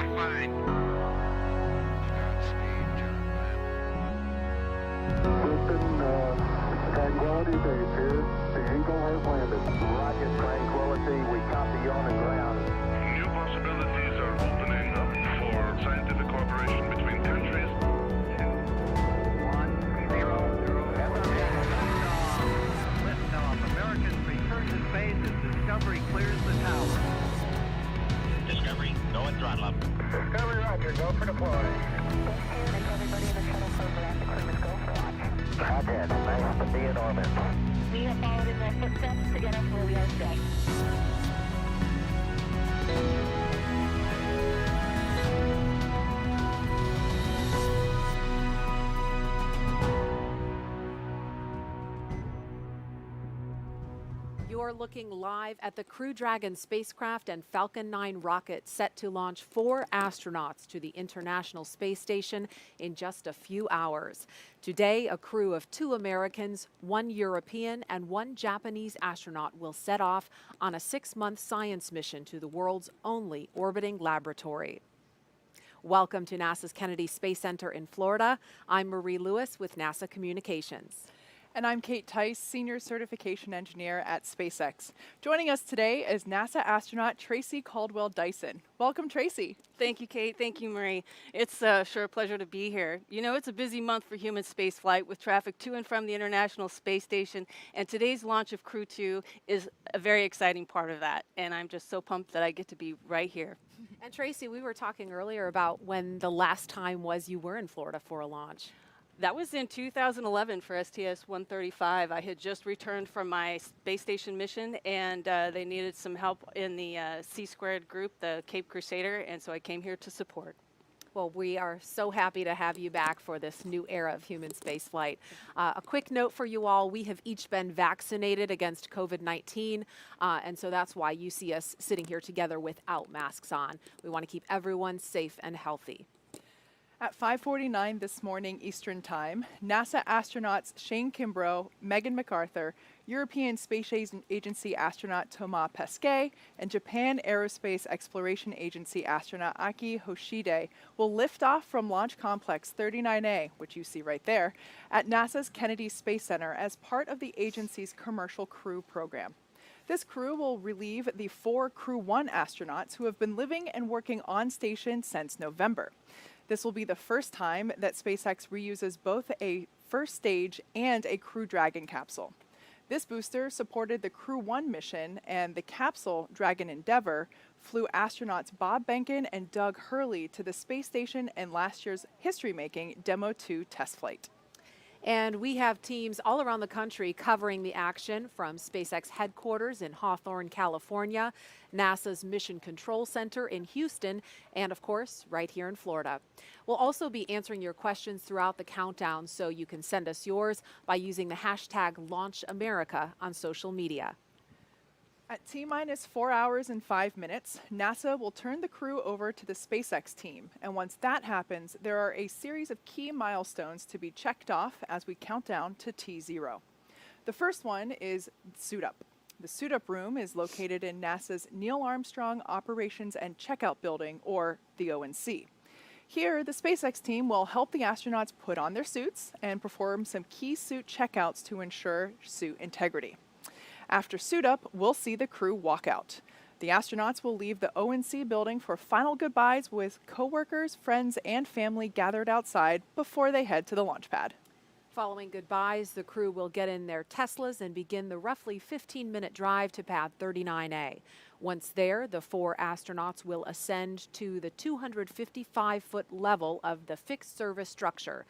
fine. Tranquility Base here. The Eagle has landed. Rocket Tranquility, we copy you on the ground. New possibilities are opening up for scientific cooperation between countries. 1-0-0. Liftoff. Americans return to space as Discovery clears the tower. Discovery, go and throttle up. Discovery, roger. Go for deploy. Everybody in the shuttle program, the crew must go for launch. Roger. Nice to be in orbit. We have followed in their footsteps to get us where we are today. You're looking live at the Crew-2 spacecraft and Falcon 9 rocket set to launch 4 astronauts to the International Space Station in just a few hours. Today, a crew of 2 Americans, 1 European, and 1 Japanese astronaut will set off on a 6-month science mission to the world's only orbiting laboratory. Welcome to NASA's Kennedy Space Center in Florida. I'm Marie Lewis with NASA Communications. And I'm Kate Tice, Senior Certification Engineer at SpaceX. Joining us today is NASA astronaut Tracy Caldwell-Dyson. Welcome, Tracy. Thank you, Kate. Thank you, Marie. It's sure a pleasure to be here. You know, it's a busy month for human spaceflight with traffic to and from the International Space Station, and today's launch of Crew-2 is a very exciting part of that, and I'm just so pumped that I get to be right here. And Tracy, we were talking earlier about when the last time was you were in Florida for a launch. That was in 2011 for STS-135. I had just returned from my space station mission, and they needed some help in the C-squared group, the Cape Crusader, and so I came here to support. Well, we are so happy to have you back for this new era of human spaceflight. A quick note for you all, we have each been vaccinated against COVID-19, and so that's why you see us sitting here together without masks on. We want to keep everyone safe and healthy. At 5:49 this morning Eastern Time, NASA astronauts Shane Kimbrough, Megan MacArthur, European Space Agency astronaut Thomas Pesquet, and Japan Aerospace Exploration Agency astronaut Aki Hoshide will lift off from Launch Complex 39A, which you see right there, at NASA's Kennedy Space Center as part of the agency's Commercial Crew program. This crew will relieve the 4 Crew-1 astronauts who have been living and working on station since November. This will be the first time that SpaceX reuses both a first stage and a Crew Dragon capsule. This booster supported the Crew-1 mission, and the capsule, Dragon Endeavour, flew astronauts Bob Behnken and Doug Hurley to the space station in last year's history-making Demo 2 test flight. And we have teams all around the country covering the action, from SpaceX headquarters in Hawthorne, California, NASA's Mission Control Center in Houston, and of course, right here in Florida. We'll also be answering your questions throughout the countdown, so you can send us yours by using the hashtag LaunchAmerica on social media. At T-minus 4 hours and 5 minutes, NASA will turn the crew over to the SpaceX team. And once that happens, there are a series of key milestones to be checked off as we count down to T0. The first one is suit up. The suit up room is located in NASA's Neil Armstrong Operations and Checkout Building, or the ONC. Here, the SpaceX team will help the astronauts put on their suits and perform some key suit checkouts to ensure suit integrity. After suit up, we'll see the crew walk out. The astronauts will leave the ONC building for final goodbyes with coworkers, friends, and family gathered outside before they head to the launch pad. Following goodbyes, the crew will get in their Teslas and begin the roughly 15-minute drive to pad 39A. Once there, the 4 astronauts will ascend to the 255-foot level of the fixed service structure.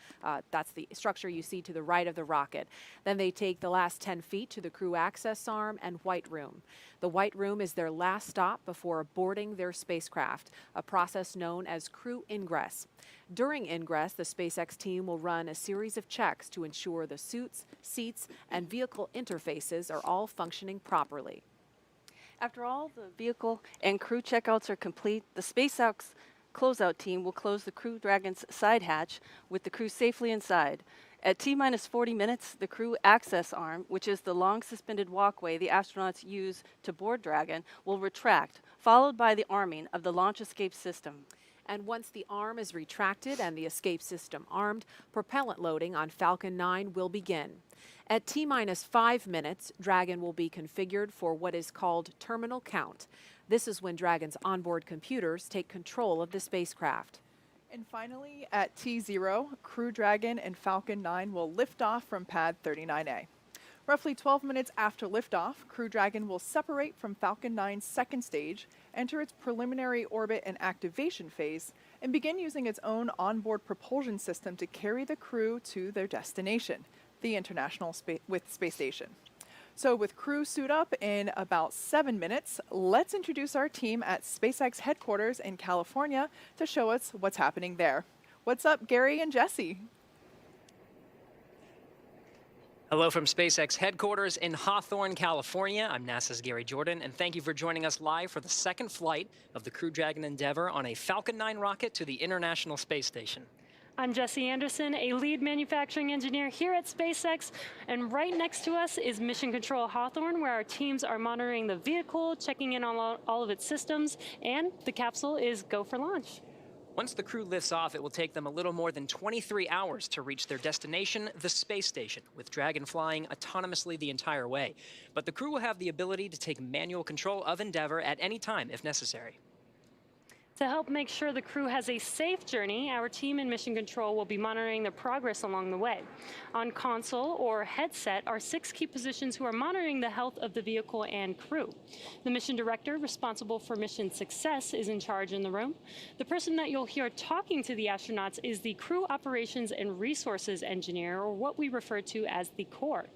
That's the structure you see to the right of the rocket. Then they take the last 10 feet to the crew access arm and white room. The white room is their last stop before boarding their spacecraft, a process known as crew ingress. During ingress, the SpaceX team will run a series of checks to ensure the suits, seats, and vehicle interfaces are all functioning properly. After all the vehicle and crew checkouts are complete, the SpaceX closeout team will close the Crew Dragon's side hatch with the crew safely inside. At T-minus 40 minutes, the crew access arm, which is the long suspended walkway the astronauts use to board Dragon, will retract, followed by the arming of the launch escape system. And once the arm is retracted and the escape system armed, propellant loading on Falcon 9 will begin. At T-minus 5 minutes, Dragon will be configured for what is called terminal count. This is when Dragon's onboard computers take control of the spacecraft. And finally, at T0, Crew Dragon and Falcon 9 will lift off from pad 39A. Roughly 12 minutes after liftoff, Crew Dragon will separate from Falcon 9's second stage, enter its preliminary orbit and activation phase, and begin using its own onboard propulsion system to carry the crew to their destination, the International Space Station. So with crew suit up in about 7 minutes, let's introduce our team at SpaceX headquarters in California to show us what's happening there. What's up, Gary and Jesse? Hello from SpaceX headquarters in Hawthorne, California. I'm NASA's Gary Jordan, and thank you for joining us live for the second flight of the Crew Dragon Endeavour on a Falcon 9 rocket to the International Space Station. I'm Jesse Anderson, a lead manufacturing engineer here at SpaceX, and right next to us is Mission Control Hawthorne, where our teams are monitoring the vehicle, checking in on all of its systems, and the capsule is go for launch. Once the crew lifts off, it will take them a little more than 23 hours to reach their destination, the space station, with Dragon flying autonomously the entire way. But the crew will have the ability to take manual control of Endeavour at any time if necessary. To help make sure the crew has a safe journey, our team in Mission Control will be monitoring the progress along the way. On console or headset are 6 key positions who are monitoring the health of the vehicle and crew. The mission director responsible for mission success is in charge in the room. The person that you'll hear talking to the astronauts is the Crew Operations and Resources Engineer, or what we refer to as the core.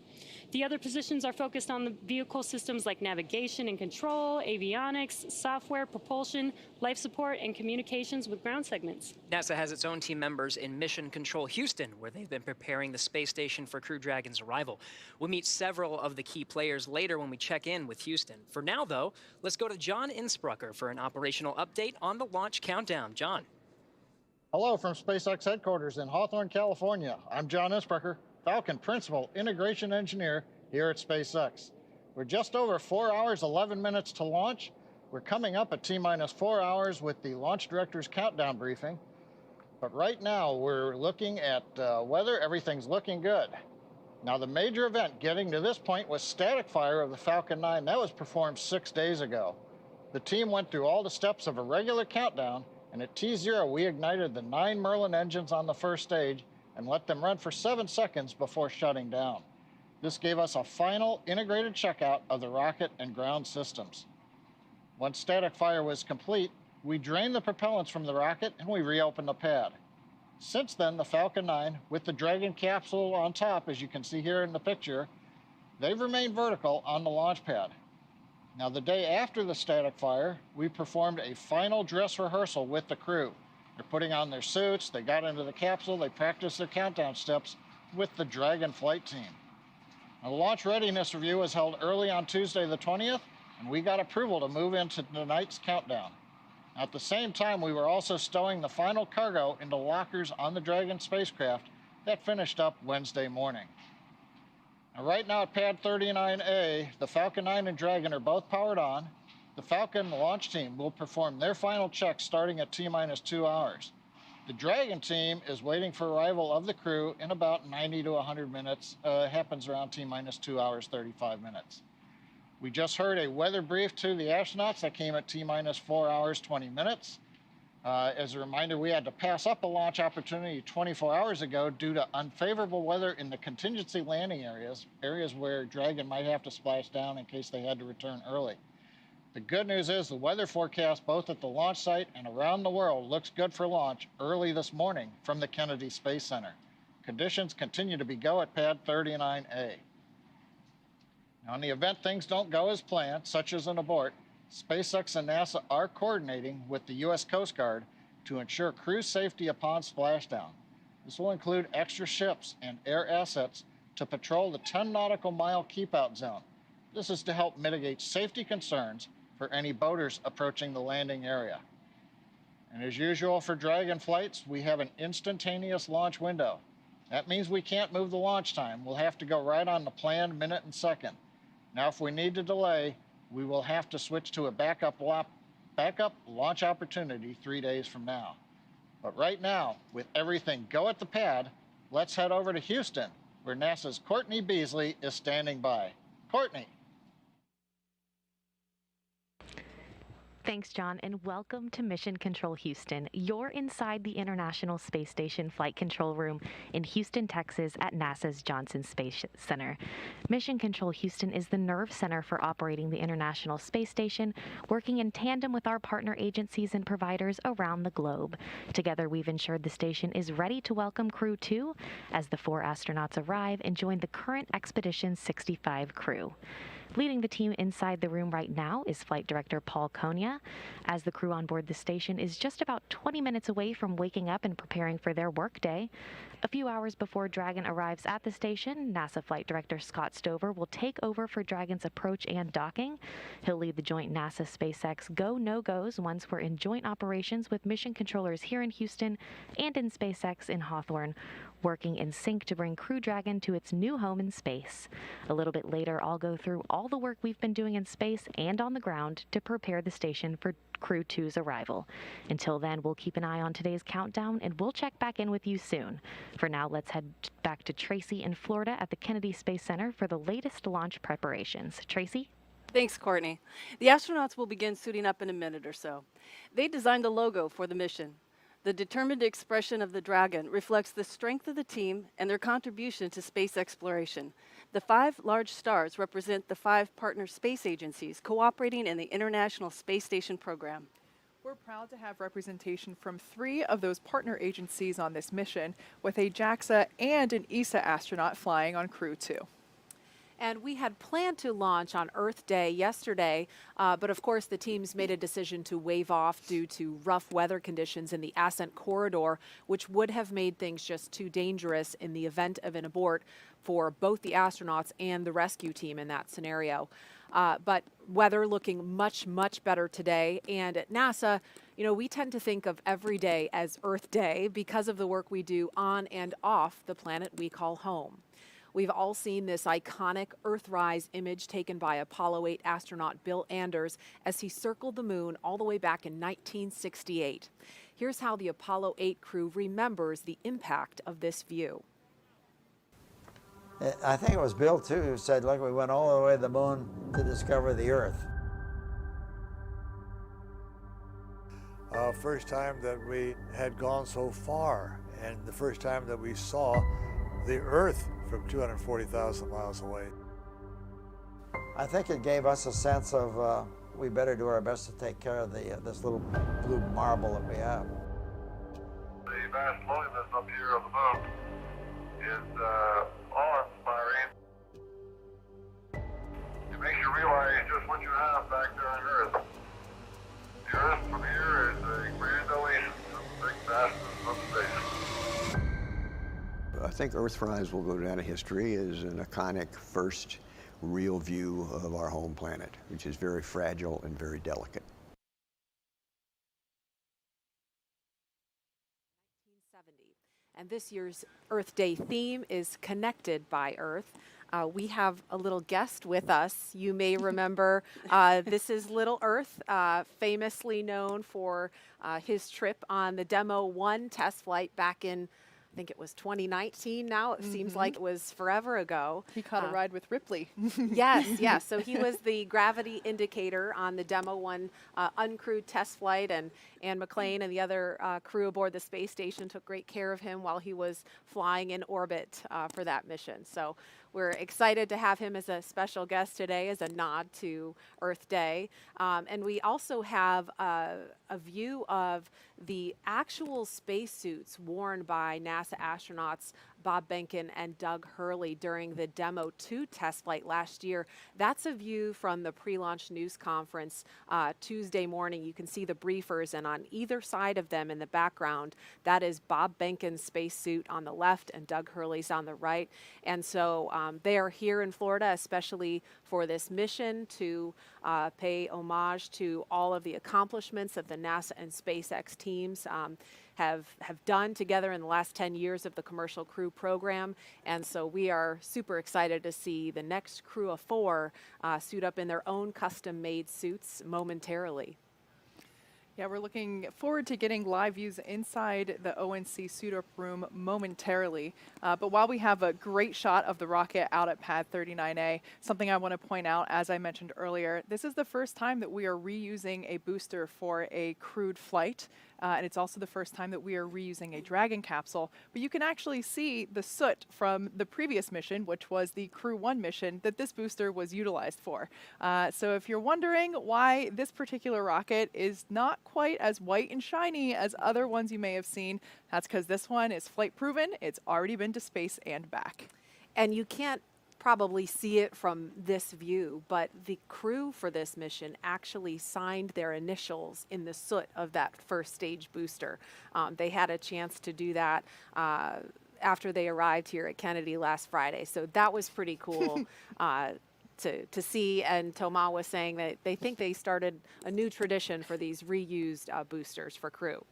The other positions are focused on the vehicle systems like navigation and control, avionics, software, propulsion, life support, and communications with ground segments. NASA has its own team members in Mission Control Houston, where they've been preparing the space station for Crew Dragon's arrival. We'll meet several of the key players later when we check in with Houston. For now, though, let's go to John Insprucker for an operational update on the launch countdown. John. Hello from SpaceX headquarters in Hawthorne, California. I'm John Insprucker, Falcon Principal Integration Engineer here at SpaceX. We're just over 4 hours, 11 minutes to launch. We're coming up at T-minus 4 hours with the launch director's countdown briefing. But right now we're looking at weather. Everything's looking good. Now the major event getting to this point was static fire of the Falcon 9. That was performed 6 days ago. The team went through all the steps of a regular countdown, and at T0 we ignited the 9 Merlin engines on the first stage and let them run for 7 seconds before shutting down. This gave us a final integrated checkout of the rocket and ground systems. Once static fire was complete, we drained the propellants from the rocket and we reopened the pad. Since then, the Falcon 9, with the Dragon capsule on top, as you can see here in the picture, they've remained vertical on the launch pad. Now, the day after the static fire, we performed a final dress rehearsal with the crew. They're putting on their suits, they got into the capsule, they practiced their countdown steps with the Dragon flight team. Now, the launch readiness review was held early on Tuesday the 20th, and we got approval to move into tonight's countdown. At the same time, we were also stowing the final cargo into lockers on the Dragon spacecraft that finished up Wednesday morning. Now, right now at pad 39A, the Falcon 9 and Dragon are both powered on. The Falcon launch team will perform their final checks starting at T-minus 2 hours. The Dragon team is waiting for arrival of the crew in about 90 to 100 minutes. Happens around T-minus 2 hours, 35 minutes. We just heard a weather brief to the astronauts that came at T-minus 4 hours, 20 minutes. As a reminder, we had to pass up a launch opportunity 24 hours ago due to unfavorable weather in the contingency landing areas where Dragon might have to splash down in case they had to return early. The good news is the weather forecast both at the launch site and around the world looks good for launch early this morning from the Kennedy Space Center. Conditions continue to be go at pad 39A. Now, in the event things don't go as planned, such as an abort, SpaceX and NASA are coordinating with the U.S. Coast Guard to ensure crew safety upon splashdown. This will include extra ships and air assets to patrol the 10 nautical mile keep-out zone. This is to help mitigate safety concerns for any boaters approaching the landing area. And as usual for Dragon flights, we have an instantaneous launch window. That means we can't move the launch time. We'll have to go right on the planned minute and second. Now, if we need to delay, we will have to switch to a backup launch opportunity 3 days from now. But right now, with everything go at the pad, let's head over to Houston, where NASA's Courtney Beasley is standing by. Courtney. Thanks, John, and welcome to Mission Control Houston. You're inside the International Space Station Flight Control Room in Houston, Texas at NASA's Johnson Space Center. Mission Control Houston is the nerve center for operating the International Space Station, working in tandem with our partner agencies and providers around the globe. Together, we've ensured the station is ready to welcome Crew-2 as the 4 astronauts arrive and join the current Expedition 65 crew. Leading the team inside the room right now is Flight Director Paul Konya, as the crew on board the station is just about 20 minutes away from waking up and preparing for their workday. A few hours before Dragon arrives at the station, NASA Flight Director Scott Stover will take over for Dragon's approach and docking. He'll lead the joint NASA-SpaceX go-no-goes once we're in joint operations with mission controllers here in Houston and in SpaceX in Hawthorne, working in sync to bring Crew Dragon to its new home in space. A little bit later, I'll go through all the work we've been doing in space and on the ground to prepare the station for Crew-2's arrival. Until then, we'll keep an eye on today's countdown, and we'll check back in with you soon. For now, let's head back to Tracy in Florida at the Kennedy Space Center for the latest launch preparations. Tracy? Thanks, Courtney. The astronauts will begin suiting up in a minute or so. They designed the logo for the mission. The determined expression of the Dragon reflects the strength of the team and their contribution to space exploration. The 5 large stars represent the 5 partner space agencies cooperating in the International Space Station program. We're proud to have representation from 3 of those partner agencies on this mission, with a JAXA and an ESA astronaut flying on Crew-2. And we had planned to launch on Earth Day yesterday, but of course the teams made a decision to waive off due to rough weather conditions in the ascent corridor, which would have made things just too dangerous in the event of an abort for both the astronauts and the rescue team in that scenario. But weather looking much, much better today. And at NASA, you know, we tend to think of every day as Earth Day because of the work we do on and off the planet we call home. We've all seen this iconic Earthrise image taken by Apollo 8 astronaut Bill Anders as he circled the moon all the way back in 1968. Here's how the Apollo 8 crew remembers the impact of this view. I think it was Bill, too, who said, look, we went all the way to the moon to discover the Earth. First time that we had gone so far, and the first time that we saw the Earth from 240,000 miles away. I think it gave us a sense of we better do our best to take care of this little blue marble that we have. The vast loneliness up here on the moon is awe-inspiring. It makes you realize just what you have back there on Earth. The Earth from here is a grand oasis of the big vastness of space. I think Earthrise will go down in history as an iconic first real view of our home planet, which is very fragile and very delicate. 1970. And this year's Earth Day theme is Connected by Earth. We have a little guest with us. You may remember this is Little Earth, famously known for his trip on the Demo 1 test flight back in, I think it was 2019 now. It seems like it was forever ago. He caught a ride with Ripley. Yes, yes. So he was the gravity indicator on the Demo 1 uncrewed test flight, and Ann McClain and the other crew aboard the space station took great care of him while he was flying in orbit for that mission. So we're excited to have him as a special guest today as a nod to Earth Day. And we also have a view of the actual spacesuits worn by NASA astronauts Bob Behnken and Doug Hurley during the Demo 2 test flight last year. That's a view from the pre-launch news conference Tuesday morning. You can see the briefers, and on either side of them in the background, that is Bob Behnken's spacesuit on the left and Doug Hurley's on the right. And so they are here in Florida, especially for this mission to pay homage to all of the accomplishments that the NASA and SpaceX teams have done together in the last 10 years of the Commercial Crew program. And so we are super excited to see the next crew of 4 suit up in their own custom-made suits momentarily. Yeah, we're looking forward to getting live views inside the ONC suit-up room momentarily. But while we have a great shot of the rocket out at pad 39A, something I want to point out, as I mentioned earlier, this is the first time that we are reusing a booster for a crewed flight. And it's also the first time that we are reusing a Dragon capsule. But you can actually see the soot from the previous mission, which was the Crew-1 mission that this booster was utilized for. So if you're wondering why this particular rocket is not quite as white and shiny as other ones you may have seen, that's because this one is flight proven. It's already been to space and back. And you can't probably see it from this view, but the crew for this mission actually signed their initials in the soot of that first stage booster. They had a chance to do that after they arrived here at Kennedy last Friday, so that was pretty cool to see. And Thomas was saying that they think they started a new tradition for these reused boosters for crew.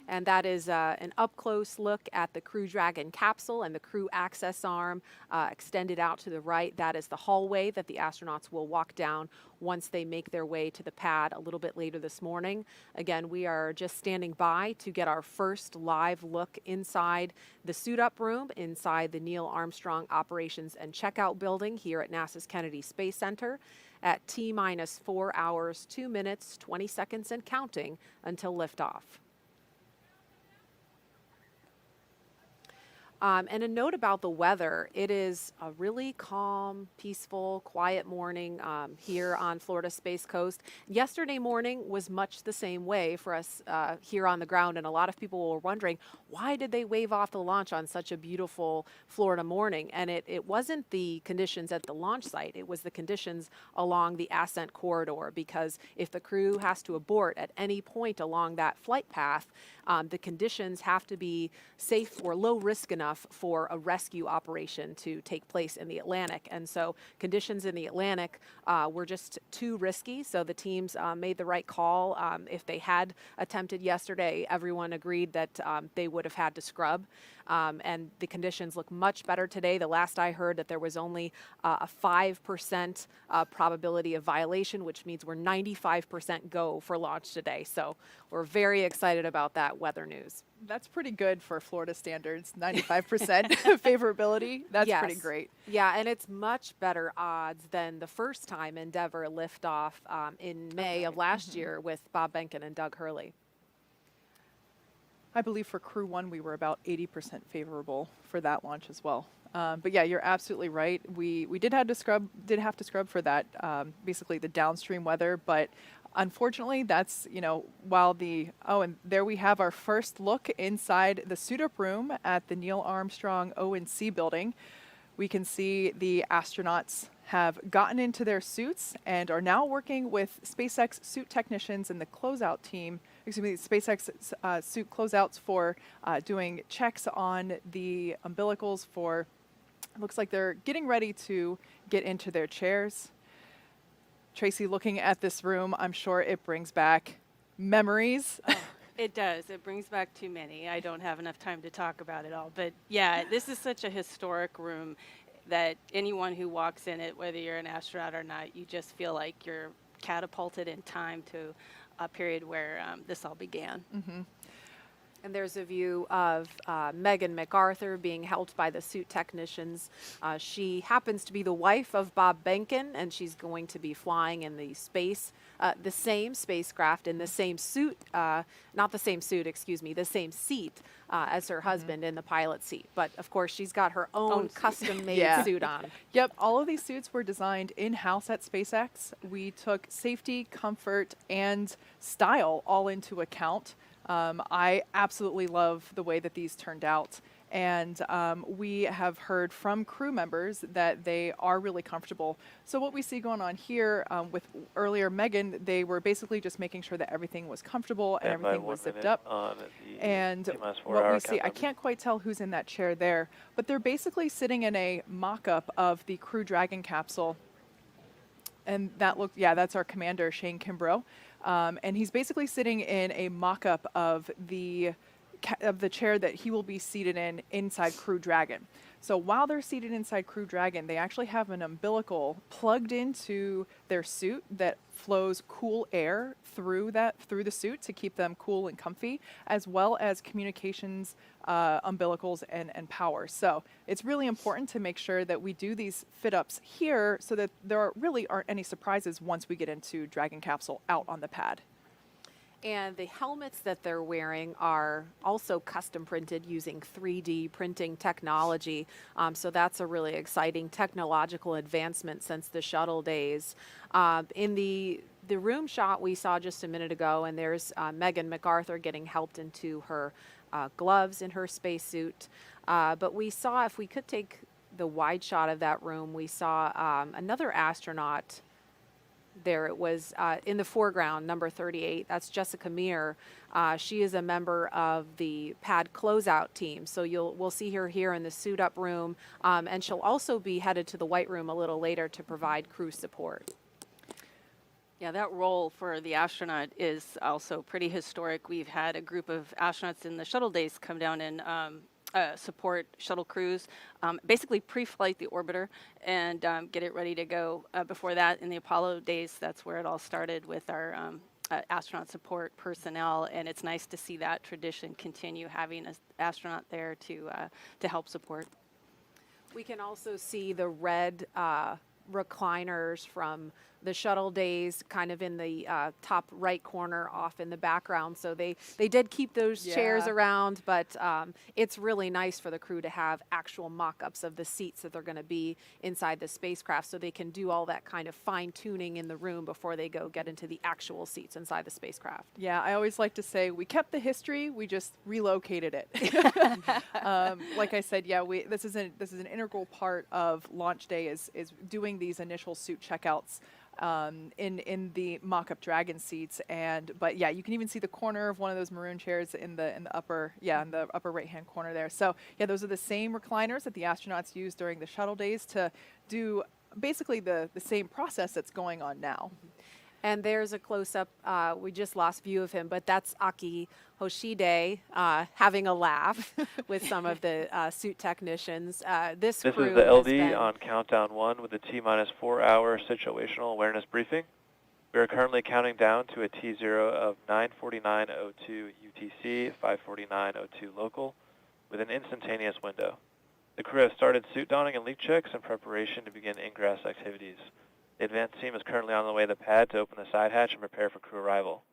And that is an up-close look at the Crew Dragon capsule and the crew access arm extended out to the right. That is the hallway that the astronauts will walk down once they make their way to the pad a little bit later this morning. Again, we are just standing by to get our first live look inside the suit-up room, inside the Neil Armstrong Operations and Checkout Building here at NASA's Kennedy Space Center at T-minus 4 hours, 2 minutes, 20 seconds and counting until liftoff. And a note about the weather, it is a really calm, peaceful, quiet morning here on Florida Space Coast. Yesterday morning was much the same way for us here on the ground, and a lot of people were wondering, why did they wave off the launch on such a beautiful Florida morning? And it wasn't the conditions at the launch site, it was the conditions along the ascent corridor, because if the crew has to abort at any point along that flight path, the conditions have to be safe or low risk enough for a rescue operation to take place in the Atlantic. And so conditions in the Atlantic were just too risky. So the teams made the right call. If they had attempted yesterday, everyone agreed that they would have had to scrub. And the conditions look much better today. The last I heard that there was only a 5% probability of violation, which means we're 95% go for launch today. So we're very excited about that weather news. That's pretty good for Florida standards, 95% favorability. That's Yes. pretty great. Yeah, and it's much better odds than the first time Endeavour liftoff in May of last year with Bob Behnken and Doug Hurley. I believe for Crew-1 we were about 80% favorable for that launch as well. But yeah, you're absolutely right. We did have to scrub for that, basically the downstream weather, but unfortunately that's, while and there we have our first look inside the suit-up room at the Neil Armstrong ONC building. We can see the astronauts have gotten into their suits and are now working with SpaceX suit technicians and the closeout team, SpaceX suit closeouts for doing checks on the umbilicals for, looks like they're getting ready to get into their chairs. Tracy, looking at this room, I'm sure it brings back memories. Oh, it does. It brings back too many. I don't have enough time to talk about it all. But yeah, this is such a historic room that anyone who walks in it, whether you're an astronaut or not, you just feel like you're catapulted in time to a period where this all began. Mm-hmm. And there's a view of Megan MacArthur being helped by the suit technicians. She happens to be the wife of Bob Behnken, and she's going to be flying in the same spacecraft in the same suit, not the same suit, excuse me, the same seat as her husband in the pilot seat. But of course, she's got her own custom-made suit on. Yep, all of these suits were designed in-house at SpaceX. We took safety, comfort, and style all into account. I absolutely love the way that these turned out. And we have heard from crew members that they are really comfortable. So what we see going on here with earlier Megan, they were basically just making sure that everything was comfortable and everything was zipped up. And what we see, I can't quite tell who's in that chair there, but they're basically sitting in a mock-up of the Crew Dragon capsule. And that looked, yeah, that's our commander, Shane Kimbrough. And he's basically sitting in a mock-up of the chair that he will be seated in inside Crew Dragon. So while they're seated inside Crew Dragon, they actually have an umbilical plugged into their suit that flows cool air through the suit to keep them cool and comfy, as well as communications umbilicals and power. So it's really important to make sure that we do these fit-ups here so that there really aren't any surprises once we get into Dragon capsule out on the pad. And the helmets that they're wearing are also custom printed using 3D printing technology. So that's a really exciting technological advancement since the shuttle days. In the room shot we saw just a minute ago, and there's Megan MacArthur getting helped into her gloves in her spacesuit. But we saw, if we could take the wide shot of that room, we saw another astronaut. There it was in the foreground, number 38. That's Jessica Meir. She is a member of the pad closeout team. So we'll see her here in the suit up room, and she'll also be headed to the white room a little later to provide crew support. Yeah, that role for the astronaut is also pretty historic. We've had a group of astronauts in the shuttle days come down and support shuttle crews, basically pre-flight the orbiter and get it ready to go. Before that, in the Apollo days, that's where it all started with our astronaut support personnel, and it's nice to see that tradition continue, having an astronaut there to help support. We can also see the red recliners from the shuttle days kind of in the top right corner off in the background. So they did keep those chairs around, but it's really nice for the crew to have actual mock-ups of the seats that they're going to be inside the spacecraft, so they can do all that kind of fine-tuning in the room before they go get into the actual seats inside the spacecraft. Yeah, I always like to say we kept the history, we just relocated it. Like I said, yeah, this is an integral part of launch day is doing these initial suit checkouts in the mock-up Dragon seats, but yeah, you can even see the corner of one of those maroon chairs in the upper right-hand corner there. So yeah, those are the same recliners that the astronauts used during the shuttle days to do basically the same process that's going on now. And there's a close-up. We just lost view of him, but that's Aki Hoshide having a laugh with some of the suit technicians. This is crew the LD on countdown 1 with a T-minus 4-hour situational awareness briefing. We are currently counting down to a T0 of 9:49:02 UTC, 5:49:02 local, with an instantaneous window. The crew has started suit donning and leak checks in preparation to begin ingress activities. The advanced team is currently on the way to the pad to open the side hatch and prepare for crew arrival.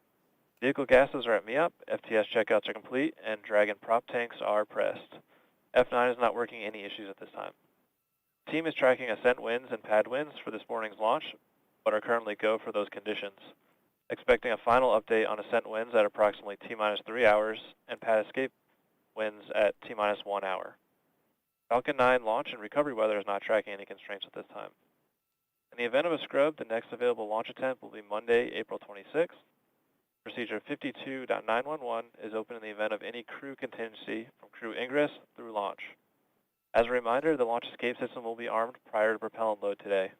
Vehicle gases are at MEOP, FTS checkouts are complete, and Dragon prop tanks are pressed. F9 is not working any issues at this time. The team is tracking ascent winds and pad winds for this morning's launch, but are currently go for those conditions. Expecting a final update on ascent winds at approximately T-minus 3 hours and pad escape winds at T-minus 1 hour. Falcon 9 launch and recovery weather is not tracking any constraints at this time. In the event of a scrub, the next available launch attempt will be Monday, April 26th. Procedure 52.911 is open in the event of any crew contingency from crew ingress through launch. As a reminder, the launch escape system will be armed prior to propellant load today.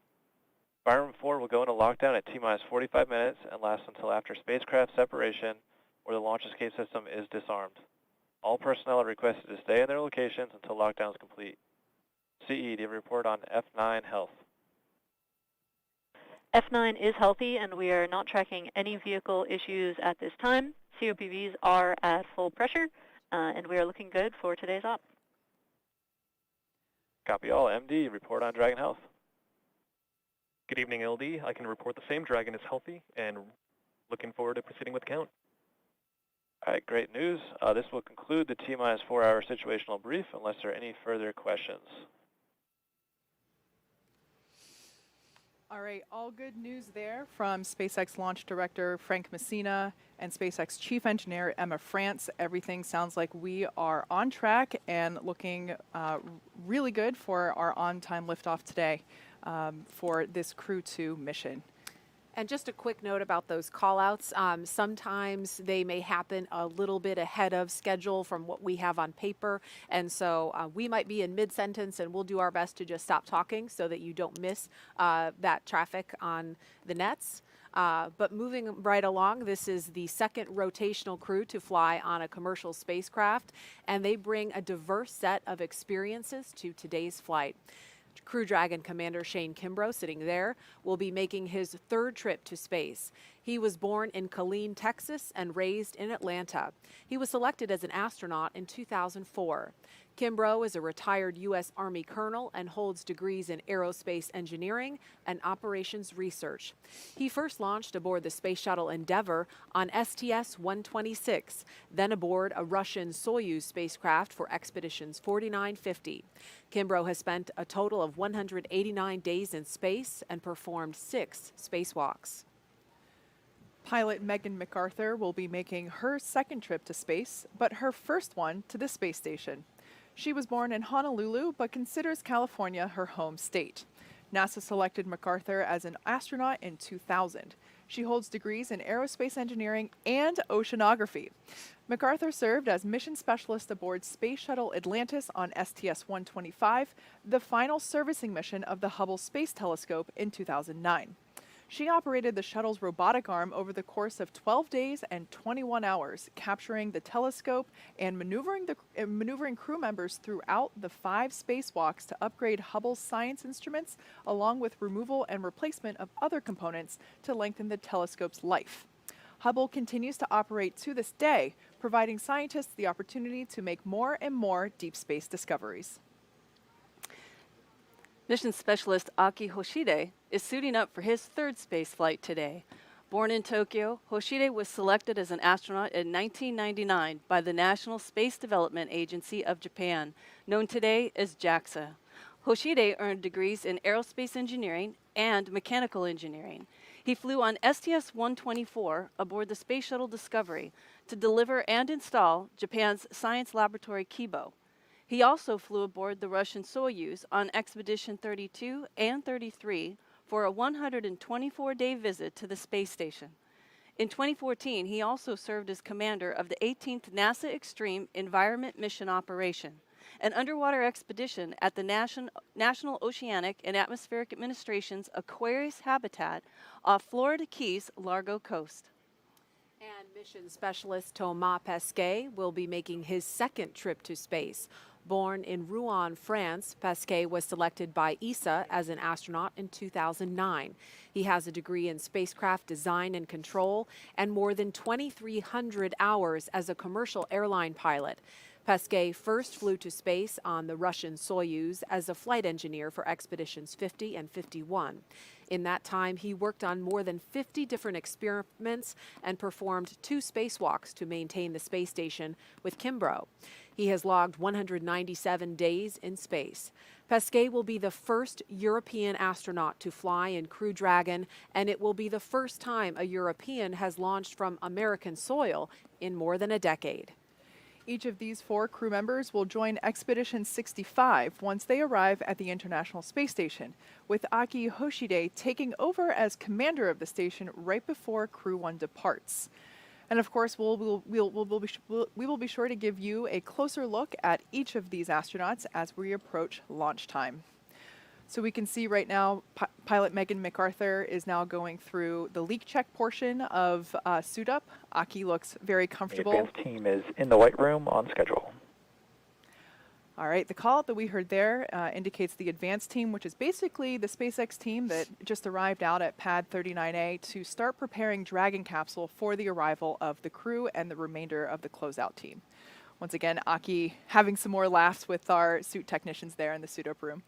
Fire Room 4 will go into lockdown at T-minus 45 minutes and last until after spacecraft separation, or the launch escape system is disarmed. All personnel are requested to stay in their locations until lockdown is complete. CE, do you have a report on F9 health? F9 is healthy, and we are not tracking any vehicle issues at this time. COPVs are at full pressure, and we are looking good for today's op. Copy all. MD, report on Dragon health. Good evening, LD. I can report the same. Dragon is healthy, and looking forward to proceeding with count. All right, great news. This will conclude the T-minus 4-hour situational brief unless there are any further questions. All right, all good news there from SpaceX Launch Director Frank Messina and SpaceX Chief Engineer Emma France. Everything sounds like we are on track and looking really good for our on-time liftoff today for this Crew-2 mission. And just a quick note about those call-outs. Sometimes they may happen a little bit ahead of schedule from what we have on paper. And so we might be in mid-sentence, and we'll do our best to just stop talking so that you don't miss that traffic on the nets. But moving right along, this is the second rotational crew to fly on a commercial spacecraft, and they bring a diverse set of experiences to today's flight. Crew Dragon Commander Shane Kimbrough, sitting there, will be making his third trip to space. He was born in Killeen, Texas, and raised in Atlanta. He was selected as an astronaut in 2004. Kimbrough is a retired U.S. Army colonel and holds degrees in aerospace engineering and operations research. He first launched aboard the Space Shuttle Endeavour on STS-126, then aboard a Russian Soyuz spacecraft for expeditions 4950. Kimbrough has spent a total of 189 days in space and performed 6 spacewalks. Pilot Megan MacArthur will be making her second trip to space, but her first one to the space station. She was born in Honolulu, but considers California her home state. NASA selected MacArthur as an astronaut in 2000. She holds degrees in aerospace engineering and oceanography. MacArthur served as mission specialist aboard Space Shuttle Atlantis on STS-125, the final servicing mission of the Hubble Space Telescope in 2009. She operated the shuttle's robotic arm over the course of 12 days and 21 hours, capturing the telescope and maneuvering crew members throughout the 5 spacewalks to upgrade Hubble's science instruments, along with removal and replacement of other components to lengthen the telescope's life. Hubble continues to operate to this day, providing scientists the opportunity to make more and more deep space discoveries. Mission specialist Aki Hoshide is suiting up for his third space flight today. Born in Tokyo, Hoshide was selected as an astronaut in 1999 by the National Space Development Agency of Japan, known today as JAXA. Hoshide earned degrees in aerospace engineering and mechanical engineering. He flew on STS-124 aboard the Space Shuttle Discovery to deliver and install Japan's science laboratory Kibo. He also flew aboard the Russian Soyuz on Expedition 32 and 33 for a 124-day visit to the space station. In 2014, he also served as commander of the 18th NASA Extreme Environment Mission Operation, an underwater expedition at the National Oceanic and Atmospheric Administration's Aquarius habitat off Florida Keys' Largo Coast. And mission specialist Thomas Pesquet will be making his second trip to space. Born in Rouen, France, Pesquet was selected by ESA as an astronaut in 2009. He has a degree in spacecraft design and control and more than 2,300 hours as a commercial airline pilot. Pesquet first flew to space on the Russian Soyuz as a flight engineer for expeditions 50 and 51. In that time, he worked on more than 50 different experiments and performed 2 spacewalks to maintain the space station with Kimbrough. He has logged 197 days in space. Pesquet will be the first European astronaut to fly in Crew Dragon, and it will be the first time a European has launched from American soil in more than a decade. Each of these 4 crew members will join Expedition 65 once they arrive at the International Space Station, with Aki Hoshide taking over as commander of the station right before Crew 1 departs. And of course, we will be sure to give you a closer look at each of these astronauts as we approach launch time. So we can see right now, pilot Megan MacArthur is now going through the leak check portion of suit up. Aki looks very comfortable. The advanced team is in the white room on schedule. All right, the call that we heard there indicates the advanced team, which is basically the SpaceX team that just arrived out at Pad 39A to start preparing Dragon capsule for the arrival of the crew and the remainder of the closeout team. Once again, Aki having some more laughs with our suit technicians there in the suit up room.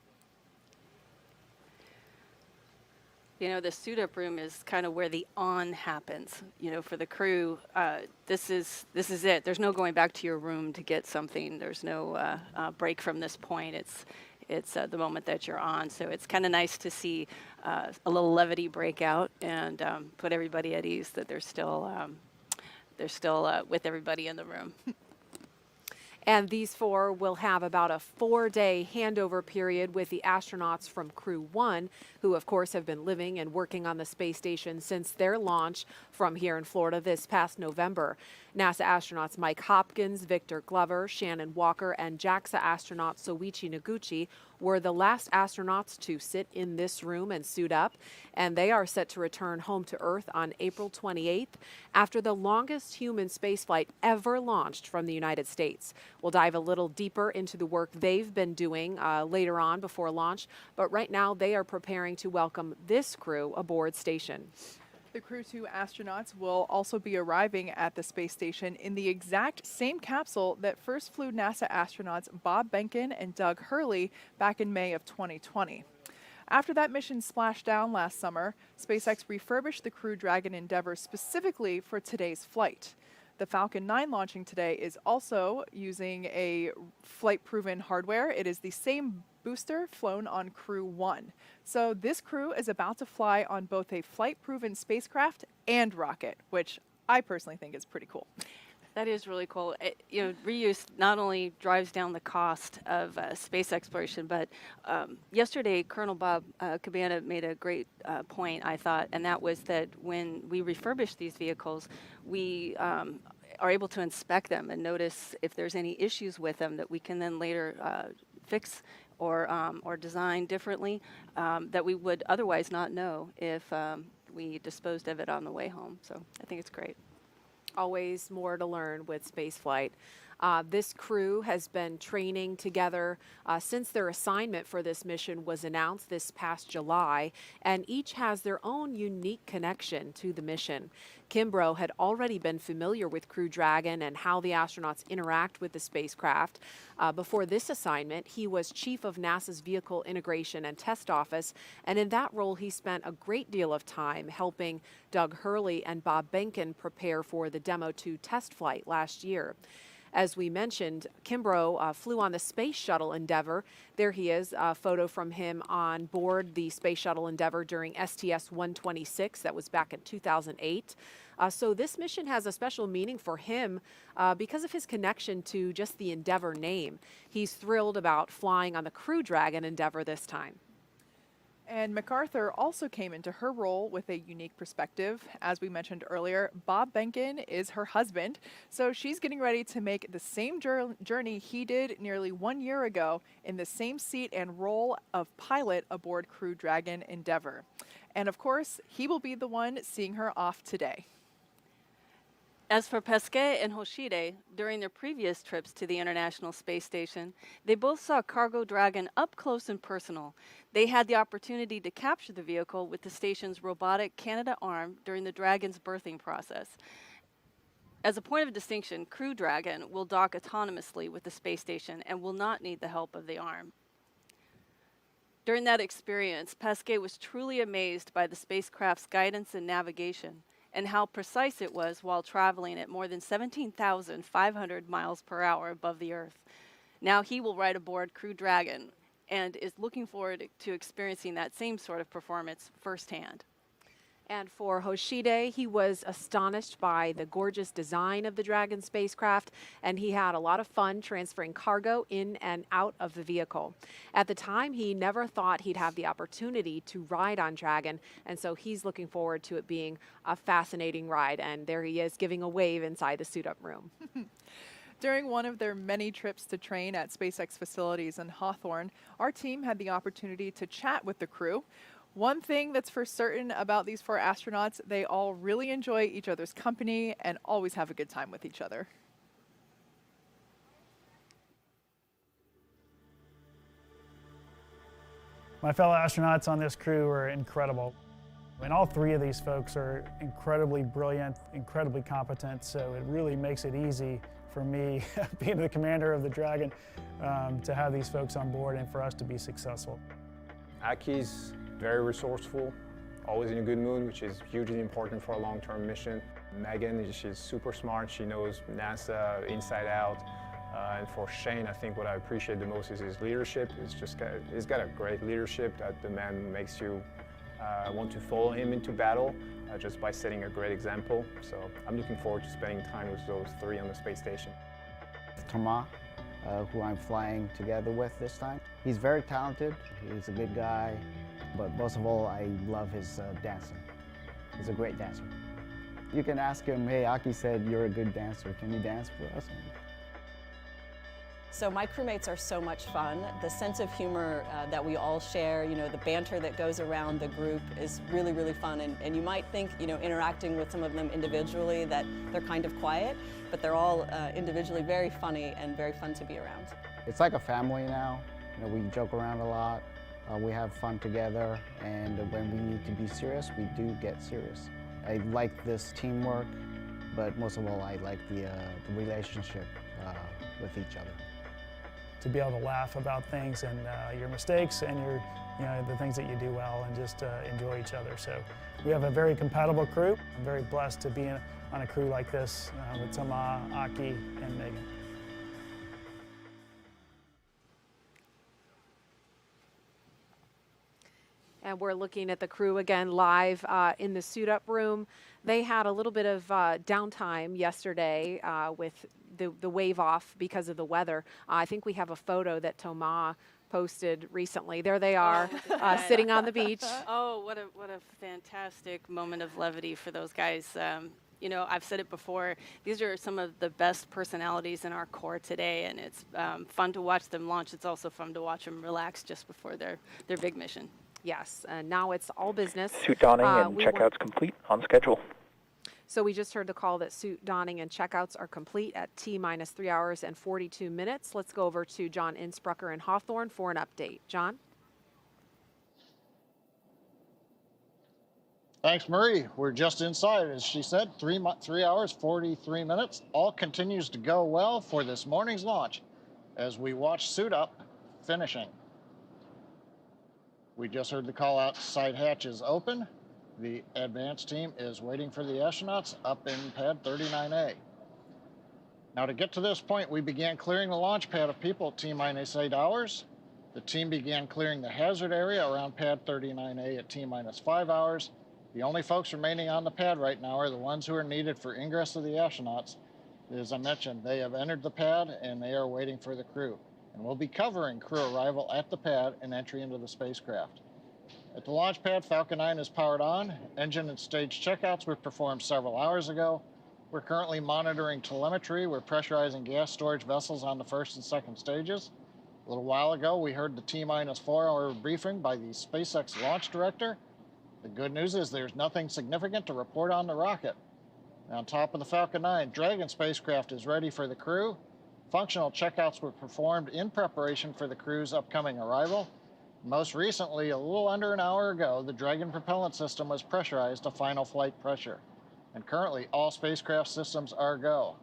You know, the suit-up room is kind of where the on happens. You know, for the crew, this is it. There's no going back to your room to get something. There's no break from this point. It's the moment that you're on. So it's kind of nice to see a little levity break out and put everybody at ease that they're still with everybody in the room. And these 4 will have about a 4-day handover period with the astronauts from Crew 1, who of course have been living and working on the space station since their launch from here in Florida this past November. NASA astronauts Mike Hopkins, Victor Glover, Shannon Walker, and JAXA astronaut Soichi Noguchi were the last astronauts to sit in this room and suit up, and they are set to return home to Earth on April 28th after the longest human spaceflight ever launched from the United States. We'll dive a little deeper into the work they've been doing later on before launch, but right now they are preparing to welcome this crew aboard station. The Crew-2 astronauts will also be arriving at the space station in the exact same capsule that first flew NASA astronauts Bob Behnken and Doug Hurley back in May of 2020. After that mission splashed down last summer, SpaceX refurbished the Crew Dragon Endeavour specifically for today's flight. The Falcon 9 launching today is also using a flight-proven hardware. It is the same booster flown on Crew-1. So this crew is about to fly on both a flight-proven spacecraft and rocket, which I personally think is pretty cool. That is really cool. Reuse not only drives down the cost of space exploration, but yesterday Colonel Bob Cabana made a great point, I thought, and that was that when we refurbish these vehicles, we are able to inspect them and notice if there's any issues with them that we can then later fix or design differently that we would otherwise not know if we disposed of it on the way home. So I think it's great. Always more to learn with spaceflight. This crew has been training together since their assignment for this mission was announced this past July, and each has their own unique connection to the mission. Kimbrough had already been familiar with Crew Dragon and how the astronauts interact with the spacecraft. Before this assignment, he was chief of NASA's Vehicle Integration and Test Office, and in that role he spent a great deal of time helping Doug Hurley and Bob Behnken prepare for the Demo 2 test flight last year. As we mentioned, Kimbrough flew on the Space Shuttle Endeavour. There he is, a photo from him on board the Space Shuttle Endeavour during STS-126. That was back in 2008. So this mission has a special meaning for him because of his connection to just the Endeavour name. He's thrilled about flying on the Crew Dragon Endeavour this time. And MacArthur also came into her role with a unique perspective. As we mentioned earlier, Bob Behnken is her husband, so she's getting ready to make the same journey he did nearly 1 year ago in the same seat and role of pilot aboard Crew Dragon Endeavour. And of course, he will be the one seeing her off today. As for Pesquet and Hoshide, during their previous trips to the International Space Station, they both saw Cargo Dragon up close and personal. They had the opportunity to capture the vehicle with the station's robotic Canadarm during the Dragon's birthing process. As a point of distinction, Crew Dragon will dock autonomously with the space station and will not need the help of the arm. During that experience, Pesquet was truly amazed by the spacecraft's guidance and navigation, and how precise it was while traveling at more than 17,500 miles per hour above the Earth. Now he will ride aboard Crew Dragon and is looking forward to experiencing that same sort of performance firsthand. And for Hoshide, he was astonished by the gorgeous design of the Dragon spacecraft, and he had a lot of fun transferring cargo in and out of the vehicle. At the time, he never thought he'd have the opportunity to ride on Dragon, and so he's looking forward to it being a fascinating ride. And there he is giving a wave inside the suit-up room. During one of their many trips to train at SpaceX facilities in Hawthorne, our team had the opportunity to chat with the crew. One thing that's for certain about these 4 astronauts, they all really enjoy each other's company and always have a good time with each other. My fellow astronauts on this crew are incredible. And all 3 of these folks are incredibly brilliant, incredibly competent, so it really makes it easy for me, being the commander of the Dragon, to have these folks on board and for us to be successful. Aki's very resourceful, always in a good mood, which is hugely important for a long-term mission. Megan, she's super smart. She knows NASA inside out. And for Shane, I think what I appreciate the most is his leadership. He's got a great leadership that the man makes you want to follow him into battle just by setting a great example. So I'm looking forward to spending time with those 3 on the space station. Thomas, who I'm flying together with this time. He's very talented. He's a good guy. But most of all, I love his dancing. He's a great dancer. You can ask him, hey, Aki said you're a good dancer. Can you dance for us? So my crewmates are so much fun. The sense of humor that we all share, you know, the banter that goes around the group is really, really fun. And you might think, you know, interacting with some of them individually that they're kind of quiet, but they're all individually very funny and very fun to be around. It's like a family now. You know, we joke around a lot. We have fun together, and when we need to be serious, we do get serious. I like this teamwork, but most of all, I like the relationship with each other. To be able to laugh about things and your mistakes and the things that you do well, and just enjoy each other. So we have a very compatible crew. I'm very blessed to be on a crew like this with Toma, Aki, and Megan. And we're looking at the crew again live in the suit-up room. They had a little bit of downtime yesterday with the wave off because of the weather. I think we have a photo that Toma posted recently. There they are, sitting on the beach. Oh, what a fantastic moment of levity for those guys. You know, I've said it before, these are some of the best personalities in our corps today, and it's fun to watch them launch. It's also fun to watch them relax just before their big mission. Yes, and now it's all business. Suit donning and checkouts complete on schedule. So we just heard the call that suit donning and checkouts are complete at T-minus 3 hours and 42 minutes. Let's go over to John Innsbrucker in Hawthorne for an update. John? Thanks, Marie. We're just inside, as she said, 3 hours, 43 minutes. All continues to go well for this morning's launch as we watch suit up finishing. We just heard the call out, side hatch is open. The advanced team is waiting for the astronauts up in pad 39A. Now to get to this point, we began clearing the launch pad of people at T-minus 8 hours. The team began clearing the hazard area around pad 39A at T-minus 5 hours. The only folks remaining on the pad right now are the ones who are needed for ingress of the astronauts. As I mentioned, they have entered the pad and they are waiting for the crew. And we'll be covering crew arrival at the pad and entry into the spacecraft. At the launch pad, Falcon 9 is powered on. Engine and stage checkouts were performed several hours ago. We're currently monitoring telemetry. We're pressurizing gas storage vessels on the first and second stages. A little while ago, we heard the T-minus 4 hour briefing by the SpaceX launch director. The good news is there's nothing significant to report on the rocket. On top of the Falcon 9, Dragon spacecraft is ready for the crew. Functional checkouts were performed in preparation for the crew's upcoming arrival. Most recently, a little under an hour ago, the Dragon propellant system was pressurized to final flight pressure. And currently, all spacecraft systems are go.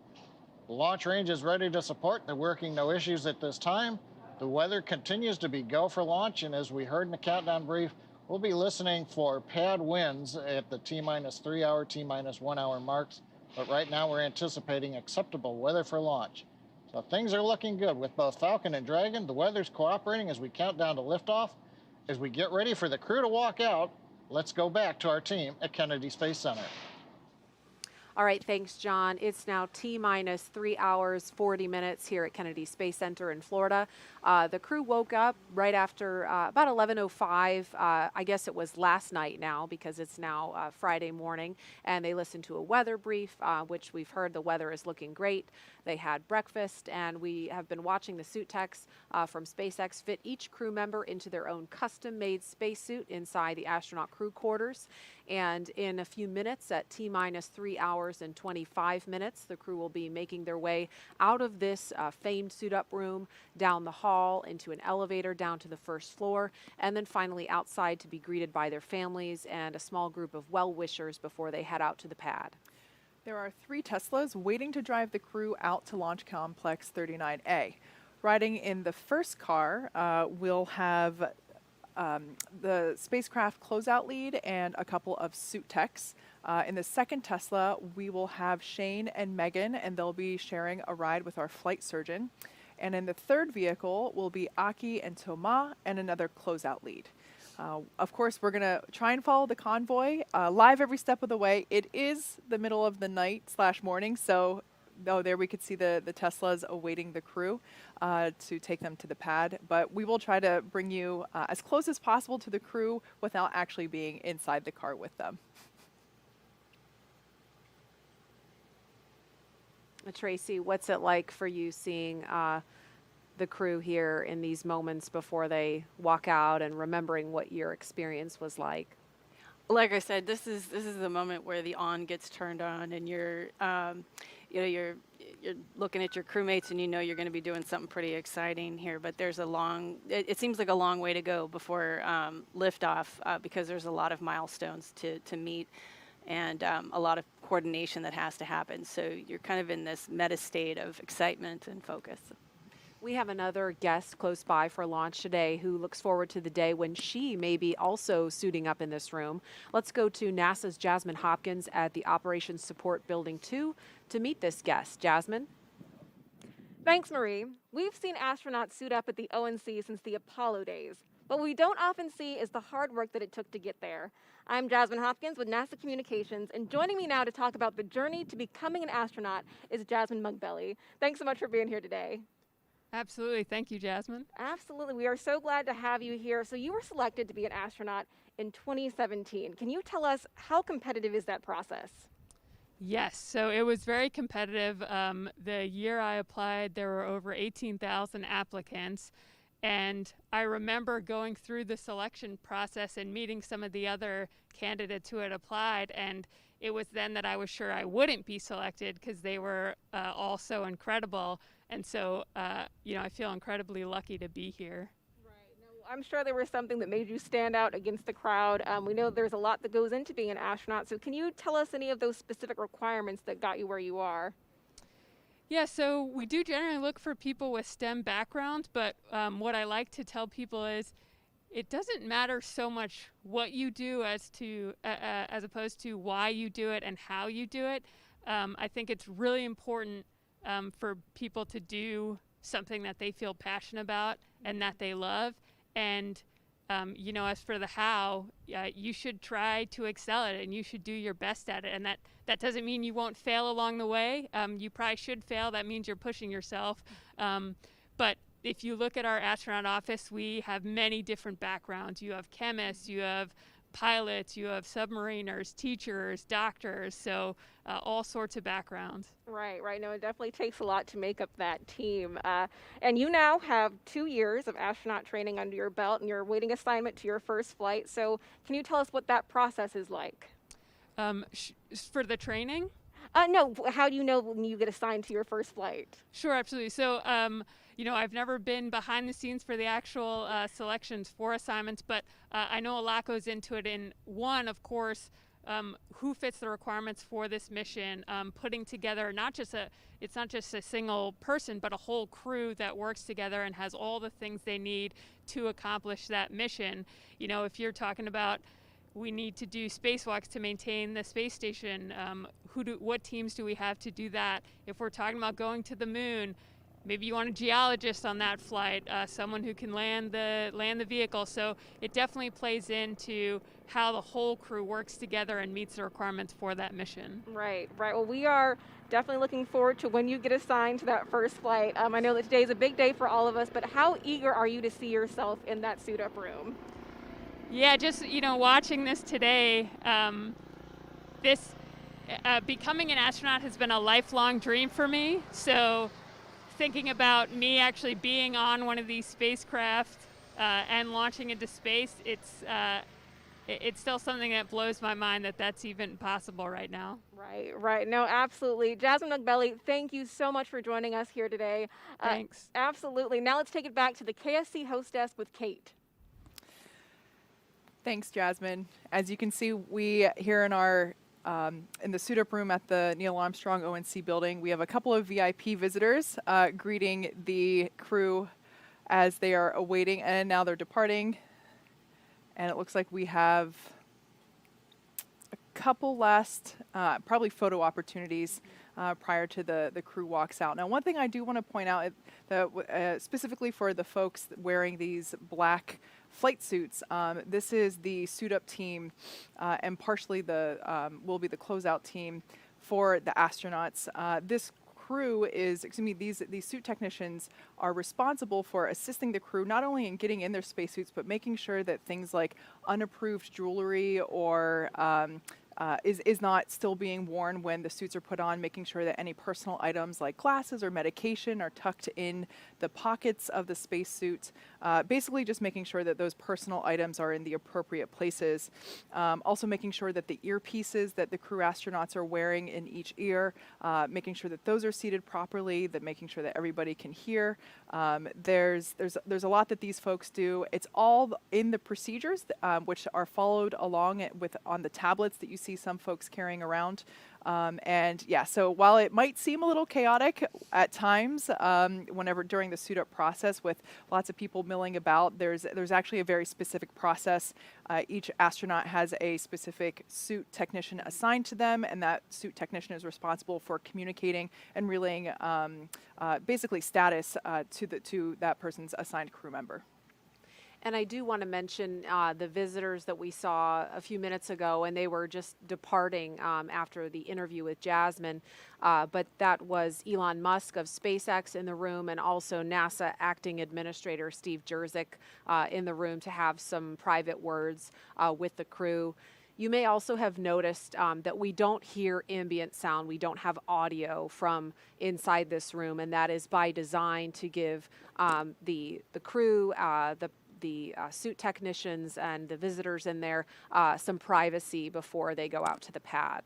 The launch range is ready to support. They're working no issues at this time. The weather continues to be go for launch, and as we heard in the countdown brief, we'll be listening for pad winds at the T-minus 3 hour, T-minus 1 hour marks. But right now, we're anticipating acceptable weather for launch. So things are looking good with both Falcon and Dragon. The weather's cooperating as we count down to liftoff. As we get ready for the crew to walk out, let's go back to our team at Kennedy Space Center. All right, thanks, John. It's now T-minus 3 hours, 40 minutes here at Kennedy Space Center in Florida. The crew woke up right after about 11:05. I guess it was last night now because it's now Friday morning. And they listened to a weather brief, which we've heard the weather is looking great. They had breakfast, and we have been watching the suit techs from SpaceX fit each crew member into their own custom-made spacesuit inside the astronaut crew quarters. And in a few minutes, at T-minus 3 hours and 25 minutes, the crew will be making their way out of this famed suit-up room, down the hall, into an elevator, down to the first floor, and then finally outside to be greeted by their families and a small group of well-wishers before they head out to the pad. There are 3 Teslas waiting to drive the crew out to Launch Complex 39A. Riding in the first car, we'll have the spacecraft closeout lead and a couple of suit techs. In the second Tesla, we will have Shane and Megan, and they'll be sharing a ride with our flight surgeon. And in the third vehicle will be Aki and Toma and another closeout lead. Of course, we're going to try and follow the convoy live every step of the way. It is the middle of the night / morning, so there we could see the Teslas awaiting the crew to take them to the pad. But we will try to bring you as close as possible to the crew without actually being inside the car with them. Tracy, what's it like for you seeing the crew here in these moments before they walk out and remembering what your experience was like? Like I said, this is the moment where the on gets turned on, and you're you're looking at your crewmates, and you know you're going to be doing something pretty exciting here. But there's it seems like a long way to go before liftoff, because there's a lot of milestones to meet, and a lot of coordination that has to happen. So you're kind of in this meta state of excitement and focus. We have another guest close by for launch today who looks forward to the day when she may be also suiting up in this room. Let's go to NASA's Jasmine Hopkins at the Operations Support Building 2 to meet this guest. Jasmine? Thanks, Marie. We've seen astronauts suit up at the ONC since the Apollo days. What we don't often see is the hard work that it took to get there. I'm Jasmine Hopkins with NASA Communications, and joining me now to talk about the journey to becoming an astronaut is Jasmine Mugbelly. Thanks so much for being here today. Absolutely. Thank you, Jasmine. Absolutely. We are so glad to have you here. So you were selected to be an astronaut in 2017. Can you tell us how competitive is that process? Yes, so it was very competitive. The year I applied, there were over 18,000 applicants. And I remember going through the selection process and meeting some of the other candidates who had applied. And it was then that I was sure I wouldn't be selected because they were all so incredible. And so, I feel incredibly lucky to be here. Right. Now, I'm sure there was something that made you stand out against the crowd. We know there's a lot that goes into being an astronaut. So can you tell us any of those specific requirements that got you where you are? Yeah, so we do generally look for people with STEM backgrounds, but what I like to tell people is it doesn't matter so much what you do as opposed to why you do it and how you do it. I think it's really important for people to do something that they feel passionate about and that they love. And, as for the how, you should try to excel at it and you should do your best at it. And that doesn't mean you won't fail along the way. You probably should fail. That means you're pushing yourself. But if you look at our astronaut office, we have many different backgrounds. You have chemists, you have pilots, you have submariners, teachers, doctors, so all sorts of backgrounds. Right. No, it definitely takes a lot to make up that team. And you now have 2 years of astronaut training under your belt, and you're awaiting assignment to your first flight. So can you tell us what that process is like? For the training? No, how do you know when you get assigned to your first flight? Sure, absolutely. So, I've never been behind the scenes for the actual selections for assignments, but I know a lot goes into it. And one, of course, who fits the requirements for this mission, putting together it's not just a single person, but a whole crew that works together and has all the things they need to accomplish that mission. If you're talking about we need to do spacewalks to maintain the space station, what teams do we have to do that? If we're talking about going to the moon, maybe you want a geologist on that flight, someone who can land the vehicle. So it definitely plays into how the whole crew works together and meets the requirements for that mission. Right. Well, we are definitely looking forward to when you get assigned to that first flight. I know that today is a big day for all of us, but how eager are you to see yourself in that suit-up room? Yeah, just, watching this today, becoming an astronaut has been a lifelong dream for me. So thinking about me actually being on one of these spacecraft and launching into space, it's still something that blows my mind that that's even possible right now. Right. No, absolutely. Jasmine Mugbelly, thank you so much for joining us here today. Thanks. Absolutely. Now let's take it back to the KSC host desk with Kate. Thanks, Jasmine. As you can see, we here in our in the suit-up room at the Neil Armstrong ONC building, we have a couple of VIP visitors greeting the crew as they are awaiting, and now they're departing. And it looks like we have a couple last, probably photo opportunities prior to the crew walks out. Now, one thing I do want to point out, that specifically for the folks wearing these black flight suits, this is the suit-up team, and partially will be the closeout team for the astronauts. This crew these suit technicians are responsible for assisting the crew not only in getting in their spacesuits, but making sure that things like unapproved jewelry or is not still being worn when the suits are put on, making sure that any personal items like glasses or medication are tucked in the pockets of the spacesuit. Basically just making sure that those personal items are in the appropriate places. Also making sure that the earpieces that the crew astronauts are wearing in each ear, making sure that those are seated properly, that making sure that everybody can hear. There's a lot that these folks do. It's all in the procedures which are followed along on the tablets that you see some folks carrying around. And yeah, so while it might seem a little chaotic at times, whenever during the suit up process with lots of people milling about, there's actually a very specific process. Each astronaut has a specific suit technician assigned to them, and that suit technician is responsible for communicating and relaying basically status to that person's assigned crew member. And I do want to mention the visitors that we saw a few minutes ago, and they were just departing after the interview with Jasmine. But that was Elon Musk of SpaceX in the room, and also NASA Acting Administrator Steve Jerzik in the room to have some private words with the crew. You may also have noticed that we don't hear ambient sound. We don't have audio from inside this room, and that is by design to give the crew, the suit technicians and the visitors in there some privacy before they go out to the pad.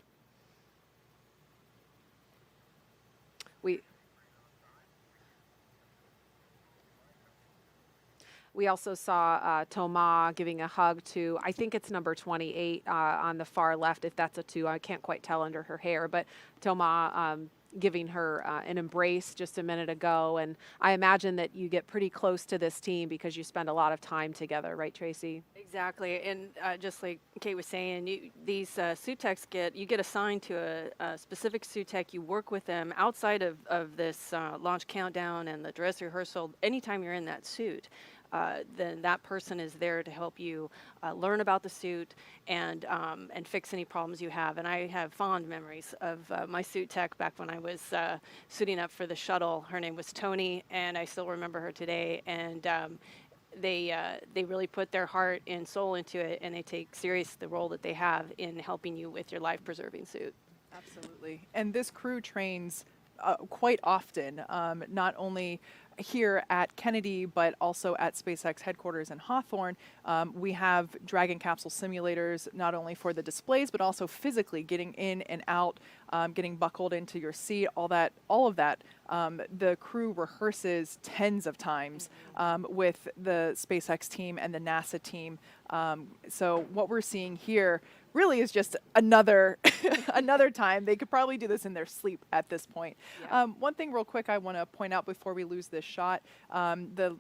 We also saw Thomas giving a hug to, I think it's number 28 on the far left, if that's a 2. I can't quite tell under her hair, but Thomas giving her an embrace just a minute ago. And I imagine that you get pretty close to this team because you spend a lot of time together, right, Tracy? Exactly, and just like Kate was saying, these suit techs you get assigned to a specific suit tech. You work with them outside of this launch countdown and the dress rehearsal. Anytime you're in that suit, then that person is there to help you learn about the suit and fix any problems you have. And I have fond memories of my suit tech back when I was suiting up for the shuttle. Her name was Tony, and I still remember her today. And they really put their heart and soul into it, and they take serious the role that they have in helping you with your life-preserving suit. Absolutely. And this crew trains quite often, not only here at Kennedy, but also at SpaceX headquarters in Hawthorne. We have Dragon capsule simulators, not only for the displays, but also physically getting in and out, getting buckled into your seat, all of that. The crew rehearses tens of times with the SpaceX team and the NASA team. So what we're seeing here really is just another another time. They could probably do this in their sleep at this point. Yeah. One thing real quick I want to point out before we lose this shot, the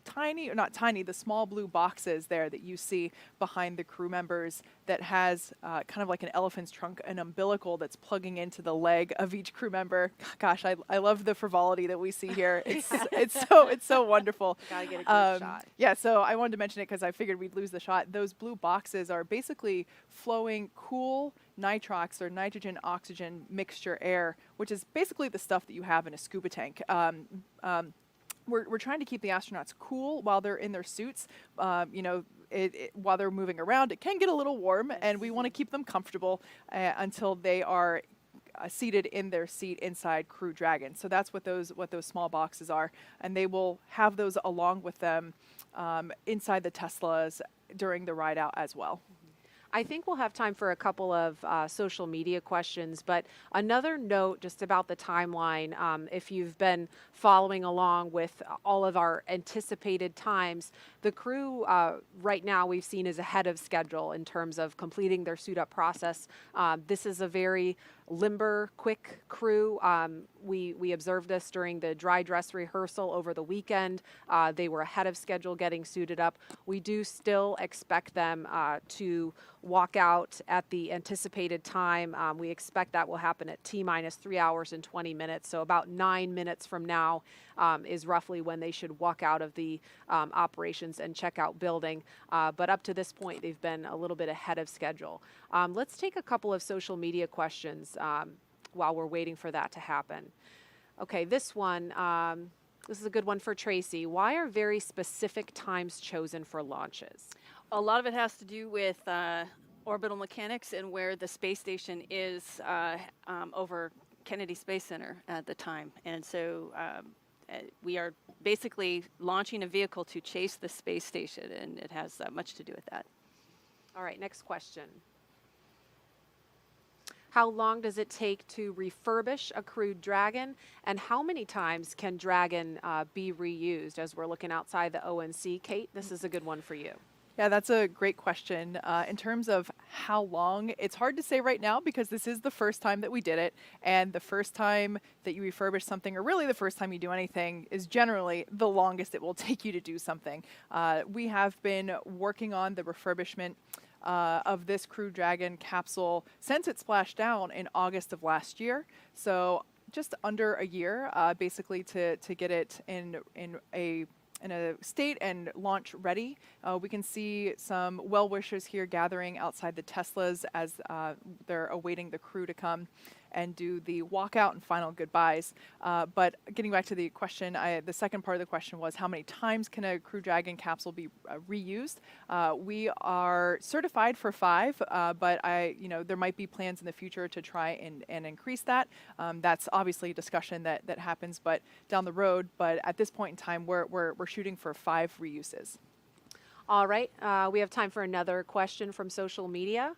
the small blue boxes there that you see behind the crew members that has kind of like an elephant's trunk, an umbilical that's plugging into the leg of each crew member. Gosh, I love the frivolity that we see here. It's so wonderful. Gotta get a good shot. Yeah, so I wanted to mention it because I figured we'd lose the shot. Those blue boxes are basically flowing cool nitrox or nitrogen oxygen mixture air, which is basically the stuff that you have in a scuba tank. We're trying to keep the astronauts cool while they're in their suits. While they're moving around, it can get a little warm, and we want to keep them comfortable until they are seated in their seat inside Crew Dragon. So that's what those small boxes are, and they will have those along with them inside the Teslas during the ride out as well. I think we'll have time for a couple of social media questions, but another note just about the timeline. If you've been following along with all of our anticipated times, the crew right now we've seen is ahead of schedule in terms of completing their suit up process. This is a very limber, quick crew. We observed this during the dry dress rehearsal over the weekend. They were ahead of schedule getting suited up. We do still expect them to walk out at the anticipated time. We expect that will happen at T-minus 3 hours and 20 minutes. So about 9 minutes from now is roughly when they should walk out of the operations and checkout building. But up to this point, they've been a little bit ahead of schedule. Let's take a couple of social media questions while we're waiting for that to happen. Okay, this one, this is a good one for Tracy. Why are very specific times chosen for launches? A lot of it has to do with orbital mechanics and where the space station is over Kennedy Space Center at the time. And so we are basically launching a vehicle to chase the space station, and it has much to do with that. All right, next question. How long does it take to refurbish a Crew Dragon, and how many times can Dragon be reused? As we're looking outside the ONC, Kate, this is a good one for you. Yeah, that's a great question. In terms of how long, it's hard to say right now because this is the first time that we did it. And the first time that you refurbish something, or really the first time you do anything, is generally the longest it will take you to do something. We have been working on the refurbishment of this Crew Dragon capsule since it splashed down in August of last year. So just under a year, basically to get it in a state and launch ready. We can see some well-wishers here gathering outside the Teslas as they're awaiting the crew to come and do the walkout and final goodbyes. But getting back to the question, the second part of the question was how many times can a Crew Dragon capsule be reused? We are certified for 5, but there might be plans in the future to try and increase that. That's obviously a discussion that happens, but down the road. But at this point in time, we're shooting for 5 reuses. All right, we have time for another question from social media.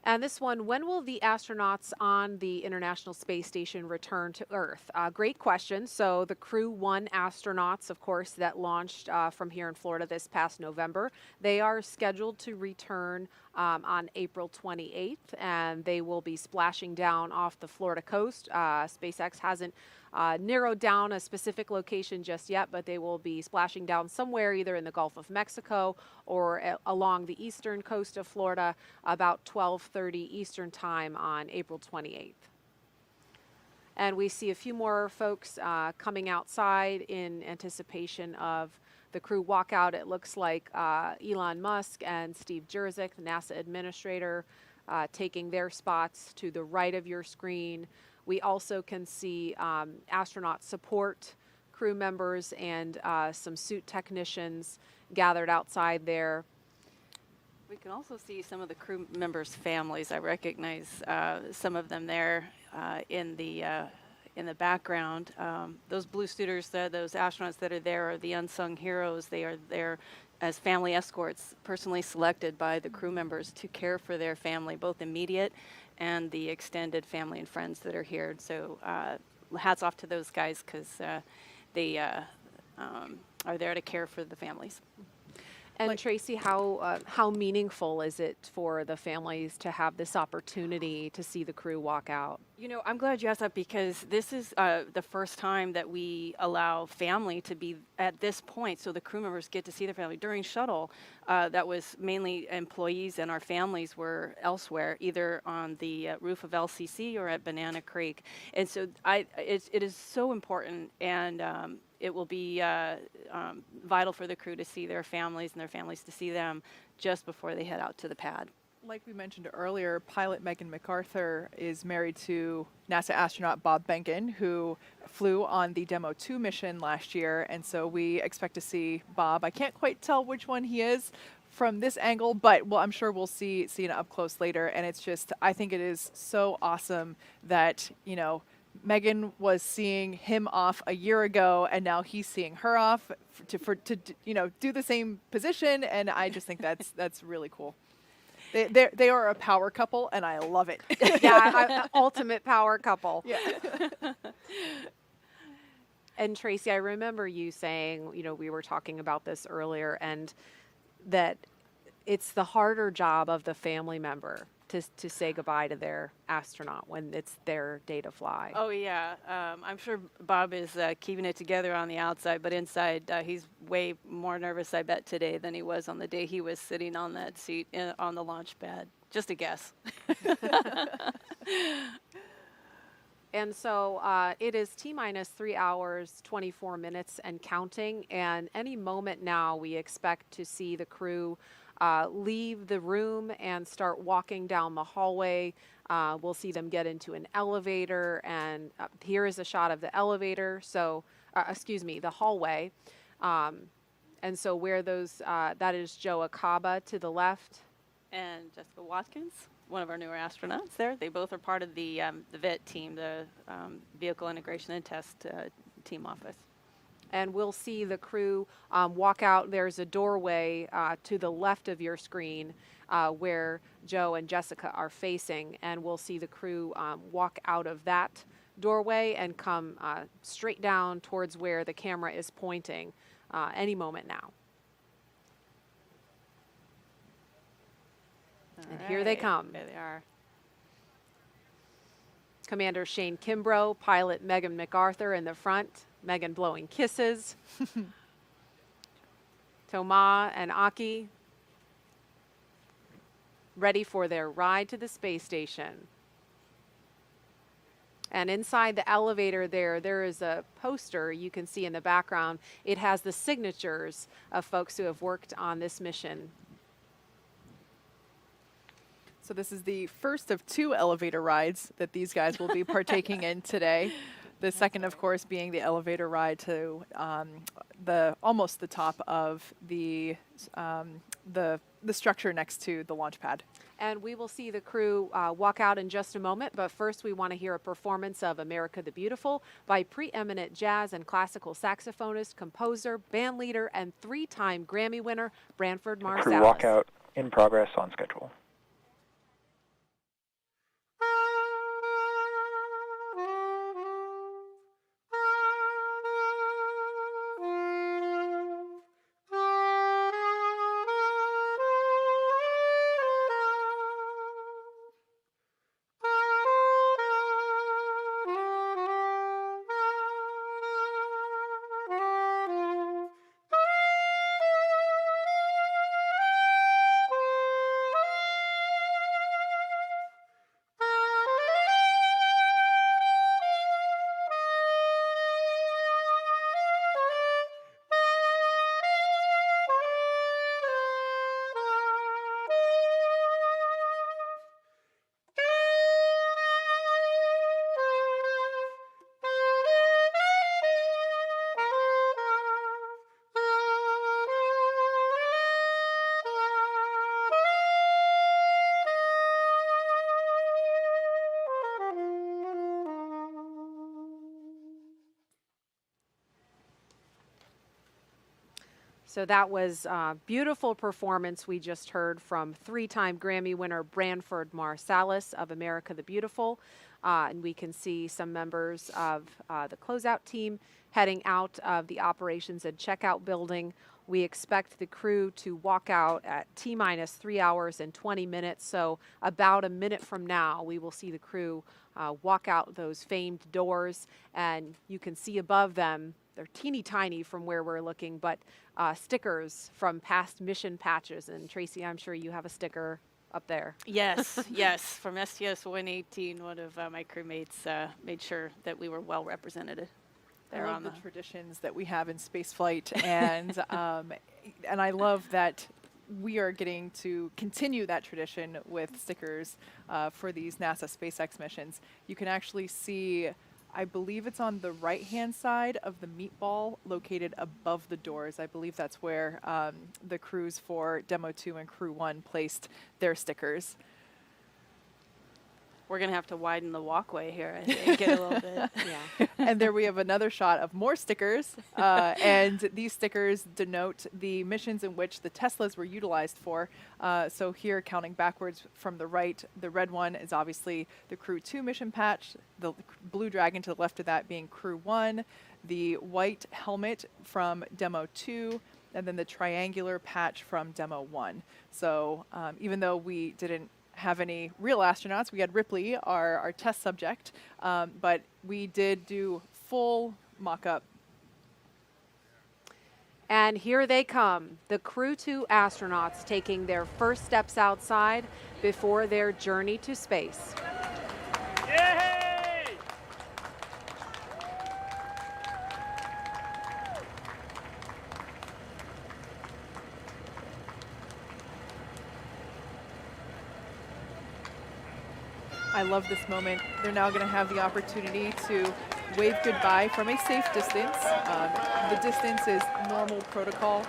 And this one, when will the astronauts on the International Space Station return to Earth? Great question. So the Crew-1 astronauts, of course, that launched from here in Florida this past November, they are scheduled to return on April 28th, and they will be splashing down off the Florida coast. SpaceX hasn't narrowed down a specific location just yet, but they will be splashing down somewhere either in the Gulf of Mexico or along the eastern coast of Florida about 12:30 Eastern Time on April 28th. And we see a few more folks coming outside in anticipation of the crew walkout. It looks like Elon Musk and Steve Jurczyk, the NASA administrator, taking their spots to the right of your screen. We also can see astronaut support crew members and some suit technicians gathered outside there. We can also see some of the crew members' families. I recognize some of them there in the background. Those blue suiters, those astronauts that are there, are the unsung heroes. They are there as family escorts, personally selected by the crew members to care for their family, both immediate and the extended family and friends that are here. So hats off to those guys, because they are there to care for the families. And Tracy, how meaningful is it for the families to have this opportunity to see the crew walk out? You know, I'm glad you asked that, because this is the first time that we allow family to be at this point, so the crew members get to see their family. During shuttle, that was mainly employees, and our families were elsewhere, either on the roof of LCC or at Banana Creek. And so it is so important, and it will be vital for the crew to see their families and their families to see them just before they head out to the pad. Like we mentioned earlier, pilot Megan MacArthur is married to NASA astronaut Bob Behnken, who flew on the Demo 2 mission last year. And so we expect to see Bob. I can't quite tell which one he is from this angle, but I'm sure we'll see it up close later. And it's just, I think it is so awesome that, Megan was seeing him off a year ago, and now he's seeing her off to do the same position. And I just think that's really cool. They are a power couple, and I love it. Yeah, ultimate power couple. Yeah. And Tracy, I remember you saying, we were talking about this earlier, and that it's the harder job of the family member to say goodbye to their astronaut when it's their day to fly. Oh, yeah. I'm sure Bob is keeping it together on the outside, but inside he's way more nervous, I bet, today than he was on the day he was sitting on that seat on the launch pad. Just a guess. And so it is T-minus 3 hours, 24 minutes and counting. And any moment now, we expect to see the crew leave the room and start walking down the hallway. We'll see them get into an elevator, and here is a shot of the elevator. So, the hallway. And so where those, that is Joe Acaba to the left. And Jessica Watkins, one of our newer astronauts there. They both are part of the VIT team, the Vehicle Integration and Test team office. And we'll see the crew walk out. There's a doorway to the left of your screen where Joe and Jessica are facing, and we'll see the crew walk out of that doorway and come straight down towards where the camera is pointing any moment now. And here they come. There they are. Commander Shane Kimbrough, pilot Megan MacArthur in the front. Megan blowing kisses. Thomas and Aki ready for their ride to the space station. And inside the elevator there is a poster you can see in the background. It has the signatures of folks who have worked on this mission. So this is the first of 2 elevator rides that these guys will be partaking in today. The second, of course, being the elevator ride to almost the top of the structure next to the launch pad. And we will see the crew walk out in just a moment, but first we want to hear a performance of America the Beautiful by preeminent jazz and classical saxophonist, composer, band leader, and 3-time Grammy winner, Branford Marsalis. Crew walkout in progress on schedule. So that was a beautiful performance we just heard from 3-time Grammy winner Branford Marsalis of America the Beautiful. And we can see some members of the closeout team heading out of the operations and checkout building. We expect the crew to walk out at T-minus 3 hours and 20 minutes. So about a minute from now, we will see the crew walk out those famed doors. And you can see above them, they're teeny tiny from where we're looking, but stickers from past mission patches. And Tracy, I'm sure you have a sticker up there. Yes, yes. From STS-118, one of my crewmates made sure that we were well represented. I love the traditions that we have in spaceflight, and and I love that we are getting to continue that tradition with stickers for these NASA SpaceX missions. You can actually see, I believe it's on the right-hand side of the meatball located above the doors. I believe that's where the crews for Demo 2 and Crew 1 placed their stickers. We're going to have to widen the walkway here, I think, get a little bit. Yeah. And there we have another shot of more stickers. And these stickers denote the missions in which the Teslas were utilized for. So here, counting backwards from the right, the red one is obviously the Crew 2 mission patch, the blue dragon to the left of that being Crew 1, the white helmet from Demo 2, and then the triangular patch from Demo 1. So even though we didn't have any real astronauts, we had Ripley, our test subject, but we did do full mock-up. And here they come, the Crew 2 astronauts taking their first steps outside before their journey to space. Yay! I love this moment. They're now going to have the opportunity to wave goodbye from a safe distance. The distance is normal protocol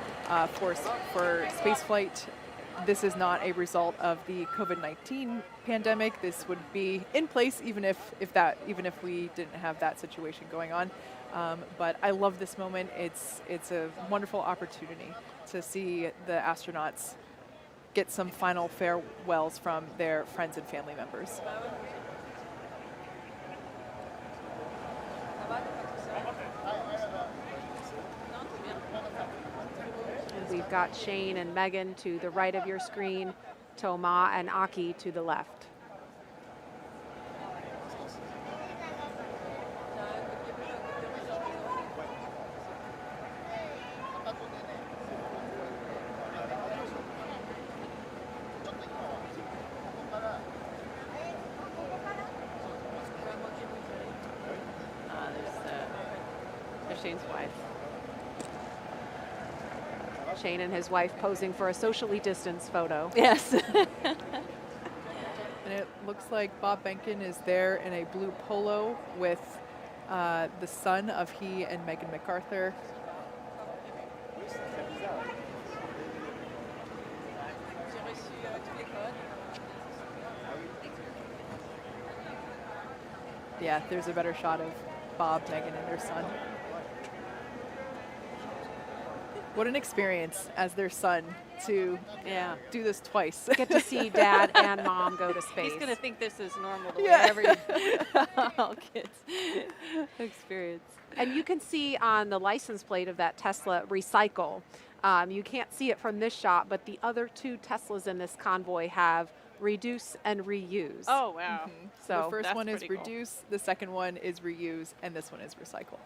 for spaceflight this is not a result of the COVID-19 pandemic. This would be in place even if we didn't have that situation going on. But I love this moment. It's a wonderful opportunity to see the astronauts get some final farewells from their friends and family members. We've got Shane and Megan to the right of your screen, Thomas and Aki to the left. There's Shane's wife. Shane and his wife posing for a socially distanced photo. Yes. And it looks like Bob Behnken is there in a blue polo with the son of he and Megan MacArthur. Yeah, there's a better shot of Bob, Megan, and their son. What an experience as their son to do this twice. Get to see dad and mom go to space. He's going to think this is normal the way Yeah. every all kids experience. And you can see on the license plate of that Tesla, recycle. You can't see it from this shot, but the other two Teslas in this convoy have reduce and reuse. Oh, wow. Mm-hmm. So the first that's one is pretty cool. reduce, the second one is reuse, and this one is recycle.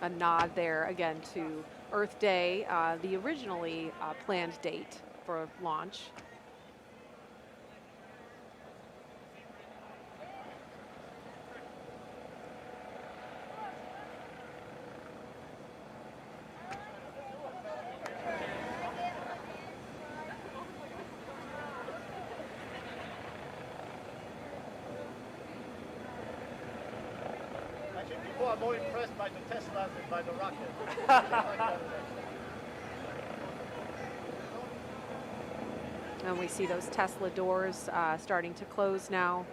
A nod there again to Earth Day, the originally planned date for launch. Actually, people are more impressed by the Teslas than by the rocket. And we see those Tesla doors starting to close now.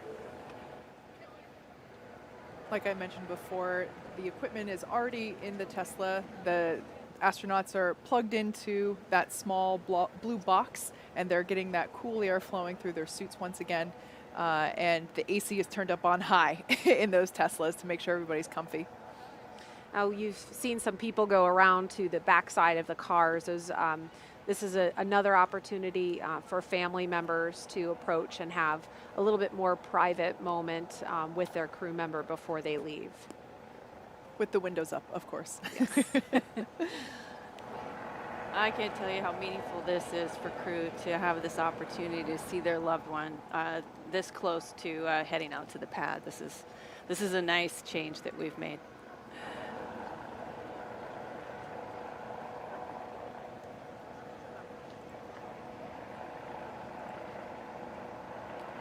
Like I mentioned before, the equipment is already in the Tesla. The astronauts are plugged into that small blue box, and they're getting that cool air flowing through their suits once again. And the AC is turned up on high in those Teslas to make sure everybody's comfy. Now, you've seen some people go around to the backside of the cars. This is another opportunity for family members to approach and have a little bit more private moment with their crew member before they leave. With the windows up, of course. I can't tell you how meaningful this is for crew to have this opportunity to see their loved one this close to heading out to the pad. This is a nice change that we've made.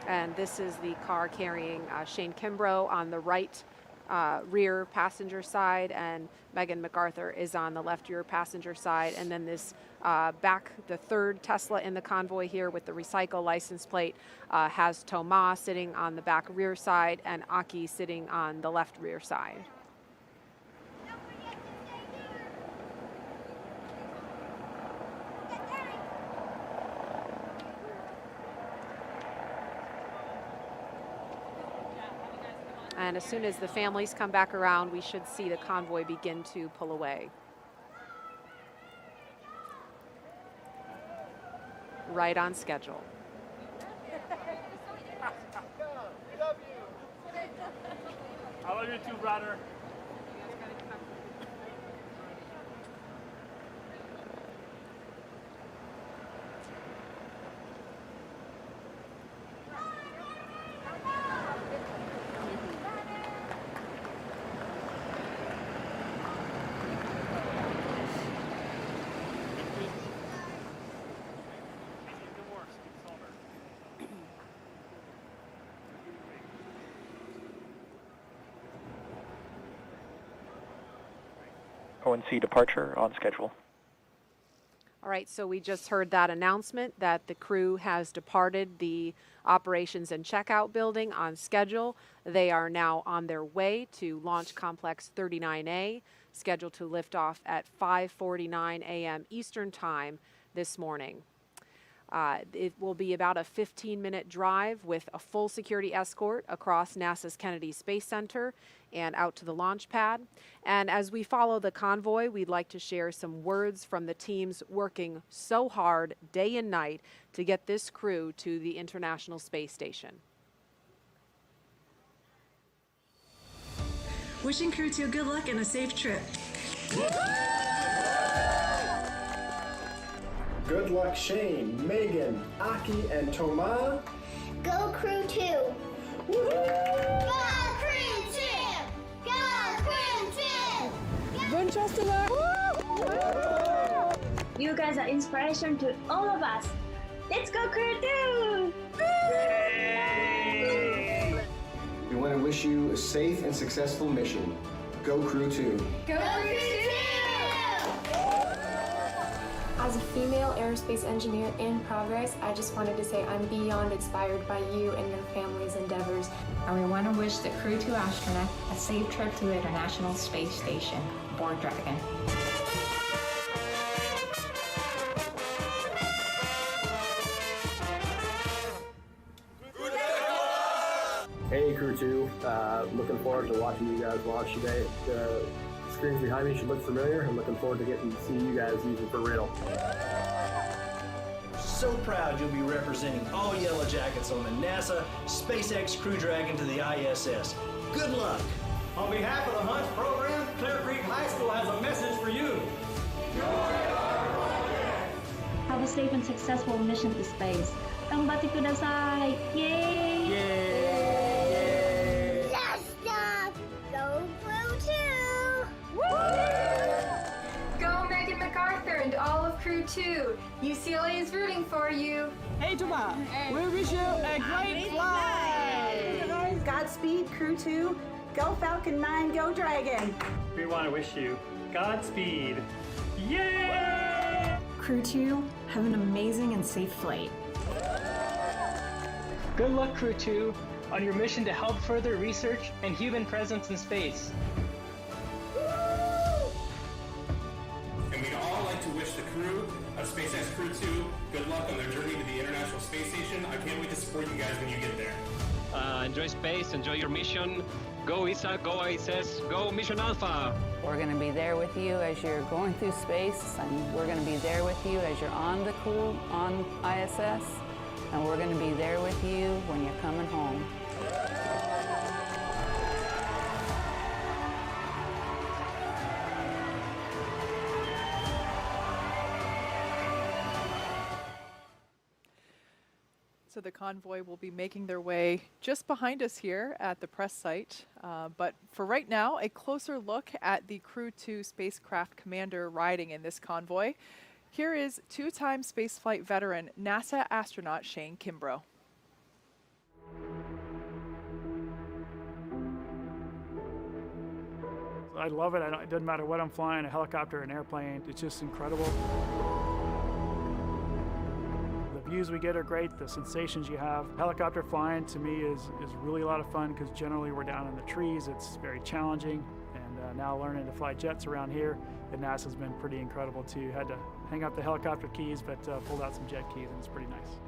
And this is the car carrying Shane Kimbrough on the right rear passenger side, and Megan MacArthur is on the left rear passenger side. And then this the third Tesla in the convoy here with the recycle license plate has Thomas sitting on the back rear side and Aki sitting on the left rear side. And as soon as the families come back around, we should see the convoy begin to pull away. Right on schedule. I love you too, brother. ONC departure on schedule. All right, so we just heard that announcement that the crew has departed the operations and checkout building on schedule. They are now on their way to Launch Complex 39A, scheduled to lift off at 5:49 a.m. Eastern Time this morning. It will be about a 15-minute drive with a full security escort across NASA's Kennedy Space Center and out to the launch pad. And as we follow the convoy, we'd like to share some words from the teams working so hard day and night to get this crew to the International Space Station. Wishing Crew-2 good luck and a safe trip. Good luck, Shane, Megan, Aki, and Thomas. Go Crew-2! Go Crew-2! Go Crew-2! Winchester! You guys are inspiration to all of us. Let's go Crew-2! We want to wish you a safe and successful mission. Go Crew-2. Go Crew-2! As a female aerospace engineer in progress, I just wanted to say I'm beyond inspired by you and your family's endeavors. And we want to wish the Crew-2 astronaut a safe trip to the International Space Station. Board Dragon. Hey Crew-2, looking forward to watching you guys launch today. The screens behind me should look familiar. I'm looking forward to getting to see you guys use it for real. So proud you'll be representing all Yellow Jackets on the NASA SpaceX Crew Dragon to the ISS. Good luck! On behalf of the Hunt program, Clear Creek High School has a message for you. Have a safe and successful mission to space. Ganbatte kudasai! Yay! Yay! Last stop! Go Crew-2! Go Megan MacArthur and all of Crew-2. UCLA is rooting for you. Hey, Thomas. We wish you a great flight. Godspeed, Crew-2. Go Falcon 9, go Dragon. We want to wish you Godspeed. Yay! Crew-2, have an amazing and safe flight. Good luck, Crew-2, on your mission to help further research and human presence in space. And we'd all like to wish the crew of SpaceX Crew-2 good luck on their journey to the International Space Station. I can't wait to support you guys when you get there. Enjoy space, enjoy your mission. Go ESA, go ISS, go Mission Alpha. We're going to be there with you as you're going through space, and we're going to be there with you as you're on the crew, on ISS, and we're going to be there with you when you're coming home. So the convoy will be making their way just behind us here at the press site. But for right now, a closer look at the Crew-2 spacecraft commander riding in this convoy. Here is two-time spaceflight veteran NASA astronaut Shane Kimbrough. I love it. It doesn't matter what I'm flying, a helicopter, an airplane. It's just incredible. The views we get are great, the sensations you have. Helicopter flying to me is really a lot of fun because generally we're down in the trees. It's very challenging, and now learning to fly jets around here at NASA has been pretty incredible too. Had to hang up the helicopter keys, but pulled out some jet keys, and it's pretty nice.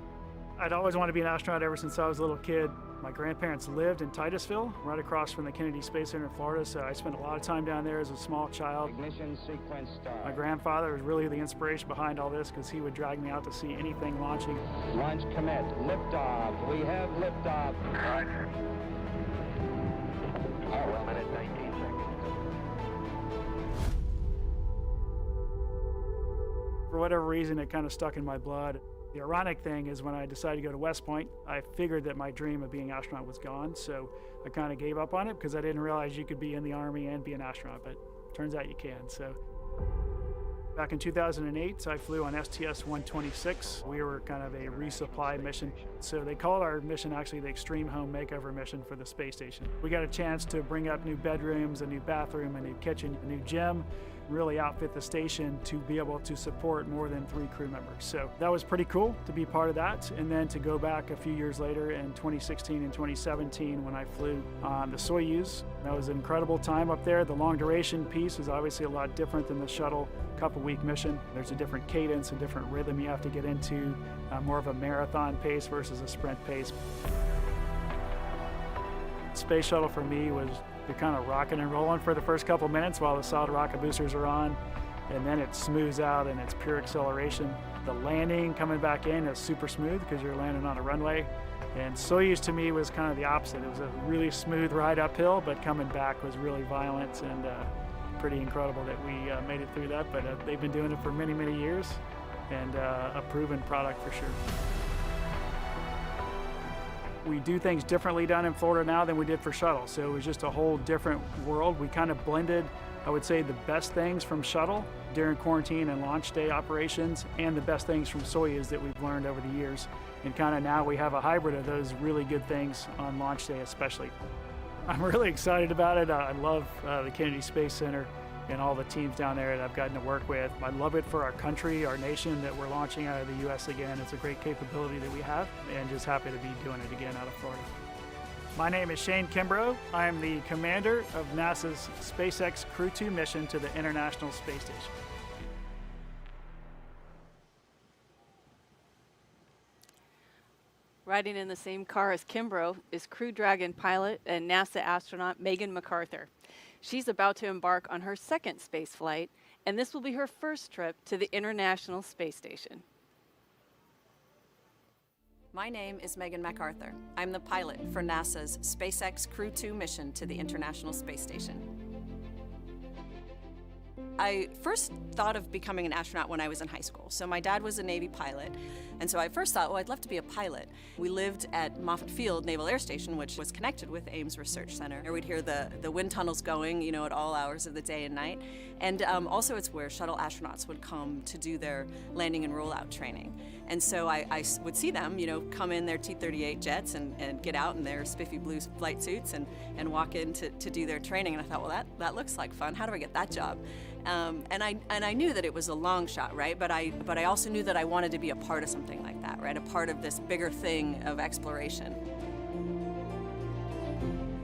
I'd always wanted to be an astronaut ever since I was a little kid. My grandparents lived in Titusville, right across from the Kennedy Space Center in Florida, so I spent a lot of time down there as a small child. Ignition sequence start. My grandfather was really the inspiration behind all this because he would drag me out to see anything launching. Launch commit. Liftoff. We have liftoff. Roger. 1 minute, 19 seconds. For whatever reason, it kind of stuck in my blood. The ironic thing is when I decided to go to West Point, I figured that my dream of being an astronaut was gone, so I kind of gave up on it because I didn't realize you could be in the Army and be an astronaut, but turns out you can. So back in 2008, I flew on STS-126. We were kind of a resupply mission. So they called our mission actually the Extreme Home Makeover Mission for the space station. We got a chance to bring up new bedrooms, a new bathroom, a new kitchen, a new gym, really outfit the station to be able to support more than 3 crew members. So that was pretty cool to be part of that. And then to go back a few years later in 2016 and 2017 when I flew on the Soyuz. That was an incredible time up there. The long duration piece is obviously a lot different than the shuttle couple-week mission. There's a different cadence, a different rhythm you have to get into, more of a marathon pace versus a sprint pace. Space shuttle for me was you're kind of rocking and rolling for the first couple minutes while the solid rocket boosters are on, and then it smooths out and it's pure acceleration. The landing coming back in is super smooth because you're landing on a runway. And Soyuz to me was kind of the opposite. It was a really smooth ride uphill, but coming back was really violent and pretty incredible that we made it through that. But they've been doing it for many, many years, and a proven product for sure. We do things differently down in Florida now than we did for shuttle, so it was just a whole different world. We kind of blended, I would say, the best things from shuttle during quarantine and launch day operations and the best things from Soyuz that we've learned over the years. And kind of now we have a hybrid of those really good things on launch day especially. I'm really excited about it. I love the Kennedy Space Center and all the teams down there that I've gotten to work with. I love it for our country, our nation, that we're launching out of the U.S. again. It's a great capability that we have, and just happy to be doing it again out of Florida. My name is Shane Kimbrough. I am the commander of NASA's SpaceX Crew-2 mission to the International Space Station. Riding in the same car as Kimbrough is Crew Dragon pilot and NASA astronaut Megan MacArthur. She's about to embark on her second space flight, and this will be her first trip to the International Space Station. My name is Megan MacArthur. I'm the pilot for NASA's SpaceX Crew-2 mission to the International Space Station. I first thought of becoming an astronaut when I was in high school. So my dad was a Navy pilot, and so I first thought, well, I'd love to be a pilot. We lived at Moffett Field Naval Air Station, which was connected with Ames Research Center. We'd hear the wind tunnels going, you know, at all hours of the day and night. And also it's where shuttle astronauts would come to do their landing and rollout training. And so I would see them, you know, come in their T-38 jets and get out in their spiffy blue flight suits and walk in to do their training. And I thought, well, that looks like fun. How do I get that job? And I knew that it was a long shot, right? But I also knew that I wanted to be a part of something like that, right? A part of this bigger thing of exploration.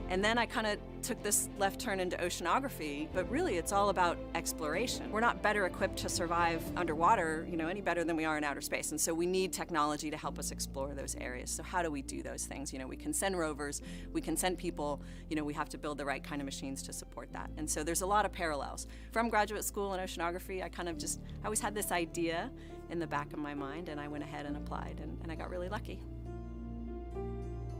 And then I kind of took this left turn into oceanography, but really it's all about exploration. We're not better equipped to survive underwater, you know, any better than we are in outer space. And so we need technology to help us explore those areas. So how do we do those things? You know, we can send rovers, we can send people, you know, we have to build the right kind of machines to support that. And so there's a lot of parallels. From graduate school in oceanography, I always had this idea in the back of my mind, and I went ahead and applied, and I got really lucky.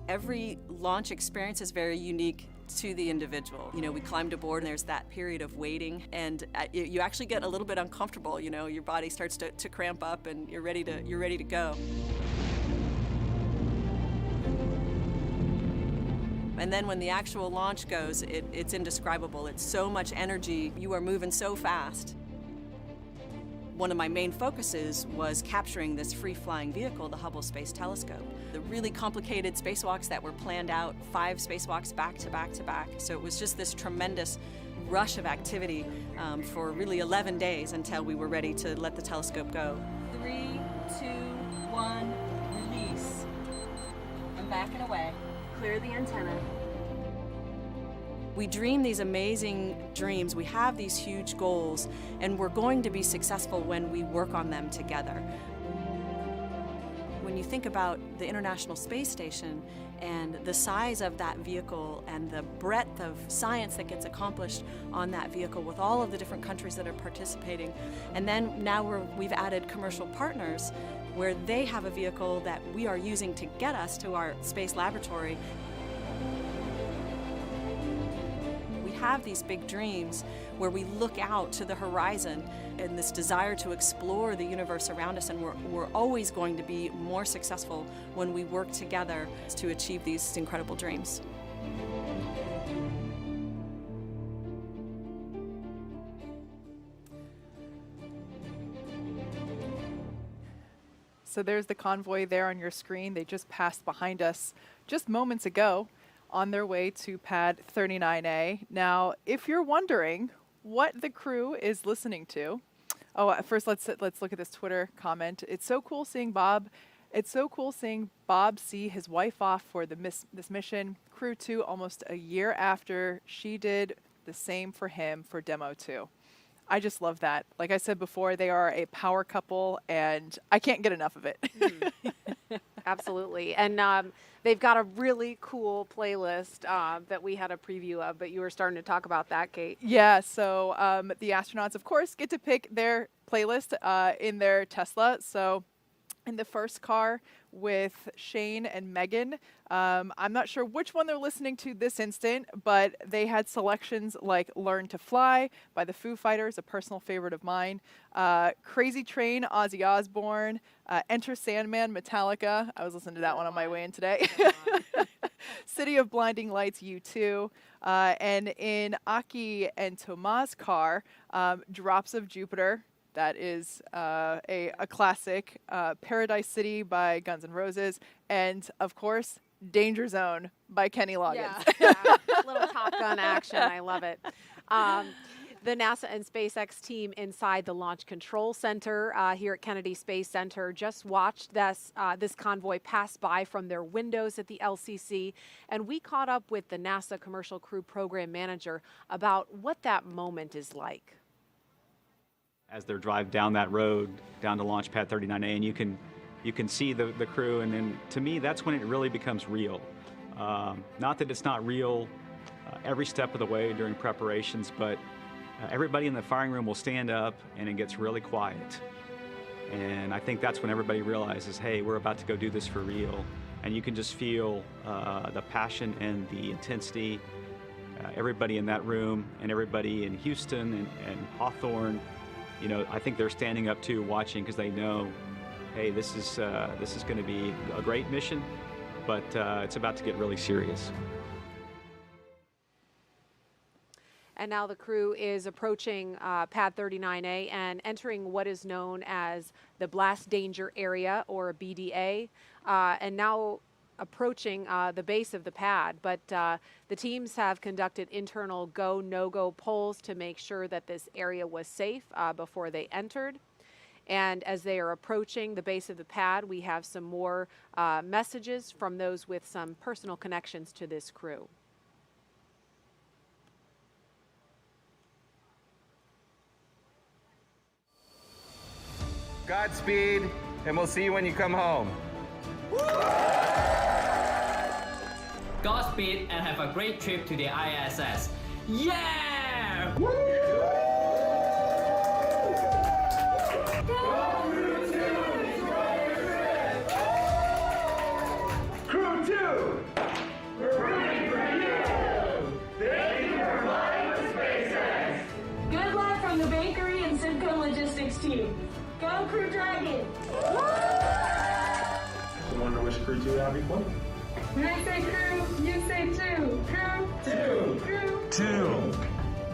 Every launch experience is very unique to the individual. You know, we climbed aboard and there's that period of waiting, and you actually get a little bit uncomfortable. You know, your body starts to cramp up and you're ready to go. And then when the actual launch goes, it's indescribable. It's so much energy. You are moving so fast. One of my main focuses was capturing this free-flying vehicle, the Hubble Space Telescope. The really complicated spacewalks that were planned out, 5 spacewalks back to back to back. So it was just this tremendous rush of activity for really 11 days until we were ready to let the telescope go. 3, 2, 1, release. I'm backing away. Clear the antenna. We dream these amazing dreams, we have these huge goals, and we're going to be successful when we work on them together. When you think about the International Space Station and the size of that vehicle and the breadth of science that gets accomplished on that vehicle with all of the different countries that are participating, and then now we've added commercial partners where they have a vehicle that we are using to get us to our space laboratory. Have these big dreams where we look out to the horizon and this desire to explore the universe around us, and we're always going to be more successful when we work together to achieve these incredible dreams. So there's the convoy there on your screen. They just passed behind us just moments ago, on their way to pad 39A. Now, if you're wondering what the crew is listening to. Oh, first let's look at this Twitter comment. It's so cool seeing Bob see his wife off for this mission. Crew-2 almost a year after she did the same for him for Demo 2. I just love that. Like I said before, they are a power couple, and I can't get enough of it. Absolutely. And they've got a really cool playlist that we had a preview of, but you were starting to talk about that, Kate. Yeah, so the astronauts, of course, get to pick their playlist in their Tesla. So in the first car with Shane and Megan, I'm not sure which one they're listening to this instant, but they had selections like Learn to Fly by the Foo Fighters, a personal favorite of mine, Crazy Train, Ozzy Osbourne, Enter Sandman, Metallica. I was listening to that one on my way in today. City of Blinding Lights, U2. And in Aki and Tomas' car, Drops of Jupiter. That is a classic. Paradise City by Guns N' Roses. And, of course, Danger Zone by Kenny Loggins. Yeah, little Top Gun action. I love it. The NASA and SpaceX team inside the Launch Control Center here at Kennedy Space Center just watched this convoy pass by from their windows at the LCC, and we caught up with the NASA Commercial Crew Program Manager about what that moment is like. As they drive down that road, down to Launch Pad 39A, and you can see the crew, and then to me, that's when it really becomes real. Not that it's not real every step of the way during preparations, but everybody in the firing room will stand up and it gets really quiet. And I think that's when everybody realizes, hey, we're about to go do this for real. And you can just feel the passion and the intensity. Everybody in that room and everybody in Houston and Hawthorne, you know, I think they're standing up too, watching, because they know, hey, this is going to be a great mission, but it's about to get really serious. And now the crew is approaching Pad 39A and entering what is known as the Blast Danger Area, or BDA, and now approaching the base of the pad. But the teams have conducted internal go, no-go polls to make sure that this area was safe before they entered. And as they are approaching the base of the pad, we have some more messages from those with some personal connections to this crew. Godspeed, and we'll see you when you come home. Godspeed and have a great trip to the ISS. Yeah! Crew-2, we're ready for you. Thank you for flying with SpaceX. Good luck from the bakery and Simco Logistics team. Go Crew Dragon! Someone to wish Crew-2 a happy flight. When I say crew, you say two. Crew. Two. Crew. Two.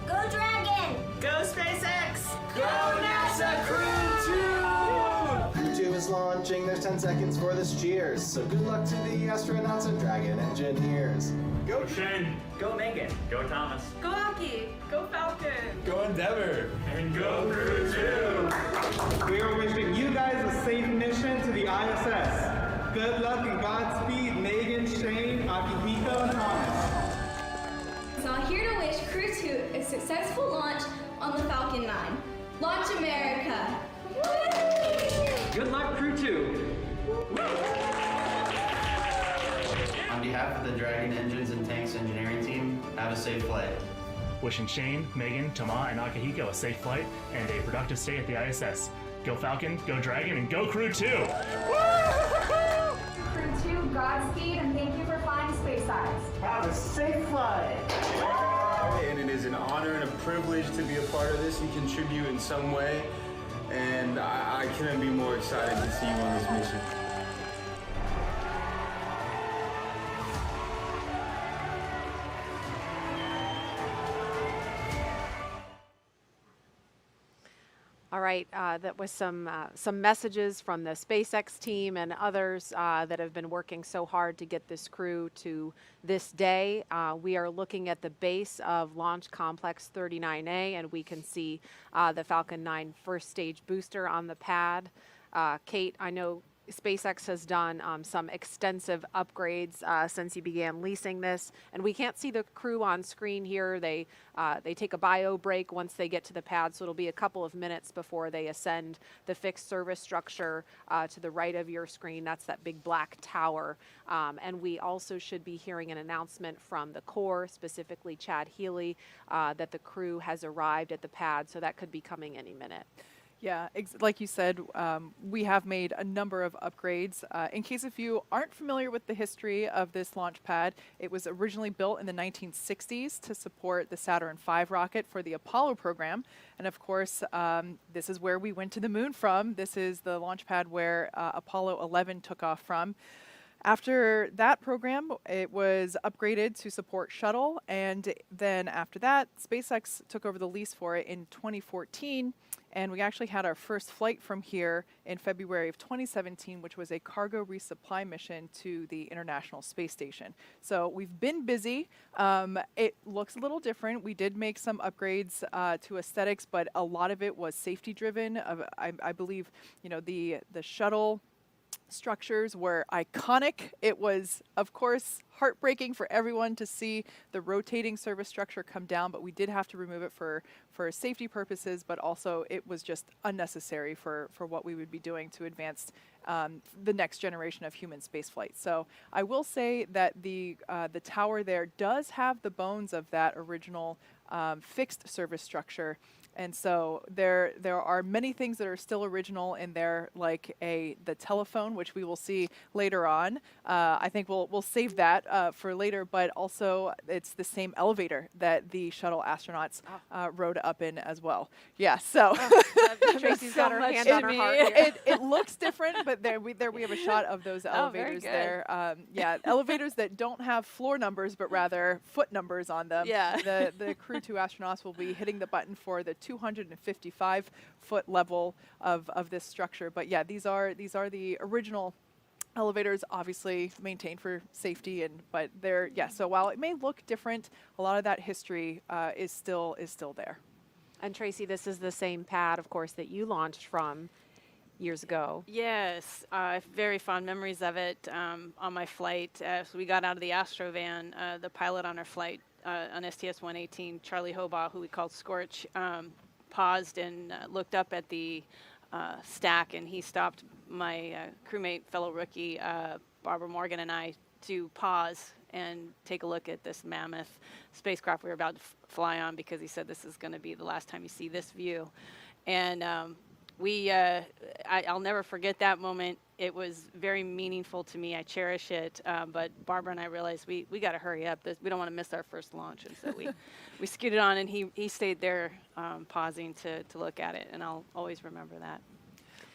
Go Dragon! Go SpaceX! Go NASA Crew-2! Crew-2 is launching. There's 10 seconds for this cheers. So good luck to the astronauts and Dragon engineers. Go Shane! Go Megan. Go Thomas! Go Aki! Go Falcon! Go Endeavor! And go Crew-2! We are wishing you guys a safe mission to the ISS. Good luck and Godspeed, Megan, Shane, Akihiko, and Thomas. So I'm here to wish Crew-2 a successful launch on the Falcon 9. Launch America! Good luck, Crew-2. On behalf of the Dragon Engines and Tanks engineering team, have a safe flight. Wishing Shane, Megan, Tama, and Akihiko a safe flight and a productive stay at the ISS. Go Falcon, go Dragon, and go Crew-2! Crew-2, Godspeed, and thank you for flying SpaceX. Have a safe flight. And it is an honor and a privilege to be a part of this and contribute in some way. And I couldn't be more excited to see you on this mission. All right, that was some messages from the SpaceX team and others that have been working so hard to get this crew to this day. We are looking at the base of Launch Complex 39A, and we can see the Falcon 9 first stage booster on the pad. Kate, I know SpaceX has done some extensive upgrades since you began leasing this, and we can't see the crew on screen here. They take a bio break once they get to the pad, so it'll be a couple of minutes before they ascend the fixed service structure to the right of your screen. That's that big black tower. And we also should be hearing an announcement from the Corps, specifically Chad Healy, that the crew has arrived at the pad, so that could be coming any minute. Yeah, like you said, we have made a number of upgrades. In case if you aren't familiar with the history of this launch pad, it was originally built in the 1960s to support the Saturn V rocket for the Apollo program. And of course, this is where we went to the moon from. This is the launch pad where Apollo 11 took off from. After that program, it was upgraded to support shuttle, and then after that, SpaceX took over the lease for it in 2014, and we actually had our first flight from here in February of 2017, which was a cargo resupply mission to the International Space Station. So we've been busy. It looks a little different. We did make some upgrades to aesthetics, but a lot of it was safety driven. I believe, you know, the shuttle structures were iconic. It was, of course, heartbreaking for everyone to see the rotating service structure come down, but we did have to remove it for safety purposes, but also it was just unnecessary for what we would be doing to advance the next generation of human spaceflight. So I will say that the tower there does have the bones of that original fixed service structure. And so there are many things that are still original in there, like the telephone, which we will see later on. I think we'll save that for later, but also it's the same elevator that the shuttle astronauts rode up in as well. Yeah, so Tracy's got her hand on her heart here. It looks different, but there we have a shot of those elevators there. Yeah, elevators that don't have floor numbers, but rather foot numbers on them. Yeah. The Crew-2 astronauts will be hitting the button for the 255-foot level of this structure. But yeah, these are the original elevators, obviously maintained for safety, but they're so while it may look different, a lot of that history is still there. And Tracy, this is the same pad, of course, that you launched from years ago. Yes, very fond memories of it on my flight. So we got out of the Astrovan, the pilot on our flight on STS-118, Charlie Hobaugh, who we called Scorch, paused and looked up at the stack, and he stopped my crewmate, fellow rookie, Barbara Morgan, and I to pause and take a look at this mammoth spacecraft we were about to fly on, because he said this is going to be the last time you see this view. And I'll never forget that moment. It was very meaningful to me. I cherish it. But Barbara and I realized we got to hurry up. We don't want to miss our first launch. And so we scooted on, and he stayed there pausing to look at it. And I'll always remember that.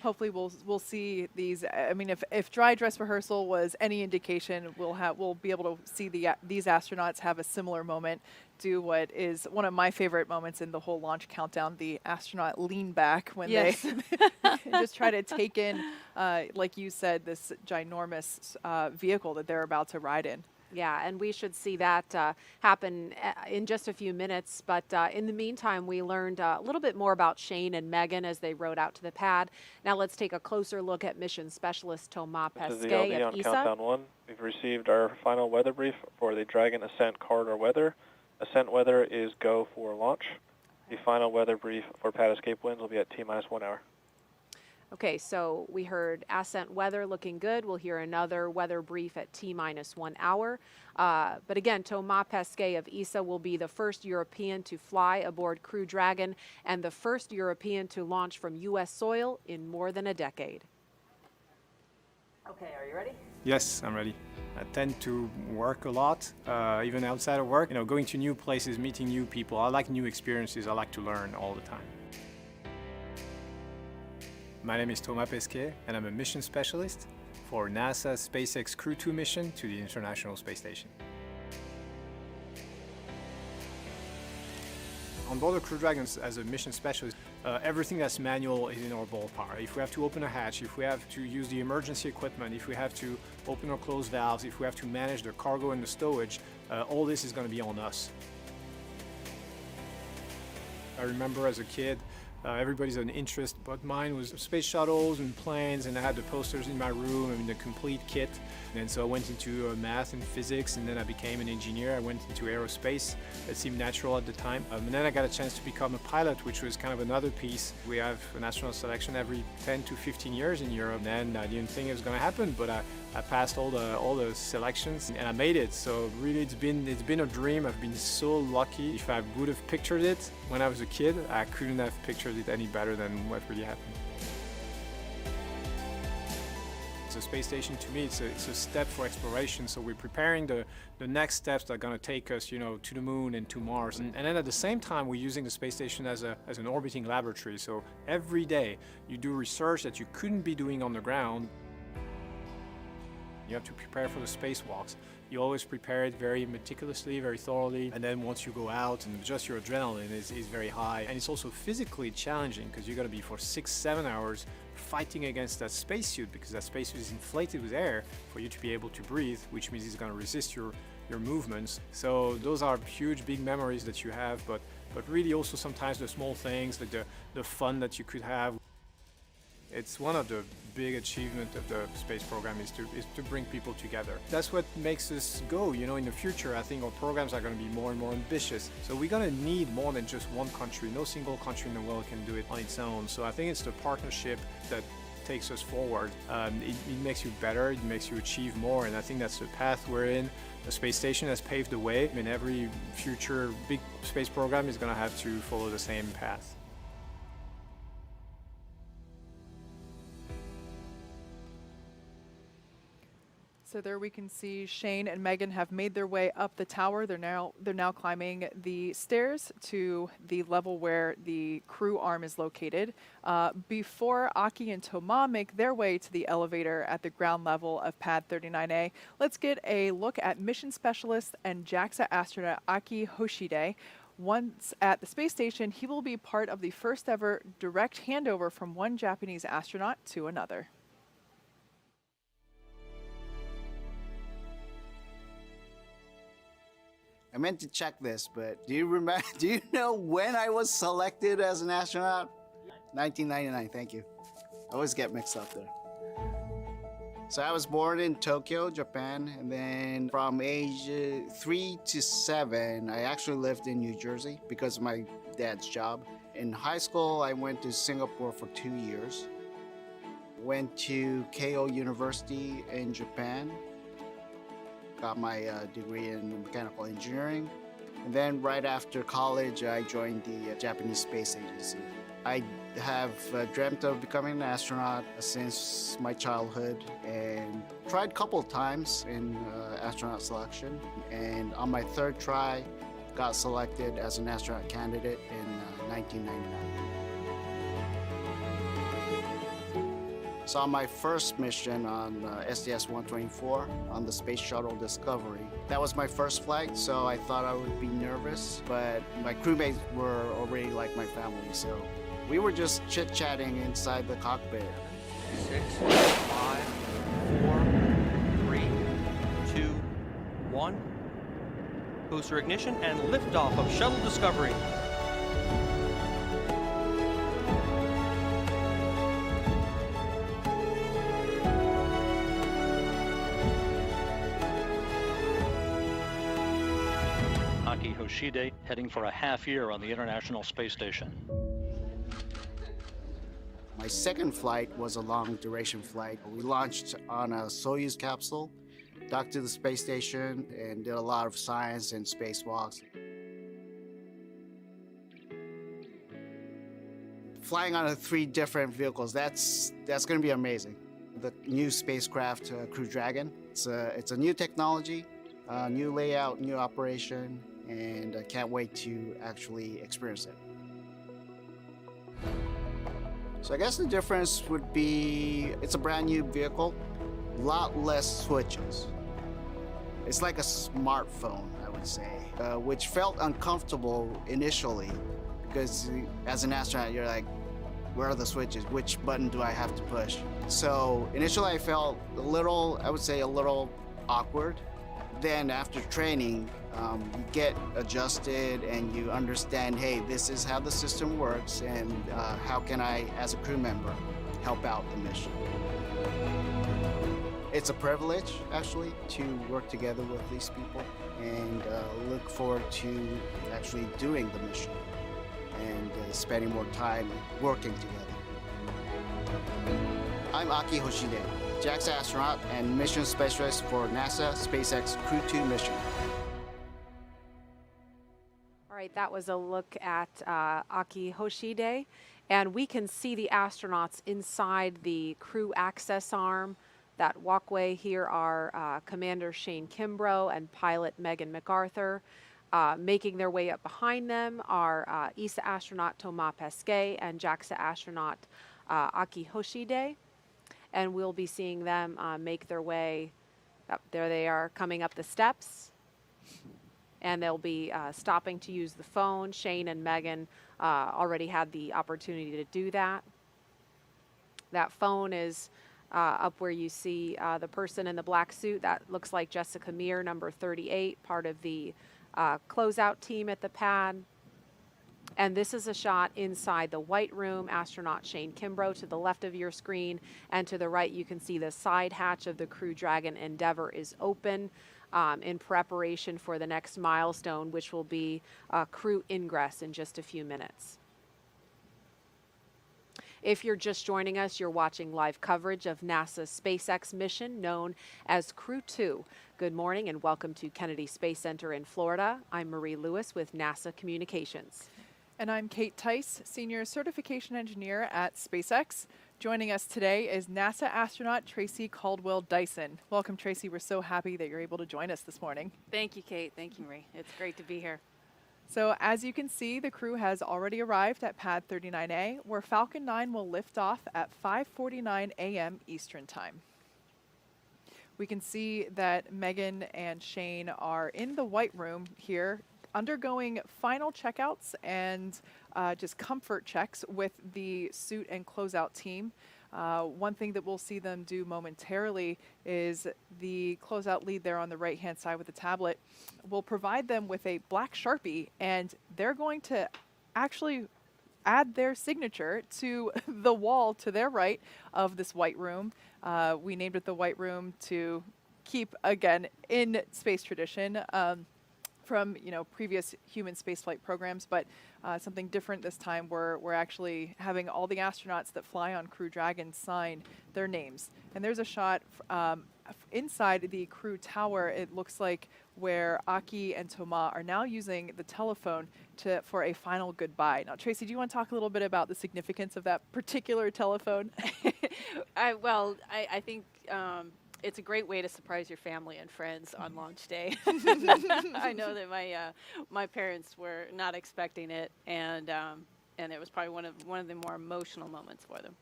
Hopefully we'll see these. I mean, if dry dress rehearsal was any indication, we'll be able to see these astronauts have a similar moment, do what is one of my favorite moments in the whole launch countdown, the astronaut lean back when they just try to take in, like you said, this ginormous vehicle that they're about to ride in. Yeah, and we should see that happen in just a few minutes. But in the meantime, we learned a little bit more about Shane and Megan as they rode out to the pad. Now let's take a closer look at mission specialist Thomas This is the Pesquet LD of on ESA. Countdown 1. We've received our final weather brief for the Dragon Ascent corridor weather. Ascent weather is go for launch. The final weather brief for pad escape winds will be at T-minus 1 hour. Okay, so we heard ascent weather looking good. We'll hear another weather brief at T-minus 1 hour. But again, Thomas Pesquet of ESA will be the first European to fly aboard Crew Dragon and the first European to launch from U.S. soil in more than a decade. Okay, are you ready? Yes, I'm ready. I tend to work a lot, even outside of work. You know, going to new places, meeting new people. I like new experiences. I like to learn all the time. My name is Thomas Pesquet, and I'm a mission specialist for NASA's SpaceX Crew-2 mission to the International Space Station. On board the Crew Dragon as a mission specialist, everything that's manual is in our ballpark. If we have to open a hatch, if we have to use the emergency equipment, if we have to open or close valves, if we have to manage the cargo and the stowage, all this is going to be on us. I remember as a kid, everybody's an interest, but mine was space shuttles and planes, and I had the posters in my room, I mean the complete kit. And so I went into math and physics, and then I became an engineer. I went into aerospace. It seemed natural at the time. And then I got a chance to become a pilot, which was kind of another piece. We have an astronaut selection every 10 to 15 years in Europe. And then I didn't think it was going to happen, but I passed all the selections and I made it. So really it's been a dream. I've been so lucky. If I would have pictured it when I was a kid, I couldn't have pictured it any better than what really happened. The space station, to me, it's a step for exploration. So we're preparing the next steps that are going to take us, to the moon and to Mars. And then at the same time, we're using the space station as an orbiting laboratory. So every day you do research that you couldn't be doing on the ground. You have to prepare for the spacewalks. You always prepare it very meticulously, very thoroughly, and then once you go out, and just your adrenaline is very high. And it's also physically challenging because you're going to be for 6-7 hours fighting against that spacesuit, because that spacesuit is inflated with air for you to be able to breathe, which means it's going to resist your movements. So those are huge, big memories that you have, but really also sometimes the small things, like the fun that you could have. It's one of the big achievements of the space program is to bring people together. That's what makes us go. In the future, I think our programs are going to be more and more ambitious. So we're going to need more than just one country. No single country in the world can do it on its own. So I think it's the partnership that takes us forward. It makes you better, it makes you achieve more, and I think that's the path we're in. The space station has paved the way. I mean, every future big space program is going to have to follow the same path. So there we can see Shane and Megan have made their way up the tower. They're now climbing the stairs to the level where the crew arm is located. Before Aki and Thomas make their way to the elevator at the ground level of pad 39A, let's get a look at mission specialist and JAXA astronaut Aki Hoshide. Once at the space station, he will be part of the first ever direct handover from one Japanese astronaut to another. I meant to check this, but do you know when I was selected as an astronaut? 1999, thank you. I always get mixed up there. So I was born in Tokyo, Japan, and then from age 3 to 7, I actually lived in New Jersey because of my dad's job. In high school, I went to Singapore for 2 years. Went to Keio University in Japan. Got my degree in mechanical engineering. And then right after college, I joined the Japanese Space Agency. I have dreamt of becoming an astronaut since my childhood and tried a couple of times in astronaut selection. And on my third try, got selected as an astronaut candidate in 1999. So on my first mission on STS-124 on the Space Shuttle Discovery, that was my first flight, so I thought I would be nervous, but my crewmates were already like my family, so we were just chit-chatting inside the cockpit. 6, 5, 4, 3, 2, 1. Booster ignition and liftoff of Shuttle Discovery. Aki Hoshide heading for a half year on the International Space Station. My second flight was a long duration flight. We launched on a Soyuz capsule, docked to the space station, and did a lot of science and spacewalks. Flying on 3 different vehicles, that's going to be amazing. The new spacecraft, Crew Dragon, it's a new technology, new layout, new operation, and I can't wait to actually experience it. So I guess the difference would be it's a brand new vehicle, a lot less switches. It's like a smartphone, I would say, which felt uncomfortable initially because as an astronaut, you're like, where are the switches? Which button do I have to push? So initially I felt I would say a little awkward. Then after training, you get adjusted and you understand, hey, this is how the system works, and how can I, as a crew member, help out the mission. It's a privilege, actually, to work together with these people, and look forward to actually doing the mission and spending more time working together. I'm Aki Hoshide, JAXA astronaut and mission specialist for NASA SpaceX Crew-2 mission. All right, that was a look at Aki Hoshide, and we can see the astronauts inside the crew access arm. That walkway. Here are Commander Shane Kimbrough and pilot Megan MacArthur. Making their way up behind them are ESA astronaut Thomas Pesquet and JAXA astronaut Aki Hoshide. And we'll be seeing them make their way up. There they are, coming up the steps. And they'll be stopping to use the phone. Shane and Megan already had the opportunity to do that. That phone is up where you see the person in the black suit. That looks like Jessica Meir, number 38, part of the closeout team at the pad. And this is a shot inside the white room. Astronaut Shane Kimbrough to the left of your screen, and to the right you can see the side hatch of the Crew Dragon Endeavour is open in preparation for the next milestone, which will be crew ingress in just a few minutes. If you're just joining us, you're watching live coverage of NASA's SpaceX mission known as Crew-2. Good morning and welcome to Kennedy Space Center in Florida. I'm Marie Lewis with NASA Communications. And I'm Kate Tice, Senior Certification Engineer at SpaceX. Joining us today is NASA astronaut Tracy Caldwell Dyson. Welcome, Tracy. We're so happy that you're able to join us this morning. Thank you, Kate. Thank you, Marie. It's great to be here. So as you can see, the crew has already arrived at Pad 39A, where Falcon 9 will lift off at 5:49 a.m. Eastern Time. We can see that Megan and Shane are in the white room here, undergoing final checkouts and just comfort checks with the suit and closeout team. One thing that we'll see them do momentarily is the closeout lead there on the right-hand side with the tablet will provide them with a black Sharpie, and they're going to actually add their signature to the wall to their right of this white room. We named it the white room to keep, again, in space tradition. From previous human spaceflight programs, but something different this time. We're actually having all the astronauts that fly on Crew Dragon sign their names. And there's a shot inside the crew tower. It looks like where Aki and Thomas are now using the telephone for a final goodbye. Now, Tracy, do you want to talk a little bit about the significance of that particular telephone? I think. It's a great way to surprise your family and friends on launch day. I know that my parents were not expecting it, and it was probably one of the more emotional moments for them.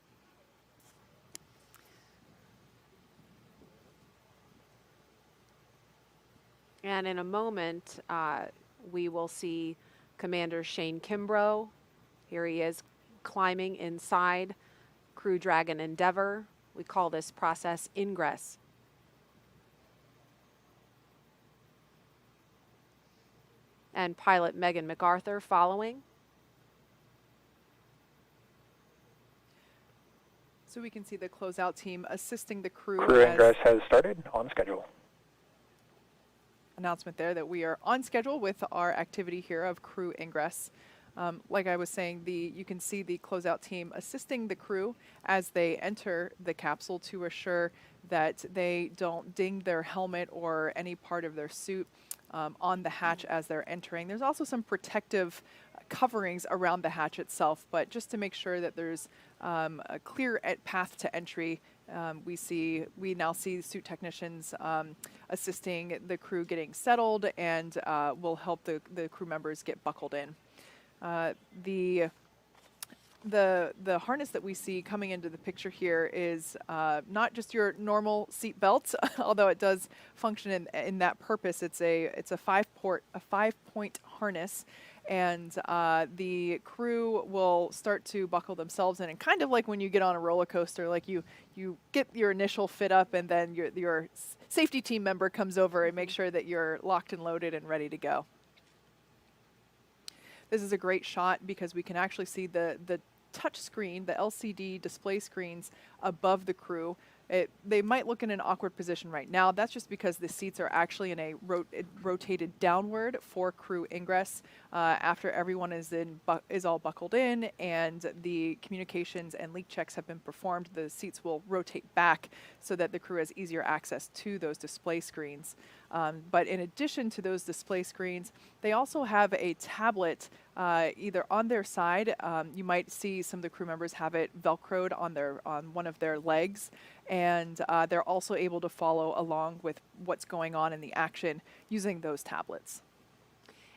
And in a moment, we will see Commander Shane Kimbrough. Here he is climbing inside Crew Dragon Endeavour. We call this process ingress. And pilot Megan MacArthur following. So we can see the closeout team assisting the crew. Crew ingress has started on schedule. Announcement there that we are on schedule with our activity here of crew ingress. Like I was saying, you can see the closeout team assisting the crew as they enter the capsule to assure that they don't ding their helmet or any part of their suit on the hatch as they're entering. There's also some protective coverings around the hatch itself, but just to make sure that there's a clear path to entry, we now see suit technicians assisting the crew getting settled and will help the crew members get buckled in. The harness that we see coming into the picture here is not just your normal seat belt, although it does function in that purpose. It's a 5-point harness, and the crew will start to buckle themselves in, and kind of like when you get on a roller coaster, like you get your initial fit up, and then your safety team member comes over and makes sure that you're locked and loaded and ready to go. This is a great shot because we can actually see the touch screen, the LCD display screens above the crew. They might look in an awkward position right now. That's just because the seats are actually in a rotated downward for crew ingress. After everyone is all buckled in and the communications and leak checks have been performed, the seats will rotate back so that the crew has easier access to those display screens. But in addition to those display screens, they also have a tablet either on their side. You might see some of the crew members have it Velcroed on one of their legs, and they're also able to follow along with what's going on in the action using those tablets.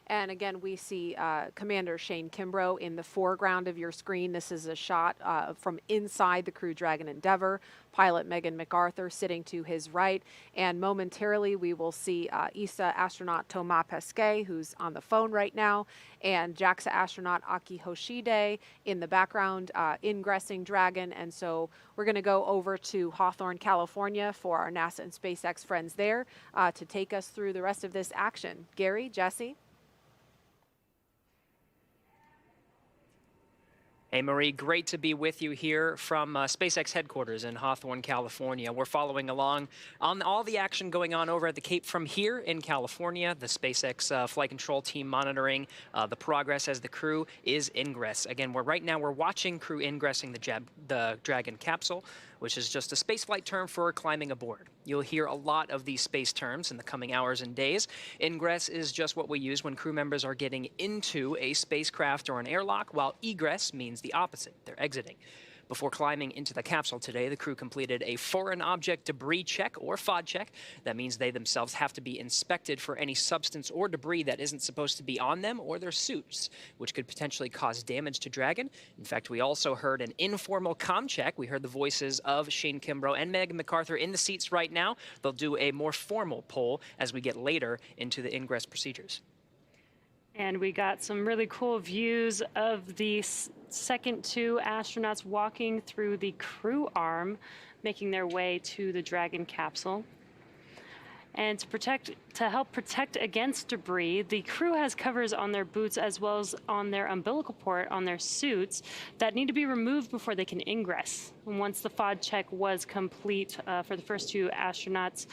And again, we see Commander Shane Kimbrough in the foreground of your screen. This is a shot from inside the Crew Dragon Endeavour. Pilot Megan MacArthur sitting to his right. And momentarily, we will see ESA astronaut Thomas Pesquet, who's on the phone right now, and JAXA astronaut Aki Hoshide in the background, ingressing Dragon. And so we're going to go over to Hawthorne, California for our NASA and SpaceX friends there to take us through the rest of this action. Gary, Jesse? Hey, Marie, great to be with you here from SpaceX headquarters in Hawthorne, California. We're following along on all the action going on over at the Cape from here in California. The SpaceX flight control team monitoring the progress as the crew is ingress. Again, right now we're watching crew ingressing the Dragon capsule, which is just a spaceflight term for climbing aboard. You'll hear a lot of these space terms in the coming hours and days. Ingress is just what we use when crew members are getting into a spacecraft or an airlock, while egress means the opposite. They're exiting. Before climbing into the capsule today, the crew completed a foreign object debris check, or FOD check. That means they themselves have to be inspected for any substance or debris that isn't supposed to be on them or their suits, which could potentially cause damage to Dragon. In fact, we also heard an informal comm check. We heard the voices of Shane Kimbrough and Megan MacArthur in the seats right now. They'll do a more formal poll as we get later into the ingress procedures. And we got some really cool views of the second two astronauts walking through the crew arm, making their way to the Dragon capsule. And to help protect against debris, the crew has covers on their boots as well as on their umbilical port on their suits that need to be removed before they can ingress. And once the FOD check was complete for the first two astronauts,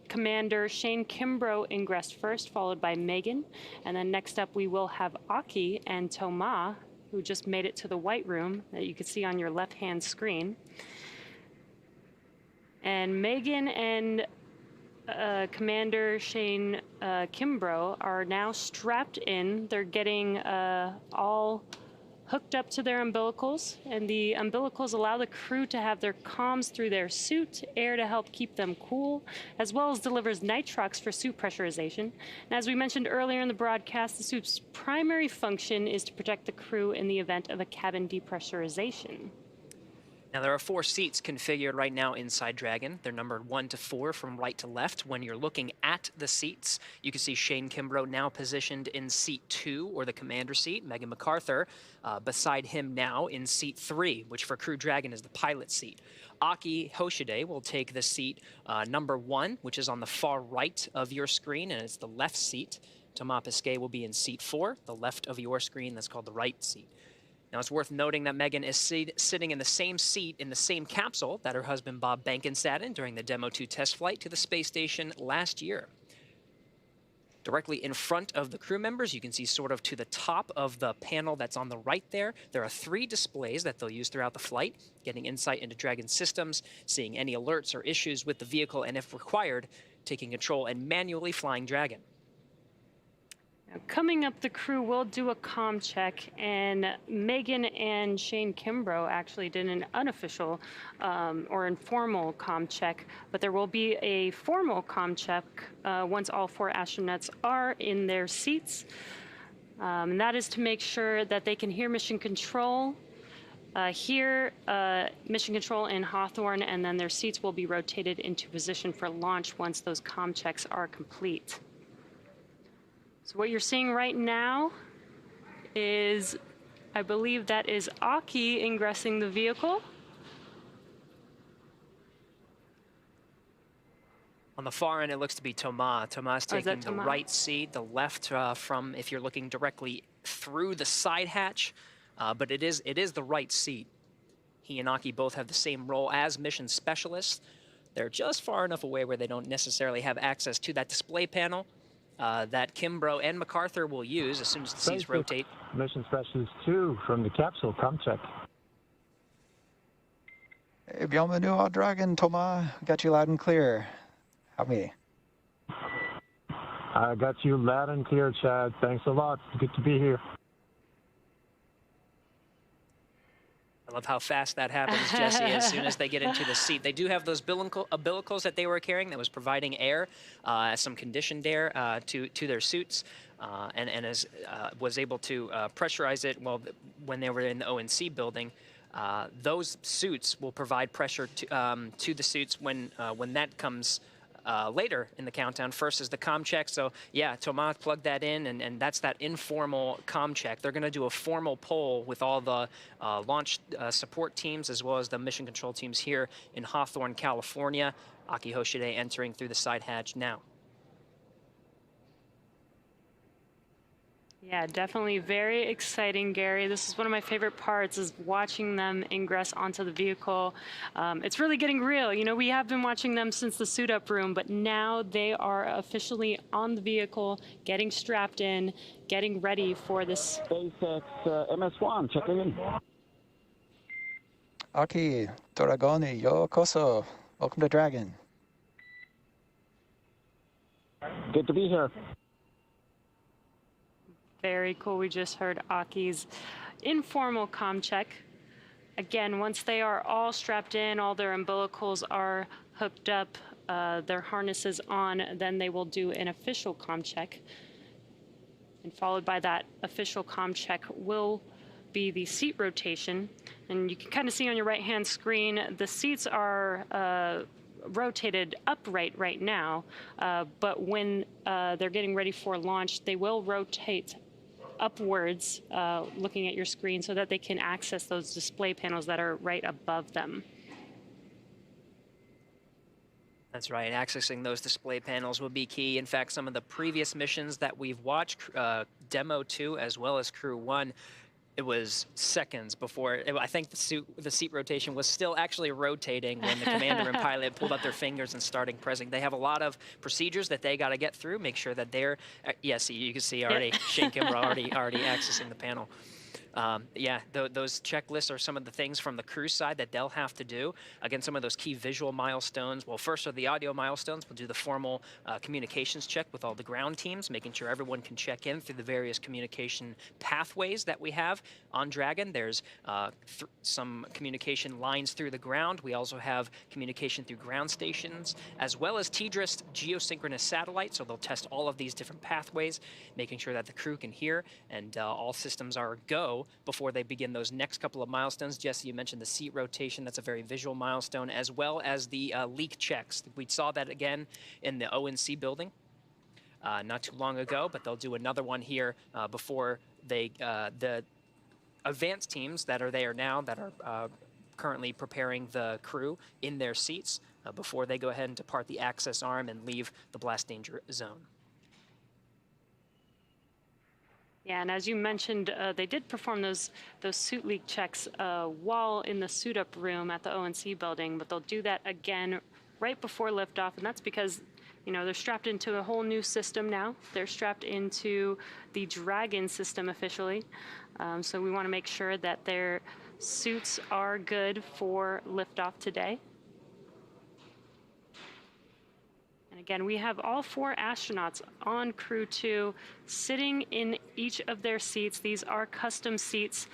Commander Shane Kimbrough ingressed first, followed by Megan. And then next up, we will have Aki and Thomas, who just made it to the white room that you can see on your left-hand screen. And Megan and Commander Shane Kimbrough are now strapped in. They're getting all hooked up to their umbilicals, and the umbilicals allow the crew to have their comms through their suit, air to help keep them cool, as well as delivers nitrox for suit pressurization. And as we mentioned earlier in the broadcast, the suit's primary function is to protect the crew in the event of a cabin depressurization. Now, there are 4 seats configured right now inside Dragon. They're numbered 1 to 4 from right to left. When you're looking at the seats, you can see Shane Kimbrough now positioned in seat 2, or the commander seat. Megan MacArthur beside him now in seat 3, which for Crew Dragon is the pilot seat. Aki Hoshide will take the seat number 1, which is on the far right of your screen, and it's the left seat. Thomas Pesquet will be in seat 4, the left of your screen. That's called the right seat. Now, it's worth noting that Megan is sitting in the same seat in the same capsule that her husband Bob Behnken sat in during the Demo 2 test flight to the space station last year. Directly in front of the crew members, you can see sort of to the top of the panel that's on the right there, there are 3 displays that they'll use throughout the flight, getting insight into Dragon systems, seeing any alerts or issues with the vehicle, and if required, taking control and manually flying Dragon. Now, coming up, the crew will do a comm check, and Megan and Shane Kimbrough actually did an unofficial or informal comm check, but there will be a formal comm check once all 4 astronauts are in their seats. And that is to make sure that they can hear mission control, mission control in Hawthorne, and then their seats will be rotated into position for launch once those comm checks are complete. So what you're seeing right now is, I believe that is Aki ingressing the vehicle. On the far end, it looks to be Thomas. Thomas Oh, is that taking the Thomas? right seat, the left from if you're looking directly through the side hatch, but it is the right seat. He and Aki both have the same role as mission specialists. They're just far enough away where they don't necessarily have access to that display panel that Kimbrough and MacArthur will use as soon as the seats rotate. Mission Specialist 2 from the capsule, come check. Hey, bienvenue au Dragon, Thomas. Got you loud and clear. How me? I got you loud and clear, Chad. Thanks a lot. Good to be here. I love how fast that happens, Jesse, as soon as they get into the seat. They do have those umbilicals that they were carrying that was providing air, some conditioned air to their suits, and was able to pressurize it when they were in the ONC building. Those suits will provide pressure to the suits when that comes later in the countdown. First is the comm check. So yeah, Thomas plugged that in, and that's that informal comm check. They're going to do a formal poll with all the launch support teams as well as the mission control teams here in Hawthorne, California. Aki Hoshide entering through the side hatch now. Yeah, definitely very exciting, Gary. This is one of my favorite parts, is watching them ingress onto the vehicle. It's really getting real. You know, we have been watching them since the suit up room, but now they are officially on the vehicle, getting strapped in, getting ready for this. SpaceX MS-1, checking in. Aki, Dragoni, yokoso. Welcome to Dragon. Good to be here. Very cool. We just heard Aki's informal comm check. Again, once they are all strapped in, all their umbilicals are hooked up, their harnesses on, then they will do an official comm check. And followed by that official comm check will be the seat rotation. And you can kind of see on your right-hand screen, the seats are rotated upright right now, but when they're getting ready for launch, they will rotate upwards, looking at your screen, so that they can access those display panels that are right above them. That's right. Accessing those display panels will be key. In fact, some of the previous missions that we've watched, Demo 2 as well as Crew 1, it was seconds before. I think the seat rotation was still actually rotating when the commander and pilot pulled up their fingers and started pressing. They have a lot of procedures that they got to get through, make sure that they're. Yes, you can see already. Shane Kimbrough already accessing the panel. Yeah, those checklists are some of the things from the crew side that they'll have to do. Again, some of those key visual milestones. Well, first are the audio milestones. We'll do the formal communications check with all the ground teams, making sure everyone can check in through the various communication pathways that we have on Dragon. There's some communication lines through the ground. We also have communication through ground stations, as well as TDRIST geosynchronous satellites. So they'll test all of these different pathways, making sure that the crew can hear and all systems are go before they begin those next couple of milestones. Jesse, you mentioned the seat rotation. That's a very visual milestone, as well as the leak checks. We saw that again in the ONC building not too long ago, but they'll do another one here before they, the advanced teams that are there now that are currently preparing the crew in their seats before they go ahead and depart the access arm and leave the blast danger zone. Yeah, and as you mentioned, they did perform those suit leak checks while in the suit-up room at the ONC building, but they'll do that again right before liftoff, and that's because, you know, they're strapped into a whole new system now. They're strapped into the Dragon system officially, so we want to make sure that their suits are good for liftoff today. And again, we have all 4 astronauts on Crew-2 sitting in each of their seats. These are custom seats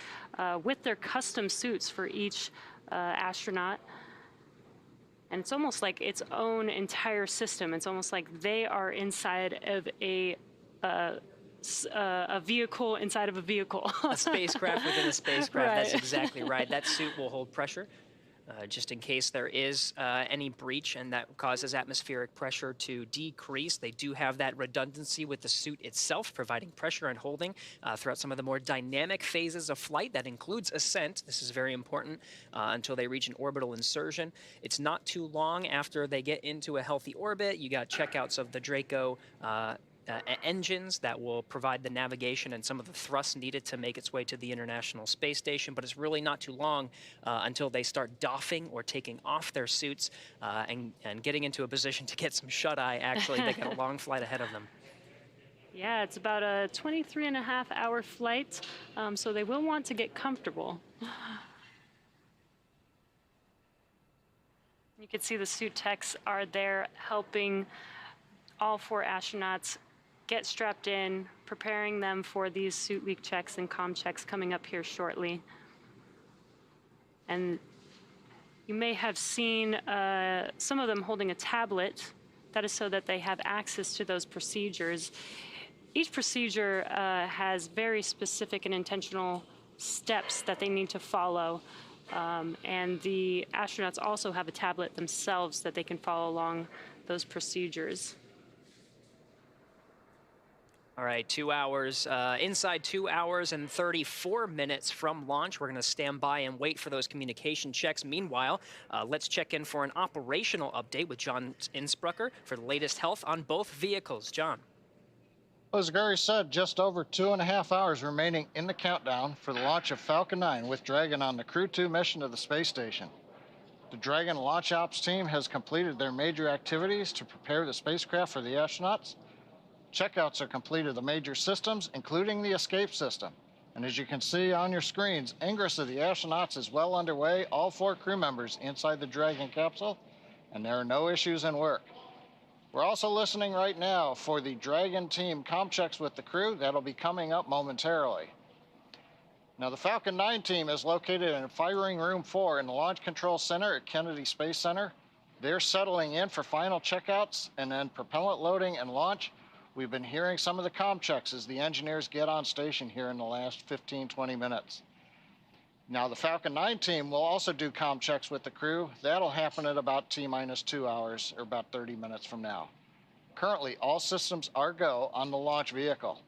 with their custom suits for each astronaut. And it's almost like its own entire system. It's almost like they are inside of a vehicle inside of a vehicle. A spacecraft within a spacecraft. Right. That's exactly right. That suit will hold pressure. just in case there is any breach and that causes atmospheric pressure to decrease. They do have that redundancy with the suit itself, providing pressure and holding throughout some of the more dynamic phases of flight. That includes ascent. This is very important until they reach an orbital insertion. It's not too long after they get into a healthy orbit. You got checkouts of the Draco engines that will provide the navigation and some of the thrust needed to make its way to the International Space Station, but it's really not too long until they start doffing or taking off their suits and getting into a position to get some shut-eye. Actually, they got a long flight ahead of them. Yeah, it's about a 23.5-hour flight, so they will want to get comfortable. You can see the suit techs are there helping all 4 astronauts get strapped in, preparing them for these suit leak checks and comm checks coming up here shortly. And you may have seen some of them holding a tablet. That is so that they have access to those procedures. Each procedure has very specific and intentional steps that they need to follow. And the astronauts also have a tablet themselves that they can follow along those procedures. All right, 2 hours, inside 2 hours and 34 minutes from launch. We're going to stand by and wait for those communication checks. Meanwhile, let's check in for an operational update with John Innsbrucker for the latest health on both vehicles. John. Well, as Gary said, just over 2.5 hours remaining in the countdown for the launch of Falcon 9 with Dragon on the Crew-2 mission to the space station. The Dragon launch ops team has completed their major activities to prepare the spacecraft for the astronauts. Checkouts are complete of the major systems, including the escape system. And as you can see on your screens, ingress of the astronauts is well underway, all 4 crew members inside the Dragon capsule, and there are no issues in work. We're also listening right now for the Dragon team comm checks with the crew. That'll be coming up momentarily. Now, the Falcon 9 team is located in Firing Room 4 in the Launch Control Center at Kennedy Space Center. They're settling in for final checkouts and then propellant loading and launch. We've been hearing some of the comm checks as the engineers get on station here in the last 15-20 minutes. Now, the Falcon 9 team will also do comm checks with the crew. That'll happen at about T-minus 2 hours, or about 30 minutes from now. Currently, all systems are go on the launch vehicle.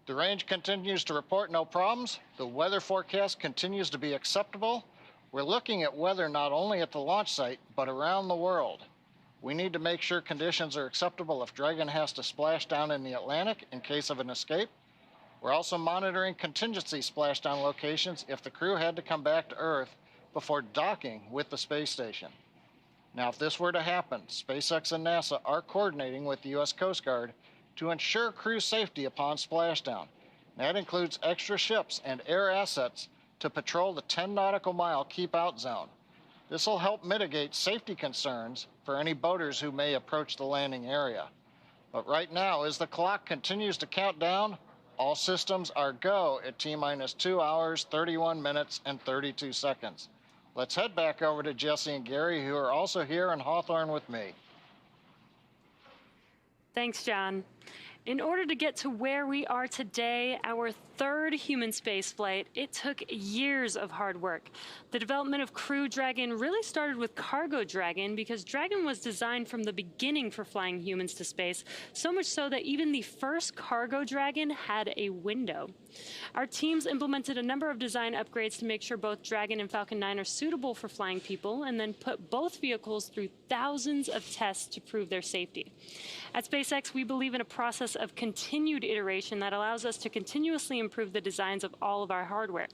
The range continues to report no problems. The weather forecast continues to be acceptable. We're looking at weather not only at the launch site, but around the world. We need to make sure conditions are acceptable if Dragon has to splash down in the Atlantic in case of an escape. We're also monitoring contingency splashdown locations if the crew had to come back to Earth before docking with the space station. Now, if this were to happen, SpaceX and NASA are coordinating with the U.S. Coast Guard to ensure crew safety upon splashdown. That includes extra ships and air assets to patrol the 10 nautical mile keep out zone. This will help mitigate safety concerns for any boaters who may approach the landing area. But right now, as the clock continues to count down, all systems are go at T-minus 2 hours, 31 minutes, and 32 seconds. Let's head back over to Jesse and Gary, who are also here in Hawthorne with me. Thanks, John. In order to get to where we are today, our 3rd human spaceflight, it took years of hard work. The development of Crew Dragon really started with Cargo Dragon because Dragon was designed from the beginning for flying humans to space, so much so that even the first Cargo Dragon had a window. Our teams implemented a number of design upgrades to make sure both Dragon and Falcon 9 are suitable for flying people, and then put both vehicles through thousands of tests to prove their safety. At SpaceX, we believe in a process of continued iteration that allows us to continuously improve the designs of all of our hardware.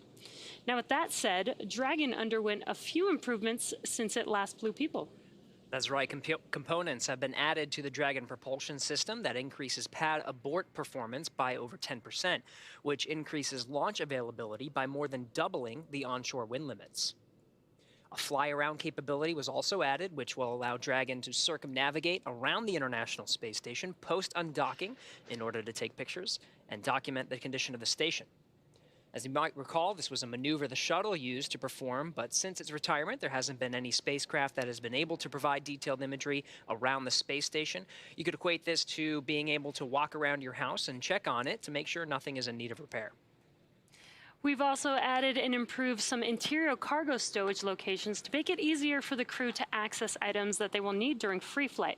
Now, with that said, Dragon underwent a few improvements since it last flew people. That's right. Components have been added to the Dragon propulsion system that increases pad abort performance by over 10%, which increases launch availability by more than doubling the onshore wind limits. A fly-around capability was also added, which will allow Dragon to circumnavigate around the International Space Station post-undocking in order to take pictures and document the condition of the station. As you might recall, this was a maneuver the shuttle used to perform, but since its retirement, there hasn't been any spacecraft that has been able to provide detailed imagery around the space station. You could equate this to being able to walk around your house and check on it to make sure nothing is in need of repair. We've also added and improved some interior cargo stowage locations to make it easier for the crew to access items that they will need during free flight.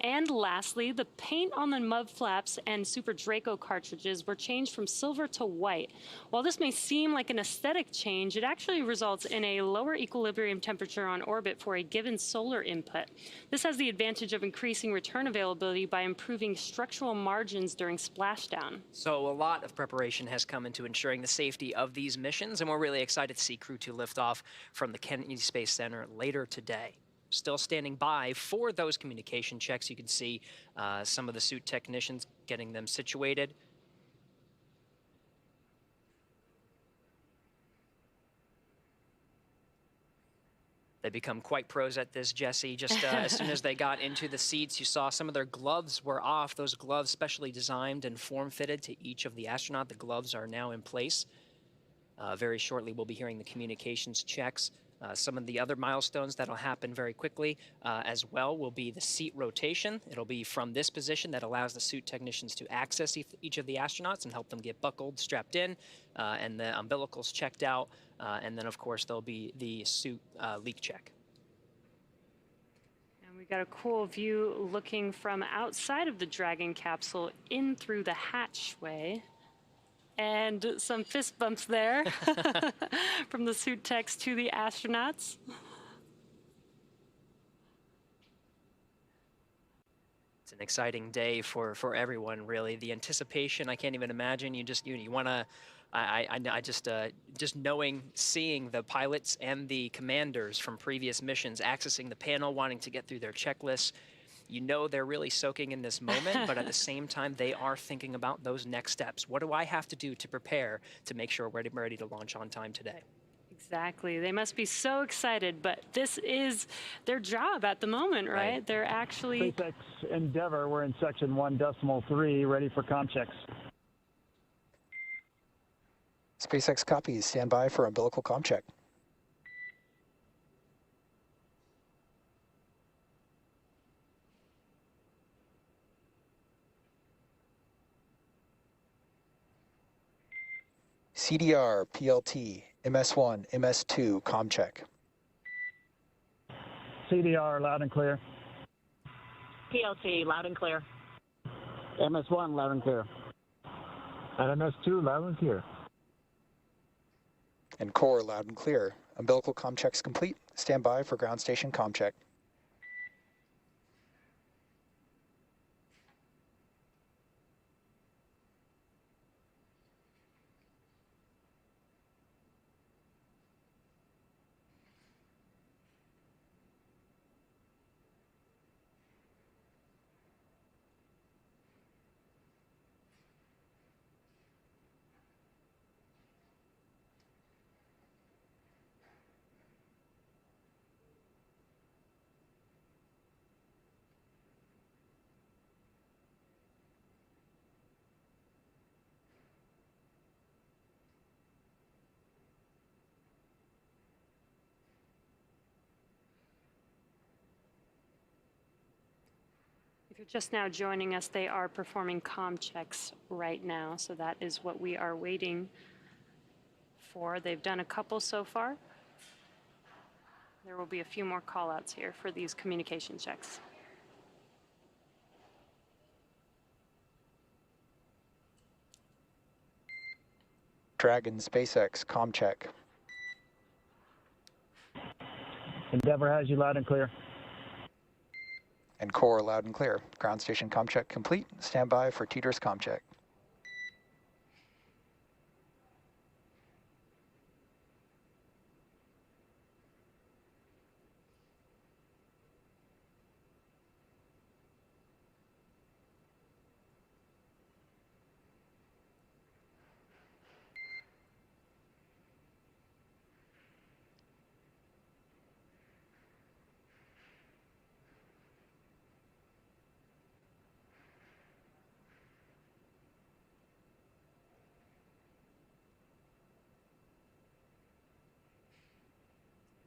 And lastly, the paint on the mud flaps and Super Draco cartridges were changed from silver to white. While this may seem like an aesthetic change, it actually results in a lower equilibrium temperature on orbit for a given solar input. This has the advantage of increasing return availability by improving structural margins during splashdown. So a lot of preparation has come into ensuring the safety of these missions, and we're really excited to see Crew-2 lift off from the Kennedy Space Center later today. Still standing by for those communication checks. You can see some of the suit technicians getting them situated. They become quite pros at this, Jesse. Just as soon as they got into the seats, you saw some of their gloves were off. Those gloves specially designed and form-fitted to each of the astronaut. The gloves are now in place. Very shortly, we'll be hearing the communications checks. Some of the other milestones that'll happen very quickly as well will be the seat rotation. It'll be from this position that allows the suit technicians to access each of the astronauts and help them get buckled, strapped in, and the umbilicals checked out. And then, of course, there'll be the suit leak check. And we got a cool view looking from outside of the Dragon capsule in through the hatchway. And some fist bumps there from the suit techs to the astronauts. It's an exciting day for everyone, really. The anticipation, I can't even imagine. You want to, just seeing the pilots and the commanders from previous missions accessing the panel, wanting to get through their checklists. You know they're really soaking in this moment, but at the same time, they are thinking about those next steps. What do I have to do to prepare to make sure we're ready to launch on time today? Exactly. They must be so excited, but this is their job at the moment, right? They're actually... SpaceX Endeavour, we're in section 1.3, ready for comm checks. SpaceX copies. Stand by for umbilical comm check. CDR, PLT, MS1, MS2, comm check. CDR, loud and clear. PLT, loud and clear. MS1, loud and clear. And MS2, loud and clear. And core, loud and clear. Umbilical comm checks complete. Stand by for ground station comm check. If you're just now joining us, they are performing comm checks right now, so that is what we are waiting for. They've done a couple so far. There will be a few more call-outs here for these communication checks. Dragon, SpaceX, comm check. Endeavour has you loud and clear. And core, loud and clear. Ground station comm check complete. Stand by for TDRS comm check.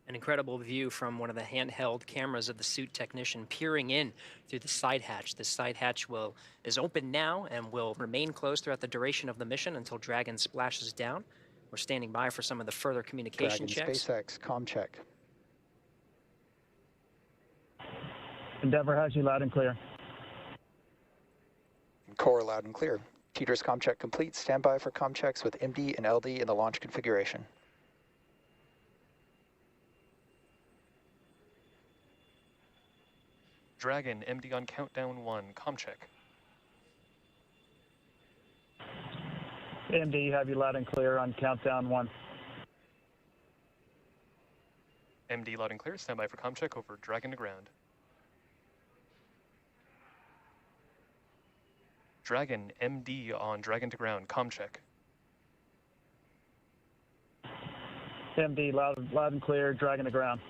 An incredible view from one of the handheld cameras of the suit technician peering in through the side hatch. The side hatch is open now and will remain closed throughout the duration of the mission until Dragon splashes down. We're standing by for some of the further communication Dragon checks. SpaceX, comm check. Endeavour has you loud and clear. Core loud and clear. Teeter's comm check complete. Stand by for comm checks with MD and LD in the launch configuration. Dragon, MD on countdown 1, comm check. MD, have you loud and clear on countdown 1. MD loud and clear, stand by for comm check over Dragon to ground. Dragon, MD on Dragon to ground, comm check. MD, loud and clear, Dragon to ground.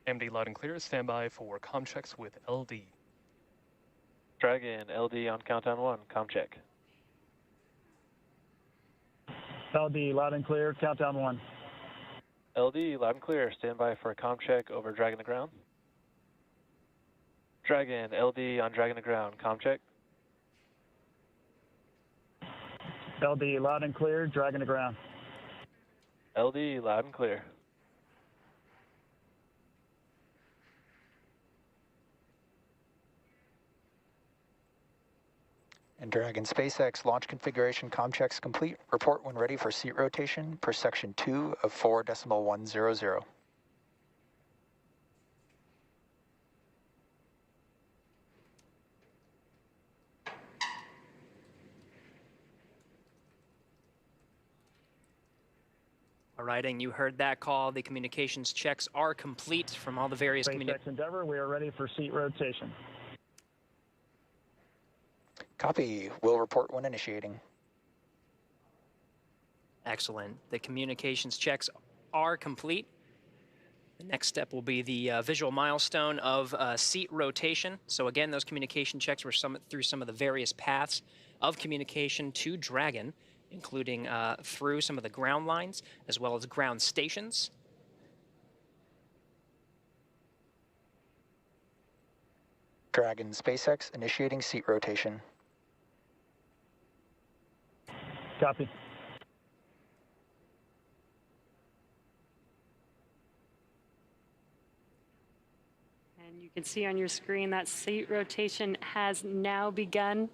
MD loud and clear, stand by for comm checks with LD. Dragon, LD on countdown 1, comm check. LD, loud and clear, countdown 1. LD loud and clear, stand by for a comm check over Dragon to ground. Dragon, LD on Dragon to ground, comm check. LD, loud and clear, Dragon to ground. LD loud and clear. And Dragon SpaceX launch configuration comm checks complete. Report when ready for seat rotation per section 2 of 4.100. All right, and you heard that call. The communications checks are complete from all the various SpaceX Endeavour, we are ready for seat rotation. Copy. Will report when initiating. Excellent. The communications checks are complete. The next step will be the visual milestone of seat rotation. So again, those communication checks were through some of the various paths of communication to Dragon, including through some of the ground lines, as well as ground stations. Dragon SpaceX initiating seat rotation. Copy. And you can see on your screen that seat rotation has now begun.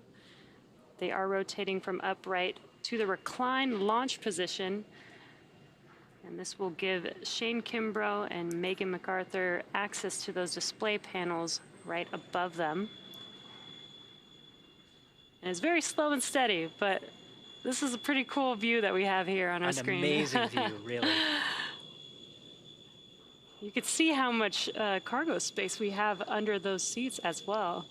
They are rotating from upright to the recline launch position. And this will give Shane Kimbrough and Megan MacArthur access to those display panels right above them. And it's very slow and steady, but this is a pretty cool view that we have here on our screen. An amazing view, really. You could see how much cargo space we have under those seats as well.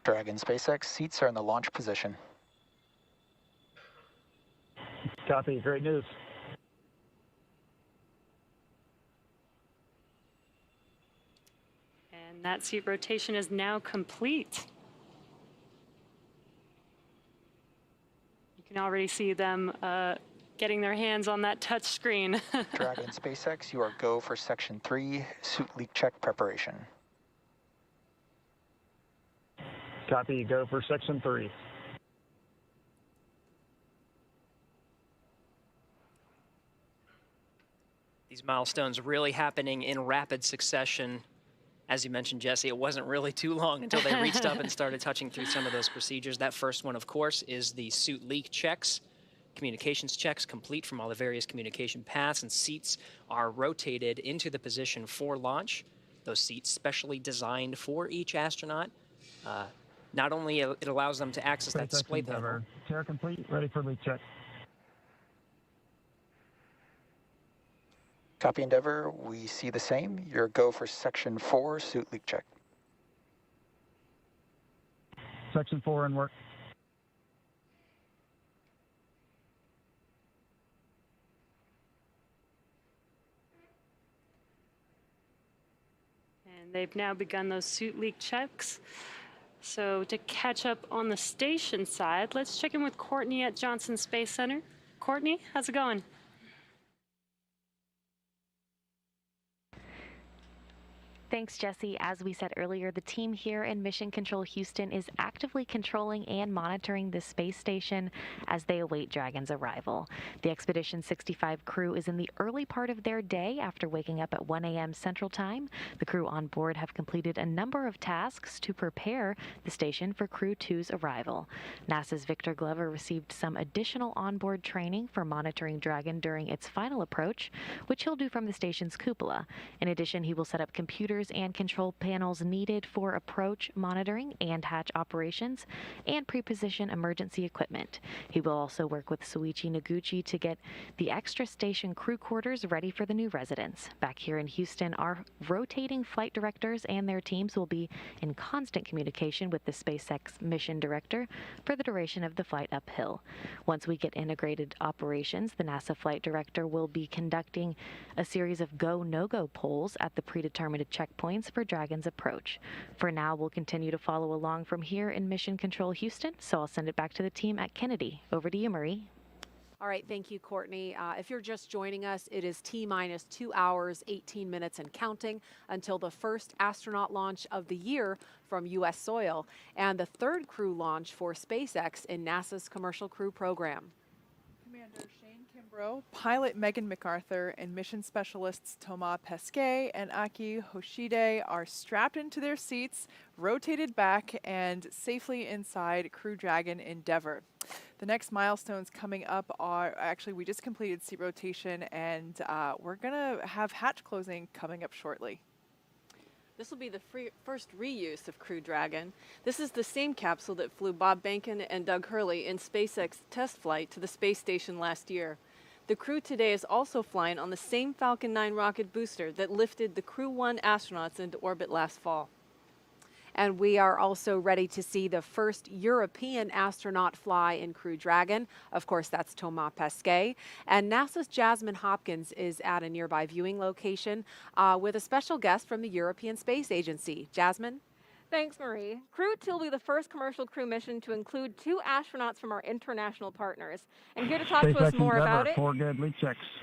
Dragon SpaceX seats are in the launch position. Copy. Great news. And that seat rotation is now complete. You can already see them getting their hands on that touch screen. Dragon SpaceX, you are go for section 3, suit leak check preparation. Copy. Go for section 3. These milestones really happening in rapid succession. As you mentioned, Jesse, it wasn't really too long until they reached up and started touching through some of those procedures. That first one, of course, is the suit leak checks. Communications checks complete from all the various communication paths, and seats are rotated into the position for launch. Those seats specially designed for each astronaut. Not only it allows them to access that display panel. Chair complete, ready for leak check. Copy Endeavour, we see the same. Your go for section 4, suit leak check. Section 4 in work. And they've now begun those suit leak checks. So to catch up on the station side, let's check in with Courtney at Johnson Space Center. Courtney, how's it going? Thanks, Jesse. As we said earlier, the team here in Mission Control Houston is actively controlling and monitoring the space station as they await Dragon's arrival. The Expedition 65 crew is in the early part of their day after waking up at 1 a.m. Central Time. The crew on board have completed a number of tasks to prepare the station for Crew-2's arrival. NASA's Victor Glover received some additional onboard training for monitoring Dragon during its final approach, which he'll do from the station's cupola. In addition, he will set up computers and control panels needed for approach monitoring and hatch operations and pre-position emergency equipment. He will also work with Soichi Noguchi to get the extra station crew quarters ready for the new residents. Back here in Houston, our rotating flight directors and their teams will be in constant communication with the SpaceX mission director for the duration of the flight uphill. Once we get integrated operations, the NASA flight director will be conducting a series of go, no-go polls at the predetermined checkpoints for Dragon's approach. For now, we'll continue to follow along from here in Mission Control Houston, so I'll send it back to the team at Kennedy. Over to you, Marie. All right, thank you, Courtney. If you're just joining us, it is T-minus 2 hours, 18 minutes and counting until the first astronaut launch of the year from U.S. soil and the third crew launch for SpaceX in NASA's Commercial Crew Program. Commander Shane Kimbrough, pilot Megan MacArthur, and mission specialists Thomas Pesquet and Aki Hoshide are strapped into their seats, rotated back, and safely inside Crew Dragon Endeavour. The next milestones coming up are, actually we just completed seat rotation, and we're going to have hatch closing coming up shortly. This will be the first reuse of Crew Dragon. This is the same capsule that flew Bob Behnken and Doug Hurley in SpaceX test flight to the space station last year. The crew today is also flying on the same Falcon 9 rocket booster that lifted the Crew-1 astronauts into orbit last fall. And we are also ready to see the first European astronaut fly in Crew Dragon. Of course, that's Thomas Pesquet. And NASA's Jasmine Hopkins is at a nearby viewing location with a special guest from the European Space Agency. Jasmine? Thanks, Marie. Crew-2 will be the first commercial crew mission to include 2 astronauts from our international partners. And here to talk to us more about it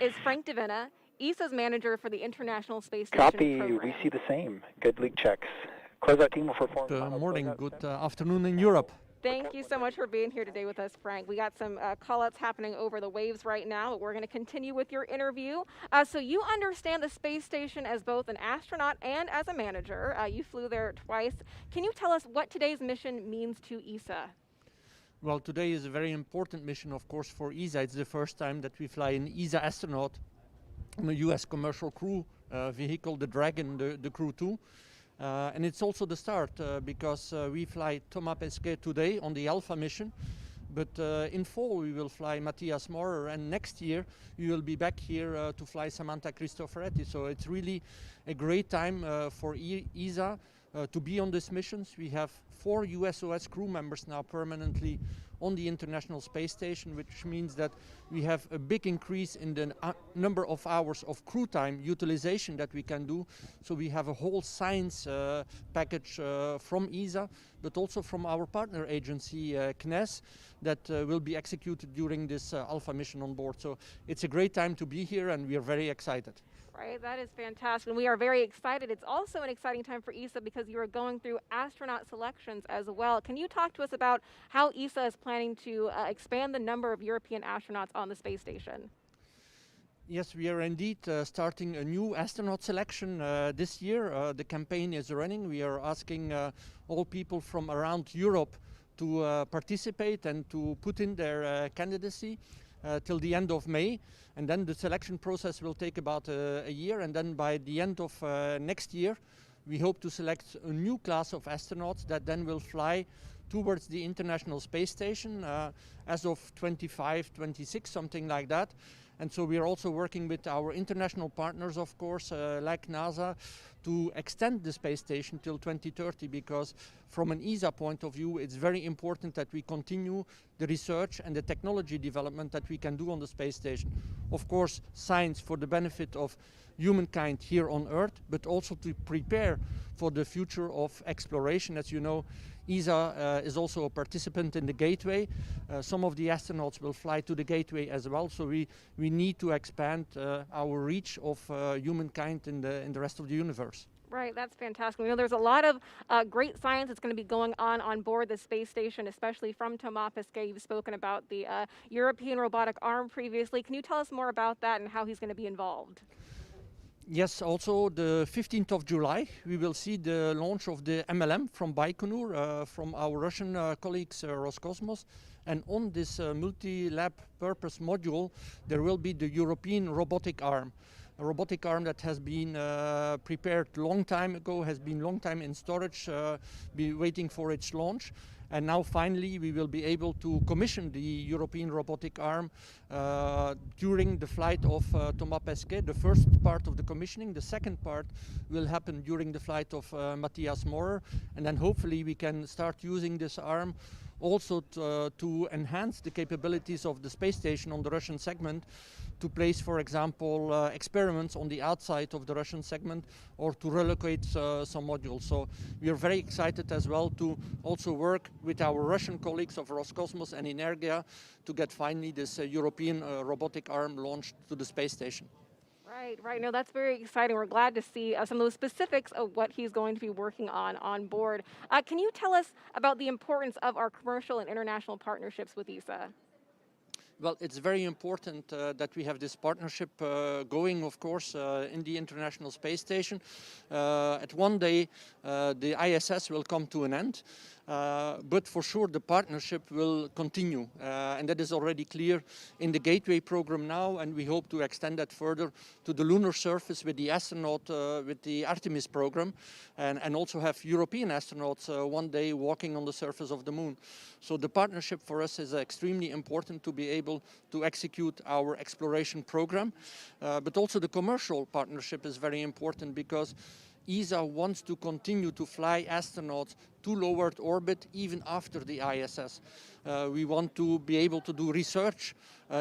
is Frank Davina, ESA's manager for the International Space Station program. We see the same. Good leak checks. Closeout team will perform. Good morning, good afternoon in Europe. Thank you so much for being here today with us, Frank. We got some call-outs happening over the waves right now, but we're going to continue with your interview. So you understand the space station as both an astronaut and as a manager. You flew there twice. Can you tell us what today's mission means to ESA? Well, today is a very important mission, of course, for ESA. It's the first time that we fly an ESA astronaut on a U.S. commercial crew vehicle, the Dragon, the Crew-2. And it's also the start because we fly Thomas Pesquet today on the Alpha mission, but in fall we will fly Matthias Maurer, and next year we will be back here to fly Samantha Cristoforetti. So it's really a great time for ESA to be on these missions. We have 4 USOS crew members now permanently on the International Space Station, which means that we have a big increase in the number of hours of crew time utilization that we can do. So we have a whole science package from ESA, but also from our partner agency, CNES, that will be executed during this Alpha mission on board. So it's a great time to be here, and we are very excited. Right, that is fantastic, and we are very excited. It's also an exciting time for ESA because you are going through astronaut selections as well. Can you talk to us about how ESA is planning to expand the number of European astronauts on the space station? Yes, we are indeed starting a new astronaut selection this year. The campaign is running. We are asking all people from around Europe to participate and to put in their candidacy till the end of May. And then the selection process will take about a year, and then by the end of next year we hope to select a new class of astronauts that then will fly towards the International Space Station as of 25, 26, something like that. And so we are also working with our international partners, of course, like NASA, to extend the space station till 2030, because from an ESA point of view, it's very important that we continue the research and the technology development that we can do on the space station. Of course, science for the benefit of humankind here on Earth, but also to prepare for the future of exploration. As you know, ESA is also a participant in the Gateway. Some of the astronauts will fly to the Gateway as well, so we need to expand our reach of humankind in the rest of the universe. Right, that's fantastic. We know there's a lot of great science that's going to be going on board the space station, especially from Thomas Pesquet. You've spoken about the European robotic arm previously. Can you tell us more about that and how he's going to be involved? Yes, also the 15th of July, we will see the launch of the MLM from Baikonur, from our Russian colleagues Roscosmos. And on this multi-lab purpose module, there will be the European robotic arm. A robotic arm that has been prepared long time ago, has been long time in storage, be waiting for its launch. And now finally we will be able to commission the European robotic arm during the flight of Thomas Pesquet, the first part of the commissioning. The second part will happen during the flight of Matthias Maurer. And then hopefully we can start using this arm also to enhance the capabilities of the space station on the Russian segment, to place, for example, experiments on the outside of the Russian segment, or to relocate some modules. So we are very excited as well to also work with our Russian colleagues of Roscosmos and Energia to get finally this European robotic arm launched to the space station. Right. No, that's very exciting. We're glad to see some of those specifics of what he's going to be working on board. Can you tell us about the importance of our commercial and international partnerships with ESA? Well, it's very important that we have this partnership going, of course, in the International Space Station. At one day, the ISS will come to an end, but for sure the partnership will continue. And that is already clear in the Gateway program now, and we hope to extend that further to the lunar surface with the astronaut, with the Artemis program, and also have European astronauts one day walking on the surface of the moon. So the partnership for us is extremely important to be able to execute our exploration program. But also the commercial partnership is very important because ESA wants to continue to fly astronauts to low Earth orbit even after the ISS. We want to be able to do research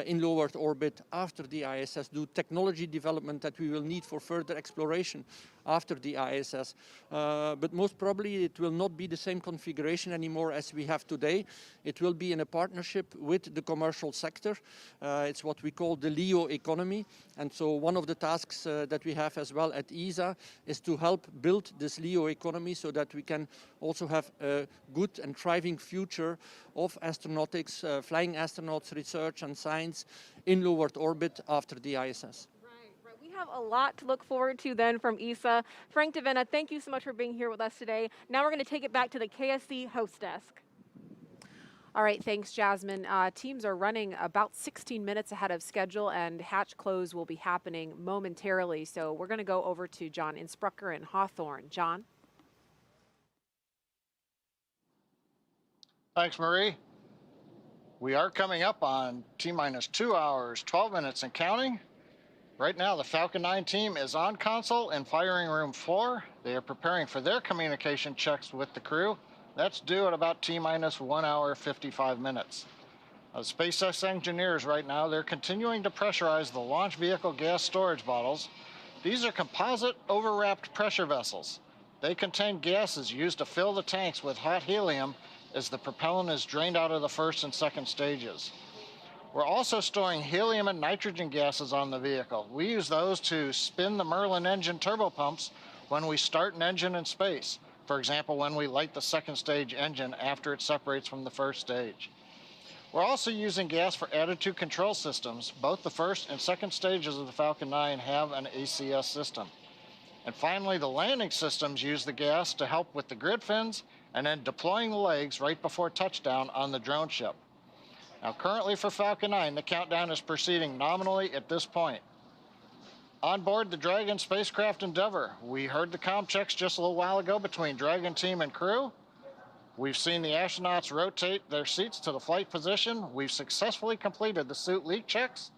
in low Earth orbit after the ISS, do technology development that we will need for further exploration after the ISS. But most probably it will not be the same configuration anymore as we have today. It will be in a partnership with the commercial sector. It's what we call the LEO economy. And so one of the tasks that we have as well at ESA is to help build this LEO economy so that we can also have a good and thriving future of astronautics, flying astronauts, research and science in low Earth orbit after the ISS. Right. We have a lot to look forward to then from ESA. Frank DeVena, thank you so much for being here with us today. Now we're going to take it back to the KSC host desk. All right, thanks, Jasmine. Teams are running about 16 minutes ahead of schedule, and hatch close will be happening momentarily. So we're going to go over to John Insprucker in Hawthorne. John? Thanks, Marie. We are coming up on T-minus 2 hours, 12 minutes and counting. Right now, the Falcon 9 team is on console in firing room 4. They are preparing for their communication checks with the crew. That's due at about T-minus 1 hour, 55 minutes. The SpaceX engineers right now, they're continuing to pressurize the launch vehicle gas storage bottles. These are composite overwrapped pressure vessels. They contain gases used to fill the tanks with hot helium as the propellant is drained out of the first and second stages. We're also storing helium and nitrogen gases on the vehicle. We use those to spin the Merlin engine turbopumps when we start an engine in space. For example, when we light the second stage engine after it separates from the first stage. We're also using gas for attitude control systems. Both the first and second stages of the Falcon 9 have an ACS system. And finally, the landing systems use the gas to help with the grid fins and then deploying the legs right before touchdown on the drone ship. Now, currently for Falcon 9, the countdown is proceeding nominally at this point. On board the Dragon spacecraft Endeavour, we heard the comm checks just a little while ago between Dragon team and crew. We've seen the astronauts rotate their seats to the flight position. We've successfully completed the suit leak checks,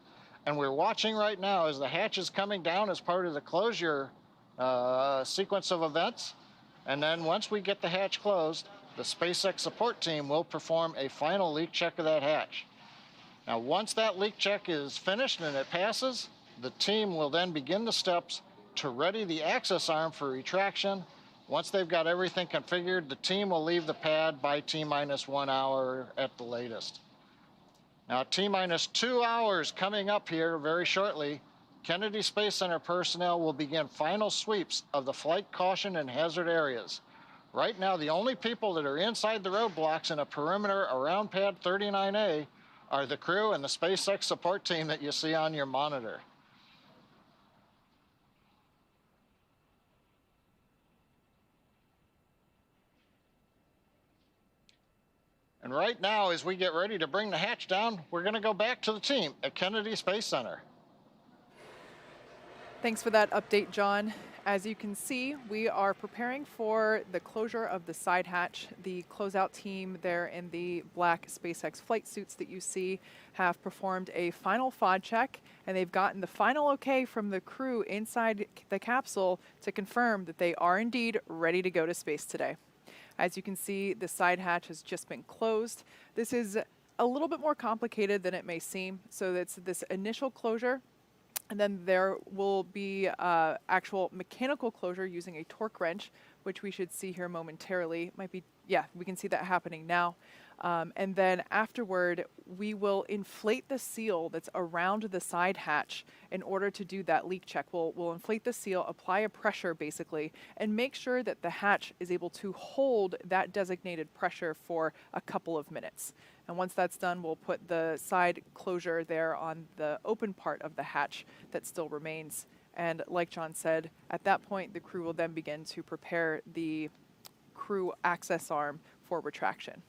and we're watching right now as the hatch is coming down as part of the closure sequence of events. And then once we get the hatch closed, the SpaceX support team will perform a final leak check of that hatch. Now, once that leak check is finished and it passes, the team will then begin the steps to ready the access arm for retraction. Once they've got everything configured, the team will leave the pad by T-minus 1 hour at the latest. Now, T-minus 2 hours coming up here very shortly. Kennedy Space Center personnel will begin final sweeps of the flight caution and hazard areas. Right now, the only people that are inside the roadblocks in a perimeter around pad 39A are the crew and the SpaceX support team that you see on your monitor. And right now, as we get ready to bring the hatch down, we're going to go back to the team at Kennedy Space Center. Thanks for that update, John. As you can see, we are preparing for the closure of the side hatch. The closeout team there in the black SpaceX flight suits that you see have performed a final FOD check, and they've gotten the final okay from the crew inside the capsule to confirm that they are indeed ready to go to space today. As you can see, the side hatch has just been closed. This is a little bit more complicated than it may seem. So it's this initial closure, and then there will be actual mechanical closure using a torque wrench, which we should see here momentarily. Might be, yeah, we can see that happening now. And then afterward, we will inflate the seal that's around the side hatch in order to do that leak check. We'll inflate the seal, apply a pressure basically, and make sure that the hatch is able to hold that designated pressure for a couple of minutes. And once that's done, we'll put the side closure there on the open part of the hatch that still remains. And like John said, at that point, the crew will then begin to prepare the crew access arm for retraction.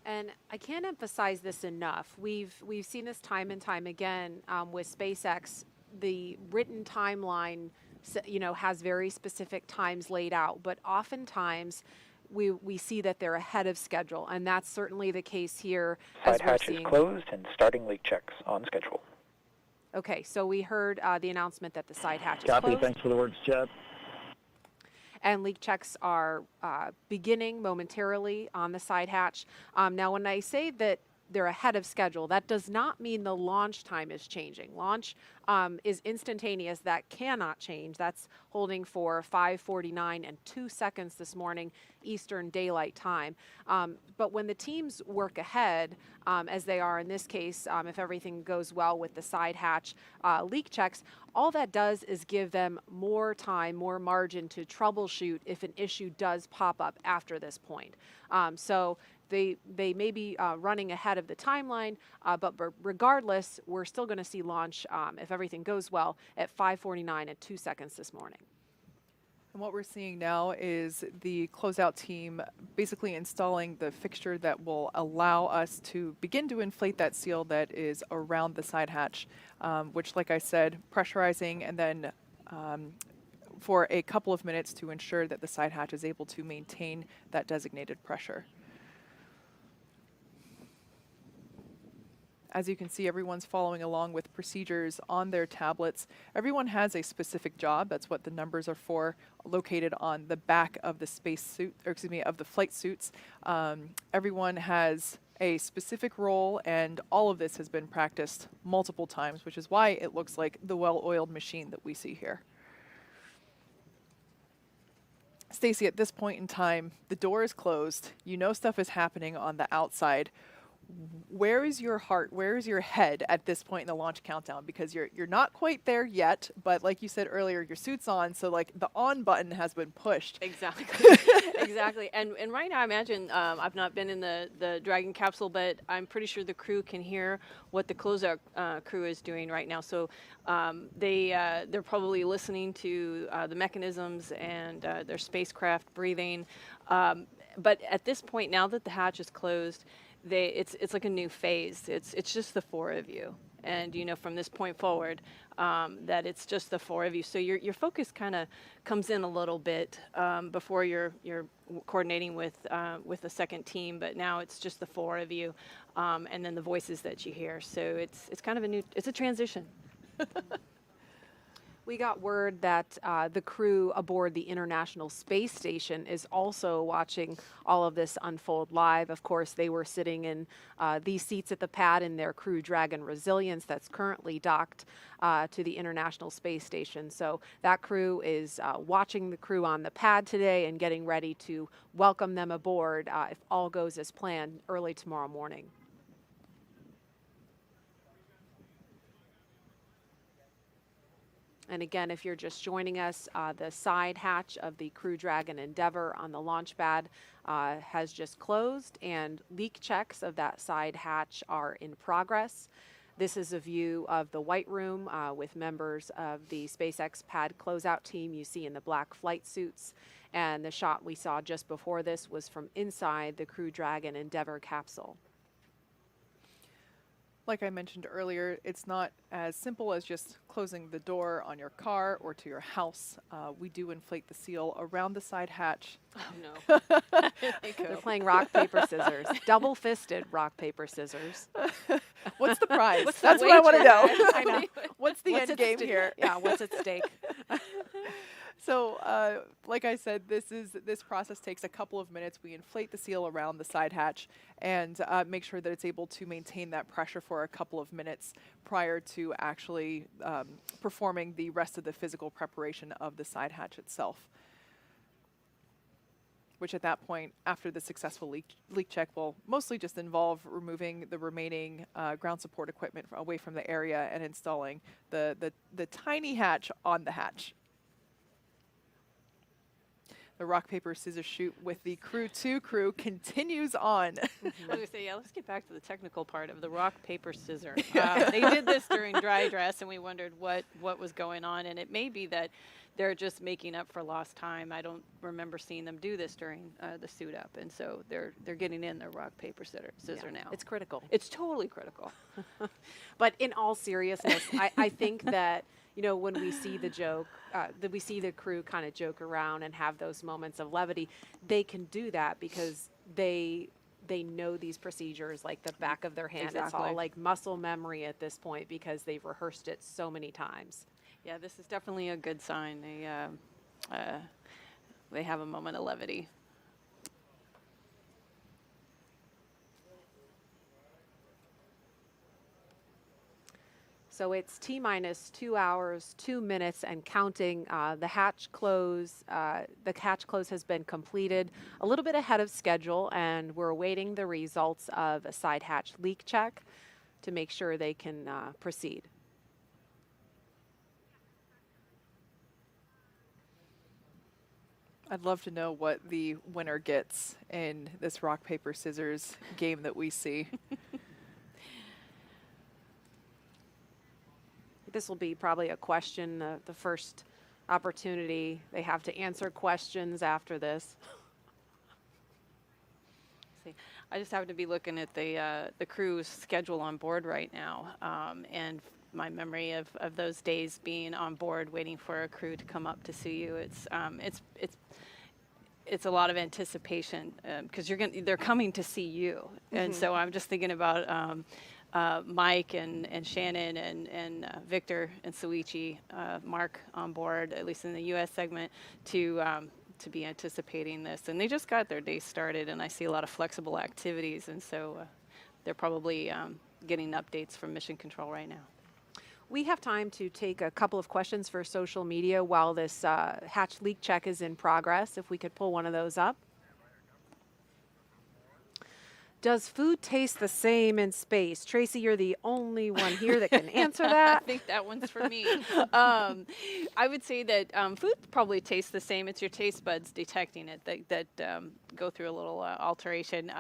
And I can't emphasize this enough. We've seen this time and time again with SpaceX. The written timeline, has very specific times laid out, but oftentimes we see that they're ahead of schedule, and that's certainly the case here. Side hatch is closed and starting leak checks on schedule. Okay, so we heard the announcement that the side hatch is Copy. closed. Thanks for the words, Chad. And leak checks are beginning momentarily on the side hatch. Now, when I say that they're ahead of schedule, that does not mean the launch time is changing. Launch is instantaneous. That cannot change. That's holding for 5:49 and 2 seconds this morning, Eastern Daylight Time. But when the teams work ahead, as they are in this case, if everything goes well with the side hatch leak checks, all that does is give them more time, more margin to troubleshoot if an issue does pop up after this point. So they may be running ahead of the timeline, but regardless, we're still going to see launch, if everything goes well, at 5:49 and 2 seconds this morning. And what we're seeing now is the closeout team basically installing the fixture that will allow us to begin to inflate that seal that is around the side hatch, which, like I said, pressurizing and then for a couple of minutes to ensure that the side hatch is able to maintain that designated pressure. As you can see, everyone's following along with procedures on their tablets. Everyone has a specific job. That's what the numbers are for, located on the back of the of the flight suits. Everyone has a specific role, and all of this has been practiced multiple times, which is why it looks like the well-oiled machine that we see here. Stacy, at this point in time, the door is closed. You know stuff is happening on the outside. Where is your heart? Where is your head at this point in the launch countdown? Because you're not quite there yet, but like you said earlier, your suit's on, so like the on button has been pushed. Exactly. Exactly. And right now, I imagine I've not been in the Dragon capsule, but I'm pretty sure the crew can hear what the closeout crew is doing right now. So they're probably listening to the mechanisms and their spacecraft breathing. But at this point, now that the hatch is closed, it's like a new phase. It's just the four of you, and from this point forward, that it's just the four of you. So your focus kind of comes in a little bit before you're coordinating with the second team, but now it's just the four of you, and then the voices that you hear. So it's kind of it's a transition. We got word that the crew aboard the International Space Station is also watching all of this unfold live. Of course, they were sitting in these seats at the pad in their Crew Dragon Resilience that's currently docked to the International Space Station. So that crew is watching the crew on the pad today and getting ready to welcome them aboard if all goes as planned early tomorrow morning. And again, if you're just joining us, the side hatch of the Crew Dragon Endeavour on the launch pad has just closed, and leak checks of that side hatch are in progress. This is a view of the White Room with members of the SpaceX pad closeout team you see in the black flight suits. And the shot we saw just before this was from inside the Crew Dragon Endeavour capsule. Like I mentioned earlier, it's not as simple as just closing the door on your car or to your house. We do inflate the seal around the side hatch. Oh, no. They're playing rock, paper, scissors. Double-fisted rock, paper, scissors. What's the prize? What's That's the what I want to know. wager? I know. What's the end game here? Yeah, what's at stake? So, like I said, this process takes a couple of minutes. We inflate the seal around the side hatch and make sure that it's able to maintain that pressure for a couple of minutes prior to actually performing the rest of the physical preparation of the side hatch itself. Which at that point, after the successful leak check, will mostly just involve removing the remaining ground support equipment away from the area and installing the tiny hatch on the hatch. The rock, paper, scissors shoot with the Crew-2 crew continues on. I was going to say, yeah, let's get back to the technical part of the rock, paper, scissors. They did this during dry dress, and we wondered what was going on. And it may be that they're just making up for lost time. I don't remember seeing them do this during the suit up. And so they're getting in their rock, paper, scissor now. It's critical. It's totally critical. But in all seriousness, I think that, you know, when we see the joke, that we see the crew kind of joke around and have those moments of levity, they can do that because they know these procedures like the back of their hand. It's all like muscle memory at this point because they've rehearsed it so many times. Yeah, this is definitely a good sign. They have a moment of levity. So it's T-minus 2 hours, 2 minutes, and counting. The hatch close has been completed a little bit ahead of schedule, and we're awaiting the results of a side hatch leak check to make sure they can proceed. I'd love to know what the winner gets in this rock, paper, scissors game that we see. This will be probably a question, the first opportunity they have to answer questions after this. See, I just happen to be looking at the crew's schedule on board right now, and my memory of those days being on board waiting for a crew to come up to see you. It's a lot of anticipation because they're coming to see you, and so I'm just thinking about Mike and Shannon and Victor and Suichi, Mark on board, at least in the U.S. segment, to be anticipating this. And they just got their day started, and I see a lot of flexible activities, and so they're probably getting updates from Mission Control right now. We have time to take a couple of questions for social media while this hatch leak check is in progress. If we could pull one of those up. Does food taste the same in space? Tracy, you're the only one here that can answer that. I think that one's for me. I would say that food probably tastes the same. It's your taste buds detecting it that go through a little alteration.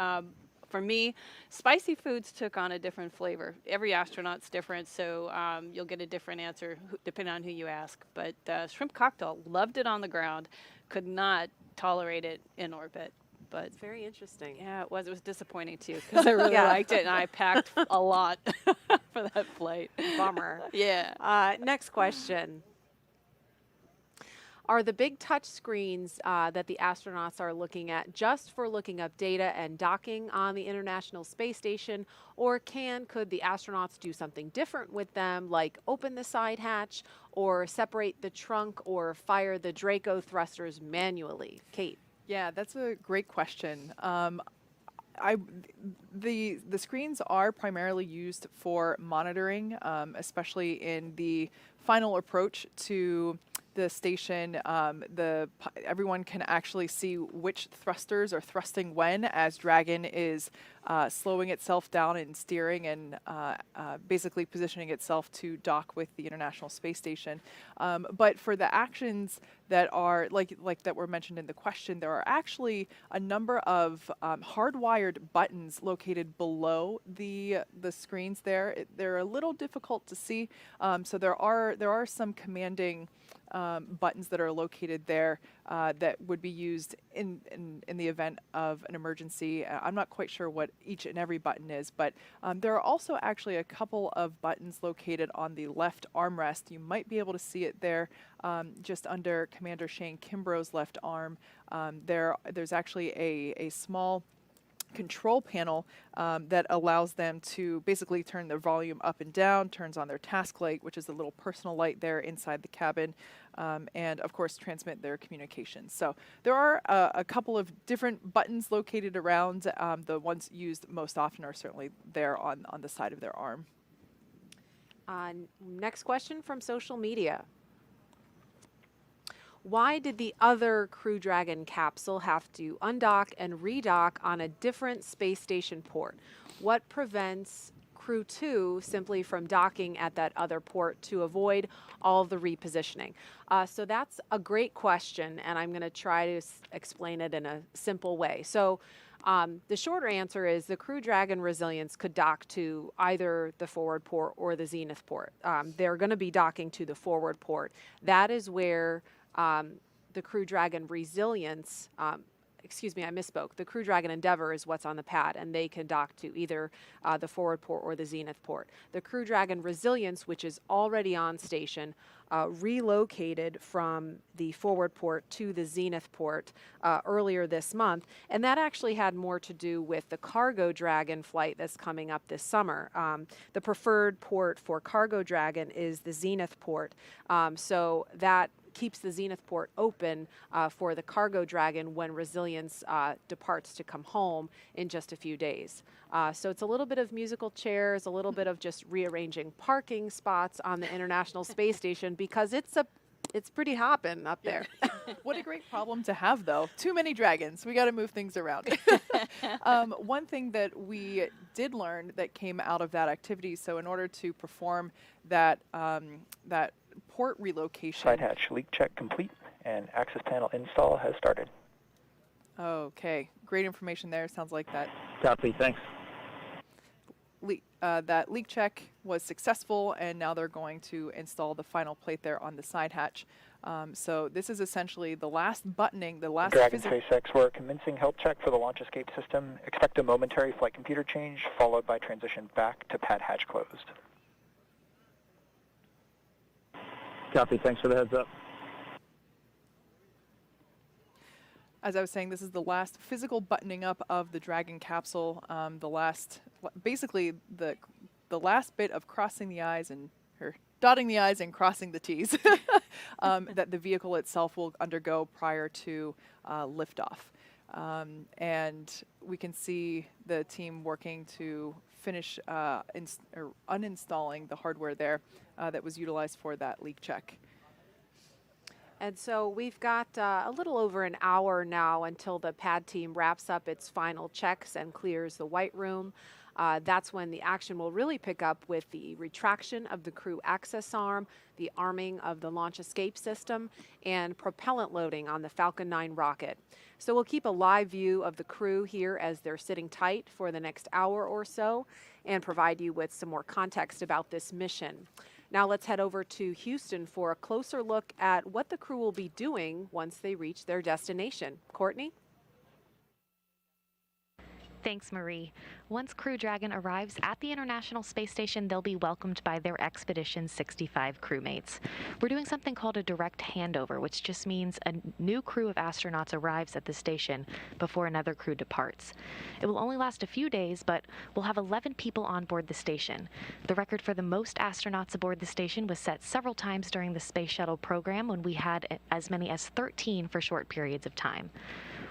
For me, spicy foods took on a different flavor. Every astronaut's different, so you'll get a different answer depending on who you ask. But shrimp cocktail, loved it on the ground, could not tolerate it in orbit. But it's very interesting. Yeah, it was. It was disappointing too because I really liked it, and I packed a lot for that flight. Bummer. Yeah. Next question. Are the big touch screens that the astronauts are looking at just for looking up data and docking on the International Space Station, or could the astronauts do something different with them, like open the side hatch or separate the trunk or fire the Draco thrusters manually? Kate. Yeah, that's a great question. The screens are primarily used for monitoring, especially in the final approach to the station, everyone can actually see which thrusters are thrusting when, as Dragon is slowing itself down and steering and basically positioning itself to dock with the International Space Station. But for the actions that are like that were mentioned in the question, there are actually a number of hardwired buttons located below the screens there. They're a little difficult to see, so there are some commanding buttons that are located there that would be used in the event of an emergency. I'm not quite sure what each and every button is, but there are also actually a couple of buttons located on the left armrest. You might be able to see it there just under Commander Shane Kimbrough's left arm. There's actually a small control panel that allows them to basically turn their volume up and down, turns on their task light, which is a little personal light there inside the cabin, and of course transmit their communications. So there are a couple of different buttons located around. The ones used most often are certainly there on the side of their arm. Next question from social media. Why did the other Crew Dragon capsule have to undock and redock on a different space station port? What prevents Crew-2 simply from docking at that other port to avoid all of the repositioning? So that's a great question, and I'm going to try to explain it in a simple way. So the shorter answer is the Crew Dragon Resilience could dock to either the forward port or the zenith port. They're going to be docking to the forward port. That is where the Crew Dragon Resilience, excuse me, I misspoke. The Crew Dragon Endeavor is what's on the pad, and they can dock to either the forward port or the zenith port. The Crew Dragon Resilience, which is already on station, relocated from the forward port to the zenith port earlier this month, and that actually had more to do with the Cargo Dragon flight that's coming up this summer. The preferred port for Cargo Dragon is the zenith port, so that keeps the zenith port open for the Cargo Dragon when Resilience departs to come home in just a few days. So it's a little bit of musical chairs, a little bit of just rearranging parking spots on the International Space Station because it's pretty hopping up there. What a great problem to have, though. Too many dragons. We got to move things around. One thing that we did learn that came out of that activity, so in order to perform that port relocation. Side hatch leak check complete and access panel install has started. Okay, great information there. Sounds like that. Copy, thanks. That leak check was successful, and now they're going to install the final plate there on the side hatch. So this is essentially the last buttoning, the last... Dragon SpaceX, we're commencing health check for the launch escape system. Expect a momentary flight computer change, followed by transition back to pad hatch closed. Copy, thanks for the heads up. As I was saying, this is the last physical buttoning up of the Dragon capsule. Basically the last bit of crossing the I's or dotting the I's and crossing the T's that the vehicle itself will undergo prior to liftoff. And we can see the team working to finish uninstalling the hardware there that was utilized for that leak check. And so we've got a little over an hour now until the pad team wraps up its final checks and clears the white room. That's when the action will really pick up with the retraction of the crew access arm, the arming of the launch escape system, and propellant loading on the Falcon 9 rocket. So we'll keep a live view of the crew here as they're sitting tight for the next hour or so and provide you with some more context about this mission. Now let's head over to Houston for a closer look at what the crew will be doing once they reach their destination. Courtney? Thanks, Marie. Once Crew Dragon arrives at the International Space Station, they'll be welcomed by their Expedition 65 crewmates. We're doing something called a direct handover, which just means a new crew of astronauts arrives at the station before another crew departs. It will only last a few days, but we'll have 11 people on board the station. The record for the most astronauts aboard the station was set several times during the Space Shuttle program when we had as many as 13 for short periods of time.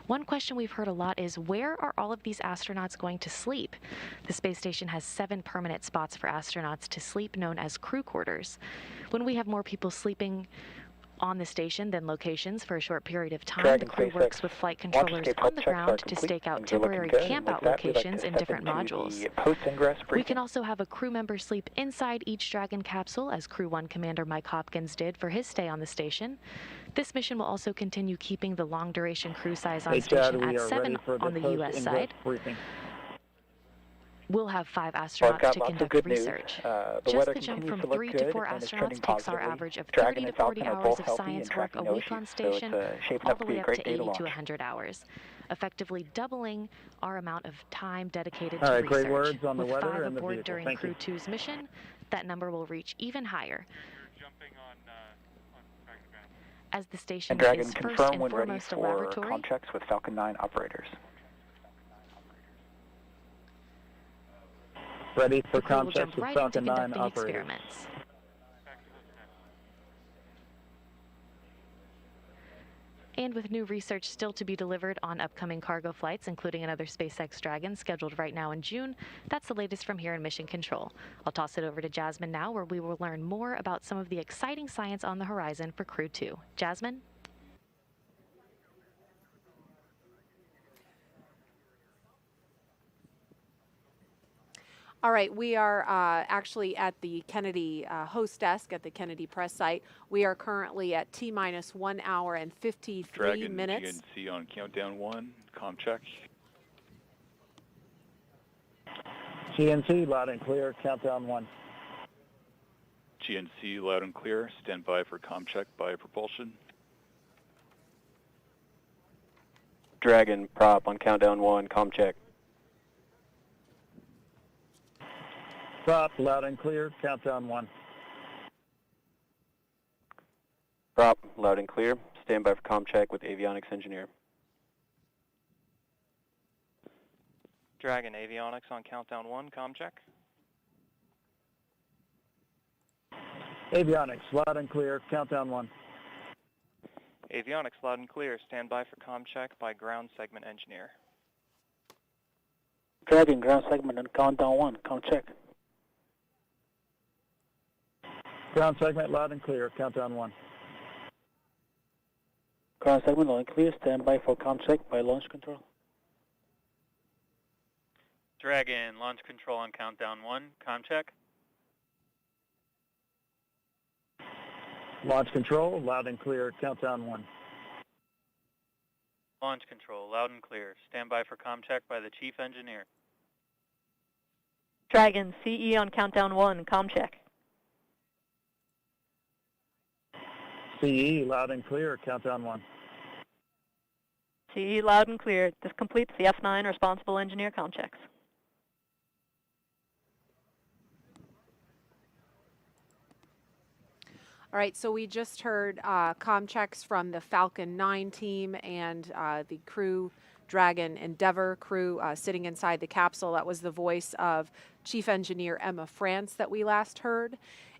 One question we've heard a lot is, where are all of these astronauts going to sleep? The space station has 7 permanent spots for astronauts to sleep, known as crew quarters. When we have more people sleeping On the station, then locations for a short period of time. Dragon The crew SpaceX works with flight controllers on the ground to stake out temporary camp-out locations in different modules. We can also have a crew member sleep inside each Dragon capsule, as Crew 1 Commander Mike Hopkins did for his stay on the station. This mission will also continue keeping the long-duration crew size on station at 7 on the U.S. side. We'll have 5 astronauts to conduct research. Just the jump from 3 to 4 astronauts takes our average of 30 to 40 hours of science work a week on station, all the way up to 80 to 100 hours, effectively doubling our amount of time dedicated to research. Great words on the With weather 5 and the aboard vehicle. during Thank Crew you. 2's mission, that number will reach even higher, as the station Dragon, is first confirm and when ready foremost a for laboratory. contracts with Falcon 9 operators. Ready for The crew will contracts jump with right into Falcon 9 conducting operators. experiments. And with new research still to be delivered on upcoming cargo flights, including another SpaceX Dragon scheduled right now in June, that's the latest from here in Mission Control. I'll toss it over to Jasmine now, where we will learn more about some of the exciting science on the horizon for Crew 2. Jasmine? All right, we are actually at the Kennedy host desk at the Kennedy press site. We are currently at T-minus 1 hour and 53 Dragon, minutes. GNC on countdown 1, comm check. GNC, loud and clear, countdown 1. GNC loud and clear, stand by for comm check by propulsion. Dragon, prop on countdown 1, comm check. Prop, loud and clear, countdown 1. Prop, loud and clear, stand by for comm check with avionics engineer. Dragon, avionics on countdown 1, comm check. Avionics, loud and clear, countdown 1. Avionics, loud and clear, stand by for comm check by ground segment engineer. Dragon, ground segment on countdown 1, comm check. Ground segment, loud and clear, countdown 1. Ground segment loud and clear, stand by for comm check by launch control. Dragon, launch control on countdown 1, comm check. Launch control, loud and clear, countdown 1. Launch control, loud and clear, stand by for comm check by the chief engineer. Dragon, CE on countdown 1, comm check. CE, loud and clear, countdown 1. CE loud and clear. This completes the F9 responsible engineer comm checks. All right, so we just heard comm checks from the Falcon 9 team and the Crew Dragon Endeavour crew sitting inside the capsule. That was the voice of Chief Engineer Emma France that we last heard,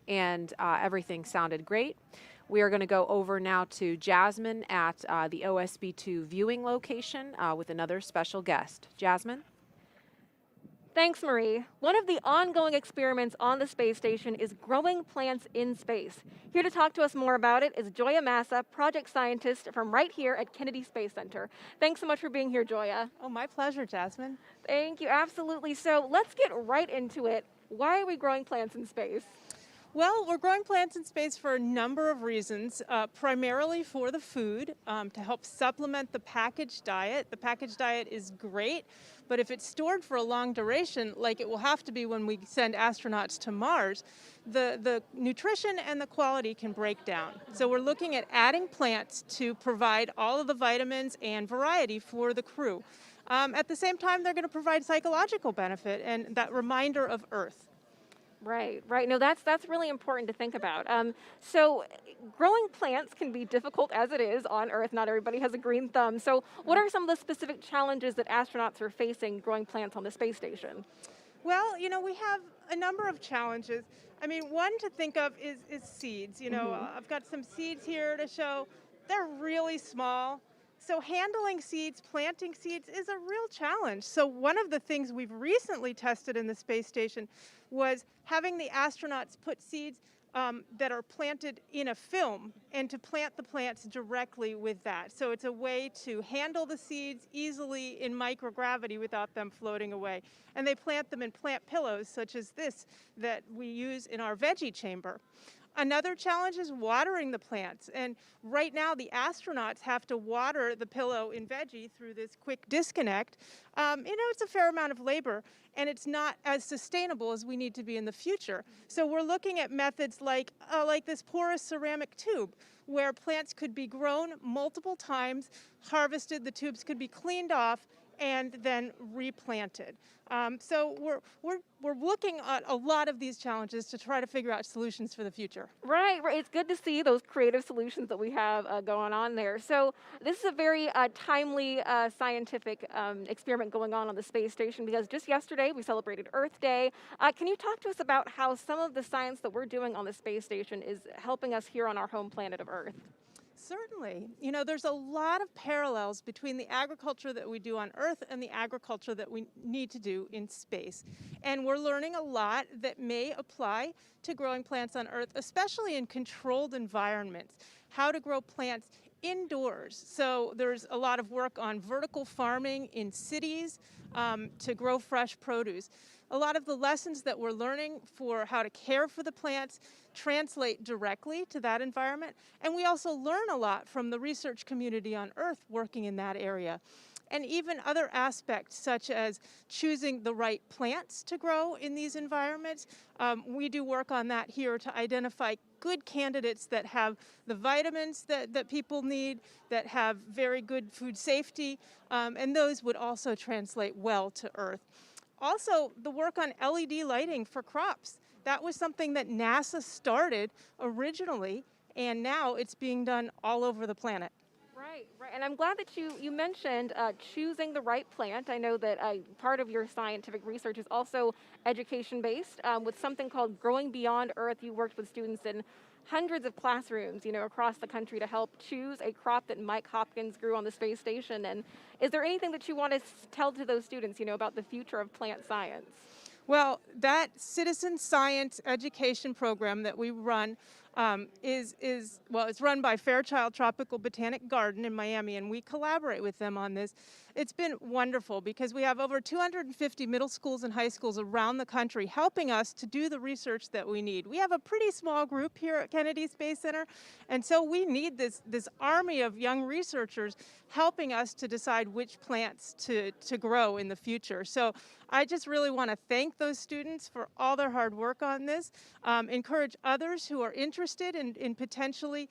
and everything sounded great. We are going to go over now to Jasmine at the OSB-2 viewing location with another special guest. Jasmine? Thanks, Marie. One of the ongoing experiments on the space station is growing plants in space. Here to talk to us more about it is Joya Massa, project scientist from right here at Kennedy Space Center. Thanks so much for being here, Joya. Oh, my pleasure, Jasmine. Thank you, absolutely. So let's get right into it. Why are we growing plants in space? Well, we're growing plants in space for a number of reasons, primarily for the food, to help supplement the packaged diet. The packaged diet is great, but if it's stored for a long duration, like it will have to be when we send astronauts to Mars, the nutrition and the quality can break down. So we're looking at adding plants to provide all of the vitamins and variety for the crew. At the same time, they're going to provide psychological benefit and that reminder of Earth. Right. No, that's really important to think about. So growing plants can be difficult as it is on Earth. Not everybody has a green thumb. So what are some of the specific challenges that astronauts are facing growing plants on the space station? Well, you know, we have a number of challenges. I mean, one to think of is seeds. You know, I've got some seeds here to show. They're really small. So handling seeds, planting seeds is a real challenge. So one of the things we've recently tested in the space station was having the astronauts put seeds that are planted in a film and to plant the plants directly with that. So it's a way to handle the seeds easily in microgravity without them floating away. And they plant them in plant pillows such as this that we use in our veggie chamber. Another challenge is watering the plants. And right now, the astronauts have to water the pillow in veggie through this quick disconnect. It's a fair amount of labor, and it's not as sustainable as we need to be in the future. So we're looking at methods like this porous ceramic tube, where plants could be grown multiple times, harvested, the tubes could be cleaned off, and then replanted. So we're looking at a lot of these challenges to try to figure out solutions for the future. Right. It's good to see those creative solutions that we have going on there. So this is a very timely scientific experiment going on the space station, because just yesterday we celebrated Earth Day. Can you talk to us about how some of the science that we're doing on the space station is helping us here on our home planet of Earth? Certainly. There's a lot of parallels between the agriculture that we do on Earth and the agriculture that we need to do in space. And we're learning a lot that may apply to growing plants on Earth, especially in controlled environments, how to grow plants indoors. So there's a lot of work on vertical farming in cities to grow fresh produce. A lot of the lessons that we're learning for how to care for the plants translate directly to that environment. And we also learn a lot from the research community on Earth working in that area. And even other aspects such as choosing the right plants to grow in these environments. We do work on that here to identify good candidates that have the vitamins that people need, that have very good food safety, and those would also translate well to Earth. Also, the work on LED lighting for crops. That was something that NASA started originally, and now it's being done all over the planet. Right. And I'm glad that you mentioned choosing the right plant. I know that part of your scientific research is also education-based. With something called Growing Beyond Earth, you worked with students in hundreds of classrooms, across the country to help choose a crop that Mike Hopkins grew on the space station. And is there anything that you want to tell to those students, about the future of plant science? Well, that citizen science education program that we run it's run by Fairchild Tropical Botanic Garden in Miami, and we collaborate with them on this. It's been wonderful because we have over 250 middle schools and high schools around the country helping us to do the research that we need. We have a pretty small group here at Kennedy Space Center, and so we need this army of young researchers helping us to decide which plants to grow in the future. So I just really want to thank those students for all their hard work on this, encourage others who are interested in potentially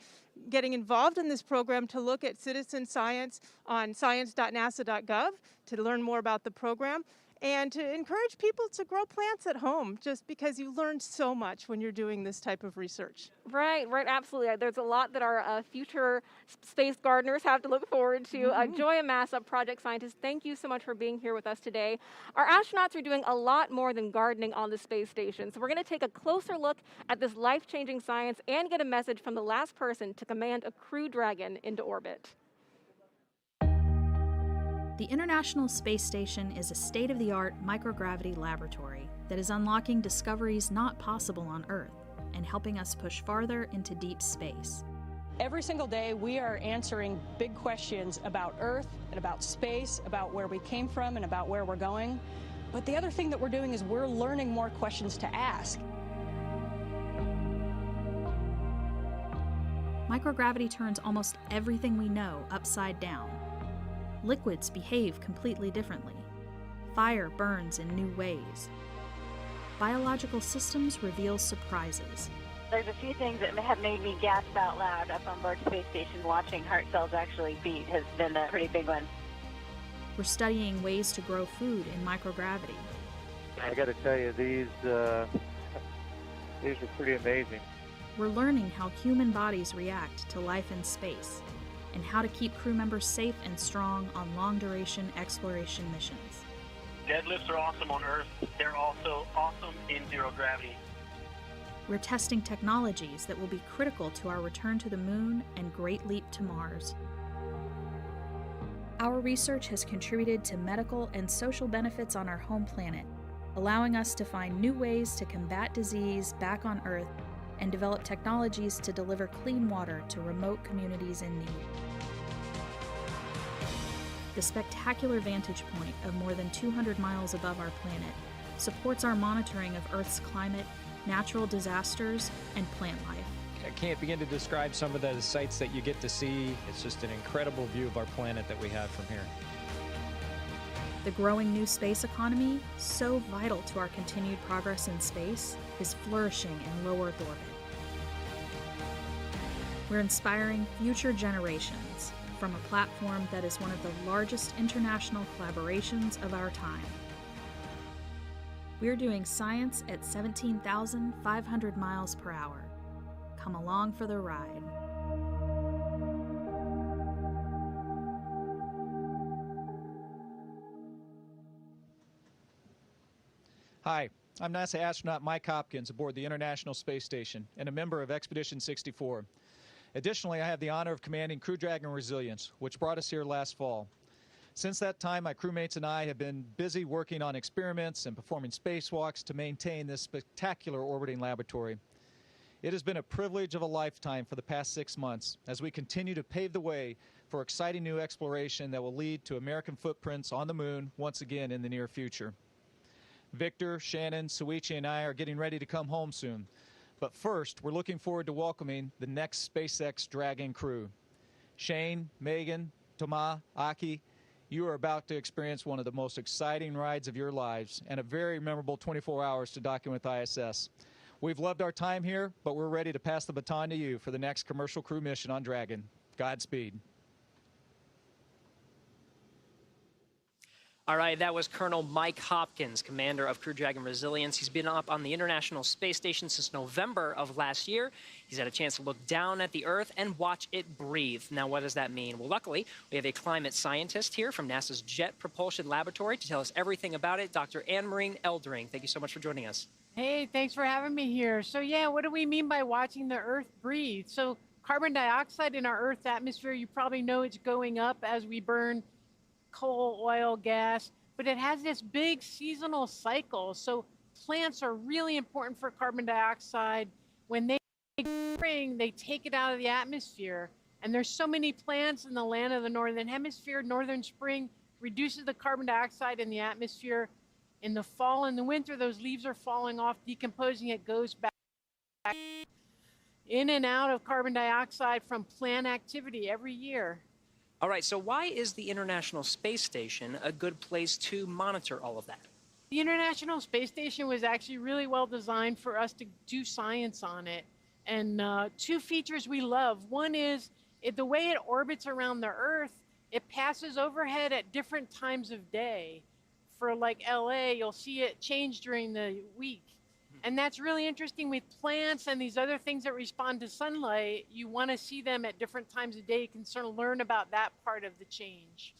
getting involved in this program to look at citizen science on science.nasa.gov to learn more about the program, and to encourage people to grow plants at home, just because you learn so much when you're doing this type of research. Right, absolutely. There's a lot that our future space gardeners have to look forward to. Joya Massa, project scientist, thank you so much for being here with us today. Our astronauts are doing a lot more than gardening on the space station, so we're going to take a closer look at this life-changing science and get a message from the last person to command a Crew Dragon into orbit. The International Space Station is a state-of-the-art microgravity laboratory that is unlocking discoveries not possible on Earth and helping us push farther into deep space. Every single day, we are answering big questions about Earth and about space, about where we came from and about where we're going. But the other thing that we're doing is we're learning more questions to ask. Microgravity turns almost everything we know upside down. Liquids behave completely differently. Fire burns in new ways. Biological systems reveal surprises. There's a few things that have made me gasp out loud up on board space station. Watching heart cells actually beat has been a pretty big one. We're studying ways to grow food in microgravity. I got to tell you, these are pretty amazing. We're learning how human bodies react to life in space, and how to keep crew members safe and strong on long-duration exploration missions. Deadlifts are awesome on Earth. They're also awesome in zero gravity. We're testing technologies that will be critical to our return to the moon and great leap to Mars. Our research has contributed to medical and social benefits on our home planet, allowing us to find new ways to combat disease back on Earth and develop technologies to deliver clean water to remote communities in need. The spectacular vantage point of more than 200 miles above our planet supports our monitoring of Earth's climate, natural disasters, and plant life. I can't begin to describe some of the sights that you get to see. It's just an incredible view of our planet that we have from here. The growing new space economy, so vital to our continued progress in space, is flourishing in low Earth orbit. We're inspiring future generations from a platform that is one of the largest international collaborations of our time. We're doing science at 17,500 miles per hour. Come along for the ride. Hi, I'm NASA astronaut Mike Hopkins aboard the International Space Station and a member of Expedition 64. Additionally, I have the honor of commanding Crew Dragon Resilience, which brought us here last fall. Since that time, my crewmates and I have been busy working on experiments and performing spacewalks to maintain this spectacular orbiting laboratory. It has been a privilege of a lifetime for the past 6 months as we continue to pave the way for exciting new exploration that will lead to American footprints on the moon once again in the near future. Victor, Shannon, Suichi, and I are getting ready to come home soon. But first, we're looking forward to welcoming the next SpaceX Dragon crew. Shane, Megan, Thomas, Aki, you are about to experience one of the most exciting rides of your lives and a very memorable 24 hours to document with ISS. We've loved our time here, but we're ready to pass the baton to you for the next commercial crew mission on Dragon. Godspeed. All right, that was Colonel Mike Hopkins, commander of Crew Dragon Resilience. He's been up on the International Space Station since November of last year. He's had a chance to look down at the Earth and watch it breathe. Now, what does that mean? Well, luckily, we have a climate scientist here from NASA's Jet Propulsion Laboratory to tell us everything about it, Dr. Anne-Marie Eldering. Thank you so much for joining us. Hey, thanks for having me here. So yeah, what do we mean by watching the Earth breathe? So carbon dioxide in our Earth's atmosphere, you probably know it's going up as we burn coal, oil, gas, but it has this big seasonal cycle. So plants are really important for carbon dioxide. When they spring, they take it out of the atmosphere. And there's so many plants in the land of the Northern Hemisphere. Northern spring reduces the carbon dioxide in the atmosphere. In the fall and the winter, those leaves are falling off, decomposing, it goes back in and out of carbon dioxide from plant activity every year. All right, so why is the International Space Station a good place to monitor all of that? The International Space Station was actually really well designed for us to do science on it. And two features we love. One is the way it orbits around the Earth, it passes overhead at different times of day. For like LA, you'll see it change during the week. And that's really interesting with plants and these other things that respond to sunlight. You want to see them at different times of day. You can sort of learn about that part of the change.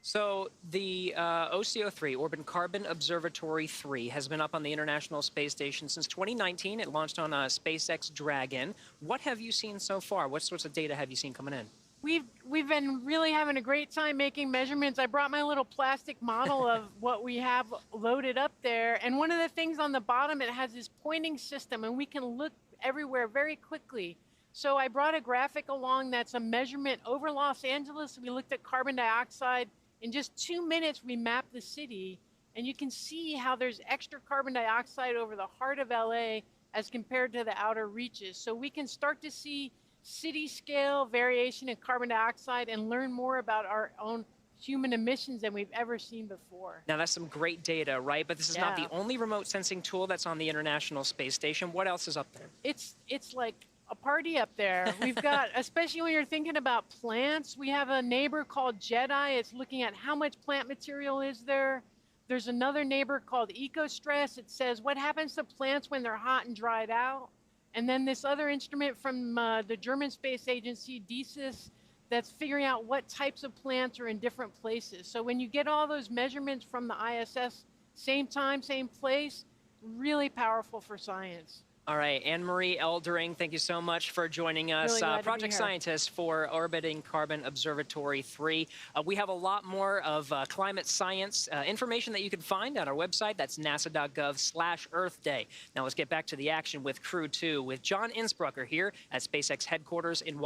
So the OCO-3, Orbit Carbon Observatory 3, has been up on the International Space Station since 2019. It launched on SpaceX Dragon. What have you seen so far? What sorts of data have you seen coming in? We've been really having a great time making measurements. I brought my little plastic model of what we have loaded up there. And one of the things on the bottom, it has this pointing system, and we can look everywhere very quickly. So I brought a graphic along that's a measurement over Los Angeles. We looked at carbon dioxide. In just 2 minutes, we mapped the city. And you can see how there's extra carbon dioxide over the heart of LA as compared to the outer reaches. So we can start to see city scale variation in carbon dioxide and learn more about our own human emissions than we've ever seen before. Now that's some great data, right? But this is not the only remote sensing tool that's on the International Space Station. What else is up there? It's like a party up there. We've got, especially when you're thinking about plants, we have a neighbor called Jedi. It's looking at how much plant material is there. There's another neighbor called EcoStress. It says what happens to plants when they're hot and dried out. And then this other instrument from the German space agency, DESIS, that's figuring out what types of plants are in different places. So when you get all those measurements from the ISS, same time, same place, really powerful for science. All right, Anne-Marie Eldering, thank you so much for joining us. Really glad to be Project here. scientist for Orbiting Carbon Observatory 3. We have a lot more of climate science information that you can find on our website. That's nasa.gov/Earth Day. Now let's get back to the action with Crew-2 with John Innsbrucker here at SpaceX headquarters in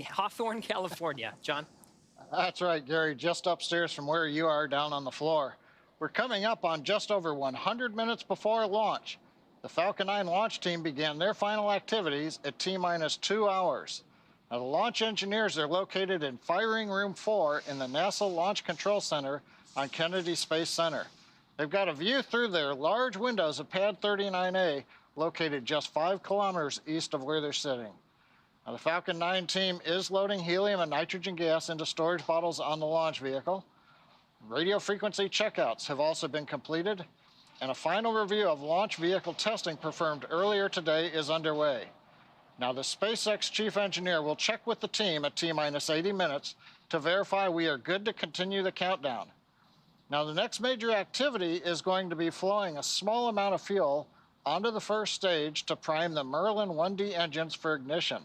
Hawthorne, California. John? That's right, Gary, just upstairs from where you are down on the floor. We're coming up on just over 100 minutes before launch. The Falcon 9 launch team began their final activities at T-minus 2 hours. Now, the launch engineers are located in Firing Room 4 in the NASA Launch Control Center on Kennedy Space Center. They've got a view through their large windows of Pad 39A, located just 5 kilometers east of where they're sitting. Now, the Falcon 9 team is loading helium and nitrogen gas into storage bottles on the launch vehicle. Radio frequency checkouts have also been completed, and a final review of launch vehicle testing performed earlier today is underway. Now, the SpaceX chief engineer will check with the team at T-minus 80 minutes to verify we are good to continue the countdown. Now, the next major activity is going to be flowing a small amount of fuel onto the first stage to prime the Merlin 1D engines for ignition.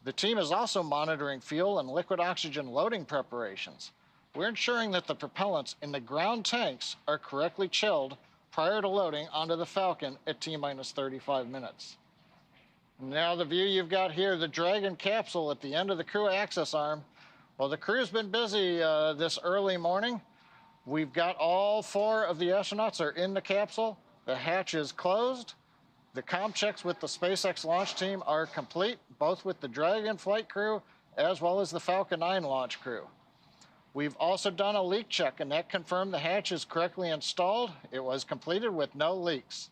The team is also monitoring fuel and liquid oxygen loading preparations. We're ensuring that the propellants in the ground tanks are correctly chilled prior to loading onto the Falcon at T-minus 35 minutes. Now the view you've got here, the Dragon capsule at the end of the crew access arm. Well, the crew's been busy this early morning. We've got all 4 of the astronauts are in the capsule. The hatch is closed. The comm checks with the SpaceX launch team are complete, both with the Dragon flight crew as well as the Falcon 9 launch crew. We've also done a leak check, and that confirmed the hatch is correctly installed. It was completed with no leaks.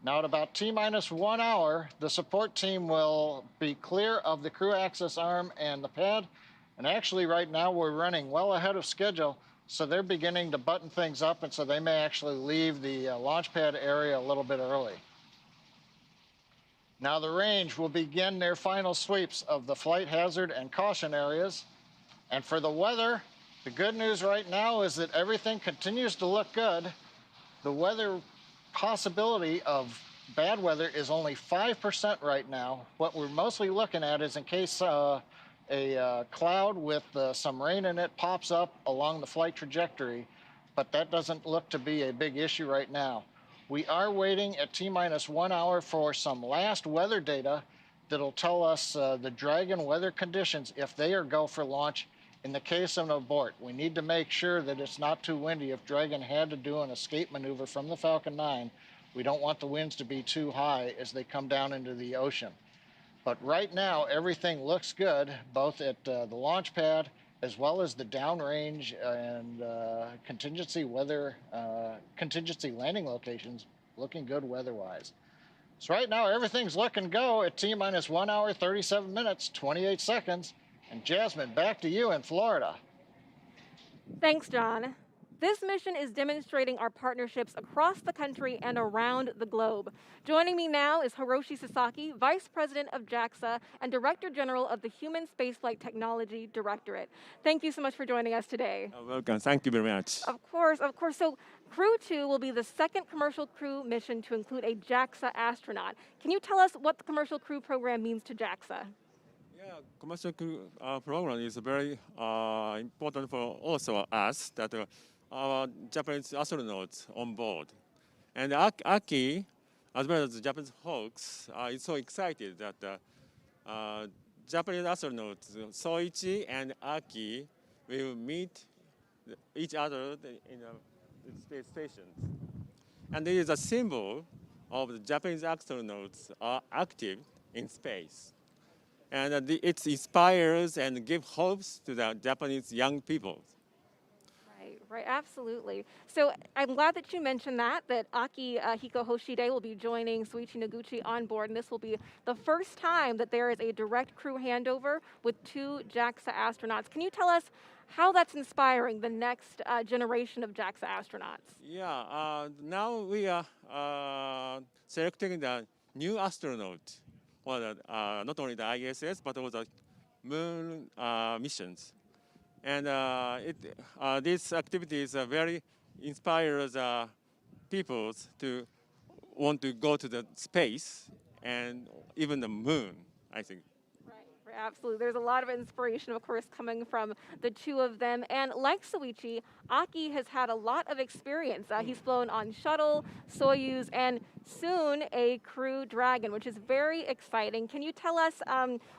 Now, at about T-minus 1 hour, the support team will be clear of the crew access arm and the pad. And actually, right now, we're running well ahead of schedule, so they're beginning to button things up, and so they may actually leave the launch pad area a little bit early. Now, the range will begin their final sweeps of the flight hazard and caution areas. And for the weather, the good news right now is that everything continues to look good. The weather possibility of bad weather is only 5% right now. What we're mostly looking at is in case a cloud with some rain in it pops up along the flight trajectory, but that doesn't look to be a big issue right now. We are waiting at T-minus 1 hour for some last weather data that'll tell us the Dragon weather conditions if they are go for launch. In the case of an abort, we need to make sure that it's not too windy. If Dragon had to do an escape maneuver from the Falcon 9, we don't want the winds to be too high as they come down into the ocean. But right now, everything looks good, both at the launch pad as well as the downrange and contingency landing locations, looking good weather-wise. So right now, everything's looking go at T-minus 1 hour, 37 minutes, 28 seconds. And Jasmine, back to you in Florida. Thanks, John. This mission is demonstrating our partnerships across the country and around the globe. Joining me now is Hiroshi Sasaki, Vice President of JAXA and Director General of the Human Spaceflight Technology Directorate. Thank you so much for joining us today. Welcome. Thank you very much. Of course, of course. So Crew-2 will be the second commercial crew mission to include a JAXA astronaut. Can you tell us what the commercial crew program means to JAXA? Yeah, commercial crew program is very important for also us that our Japanese astronauts on board. And Aki, as well as the Japanese folks, is so excited that Japanese astronauts Soichi and Aki will meet each other in the space stations. And it is a symbol of the Japanese astronauts are active in space. And it inspires and gives hopes to the Japanese young people. Right, absolutely. So I'm glad that you mentioned that Aki Hiko Hoshide will be joining Soichi Noguchi on board, and this will be the first time that there is a direct crew handover with 2 JAXA astronauts. Can you tell us how that's inspiring the next generation of JAXA astronauts? Yeah, now we are selecting the new astronaut. Well, not only the ISS, but also moon missions. And these activities very inspires people to want to go to the space and even the moon, I think. Right, absolutely. There's a lot of inspiration, of course, coming from the two of them. And like Soichi, Aki has had a lot of experience. He's flown on shuttle, Soyuz, and soon a Crew Dragon, which is very exciting. Can you tell us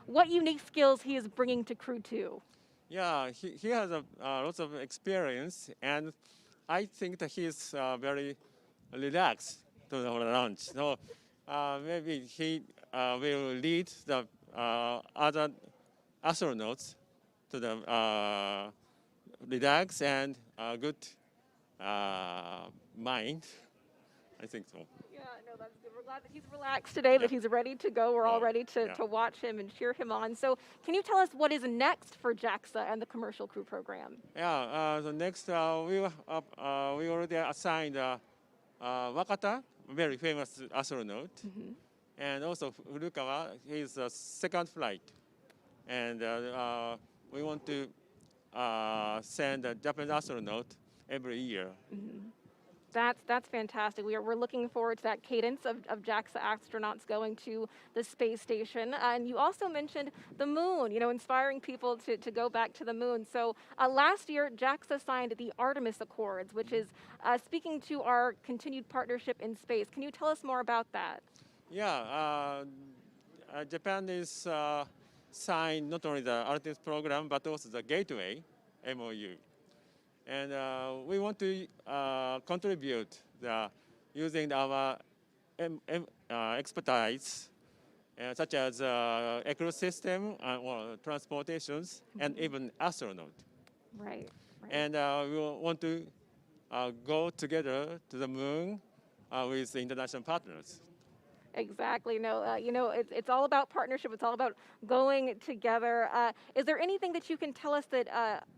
what unique skills he is bringing to Crew-2? Yeah, he has lots of experience, and I think that he's very relaxed to the launch. So maybe he will lead the other astronauts to the relaxed and good mind. I think so. Yeah, no, that's good. We're glad that he's relaxed today, that he's ready to go. We're all ready to watch him and cheer him on. So can you tell us what is next for JAXA and the Commercial Crew program? Yeah, the next we already assigned Wakata, very famous astronaut, and also Furukawa, he's the second flight. And we want to send a Japanese astronaut every year. That's fantastic. We're looking forward to that cadence of JAXA astronauts going to the space station. And you also mentioned the moon, inspiring people to go back to the moon. So last year, JAXA signed the Artemis Accords, which is speaking to our continued partnership in space. Can you tell us more about that? Yeah, Japan is signed not only the Artemis program, but also the Gateway MOU. And we want to contribute using our expertise, such as ecosystem or transportations, and even astronaut. Right. And we want to go together to the moon with international partners. Exactly. No, it's all about partnership. It's all about going together. Is there anything that you can tell us that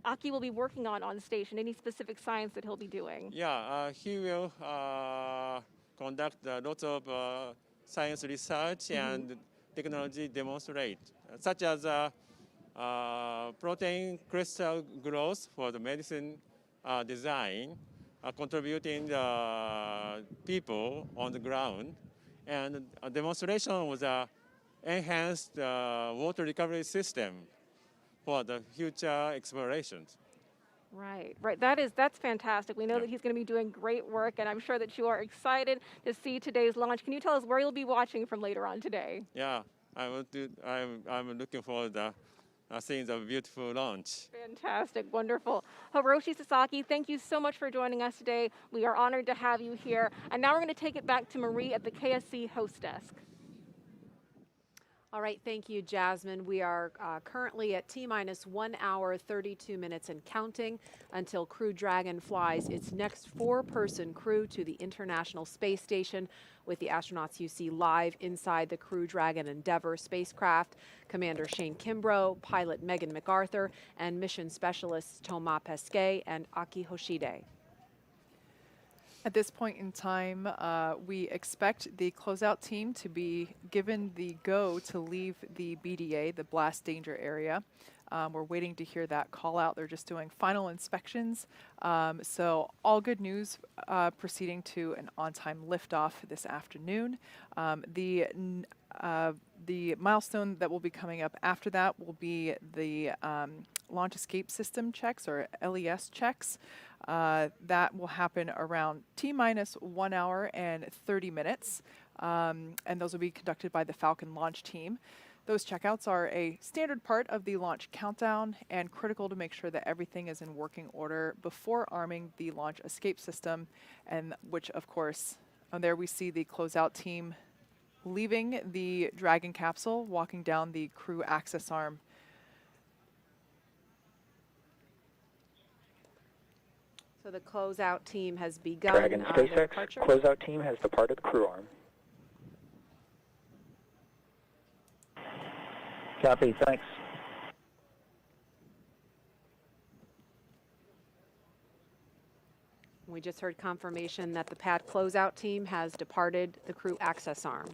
Aki will be working on station? Any specific science that he'll be doing? Yeah, he will conduct lots of science research and technology demonstrate, such as protein crystal growth for the medicine design, contributing the people on the ground. And a demonstration was an enhanced water recovery system for the future explorations. Right. That's fantastic. We know that he's going to be doing great work, and I'm sure that you are excited to see today's launch. Can you tell us where you'll be watching from later on today? Yeah, I'm looking forward to seeing the beautiful launch. Fantastic, wonderful. Hiroshi Sasaki, thank you so much for joining us today. We are honored to have you here. And now we're going to take it back to Marie at the KSC host desk. All right, thank you, Jasmine. We are currently at T-minus 1 hour, 32 minutes and counting until Crew Dragon flies its next 4-person crew to the International Space Station with the astronauts you see live inside the Crew Dragon Endeavour spacecraft. Commander Shane Kimbrough, pilot Megan MacArthur, and mission specialists Thomas Pesquet and Aki Hoshide. At this point in time, we expect the closeout team to be given the go to leave the BDA, the blast danger area. We're waiting to hear that call out. They're just doing final inspections. So all good news, proceeding to an on-time liftoff this afternoon. The milestone that will be coming up after that will be the launch escape system checks, or LES checks. That will happen around T-minus 1 hour and 30 minutes, and those will be conducted by the Falcon launch team. Those checkouts are a standard part of the launch countdown and critical to make sure that everything is in working order before arming the launch escape system, and which, of course, there we see the closeout team leaving the Dragon capsule, walking down the crew access arm. So the closeout team has begun. Dragon SpaceX closeout team has departed the crew arm. Copy, thanks. We just heard confirmation that the pad closeout team has departed the crew access arm.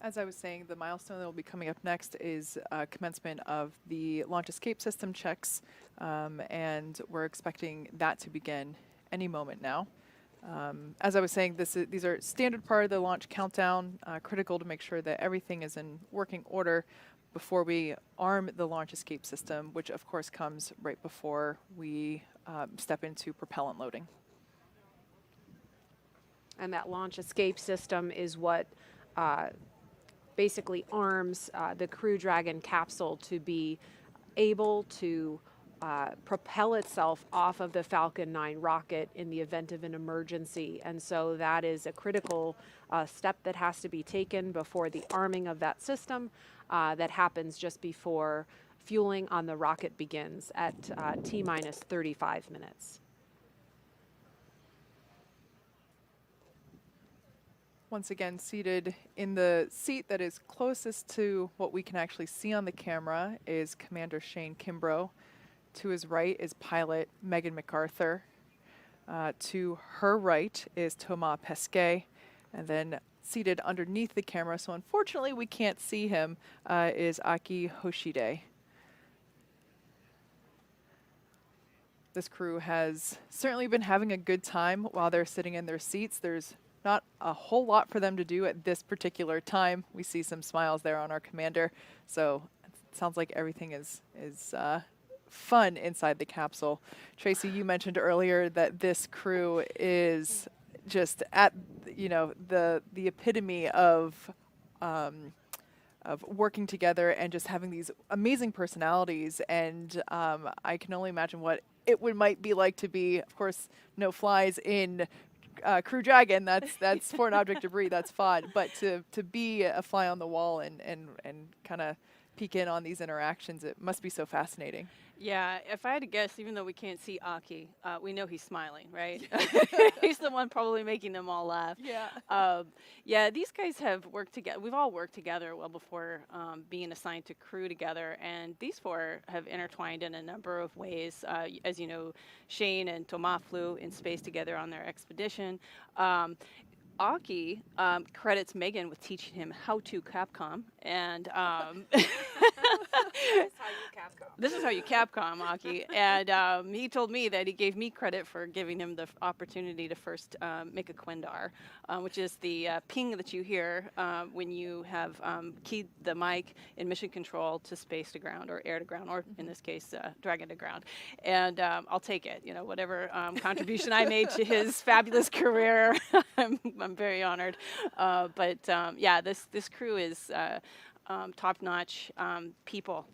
As I was saying, the milestone that will be coming up next is commencement of the launch escape system checks, and we're expecting that to begin any moment now. As I was saying, these are standard part of the launch countdown, critical to make sure that everything is in working order before we arm the launch escape system, which of course comes right before we step into propellant loading. And that launch escape system is what basically arms the Crew Dragon capsule to be able to propel itself off of the Falcon 9 rocket in the event of an emergency. And so that is a critical step that has to be taken before the arming of that system that happens just before fueling on the rocket begins at T-minus 35 minutes. Once again, seated in the seat that is closest to what we can actually see on the camera is Commander Shane Kimbrough. To his right is pilot Megan MacArthur. To her right is Thomas Pesquet. And then seated underneath the camera, so unfortunately we can't see him, is Aki Hoshide. This crew has certainly been having a good time while they're sitting in their seats. There's not a whole lot for them to do at this particular time. We see some smiles there on our commander, so it sounds like everything is fun inside the capsule. Tracy, you mentioned earlier that this crew is just at, you know, the epitome of working together and just having these amazing personalities. And I can only imagine what it might be like to be, of course, no flies in Crew Dragon. That's foreign object debris. That's fun. But to be a fly on the wall and kind of peek in on these interactions, it must be so fascinating. Yeah, if I had to guess, even though we can't see Aki, we know he's smiling, right? He's the one probably making them all laugh. Yeah. Yeah, these guys have worked together. We've all worked together well before being assigned to crew together, and these four have intertwined in a number of ways. As you know, Shane and Thomas flew in space together on their expedition. Aki credits Megan with teaching him how to Capcom, and this is how you Capcom, Aki. And he told me that he gave me credit for giving him the opportunity to first make a Quindar, which is the ping that you hear when you have keyed the mic in mission control to space to ground or air to ground, or in this case, Dragon to ground. And I'll take it. You know, whatever contribution I made to his fabulous career, I'm very honored. But yeah, this crew is top-notch people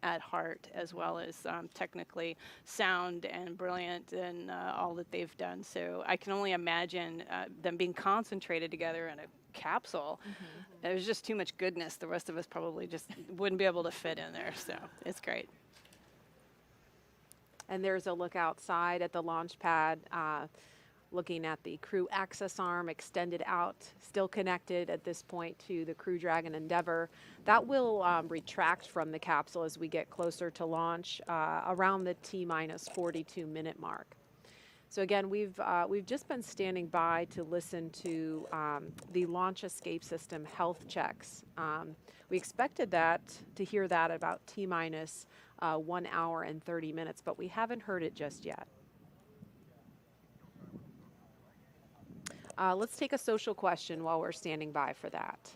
at heart, as well as technically sound and brilliant in all that they've done. So I can only imagine them being concentrated together in a capsule. There's just too much goodness. The rest of us probably just wouldn't be able to fit in there. So it's great. And there's a look outside at the launch pad, looking at the crew access arm extended out, still connected at this point to the Crew Dragon Endeavour. That will retract from the capsule as we get closer to launch around the T-minus 42 minute mark. So again, we've just been standing by to listen to the launch escape system health checks. We expected to hear that about T-minus 1 hour and 30 minutes, but we haven't heard it just yet. Let's take a social question while we're standing by for that.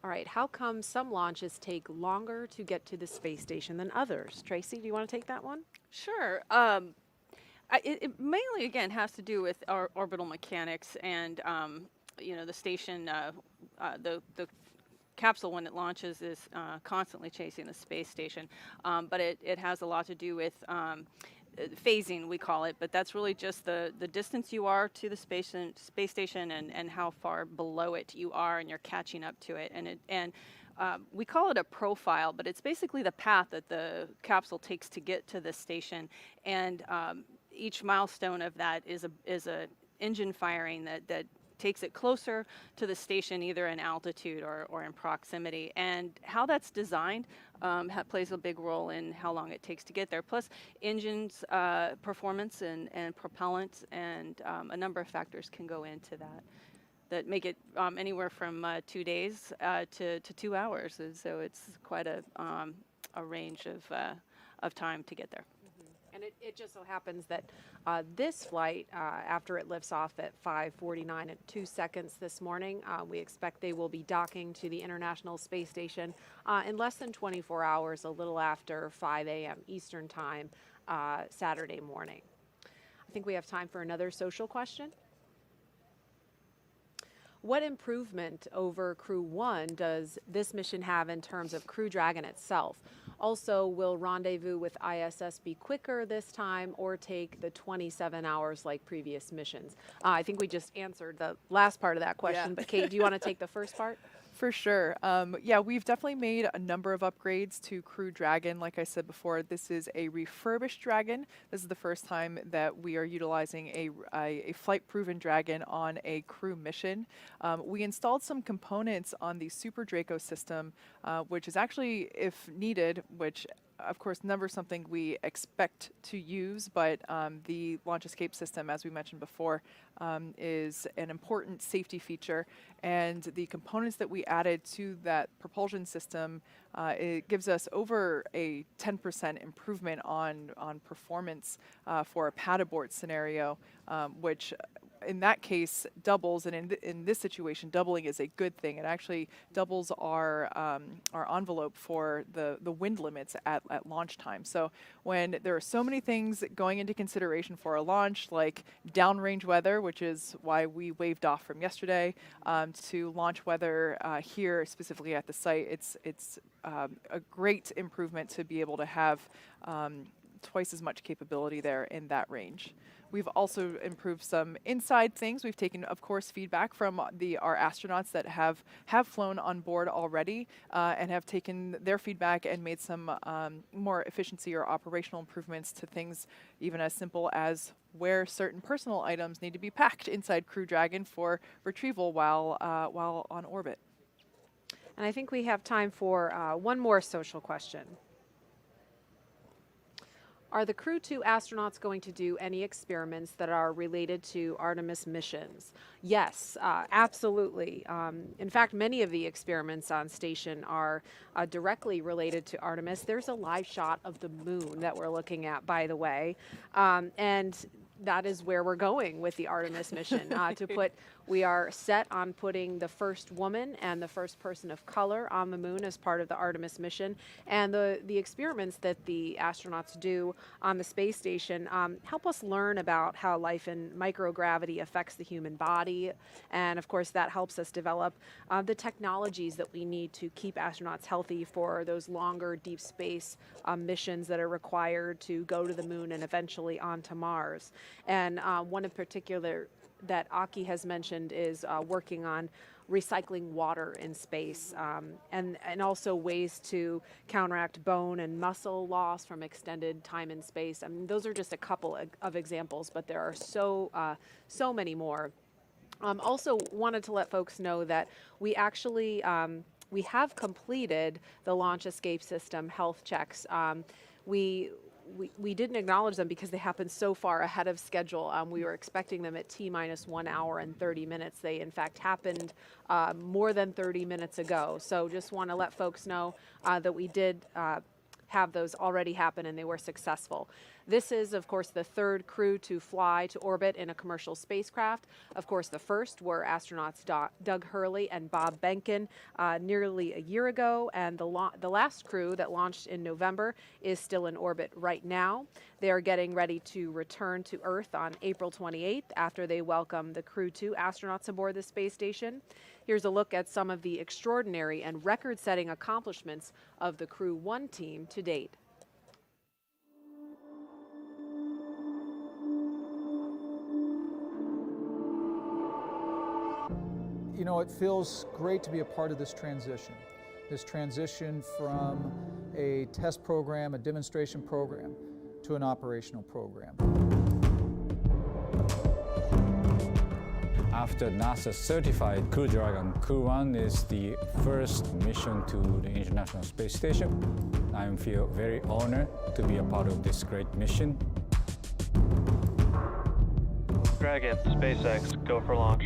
All right, how come some launches take longer to get to the space station than others? Tracy, do you want to take that one? Sure. It mainly, again, has to do with our orbital mechanics and, you know, the station, the capsule when it launches is constantly chasing the space station. But it has a lot to do with phasing, we call it, but that's really just the distance you are to the space station and how far below it you are, and you're catching up to it. And we call it a profile, but it's basically the path that the capsule takes to get to the station. And each milestone of that is a engine firing that takes it closer to the station, either in altitude or in proximity. And how that's designed plays a big role in how long it takes to get there. Plus, engines performance and propellant and a number of factors can go into that make it anywhere from 2 days to 2 hours. And so it's quite a range of time to get there. And it just so happens that this flight, after it lifts off at 5:49 and 2 seconds this morning, we expect they will be docking to the International Space Station in less than 24 hours, a little after 5 a.m. Eastern Time, Saturday morning. I think we have time for another social question. What improvement over Crew-1 does this mission have in terms of Crew Dragon itself? Also, will rendezvous with ISS be quicker this time or take the 27 hours like previous missions? I think we just answered the last part of that question, but Kate, do you want to take the first part? For sure. Yeah, we've definitely made a number of upgrades to Crew Dragon. Like I said before, this is a refurbished Dragon. This is the first time that we are utilizing a flight-proven Dragon on a crew mission. We installed some components on the Super Draco system, which is actually, if needed, which of course, never something we expect to use, but the launch escape system, as we mentioned before, is an important safety feature. And the components that we added to that propulsion system, it gives us over a 10% improvement on performance for a pad abort scenario, which in that case doubles, and in this situation, doubling is a good thing. It actually doubles our envelope for the wind limits at launch time. So when there are so many things going into consideration for a launch, like downrange weather, which is why we waved off from yesterday, to launch weather here specifically at the site, it's a great improvement to be able to have twice as much capability there in that range. We've also improved some inside things. We've taken, of course, feedback from our astronauts that have flown on board already and have taken their feedback and made some more efficiency or operational improvements to things even as simple as where certain personal items need to be packed inside Crew Dragon for retrieval while on orbit. And I think we have time for one more social question. Are the Crew-2 astronauts going to do any experiments that are related to Artemis missions? Yes, absolutely. In fact, many of the experiments on station are directly related to Artemis. There's a live shot of the moon that we're looking at, by the way. And that is where we're going with the Artemis mission. We are set on putting the first woman and the first person of color on the moon as part of the Artemis mission. And the experiments that the astronauts do on the space station help us learn about how life in microgravity affects the human body. And of course, that helps us develop the technologies that we need to keep astronauts healthy for those longer deep space missions that are required to go to the moon and eventually onto Mars. And one in particular that Aki has mentioned is working on recycling water in space and also ways to counteract bone and muscle loss from extended time in space. I mean, those are just a couple of examples, but there are so many more. Also wanted to let folks know that we actually we have completed the launch escape system health checks. We didn't acknowledge them because they happened so far ahead of schedule. We were expecting them at T-minus 1 hour and 30 minutes. They, in fact, happened more than 30 minutes ago. So just want to let folks know that we did have those already happen and they were successful. This is, of course, the third crew to fly to orbit in a commercial spacecraft. Of course, the first were astronauts Doug Hurley and Bob Behnken nearly a year ago, and the last crew that launched in November is still in orbit right now. They are getting ready to return to Earth on April 28th after they welcome the Crew-2 astronauts aboard the space station. Here's a look at some of the extraordinary and record-setting accomplishments of the Crew-1 team to date. You know, it feels great to be a part of this transition from a test program, a demonstration program, to an operational program. After NASA certified Crew Dragon, Crew-1 is the first mission to the International Space Station. I feel very honored to be a part of this great mission. Dragon, SpaceX, go for launch.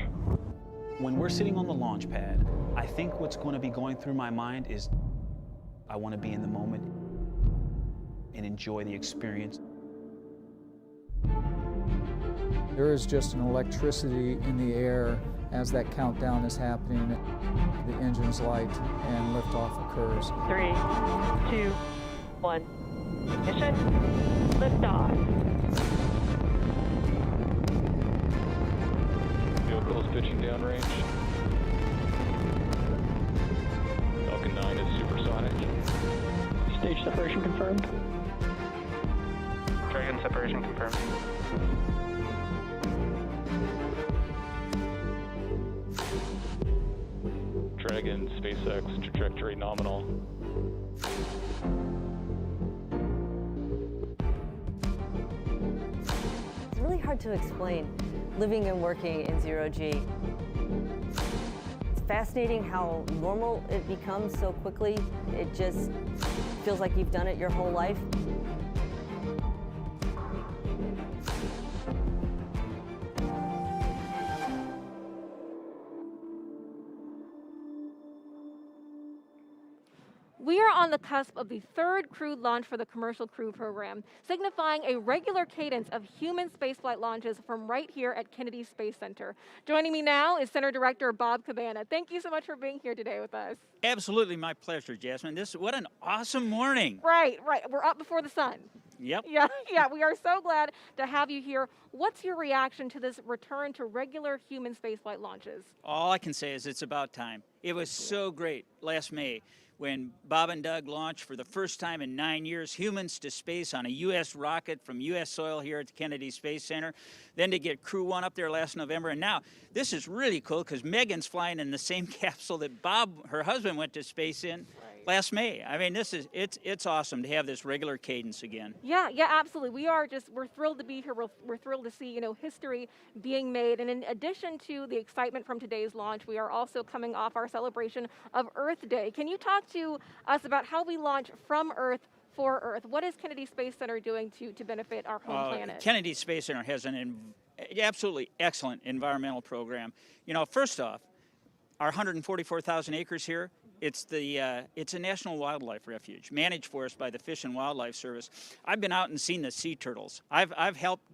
When we're sitting on the launch pad, I think what's going to be going through my mind is I want to be in the moment. and enjoy the experience. There is just an electricity in the air as that countdown is happening. The engines light and liftoff occurs. 3, 2, 1. Ignition. Liftoff. Vehicles pitching downrange. Falcon 9 is supersonic. Stage separation confirmed. Dragon separation confirmed. Dragon, SpaceX, trajectory nominal. It's really hard to explain living and working in zero-G. It's fascinating how normal it becomes so quickly. It just feels like you've done it your whole life. We are on the cusp of the third crewed launch for the Commercial Crew program, signifying a regular cadence of human spaceflight launches from right here at Kennedy Space Center. Joining me now is Center Director Bob Cabana. Thank you so much for being here today with us. Absolutely my pleasure, Jasmine. What an awesome morning. Right. We're up before the sun. Yep. Yeah, we are so glad to have you here. What's your reaction to this return to regular human spaceflight launches? All I can say is it's about time. It was so great last May when Bob and Doug launched for the first time in 9 years humans to space on a U.S. rocket from U.S. soil here at the Kennedy Space Center. Then to get Crew-1 up there last November. And now this is really cool because Megan's flying in the same capsule that Bob, her husband, went to space in last May. I mean, it's awesome to have this regular cadence again. Yeah, absolutely. We're thrilled to be here. We're thrilled to see, history being made. And in addition to the excitement from today's launch, we are also coming off our celebration of Earth Day. Can you talk to us about how we launch from Earth for Earth? What is Kennedy Space Center doing to benefit our home planet? Kennedy Space Center has an absolutely excellent environmental program. First off, our 144,000 acres here, it's a national wildlife refuge managed for us by the Fish and Wildlife Service. I've been out and seen the sea turtles. I've helped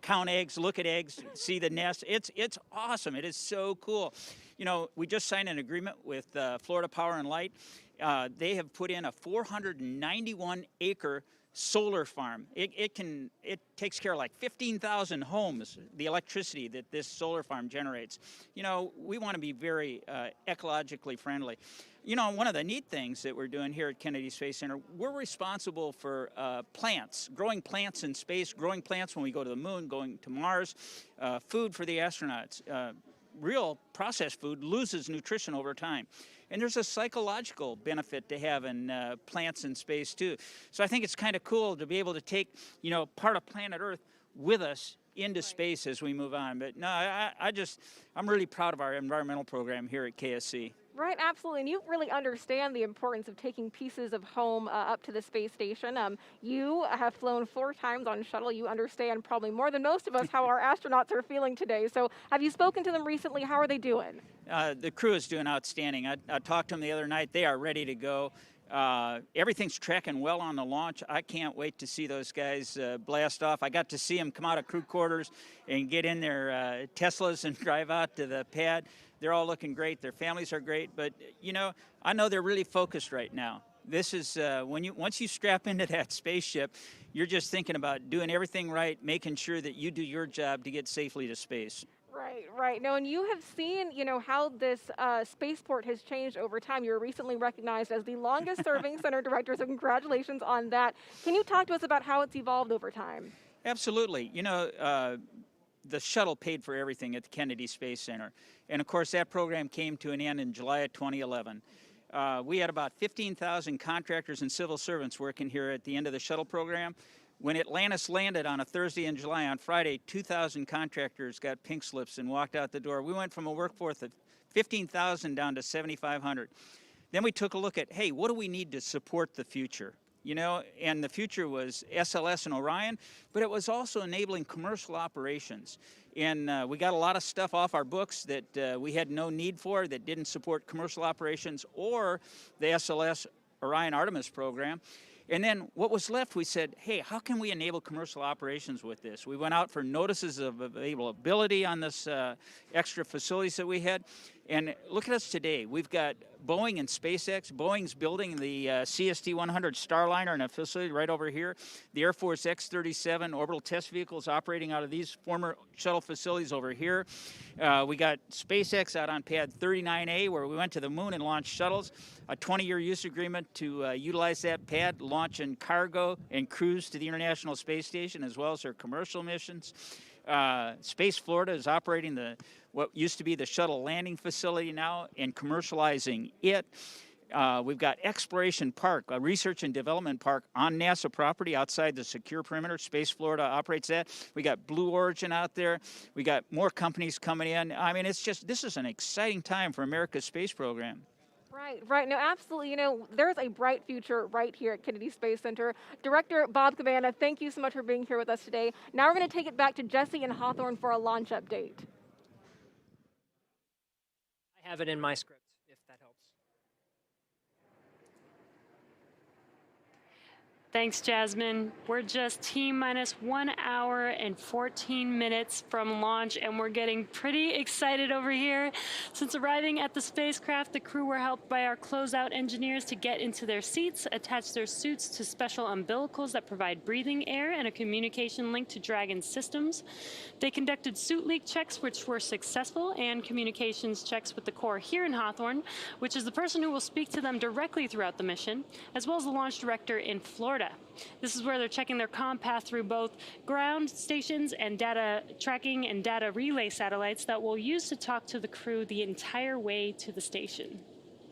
count eggs, look at eggs, see the nest. It's awesome. It is so cool. We just signed an agreement with Florida Power and Light. They have put in a 491-acre solar farm. It takes care of like 15,000 homes, the electricity that this solar farm generates. We want to be very ecologically friendly. One of the neat things that we're doing here at Kennedy Space Center, we're responsible for plants, growing plants in space, growing plants when we go to the moon, going to Mars, food for the astronauts. Real processed food loses nutrition over time. And there's a psychological benefit to having plants in space too. So I think it's kind of cool to be able to take, part of planet Earth with us into space as we move on. But no, I'm really proud of our environmental program here at KSC. Right, absolutely. And you really understand the importance of taking pieces of home up to the space station. You have flown 4 times on shuttle. You understand probably more than most of us how our astronauts are feeling today. So have you spoken to them recently? How are they doing? The crew is doing outstanding. I talked to them the other night. They are ready to go. Everything's tracking well on the launch. I can't wait to see those guys blast off. I got to see them come out of crew quarters and get in their Teslas and drive out to the pad. They're all looking great. Their families are great. But, I know they're really focused right now. This is once you strap into that spaceship, you're just thinking about doing everything right, making sure that you do your job to get safely to space. Right. Now, and you have seen, how this spaceport has changed over time. You were recently recognized as the longest-serving center director, so congratulations on that. Can you talk to us about how it's evolved over time? Absolutely. The shuttle paid for everything at the Kennedy Space Center. And, of course, that program came to an end in July of 2011. We had about 15,000 contractors and civil servants working here at the end of the shuttle program. When Atlantis landed on a Thursday in July, on Friday, 2,000 contractors got pink slips and walked out the door. We went from a workforce of 15,000 down to 7,500. Then we took a look at, hey, what do we need to support the future? And the future was SLS and Orion, but it was also enabling commercial operations. And we got a lot of stuff off our books that we had no need for, that didn't support commercial operations or the SLS Orion Artemis program. And then what was left, we said, hey, how can we enable commercial operations with this? We went out for notices of availability on this extra facilities that we had. And look at us today. We've got Boeing and SpaceX. Boeing's building the CST-100 Starliner in a facility right over here. The Air Force X-37 orbital test vehicles operating out of these former shuttle facilities over here. We got SpaceX out on pad 39A, where we went to the moon and launched shuttles. A 20-year use agreement to utilize that pad, launching cargo and crews to the International Space Station, as well as their commercial missions. Space Florida is operating what used to be the shuttle landing facility now and commercializing it. We've got Exploration Park, a research and development park on NASA property outside the secure perimeter. Space Florida operates that. We got Blue Origin out there. We got more companies coming in. I mean, this is an exciting time for America's space program. Right. No, absolutely. You know, there's a bright future right here at Kennedy Space Center. Director Bob Cabana, thank you so much for being here with us today. Now we're going to take it back to Jesse and Hawthorne for a launch update. I have it in my script, if that helps. Thanks, Jasmine. We're just T-minus 1 hour and 14 minutes from launch, and we're getting pretty excited over here. Since arriving at the spacecraft, the crew were helped by our closeout engineers to get into their seats, attach their suits to special umbilicals that provide breathing air and a communication link to Dragon's systems. They conducted suit leak checks, which were successful, and communications checks with the core here in Hawthorne, which is the person who will speak to them directly throughout the mission, as well as the launch director in Florida. This is where they're checking their comm path through both ground stations and data tracking and data relay satellites that we'll use to talk to the crew the entire way to the station.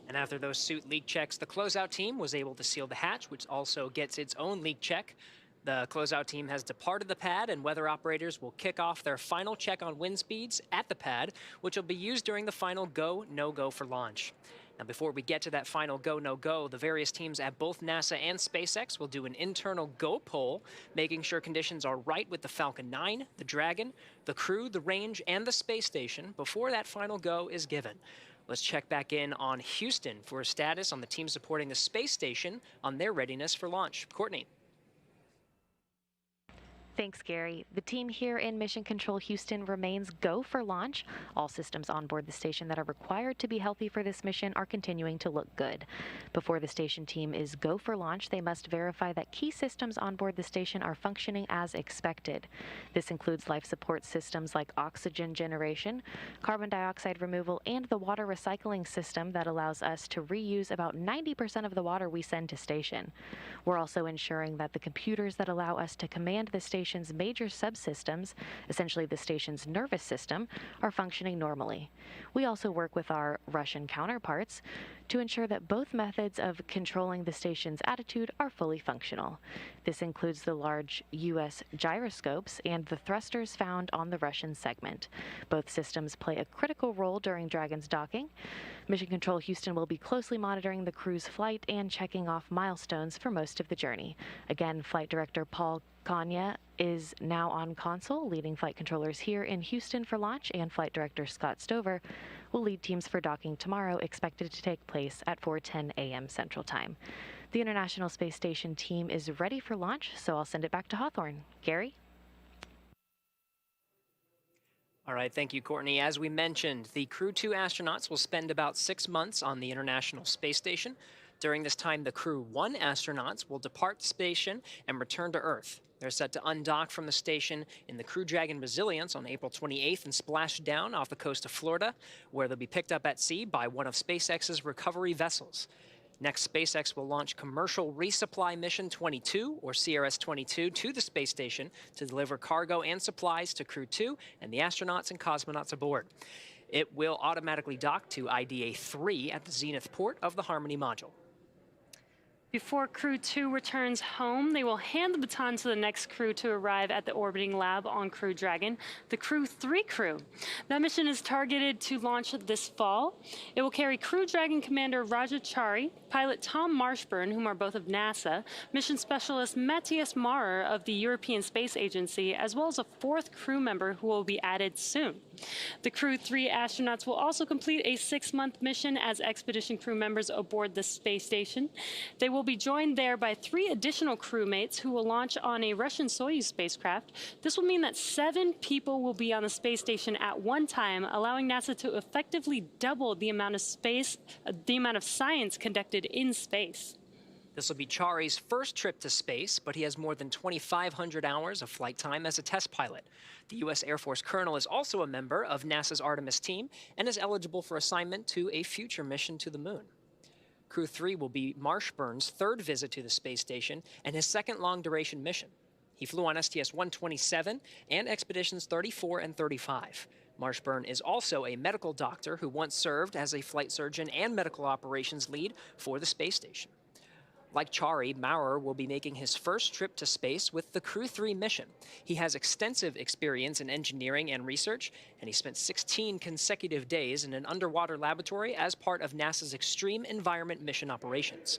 And after those suit leak checks, the closeout team was able to seal the hatch, which also gets its own leak check. The closeout team has departed the pad, and weather operators will kick off their final check on wind speeds at the pad, which will be used during the final go, no-go for launch. Now, before we get to that final go, no-go, the various teams at both NASA and SpaceX will do an internal go poll, making sure conditions are right with the Falcon 9, the Dragon, the Crew, the range, and the space station before that final go is given. Let's check back in on Houston for a status on the team supporting the space station on their readiness for launch. Courtney. Thanks, Gary. The team here in Mission Control Houston remains go for launch. All systems on board the station that are required to be healthy for this mission are continuing to look good. Before the station team is go for launch, they must verify that key systems on board the station are functioning as expected. This includes life support systems like oxygen generation, carbon dioxide removal, and the water recycling system that allows us to reuse about 90% of the water we send to station. We're also ensuring that the computers that allow us to command the station's major subsystems, essentially the station's nervous system, are functioning normally. We also work with our Russian counterparts to ensure that both methods of controlling the station's attitude are fully functional. This includes the large U.S. gyroscopes and the thrusters found on the Russian segment. Both systems play a critical role during Dragon's docking. Mission Control Houston will be closely monitoring the crew's flight and checking off milestones for most of the journey. Again, Flight Director Paul Kanya is now on console, leading flight controllers here in Houston for launch, and Flight Director Scott Stover will lead teams for docking tomorrow, expected to take place at 4:10 a.m. Central Time. The International Space Station team is ready for launch, so I'll send it back to Hawthorne. Gary? All right, thank you, Courtney. As we mentioned, the Crew-2 astronauts will spend about 6 months on the International Space Station. During this time, the Crew-1 astronauts will depart the station and return to Earth. They're set to undock from the station in the Crew Dragon Resilience on April 28th and splash down off the coast of Florida, where they'll be picked up at sea by one of SpaceX's recovery vessels. Next, SpaceX will launch Commercial Resupply Mission 22, or CRS-22, to the space station to deliver cargo and supplies to Crew-2 and the astronauts and cosmonauts aboard. It will automatically dock to IDA-3 at the Zenith port of the Harmony module. Before Crew-2 returns home, they will hand the baton to the next crew to arrive at the orbiting lab on Crew Dragon, the Crew-3 crew. That mission is targeted to launch this fall. It will carry Crew Dragon Commander Raja Chari, pilot Tom Marshburn, whom are both of NASA, mission specialist Matthias Maurer of the European Space Agency, as well as a 4th crew member who will be added soon. The Crew-3 astronauts will also complete a 6-month mission as expedition crew members aboard the space station. They will will be joined there by 3 additional crewmates who will launch on a Russian Soyuz spacecraft. This will mean that 7 people will be on the space station at one time, allowing NASA to effectively double the amount of science conducted in space. This will be Chari's first trip to space, but he has more than 2,500 hours of flight time as a test pilot. The U.S. Air Force colonel is also a member of NASA's Artemis team and is eligible for assignment to a future mission to the moon. Crew-3 will be Marshburn's 3rd visit to the space station and his 2nd long-duration mission. He flew on STS-127 and Expeditions 34 and 35. Marshburn is also a medical doctor who once served as a flight surgeon and medical operations lead for the space station. Like Chari, Maurer will be making his first trip to space with the Crew-3 mission. He has extensive experience in engineering and research, and he spent 16 consecutive days in an underwater laboratory as part of NASA's Extreme Environment Mission operations.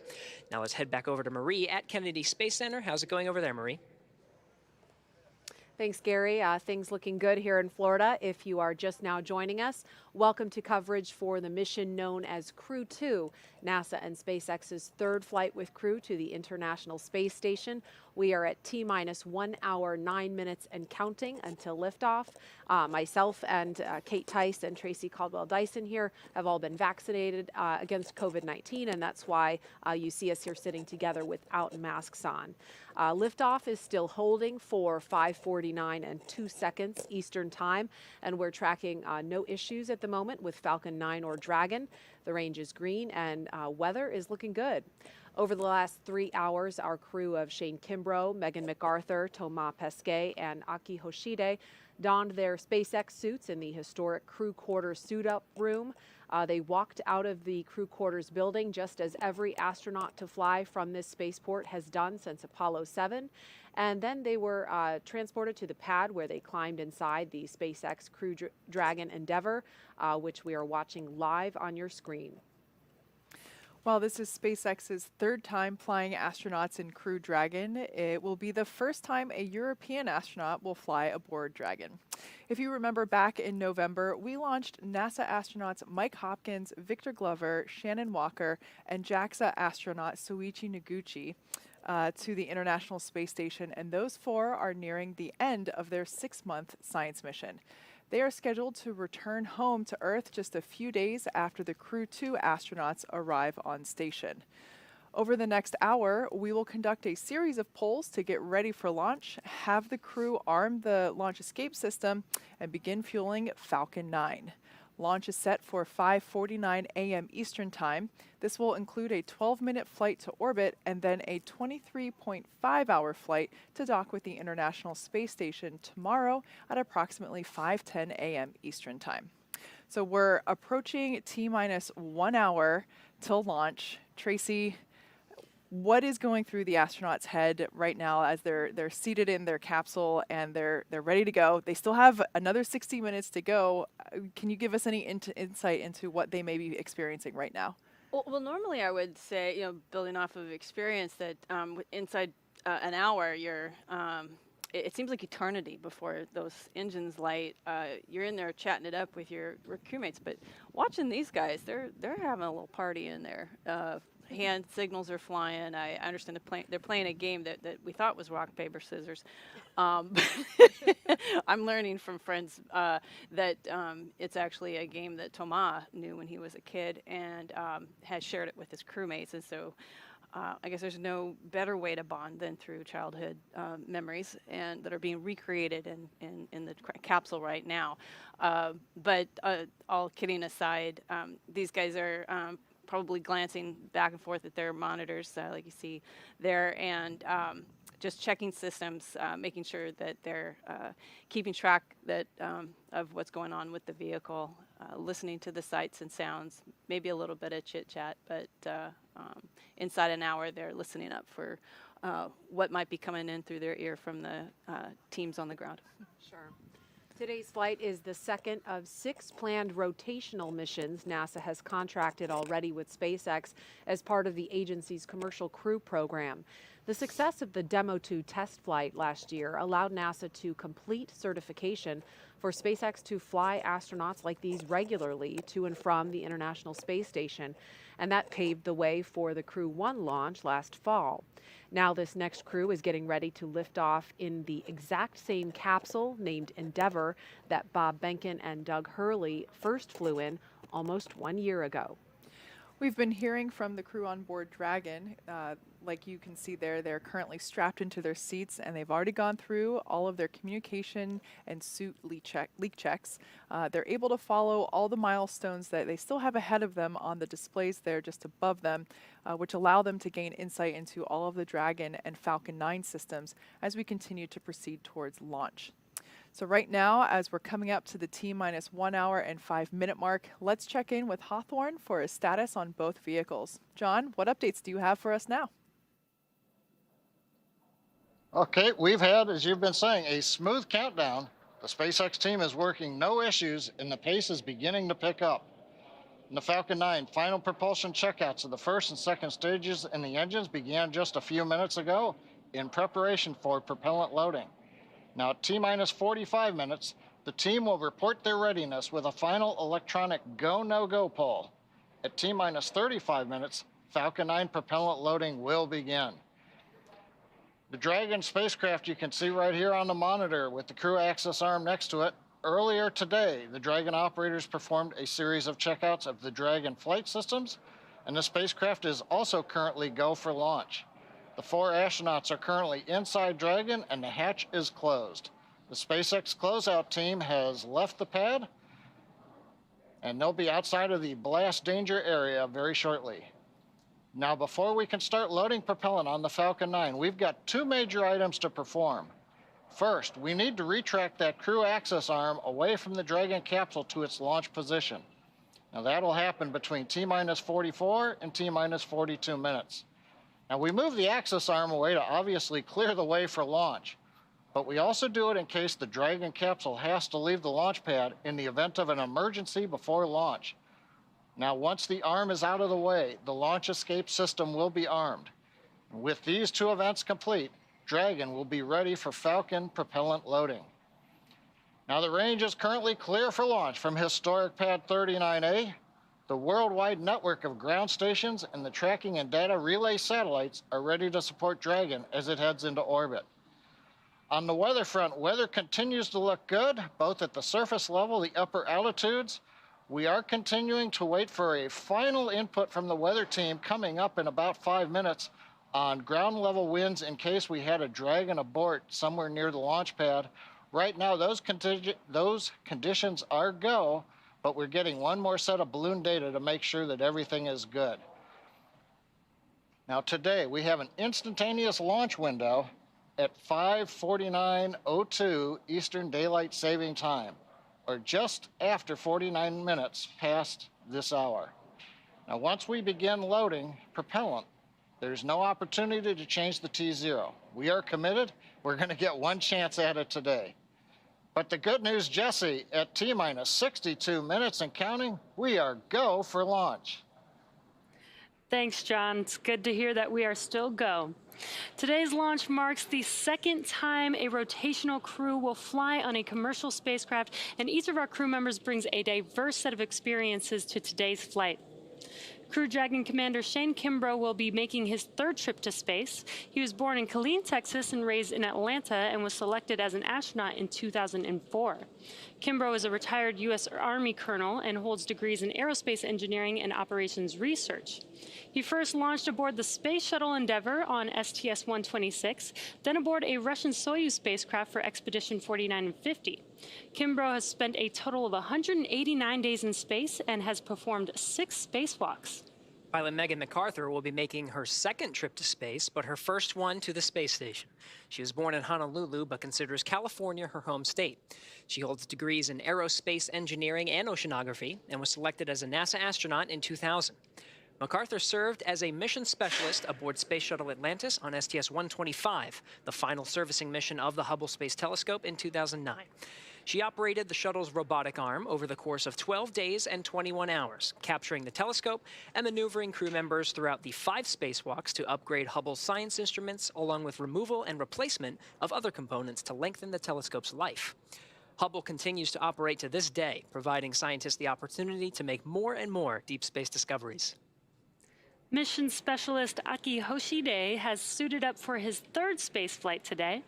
Now let's head back over to Marie at Kennedy Space Center. How's it going over there, Marie? Thanks, Gary. Things looking good here in Florida. If you are just now joining us, welcome to coverage for the mission known as Crew-2, NASA and SpaceX's 3rd flight with Crew to the International Space Station. We are at T-minus 1 hour, 9 minutes and counting until liftoff. Myself and Kate Tice and Tracy Caldwell-Dyson here have all been vaccinated against COVID-19, and that's why you see us here sitting together without masks on. Liftoff is still holding for 5:49 and 2 seconds Eastern Time, and we're tracking no issues at the moment with Falcon 9 or Dragon. The range is green, and weather is looking good. Over the last 3 hours, our crew of Shane Kimbrough, Megan MacArthur, Thomas Pesquet, and Aki Hoshide donned their SpaceX suits in the historic crew quarters suit-up room. They walked out of the crew quarters building just as every astronaut to fly from this spaceport has done since Apollo 7. And then they were transported to the pad where they climbed inside the SpaceX Crew Dragon Endeavour, which we are watching live on your screen. While this is SpaceX's 3rd time flying astronauts in Crew Dragon, it will be the first time a European astronaut will fly aboard Dragon. If you remember back in November, we launched NASA astronauts Mike Hopkins, Victor Glover, Shannon Walker, and JAXA astronaut Soichi Noguchi to the International Space Station, and those 4 are nearing the end of their 6-month science mission. They are scheduled to return home to Earth just a few days after the Crew-2 astronauts arrive on station. Over the next hour, we will conduct a series of polls to get ready for launch, have the crew arm the launch escape system, and begin fueling Falcon 9. Launch is set for 5:49 a.m. Eastern Time. This will include a 12-minute flight to orbit and then a 23.5-hour flight to dock with the International Space Station tomorrow at approximately 5:10 a.m. Eastern Time. So we're approaching T-minus 1 hour till launch. Tracy, what is going through the astronauts' head right now as they're seated in their capsule and they're ready to go? They still have another 60 minutes to go. Can you give us any insight into what they may be experiencing right now? Well, normally I would say, building off of experience, that inside an hour, it seems like eternity before those engines light. You're in there chatting it up with your crewmates, but watching these guys, they're having a little party in there. Hand signals are flying. I understand they're playing a game that we thought was rock, paper, scissors. I'm learning from friends that it's actually a game that Thomas knew when he was a kid and has shared it with his crewmates. And so I guess there's no better way to bond than through childhood memories and that are being recreated in the capsule right now. But all kidding aside, these guys are probably glancing back and forth at their monitors, like you see there, and just checking systems, making sure that they're keeping track of what's going on with the vehicle, listening to the sights and sounds, maybe a little bit of chit-chat, but inside an hour they're listening up for what might be coming in through their ear from the teams on the ground. Sure. Today's flight is the 2nd of 6 planned rotational missions NASA has contracted already with SpaceX as part of the agency's Commercial Crew program. The success of the Demo 2 test flight last year allowed NASA to complete certification for SpaceX to fly astronauts like these regularly to and from the International Space Station, and that paved the way for the Crew-1 launch last fall. Now this next crew is getting ready to lift off in the exact same capsule named Endeavour that Bob Behnken and Doug Hurley first flew in almost 1 year ago. We've been hearing from the crew on board Dragon. Like you can see there, they're currently strapped into their seats, and they've already gone through all of their communication and suit leak checks. They're able to follow all the milestones that they still have ahead of them on the displays there just above them, which allow them to gain insight into all of the Dragon and Falcon 9 systems as we continue to proceed towards launch. So right now, as we're coming up to the T-minus 1 hour and 5 minute mark, let's check in with Hawthorne for a status on both vehicles. John, what updates do you have for us now? Okay, we've had, as you've been saying, a smooth countdown. The SpaceX team is working no issues, and the pace is beginning to pick up. In the Falcon 9, final propulsion checkouts of the first and second stages in the engines began just a few minutes ago in preparation for propellant loading. Now at T-minus 45 minutes, the team will report their readiness with a final electronic go-no-go poll. At T-minus 35 minutes, Falcon 9 propellant loading will begin. The Dragon spacecraft you can see right here on the monitor with the crew access arm next to it. Earlier today, the Dragon operators performed a series of checkouts of the Dragon flight systems, and the spacecraft is also currently go for launch. The 4 astronauts are currently inside Dragon, and the hatch is closed. The SpaceX closeout team has left the pad, and they'll be outside of the blast danger area very shortly. Now, before we can start loading propellant on the Falcon 9, we've got 2 major items to perform. First, we need to retract that crew access arm away from the Dragon capsule to its launch position. Now, that'll happen between T-minus 44 and T-minus 42 minutes. Now, we move the access arm away to obviously clear the way for launch, but we also do it in case the Dragon capsule has to leave the launch pad in the event of an emergency before launch. Now, once the arm is out of the way, the launch escape system will be armed. With these 2 events complete, Dragon will be ready for Falcon propellant loading. Now, the range is currently clear for launch from historic Pad 39A. The worldwide network of ground stations and the tracking and data relay satellites are ready to support Dragon as it heads into orbit. On the weather front, weather continues to look good, both at the surface level, the upper altitudes. We are continuing to wait for a final input from the weather team coming up in about 5 minutes on ground level winds in case we had a Dragon abort somewhere near the launch pad. Right now, those conditions are go, but we're getting 1 more set of balloon data to make sure that everything is good. Now today, we have an instantaneous launch window at 5:49:02 Eastern Daylight Saving Time, or just after 49 minutes past this hour. Now, once we begin loading propellant, there's no opportunity to change the T0. We are committed. We're going to get 1 chance at it today. But the good news, Jesse, at T-minus 62 minutes and counting, we are go for launch. Thanks, John. It's good to hear that we are still go. Today's launch marks the 2nd time a rotational crew will fly on a commercial spacecraft, and each of our crew members brings a diverse set of experiences to today's flight. Crew Dragon Commander Shane Kimbrough will be making his 3rd trip to space. He was born in Killeen, Texas, and raised in Atlanta, and was selected as an astronaut in 2004. Kimbrough is a retired U.S. Army colonel and holds degrees in aerospace engineering and operations research. He first launched aboard the Space Shuttle Endeavour on STS-126, then aboard a Russian Soyuz spacecraft for Expedition 49 and 50. Kimbrough has spent a total of 189 days in space and has performed 6 spacewalks. Pilot Megan MacArthur will be making her 2nd trip to space, but her first one to the space station. She was born in Honolulu, but considers California her home state. She holds degrees in aerospace engineering and oceanography, and was selected as a NASA astronaut in 2000. MacArthur served as a mission specialist aboard Space Shuttle Atlantis on STS-125, the final servicing mission of the Hubble Space Telescope in 2009. She operated the shuttle's robotic arm over the course of 12 days and 21 hours, capturing the telescope and maneuvering crew members throughout the 5 spacewalks to upgrade Hubble's science instruments, along with removal and replacement of other components to lengthen the telescope's life. Hubble continues to operate to this day, providing scientists the opportunity to make more and more deep space discoveries. Mission specialist Aki Hoshide has suited up for his 3rd spaceflight today.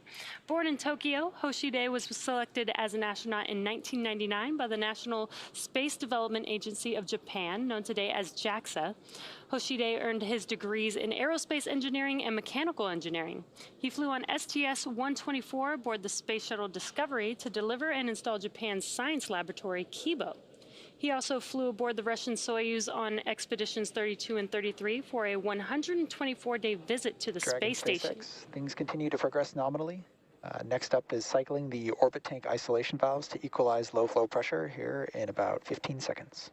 Born in Tokyo, Hoshide was selected as an astronaut in 1999 by the National Space Development Agency of Japan, known today as JAXA. Hoshide earned his degrees in aerospace engineering and mechanical engineering. He flew on STS-124 aboard the Space Shuttle Discovery to deliver and install Japan's science laboratory, Kibo. He also flew aboard the Russian Soyuz on expeditions 32 and 33 for a 124-day visit to the space station. SpaceX. Things continue to progress nominally. Next up is cycling the orbit tank isolation valves to equalize low flow pressure here in about 15 seconds.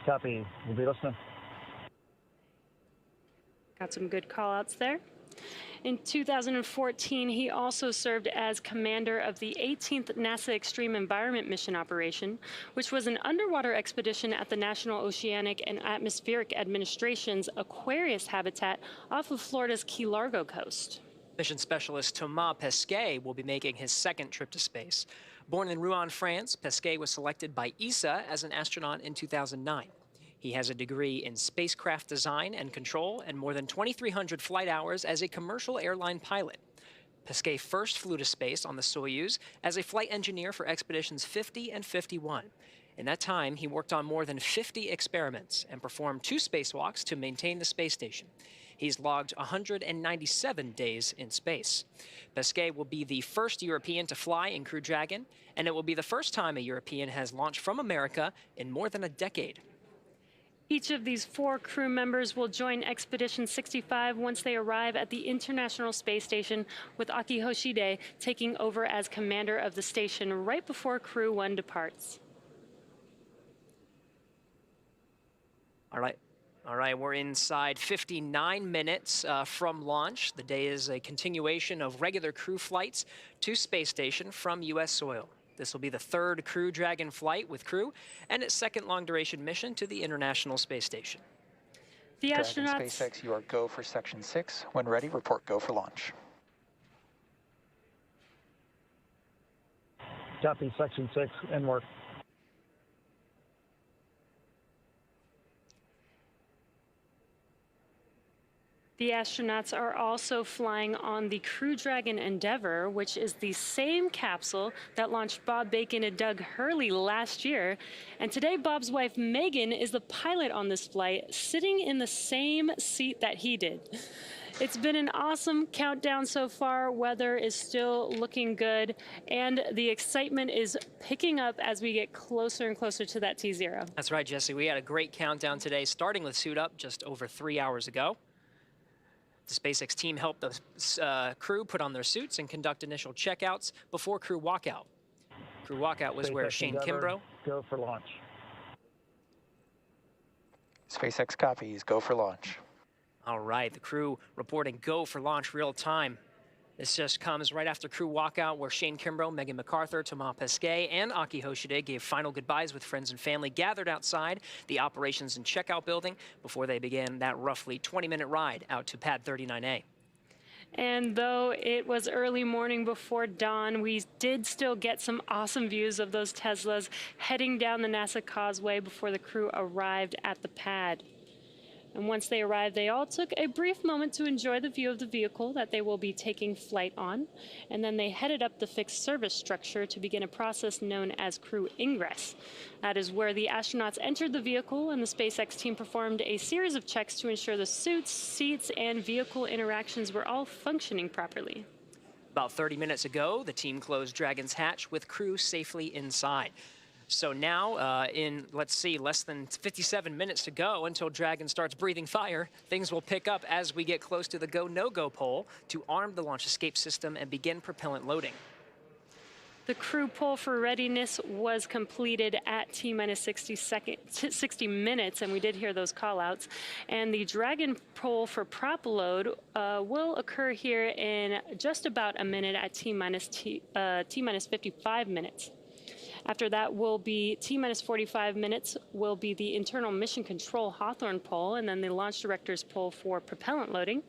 Copy. We'll be listening. Got some good call-outs there. In 2014, he also served as commander of the 18th NASA Extreme Environment Mission Operation, which was an underwater expedition at the National Oceanic and Atmospheric Administration's Aquarius habitat off of Florida's Key Largo coast. Mission specialist Thomas Pesquet will be making his 2nd trip to space. Born in Rouen, France, Pesquet was selected by ESA as an astronaut in 2009. He has a degree in spacecraft design and control and more than 2,300 flight hours as a commercial airline pilot. Pesquet first flew to space on the Soyuz as a flight engineer for expeditions 50 and 51. In that time, he worked on more than 50 experiments and performed 2 spacewalks to maintain the space station. He's logged 197 days in space. Pesquet will be the first European to fly in Crew Dragon, and it will be the first time a European has launched from America in more than a decade. Each of these 4 crew members will join Expedition 65 once they arrive at the International Space Station, with Aki Hoshide taking over as commander of the station right before Crew 1 departs. All right, we're inside 59 minutes from launch. The day is a continuation of regular crew flights to space station from U.S. soil. This will be the 3rd Crew Dragon flight with crew and its 2nd long-duration mission to the International Space Station. The Dragon astronauts... SpaceX, you are go for Section 6. When ready, report go for launch. Copy. Section 6. In work. The astronauts are also flying on the Crew Dragon Endeavour, which is the same capsule that launched Bob Behnken and Doug Hurley last year. And today, Bob's wife, Megan, is the pilot on this flight, sitting in the same seat that he did. It's been an awesome countdown so far. Weather is still looking good, and the excitement is picking up as we get closer and closer to that T0. That's right, Jesse. We had a great countdown today, starting with suit up just over 3 hours ago. The SpaceX team helped the crew put on their suits and conduct initial checkouts before crew walkout. Crew walkout was where Shane Kimbrough... Go for launch. SpaceX copies. Go for launch. All right, the crew reporting go for launch real time. This just comes right after crew walkout, where Shane Kimbrough, Megan McArthur, Thomas Pesquet, and Aki Hoshide gave final goodbyes with friends and family gathered outside the operations and checkout building before they began that roughly 20-minute ride out to pad 39A. And though it was early morning before dawn, we did still get some awesome views of those Teslas heading down the NASA Causeway before the crew arrived at the pad. And once they arrived, they all took a brief moment to enjoy the view of the vehicle that they will be taking flight on. And then they headed up the fixed service structure to begin a process known as crew ingress. That is where the astronauts entered the vehicle, and the SpaceX team performed a series of checks to ensure the suits, seats, and vehicle interactions were all functioning properly. About 30 minutes ago, the team closed Dragon's hatch with crew safely inside. So now, in, let's see, less than 57 minutes to go until Dragon starts breathing fire, things will pick up as we get close to the go-no-go pole to arm the launch escape system and begin propellant loading. The crew poll for readiness was completed at T-minus 60 minutes, and we did hear those call-outs. And the Dragon poll for prop load will occur here in just about a minute at T-minus 55 minutes. After that will be T-minus 45 minutes will be the internal mission control Hawthorne poll, and then the launch director's poll for propellant loading.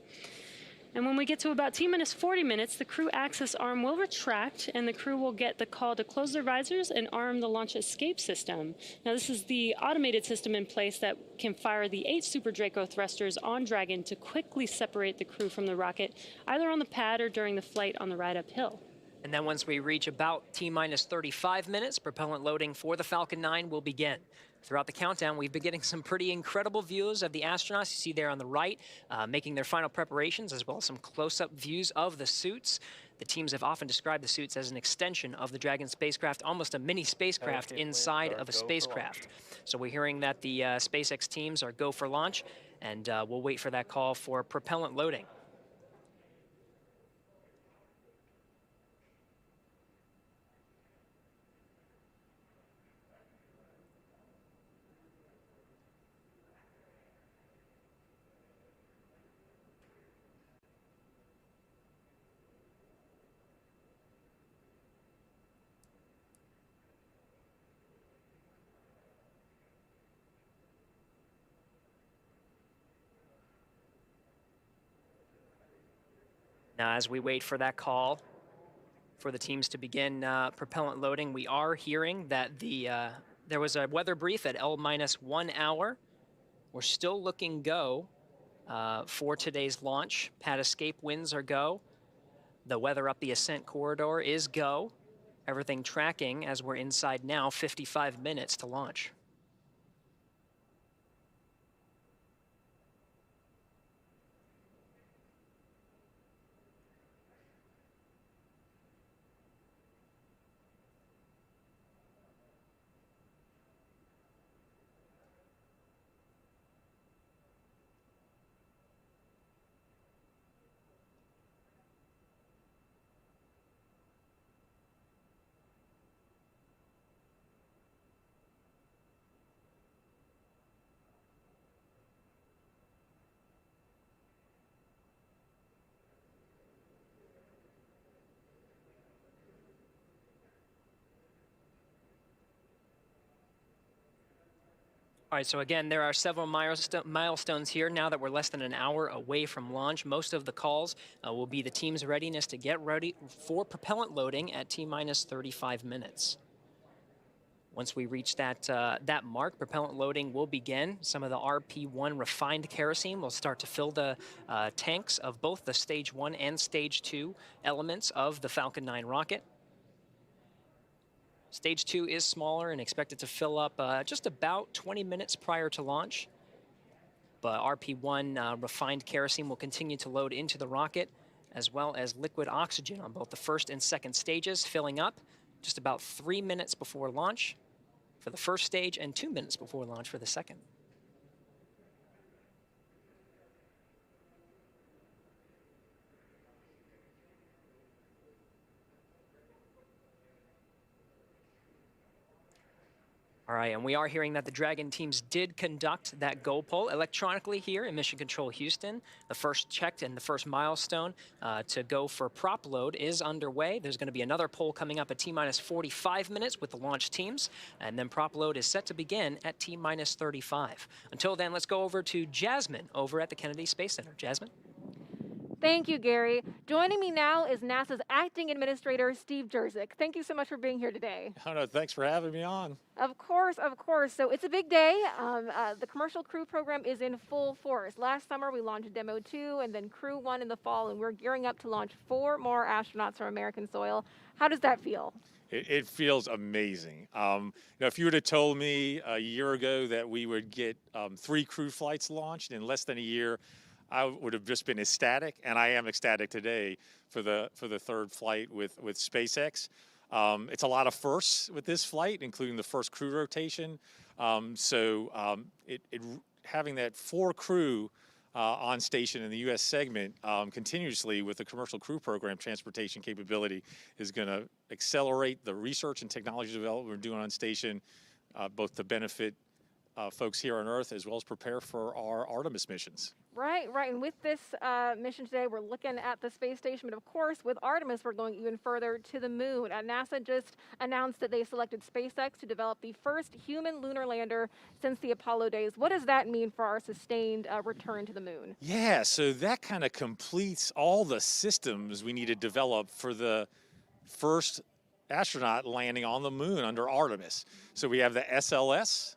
And when we get to about T-minus 40 minutes, the crew access arm will retract, and the crew will get the call to close their visors and arm the launch escape system. Now, this is the automated system in place that can fire the 8 Super Draco thrusters on Dragon to quickly separate the crew from the rocket, either on the pad or during the flight on the ride uphill. And then once we reach about T-minus 35 minutes, propellant loading for the Falcon 9 will begin. Throughout the countdown, we've been getting some pretty incredible views of the astronauts. You see there on the right, making their final preparations, as well as some close-up views of the suits. The teams have often described the suits as an extension of the Dragon spacecraft, almost a mini spacecraft inside of a spacecraft. So we're hearing that the SpaceX teams are go for launch, and we'll wait for that call for propellant loading. Now, as we wait for that call for the teams to begin propellant loading, we are hearing that there was a weather brief at L-1 hour. We're still looking go for today's launch. Pad escape winds are go. The weather up the ascent corridor is go. Everything tracking as we're inside now, 55 minutes to launch. All right, so again, there are several milestones here now that we're less than an hour away from launch. Most of the calls will be the team's readiness to get ready for propellant loading at T-minus 35 minutes. Once we reach that mark, propellant loading will begin. Some of the RP1 refined kerosene will start to fill the tanks of both the Stage 1 and Stage 2 elements of the Falcon 9 rocket. Stage 2 is smaller and expected to fill up just about 20 minutes prior to launch. But RP1 refined kerosene will continue to load into the rocket, as well as liquid oxygen on both the first and second stages, filling up just about 3 minutes before launch for the first stage and 2 minutes before launch for the second. All right, and we are hearing that the Dragon teams did conduct that go poll electronically here in Mission Control Houston. The first checked and the first milestone to go for prop load is underway. There's going to be another poll coming up at T-minus 45 minutes with the launch teams, and then prop load is set to begin at T-minus 35. Until then, let's go over to Jasmine over at the Kennedy Space Center. Jasmine? Thank you, Gary. Joining me now is NASA's Acting Administrator, Steve Jerzik. Thank you so much for being here today. Oh, no, thanks for having me on. Of course, of course. So it's a big day. The commercial crew program is in full force. Last summer, we launched Demo 2 and then Crew-1 in the fall, and we're gearing up to launch 4 more astronauts from American soil. How does that feel? It feels amazing. If you would have told me a year ago that we would get 3 crew flights launched in less than a year, I would have just been ecstatic, and I am ecstatic today for the third flight with SpaceX. It's a lot of firsts with this flight, including the first crew rotation. Having that 4 crew on station in the U.S. segment continuously with the commercial crew program. Transportation capability is going to accelerate the research and technology development we're doing on station, both to benefit folks here on Earth as well as prepare for our Artemis missions. Right. And with this mission today, we're looking at the space station, but of course, with Artemis, we're going even further to the moon. NASA just announced that they selected SpaceX to develop the first human lunar lander since the Apollo days. What does that mean for our sustained return to the moon? Yeah, so that kind of completes all the systems we need to develop for the first astronaut landing on the moon under Artemis. So we have the SLS,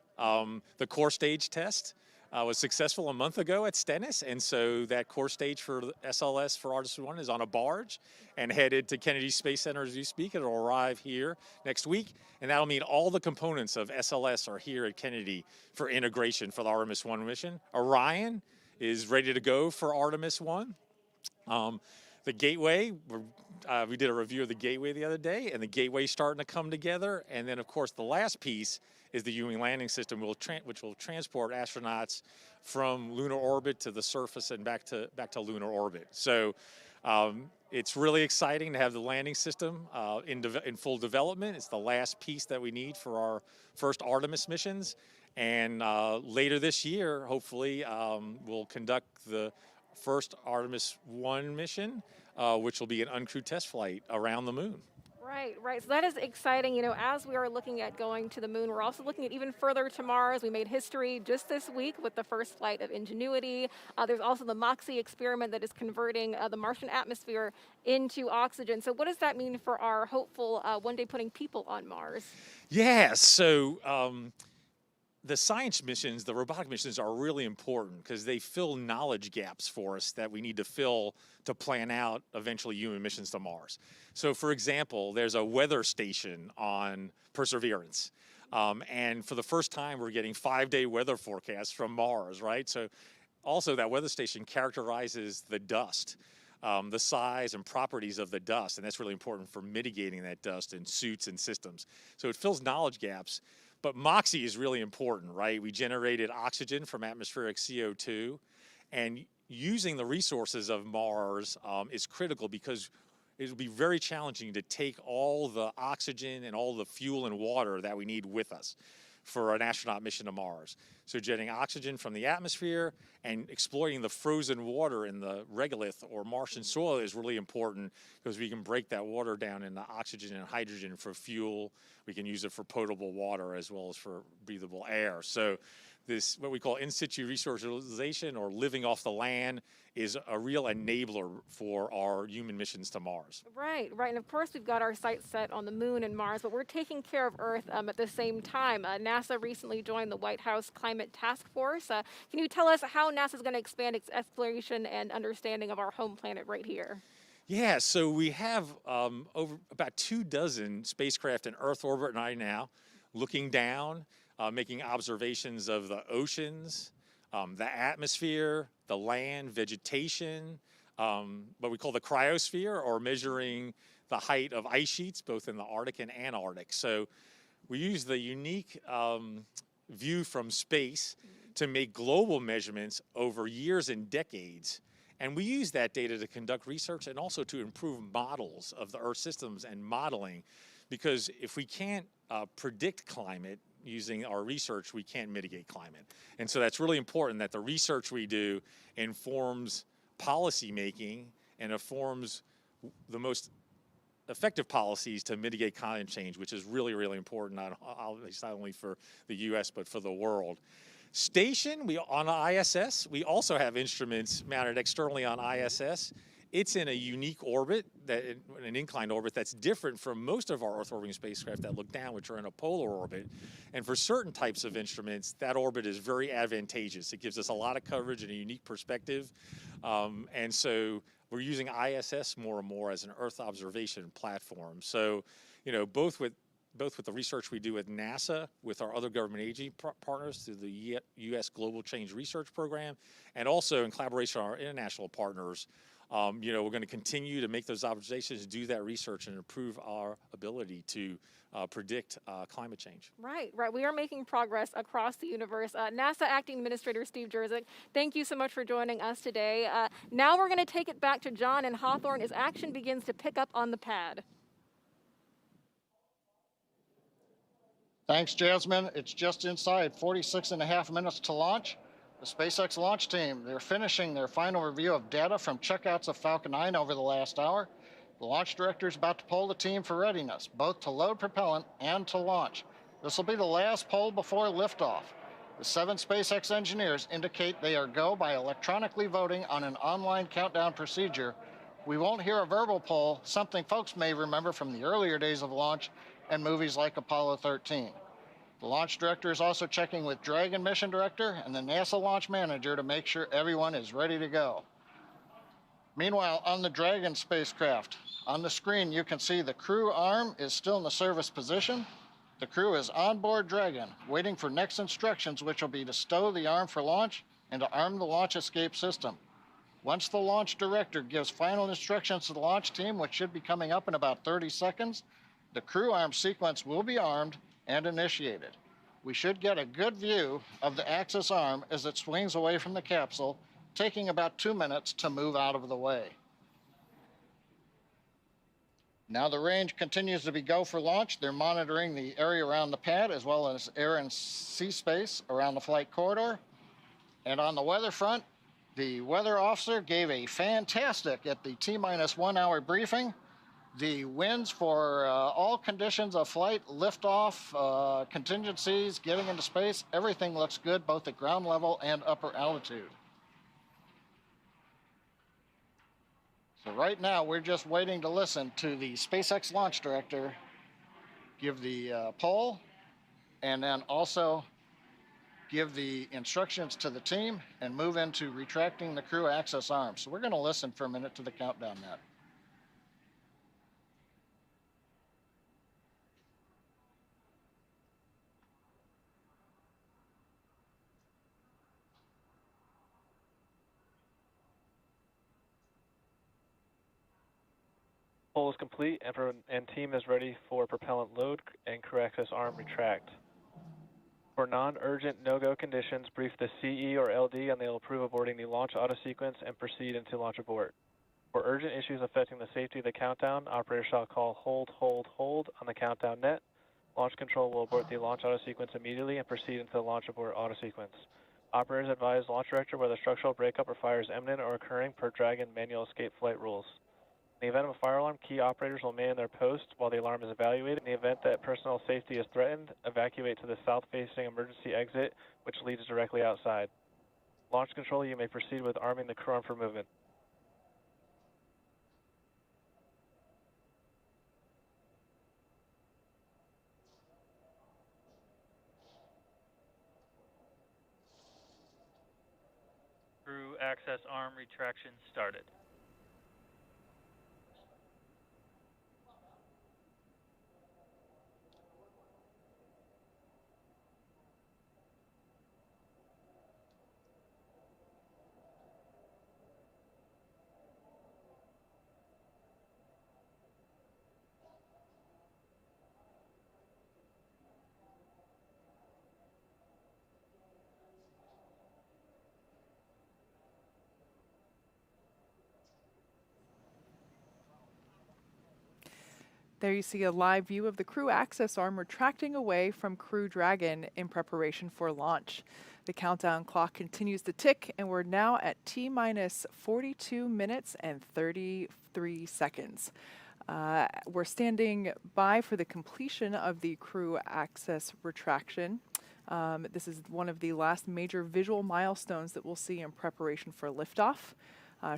the core stage test. Was successful a month ago at Stennis, and so that core stage for SLS for Artemis 1 is on a barge and headed to Kennedy Space Center as you speak. It'll arrive here next week, and that'll mean all the components of SLS are here at Kennedy for integration for the Artemis 1 mission. Orion is ready to go for Artemis 1. The Gateway, we did a review of the Gateway the other day, and the Gateway's starting to come together. And then, of course, the last piece is the Human Landing System, which will transport astronauts from lunar orbit to the surface and back to lunar orbit. So it's really exciting to have the landing system in full development. It's the last piece that we need for our first Artemis missions. And later this year, hopefully, we'll conduct the first Artemis 1 mission, which will be an uncrewed test flight around the moon. Right. So that is exciting. As we are looking at going to the moon, we're also looking at even further to Mars. We made history just this week with the first flight of Ingenuity. There's also the MOXIE experiment that is converting the Martian atmosphere into oxygen. So what does that mean for our hopeful one day putting people on Mars? Yeah, so the science missions, the robotic missions are really important because they fill knowledge gaps for us that we need to fill to plan out eventually human missions to Mars. So for example, there's a weather station on Perseverance. And for the first time, we're getting 5-day weather forecasts from Mars, right? So also that weather station characterizes the dust, the size and properties of the dust. And that's really important for mitigating that dust in suits and systems. So it fills knowledge gaps. But MOXIE is really important, right? We generated oxygen from atmospheric CO2, and using the resources of Mars is critical because it will be very challenging to take all the oxygen and all the fuel and water that we need with us for an astronaut mission to Mars. So generating oxygen from the atmosphere and exploiting the frozen water in the regolith or Martian soil is really important because we can break that water down into oxygen and hydrogen for fuel. We can use it for potable water as well as for breathable air. So this, what we call in situ resource utilization or living off the land, is a real enabler for our human missions to Mars. Right. And of course, we've got our sights set on the moon and Mars, but we're taking care of Earth at the same time. NASA recently joined the White House Climate Task Force. Can you tell us how NASA is going to expand its exploration and understanding of our home planet right here? Yeah, so we have over about 24 spacecraft in Earth orbit right now, looking down, making observations of the oceans, the atmosphere, the land, vegetation, what we call the cryosphere, or measuring the height of ice sheets, both in the Arctic and Antarctic. So we use the unique view from space to make global measurements over years and decades. And we use that data to conduct research and also to improve models of the Earth systems and modeling. Because if we can't predict climate using our research, we can't mitigate climate. And so that's really important that the research we do informs policy making and informs the most effective policies to mitigate climate change, which is really, really important, not only for the US, but for the world. Station, on ISS, we also have instruments mounted externally on ISS. It's in a unique orbit, an inclined orbit that's different from most of our Earth orbiting spacecraft that look down, which are in a polar orbit. And for certain types of instruments, that orbit is very advantageous. It gives us a lot of coverage and a unique perspective. And so we're using ISS more and more as an Earth observation platform. So, both with the research we do with NASA, with our other government agency partners through the U.S. Global Change Research Program, and also in collaboration with our international partners, We're going to continue to make those observations, do that research, and improve our ability to predict climate change. Right. We are making progress across the universe. NASA Acting Administrator Steve Jerzik, thank you so much for joining us today. Now we're going to take it back to John and Hawthorne as action begins to pick up on the pad. Thanks, Jasmine. It's just inside 46.5 minutes to launch. The SpaceX launch team, they're finishing their final review of data from checkouts of Falcon 9 over the last hour. The launch director is about to poll the team for readiness, both to load propellant and to launch. This will be the last poll before liftoff. The 7 SpaceX engineers indicate they are go by electronically voting on an online countdown procedure. We won't hear a verbal poll, something folks may remember from the earlier days of launch and movies like Apollo 13. The launch director is also checking with Dragon mission director and the NASA launch manager to make sure everyone is ready to go. Meanwhile, on the Dragon spacecraft, on the screen you can see the crew arm is still in the service position. The crew is on board Dragon, waiting for next instructions, which will be to stow the arm for launch and to arm the launch escape system. Once the launch director gives final instructions to the launch team, which should be coming up in about 30 seconds, the crew arm sequence will be armed and initiated. We should get a good view of the Axis arm as it swings away from the capsule, taking about 2 minutes to move out of the way. Now the range continues to be go for launch. They're monitoring the area around the pad as well as air and sea space around the flight corridor. And on the weather front, the weather officer gave a fantastic at the T-minus 1 hour briefing. The winds for all conditions of flight, liftoff, contingencies, getting into space, everything looks good both at ground level and upper altitude. So right now we're just waiting to listen to the SpaceX launch director give the poll and then also give the instructions to the team and move into retracting the crew access arm. So we're going to listen for a minute to the countdown net. Poll is complete and team is ready for propellant load and crew access arm retract. For non-urgent no-go conditions, brief the CE or LD and they'll approve aborting the launch auto sequence and proceed into launch abort. For urgent issues affecting the safety of the countdown, operator shall call hold on the countdown net. Launch control will abort the launch auto sequence immediately and proceed into the launch abort auto sequence. Operators advise launch director whether structural breakup or fire is imminent or occurring per Dragon manual escape flight rules. In the event of a fire alarm, key operators will man their post while the alarm is evaluated. In the event that personal safety is threatened, evacuate to the south-facing emergency exit, which leads directly outside. Launch control, you may proceed with arming the crew arm for movement. Crew access arm retraction started. There you see a live view of the crew access arm retracting away from Crew Dragon in preparation for launch. The countdown clock continues to tick, and we're now at T-minus 42 minutes and 33 seconds. We're standing by for the completion of the crew access retraction. This is one of the last major visual milestones that we'll see in preparation for liftoff.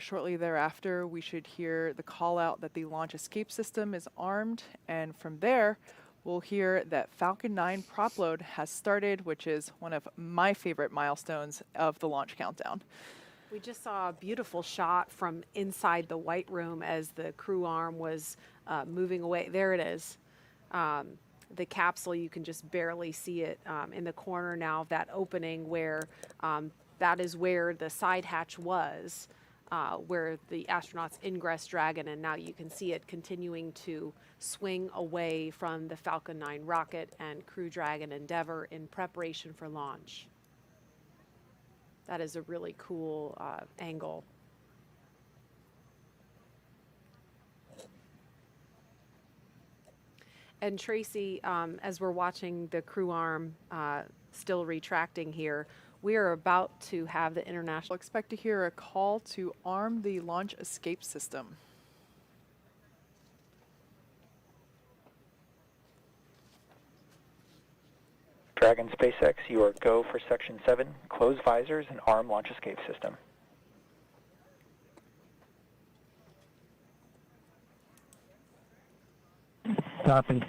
Shortly thereafter, we should hear the call out that the launch escape system is armed, and from there, we'll hear that Falcon 9 prop load has started, which is one of my favorite milestones of the launch countdown. We just saw a beautiful shot from inside the White Room as the crew arm was moving away. There it is. The capsule, you can just barely see it in the corner now of that opening where that is where the side hatch was. where the astronauts ingress Dragon, and now you can see it continuing to swing away from the Falcon 9 rocket and Crew Dragon Endeavour in preparation for launch. That is a really cool angle. And Tracy, as we're watching the crew arm still retracting here, we are about to have the international. Expect to hear a call to arm the launch escape system. Dragon SpaceX, you are go for Section 7. Close visors and arm launch escape system. Copy.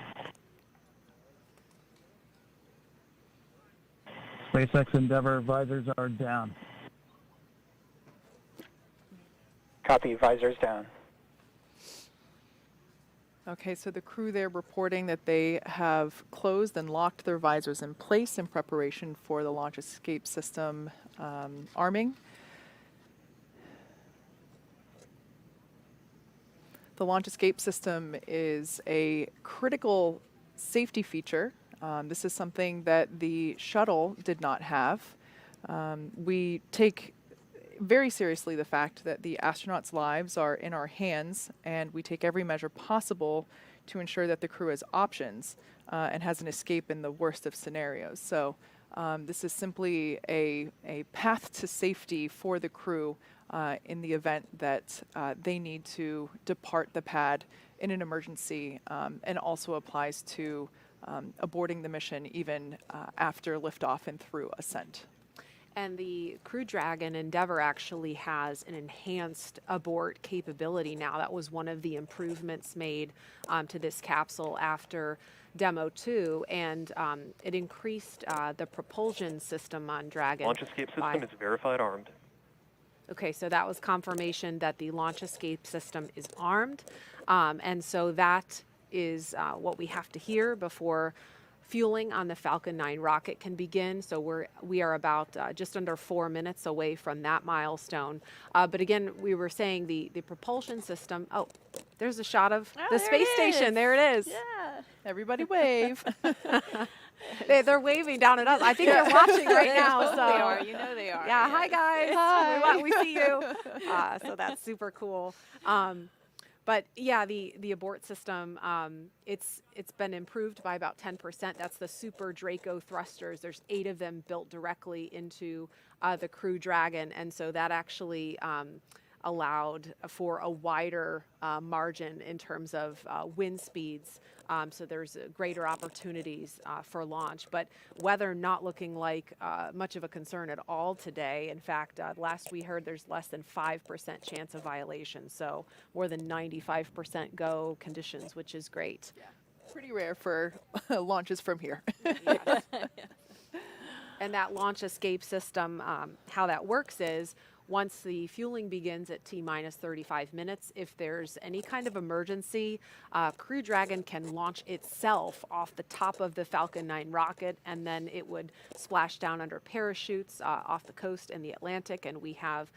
SpaceX Endeavour visors are down. Copy, visors down. Okay, so the crew there reporting that they have closed and locked their visors in place in preparation for the launch escape system arming. The launch escape system is a critical safety feature. This is something that the shuttle did not have. We take very seriously the fact that the astronauts' lives are in our hands, and we take every measure possible to ensure that the crew has options and has an escape in the worst of scenarios. So this is simply a path to safety for the crew in the event that they need to depart the pad in an emergency, and also applies to aborting the mission even after liftoff and through ascent. And the Crew Dragon Endeavour actually has an enhanced abort capability now. That was one of the improvements made to this capsule after Demo 2, and it increased the propulsion system on Dragon. Launch escape system is verified armed. Okay, so that was confirmation that the launch escape system is armed, and so that is what we have to hear before fueling on the Falcon 9 rocket can begin. So we are about just under 4 minutes away from that milestone. But again, we were saying the propulsion system. Oh, there's a shot of the space station. There it is. Yeah, everybody wave. They're waving down at us. I think they're watching right now. So they are. You know they are. Yeah. Hi guys. Hi. We see you. So that's super cool. But yeah, the abort system, it's been improved by about 10%. That's the Super Draco thrusters. There's 8 of them built directly into the Crew Dragon, and so that actually allowed for a wider margin in terms of wind speeds. So there's greater opportunities for launch. But weather not looking like much of a concern at all today. In fact, last we heard there's less than 5% chance of violation. So more than 95% go conditions, which is great. Yeah. Pretty rare for launches from here. Yes. And that launch escape system, how that works is, once the fueling begins at T-minus 35 minutes, if there's any kind of emergency, Crew Dragon can launch itself off the top of the Falcon 9 rocket, and then it would splash down under parachutes off the coast in the Atlantic, and we have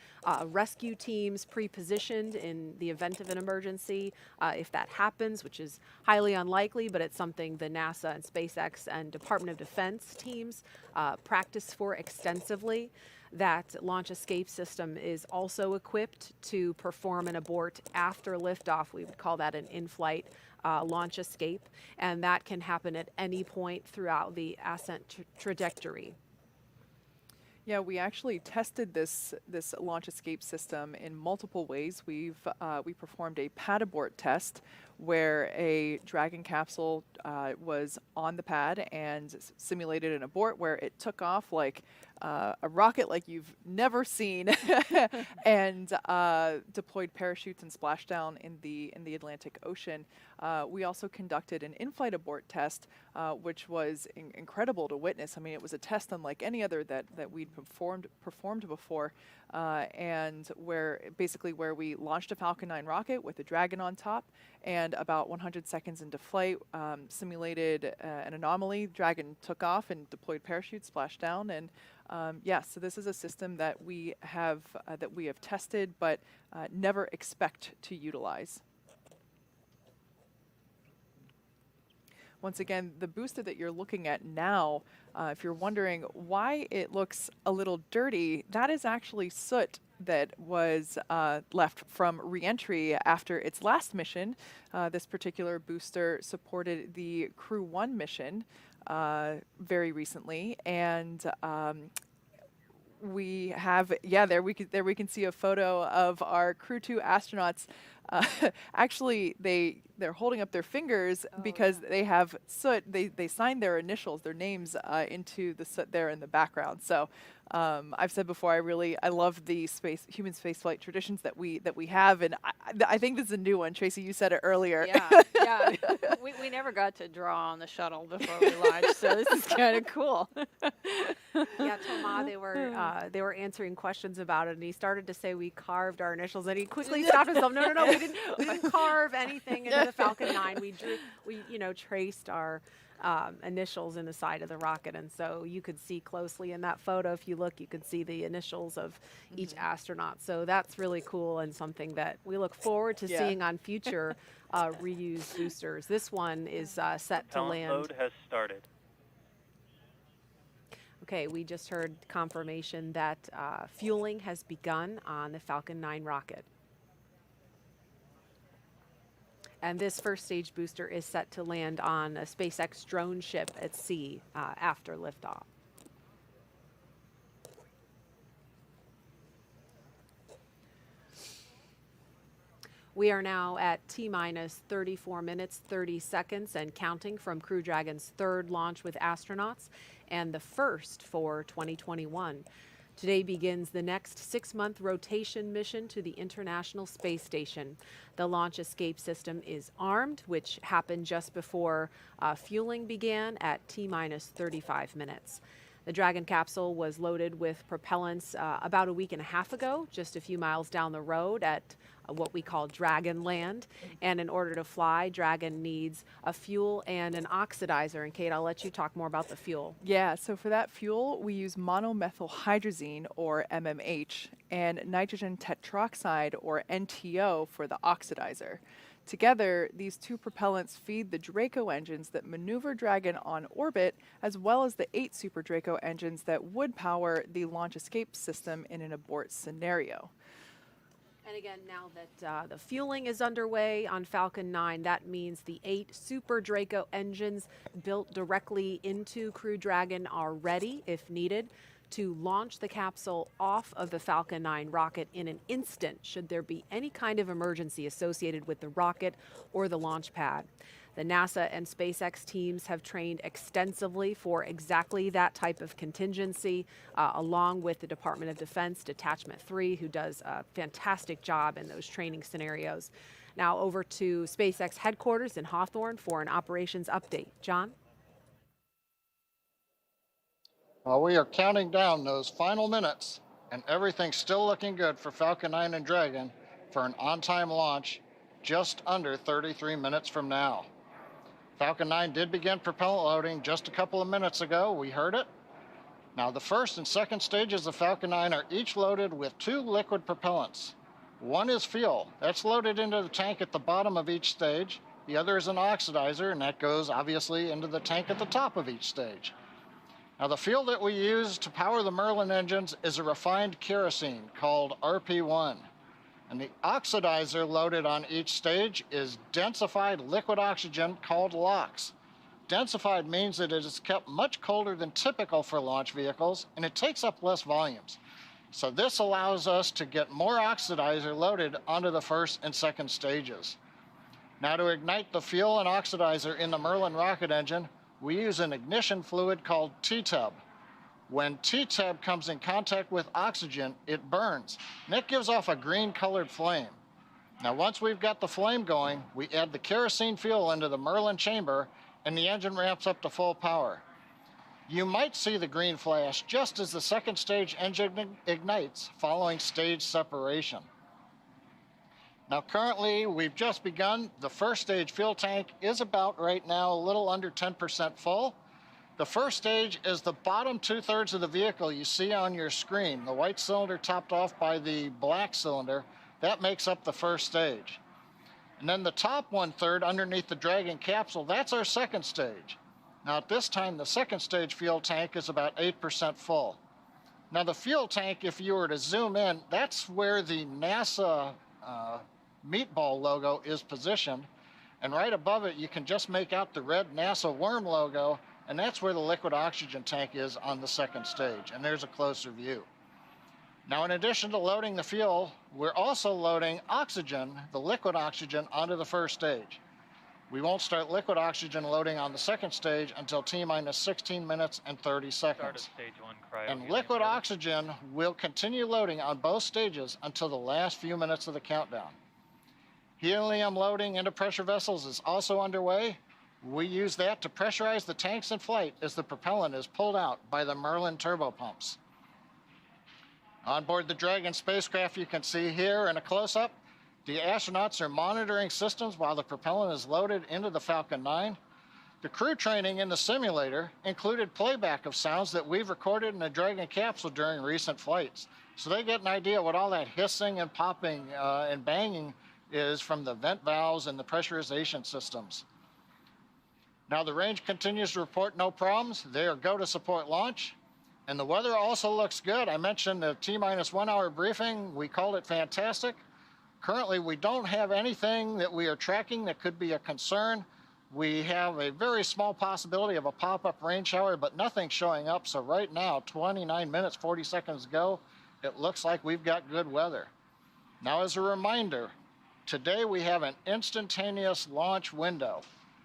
rescue teams pre-positioned in the event of an emergency if that happens, which is highly unlikely, but it's something the NASA and SpaceX and Department of Defense teams practice for extensively. That launch escape system is also equipped to perform an abort after liftoff. We would call that an in-flight launch escape, and that can happen at any point throughout the ascent trajectory. Yeah, we actually tested this launch escape system in multiple ways. We performed a pad abort test where a Dragon capsule was on the pad and simulated an abort where it took off like a rocket like you've never seen and deployed parachutes and splashdown in the Atlantic Ocean. We also conducted an in-flight abort test, which was incredible to witness. I mean, it was a test unlike any other that we'd performed before, and where we launched a Falcon 9 rocket with a Dragon on top, and and about 100 seconds into flight, simulated an anomaly. Dragon took off and deployed parachutes, splashed down, and yeah, so this is a system that we have tested, but never expect to utilize. Once again, the booster that you're looking at now, if you're wondering why it looks a little dirty, that is actually soot that was left from re-entry after its last mission. This particular booster supported the Crew-1 mission very recently, and we have, yeah, there we can see a photo of our Crew-2 astronauts. Actually, they're holding up their fingers because they have soot. They signed their initials, their names into the soot there in the background. So I've said before, I love the human spaceflight traditions that we have, and I think this is a new one. Tracy, you said it earlier. Yeah. We never got to draw on the shuttle before we launched, so this is kind of cool. Yeah, Thomas, they were answering questions about it, and he started to say we carved our initials, and he quickly stopped himself. No, we didn't carve anything into the Falcon 9. We traced our initials in the side of the rocket, and so you could see closely in that photo, if you look, you could see the initials of each astronaut. So that's really cool and something that we look forward to seeing on future reused boosters. This one is set to land. Load has started. Okay, we just heard confirmation that fueling has begun on the Falcon 9 rocket. And this first stage booster is set to land on a SpaceX drone ship at sea after liftoff. We are now at T-minus 34 minutes, 30 seconds and counting from Crew Dragon's third launch with astronauts and the first for 2021. Today begins the next 6-month rotation mission to the International Space Station. The launch escape system is armed, which happened just before fueling began at T-minus 35 minutes. The Dragon capsule was loaded with propellants about a week and a half ago, just a few miles down the road at what we call Dragon Land. And in order to fly, Dragon needs a fuel and an oxidizer. And Kate, I'll let you talk more about the fuel. Yeah, so for that fuel, we use monomethylhydrazine, or MMH, and nitrogen tetroxide, or NTO, for the oxidizer. Together, these two propellants feed the Draco engines that maneuver Dragon on orbit, as well as the 8 Super Draco engines that would power the launch escape system in an abort scenario. And again, now that the fueling is underway on Falcon 9, that means the 8 Super Draco engines built directly into Crew Dragon are ready, if needed, to launch the capsule off of the Falcon 9 rocket in an instant should there be any kind of emergency associated with the rocket or the launch pad. The NASA and SpaceX teams have trained extensively for exactly that type of contingency, along with the Department of Defense Detachment 3, who does a fantastic job in those training scenarios. Now over to SpaceX headquarters in Hawthorne for an operations update. John? Well, we are counting down those final minutes, and everything's still looking good for Falcon 9 and Dragon for an on-time launch just under 33 minutes from now. Falcon 9 did begin propellant loading just a couple of minutes ago. We heard it. Now, the first and second stages of Falcon 9 are each loaded with 2 liquid propellants. One is fuel. That's loaded into the tank at the bottom of each stage. The other is an oxidizer, and that goes obviously into the tank at the top of each stage. Now, the fuel that we use to power the Merlin engines is a refined kerosene called RP1. And the oxidizer loaded on each stage is densified liquid oxygen called LOX. Densified means that it is kept much colder than typical for launch vehicles, and it takes up less volumes. So this allows us to get more oxidizer loaded onto the first and second stages. Now, to ignite the fuel and oxidizer in the Merlin rocket engine, we use an ignition fluid called T-tub. When T-tub comes in contact with oxygen, it burns, and it gives off a green-colored flame. Now, once we've got the flame going, we add the kerosene fuel into the Merlin chamber, and the engine ramps up to full power. You might see the green flash just as the second stage engine ignites following stage separation. Now currently we've just begun. The first stage fuel tank is about right now a little under 10% full. The first stage is the bottom 2/3 of the vehicle you see on your screen. The white cylinder topped off by the black cylinder, that makes up the first stage. And then the top 1/3 underneath the Dragon capsule, that's our second stage. Now at this time, the second stage fuel tank is about 8% full. Now the fuel tank, if you were to zoom in, that's where the NASA meatball logo is positioned. And right above it, you can just make out the red NASA worm logo, and that's where the liquid oxygen tank is on the second stage. And there's a closer view. Now, in addition to loading the fuel, we're also loading oxygen, the liquid oxygen, onto the first stage. We won't start liquid oxygen loading on the second stage until T-minus 16 minutes and 30 seconds. Stage 1 cryo. And liquid oxygen will continue loading on both stages until the last few minutes of the countdown. Helium loading into pressure vessels is also underway. We use that to pressurize the tanks in flight as the propellant is pulled out by the Merlin turbopumps. On board the Dragon spacecraft, you can see here in a close-up, the astronauts are monitoring systems while the propellant is loaded into the Falcon 9. The crew training in the simulator included playback of sounds that we've recorded in the Dragon capsule during recent flights. So they get an idea what all that hissing and popping and banging is from the vent valves and the pressurization systems. Now the range continues to report no problems. They are go to support launch. And the weather also looks good. I mentioned the T-minus 1 hour briefing. We called it fantastic. Currently, we don't have anything that we are tracking that could be a concern. We have a very small possibility of a pop-up rain shower, but nothing showing up. So right now, 29 minutes, 40 seconds ago, it looks like we've got good weather. Now, as a reminder, today we have an instantaneous launch window.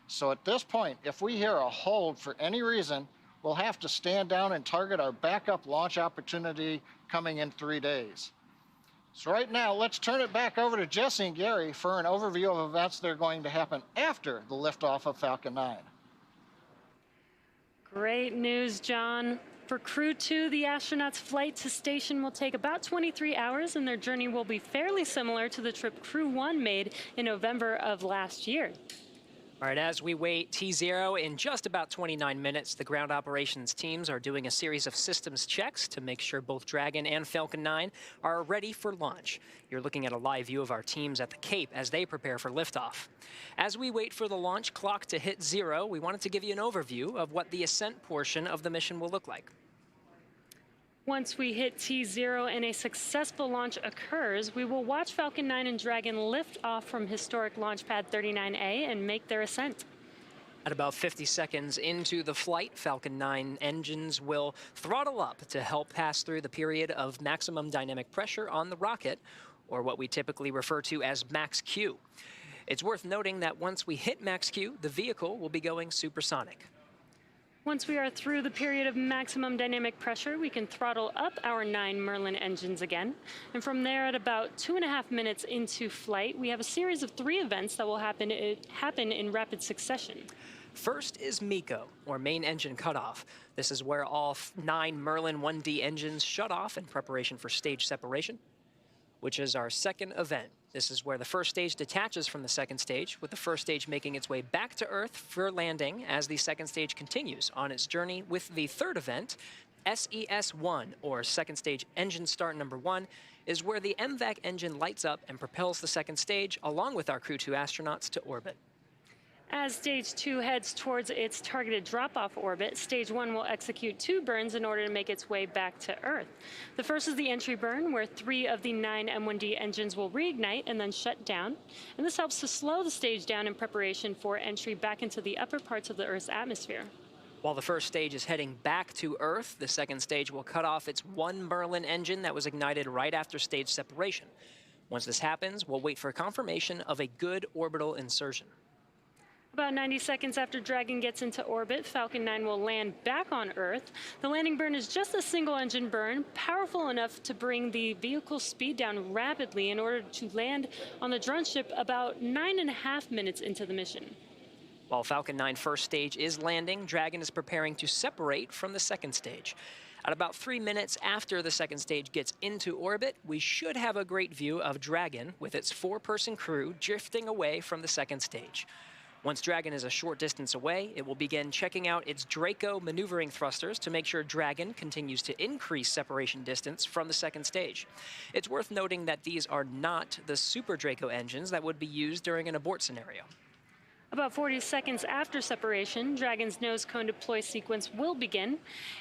So at this point, if we hear a hold for any reason, we'll have to stand down and target our backup launch opportunity coming in 3 days. So right now, let's turn it back over to Jesse and Gary for an overview of events that are going to happen after the liftoff of Falcon 9. Great news, John. For Crew-2, the astronauts' flight to station will take about 23 hours, and their journey will be fairly similar to the trip Crew-1 made in November of last year. All right, as we wait T0 in just about 29 minutes, the ground operations teams are doing a series of systems checks to make sure both Dragon and Falcon 9 are ready for launch. You're looking at a live view of our teams at the Cape as they prepare for liftoff. As we wait for the launch clock to hit 0, we wanted to give you an overview of what the ascent portion of the mission will look like. Once we hit T0 and a successful launch occurs, we will watch Falcon 9 and Dragon lift off from historic launch pad 39A and make their ascent. At about 50 seconds into the flight, Falcon 9 engines will throttle up to help pass through the period of maximum dynamic pressure on the rocket, or what we typically refer to as max Q. It's worth noting that once we hit max Q, the vehicle will be going supersonic. Once we are through the period of maximum dynamic pressure, we can throttle up our 9 Merlin engines again. And from there, at about 2.5 minutes into flight, we have a series of 3 events that will happen in rapid succession. First is MECO, or main engine cutoff. This is where all 9 Merlin 1D engines shut off in preparation for stage separation, which is our second event. This is where the first stage detaches from the second stage, with the first stage making its way back to Earth for landing as the second stage continues on its journey with the third event. SES-1, or second stage engine start number 1, is where the MVAC engine lights up and propels the second stage along with our Crew-2 astronauts to orbit. As Stage 2 heads towards its targeted drop-off orbit, Stage 1 will execute 2 burns in order to make its way back to Earth. The first is the entry burn, where 3 of the 9 M1D engines will reignite and then shut down. And this helps to slow the stage down in preparation for entry back into the upper parts of the Earth's atmosphere. While the first stage is heading back to Earth, the second stage will cut off its 1 Merlin engine that was ignited right after stage separation. Once this happens, we'll wait for confirmation of a good orbital insertion. About 90 seconds after Dragon gets into orbit, Falcon 9 will land back on Earth. The landing burn is just a single engine burn, powerful enough to bring the vehicle's speed down rapidly in order to land on the drone ship about 9.5 minutes into the mission. While Falcon 9 first stage is landing, Dragon is preparing to separate from the second stage. At about 3 minutes after the second stage gets into orbit, we should have a great view of Dragon with its 4-person crew drifting away from the second stage. Once Dragon is a short distance away, it will begin checking out its Draco maneuvering thrusters to make sure Dragon continues to increase separation distance from the second stage. It's worth noting that these are not the Super Draco engines that would be used during an abort scenario. About 40 seconds after separation, Dragon's nose cone deploy sequence will begin.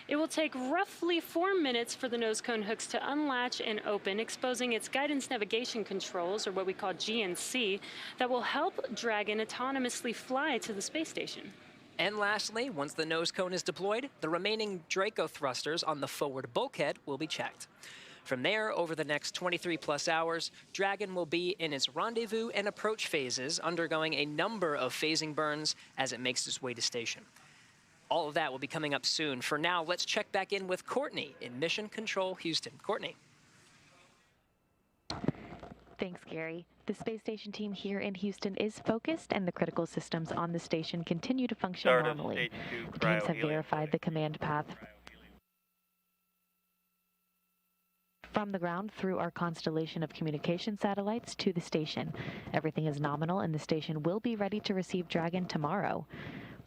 It will take roughly 4 minutes for the nose cone hooks to unlatch and open, exposing its guidance navigation controls, or what we call GNC, that will help Dragon autonomously fly to the space station. And lastly, once the nose cone is deployed, the remaining Draco thrusters on the forward bulkhead will be checked. From there, over the next 23+ hours, Dragon will be in its rendezvous and approach phases, undergoing a number of phasing burns as it makes its way to station. All of that will be coming up soon. For now, let's check back in with Courtney in Mission Control Houston. Courtney. Thanks, Gary. The space station team here in Houston is focused, and the critical systems on the station continue to function normally. The teams have verified the command path from the ground through our constellation of communication satellites to the station. Everything is nominal, and the station will be ready to receive Dragon tomorrow.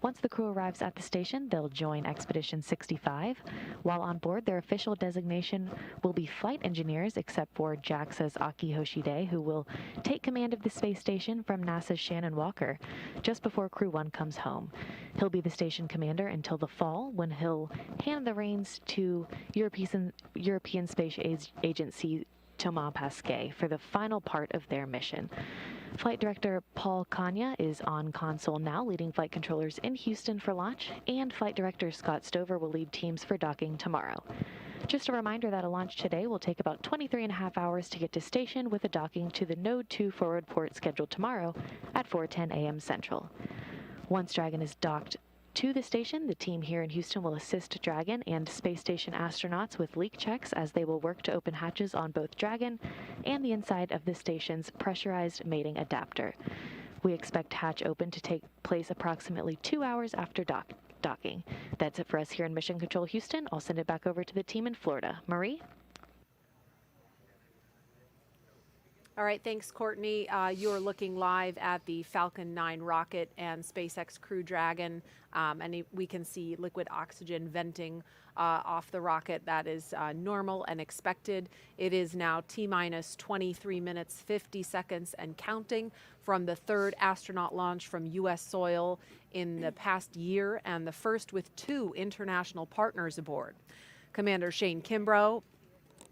Once the crew arrives at the station, they'll join Expedition 65. While on board, their official designation will be flight engineers, except for JAXA's Aki Hoshide, who will take command of the space station from NASA's Shannon Walker, just before Crew 1 comes home. He'll be the station commander until the fall, when he'll hand the reins to European Space Agency Thomas Pesquet for the final part of their mission. Flight Director Paul Kanya is on console now, leading flight controllers in Houston for launch, and Flight Director Scott Stover will lead teams for docking tomorrow. Just a reminder that a launch today will take about 23.5 hours to get to station, with a docking to the Node 2 forward port scheduled tomorrow at 4:10 a.m. Central. Once Dragon is docked to the station, the team here in Houston will assist Dragon and space station astronauts with leak checks, as they will work to open hatches on both Dragon and the inside of the station's pressurized mating adapter. We expect hatch open to take place approximately 2 hours after docking. That's it for us here in Mission Control Houston. I'll send it back over to the team in Florida. Marie? All right, thanks, Courtney. You're looking live at the Falcon 9 rocket and SpaceX Crew Dragon, and we can see liquid oxygen venting off the rocket. That is normal and expected. It is now T-minus 23 minutes, 50 seconds and counting from the third astronaut launch from U.S. soil in the past year, and the first with 2 international partners aboard. Commander Shane Kimbrough,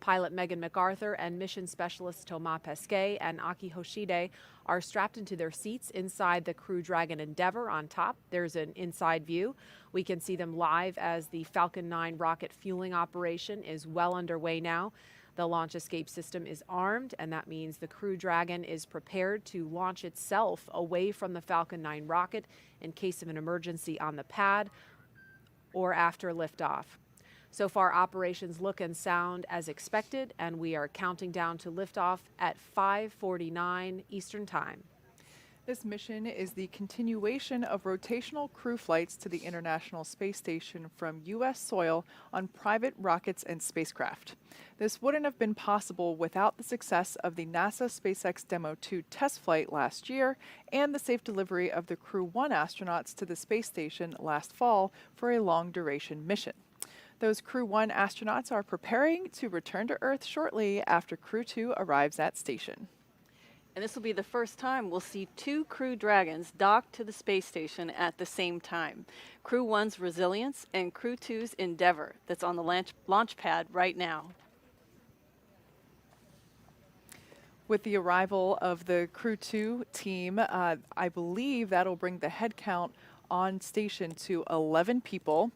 pilot Megan MacArthur, and mission specialist Thomas Pesquet and Aki Hoshide are strapped into their seats inside the Crew Dragon Endeavour on top. There's an inside view. We can see them live as the Falcon 9 rocket fueling operation is well underway now. The launch escape system is armed, and that means the Crew Dragon is prepared to launch itself away from the Falcon 9 rocket in case of an emergency on the pad or after liftoff. So far, operations look and sound as expected, and we are counting down to liftoff at 5:49 Eastern Time. This mission is the continuation of rotational crew flights to the International Space Station from U.S. soil on private rockets and spacecraft. This wouldn't have been possible without the success of the NASA SpaceX Demo 2 test flight last year and the safe delivery of the Crew 1 astronauts to the space station last fall for a long-duration mission. Those Crew 1 astronauts are preparing to return to Earth shortly after Crew 2 arrives at station. And this will be the first time we'll see 2 Crew Dragons docked to the space station at the same time. Crew 1's Resilience and Crew 2's Endeavour, that's on the launch pad right now. With the arrival of the Crew 2 team, I believe that'll bring the head count on station to 11 people.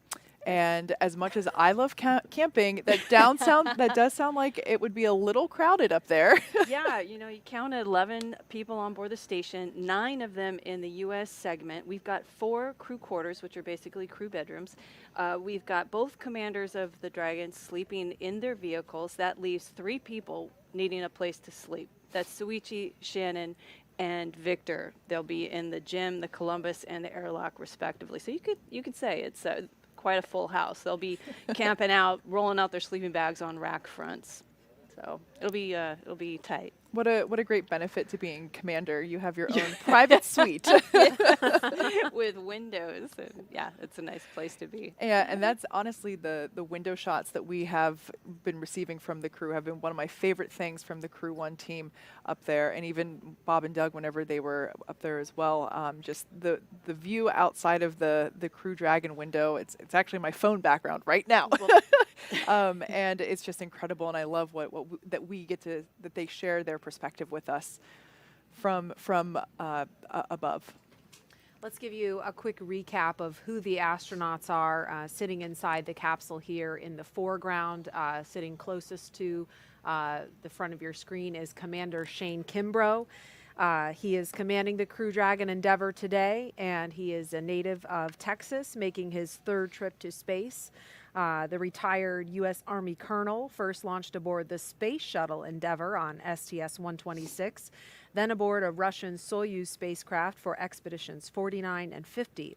And as much as I love camping, that does sound like it would be a little crowded up there. Yeah, you counted 11 people on board the station, 9 of them in the U.S. segment. We've got 4 crew quarters, which are basically crew bedrooms. We've got both commanders of the Dragons sleeping in their vehicles. That leaves 3 people needing a place to sleep. That's Suichi, Shannon, and Victor. They'll be in the Gem, the Columbus, and the airlock, respectively. So you could say it's quite a full house. They'll be camping out, rolling out their sleeping bags on rack fronts. So it'll be tight. What a great benefit to being commander. You have your own private suite with windows. And yeah, it's a nice place to be. Yeah, and that's honestly the window shots that we have been receiving from the crew have been one of my favorite things from the Crew-1 team up there, and even Bob and Doug whenever they were up there as well. Just the view outside of the Crew Dragon window. It's actually my phone background right now. And it's just incredible, and I love that we get to, that they share their perspective with us from above. Let's give you a quick recap of who the astronauts are sitting inside the capsule here. In the foreground, sitting closest to the front of your screen is Commander Shane Kimbrough. He is commanding the Crew Dragon Endeavour today, and he is a native of Texas, making his third trip to space. The retired U.S. Army colonel first launched aboard the Space Shuttle Endeavour on STS-126, then aboard a Russian Soyuz spacecraft for expeditions 49 and 50.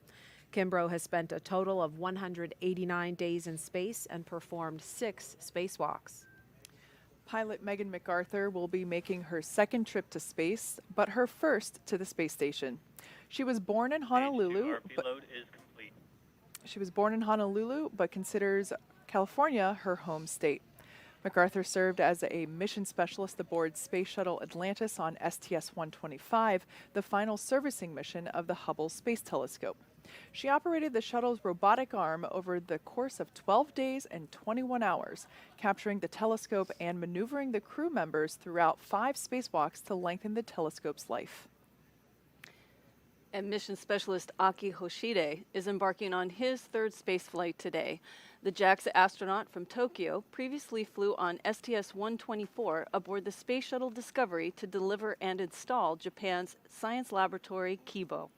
Kimbrough has spent a total of 189 days in space and performed 6 spacewalks. Pilot Megan MacArthur will be making her second trip to space, but her first to the space station. She was born in Honolulu. She was born in Honolulu, but considers California her home state. MacArthur served as a mission specialist aboard Space Shuttle Atlantis on STS-125, the final servicing mission of the Hubble Space Telescope. She operated the shuttle's robotic arm over the course of 12 days and 21 hours, capturing the telescope and maneuvering the crew members throughout 5 spacewalks to lengthen the telescope's life. And mission specialist Aki Hoshide is embarking on his third spaceflight today. The JAXA astronaut from Tokyo previously flew on STS-124 aboard the Space Shuttle Discovery to deliver and install Japan's science laboratory Kibo.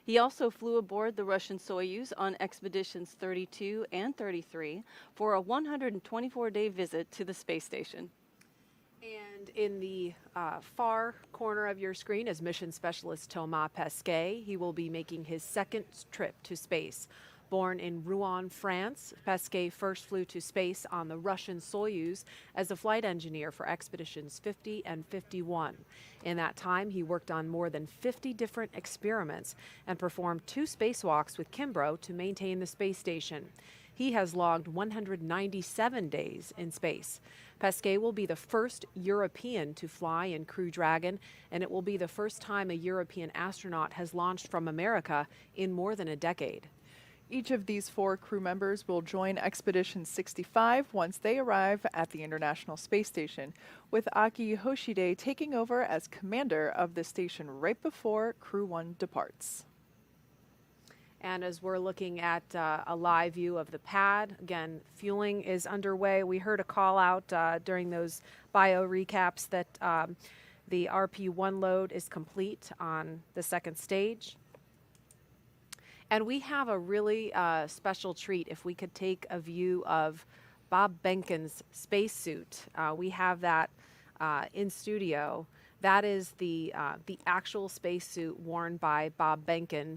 He also flew aboard the Russian Soyuz on expeditions 32 and 33 for a 124-day visit to the space station. And in the far corner of your screen is mission specialist Thomas Pesquet. He will be making his second trip to space. Born in Rouen, France, Pesquet first flew to space on the Russian Soyuz as a flight engineer for expeditions 50 and 51. In that time, he worked on more than 50 different experiments and performed 2 spacewalks with Kimbrough to maintain the space station. He has logged 197 days in space. Pesquet will be the first European to fly in Crew Dragon, and it will be the first time a European astronaut has launched from America in more than a decade. Each of these 4 crew members will join Expedition 65 once they arrive at the International Space Station, with Aki Hoshide taking over as commander of the station right before Crew-1 departs. And as we're looking at a live view of the pad, again, fueling is underway. We heard a call out during those bio recaps that the RP-1 load is complete on the second stage. And we have a really special treat if we could take a view of Bob Behnken's spacesuit. We have that in studio. That is the actual spacesuit worn by Bob Behnken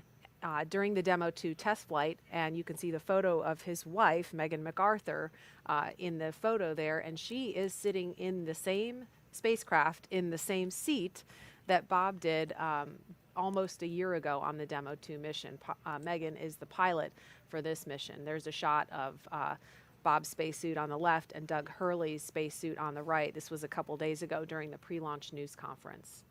during the Demo 2 test flight, and you can see the photo of his wife, Megan MacArthur, in the photo there, and she is sitting in the same spacecraft, in the same seat that Bob did almost a year ago on the Demo 2 mission. Megan is the pilot for this mission. There's a shot of Bob's spacesuit on the left and Doug Hurley's spacesuit on the right. This was a couple days ago during the pre-launch news conference.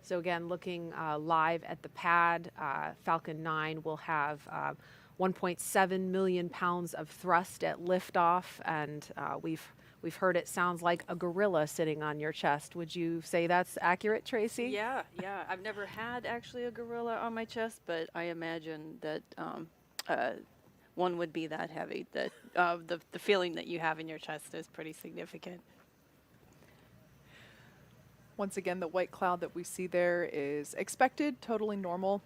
So again, looking live at the pad, Falcon 9 will have 1.7 million pounds of thrust at liftoff, and we've heard it sounds like a gorilla sitting on your chest. Would you say that's accurate, Tracy? Yeah. I've never had actually a gorilla on my chest, but I imagine that one would be that heavy. That the feeling that you have in your chest is pretty significant. Once again, the white cloud that we see there is expected, totally normal.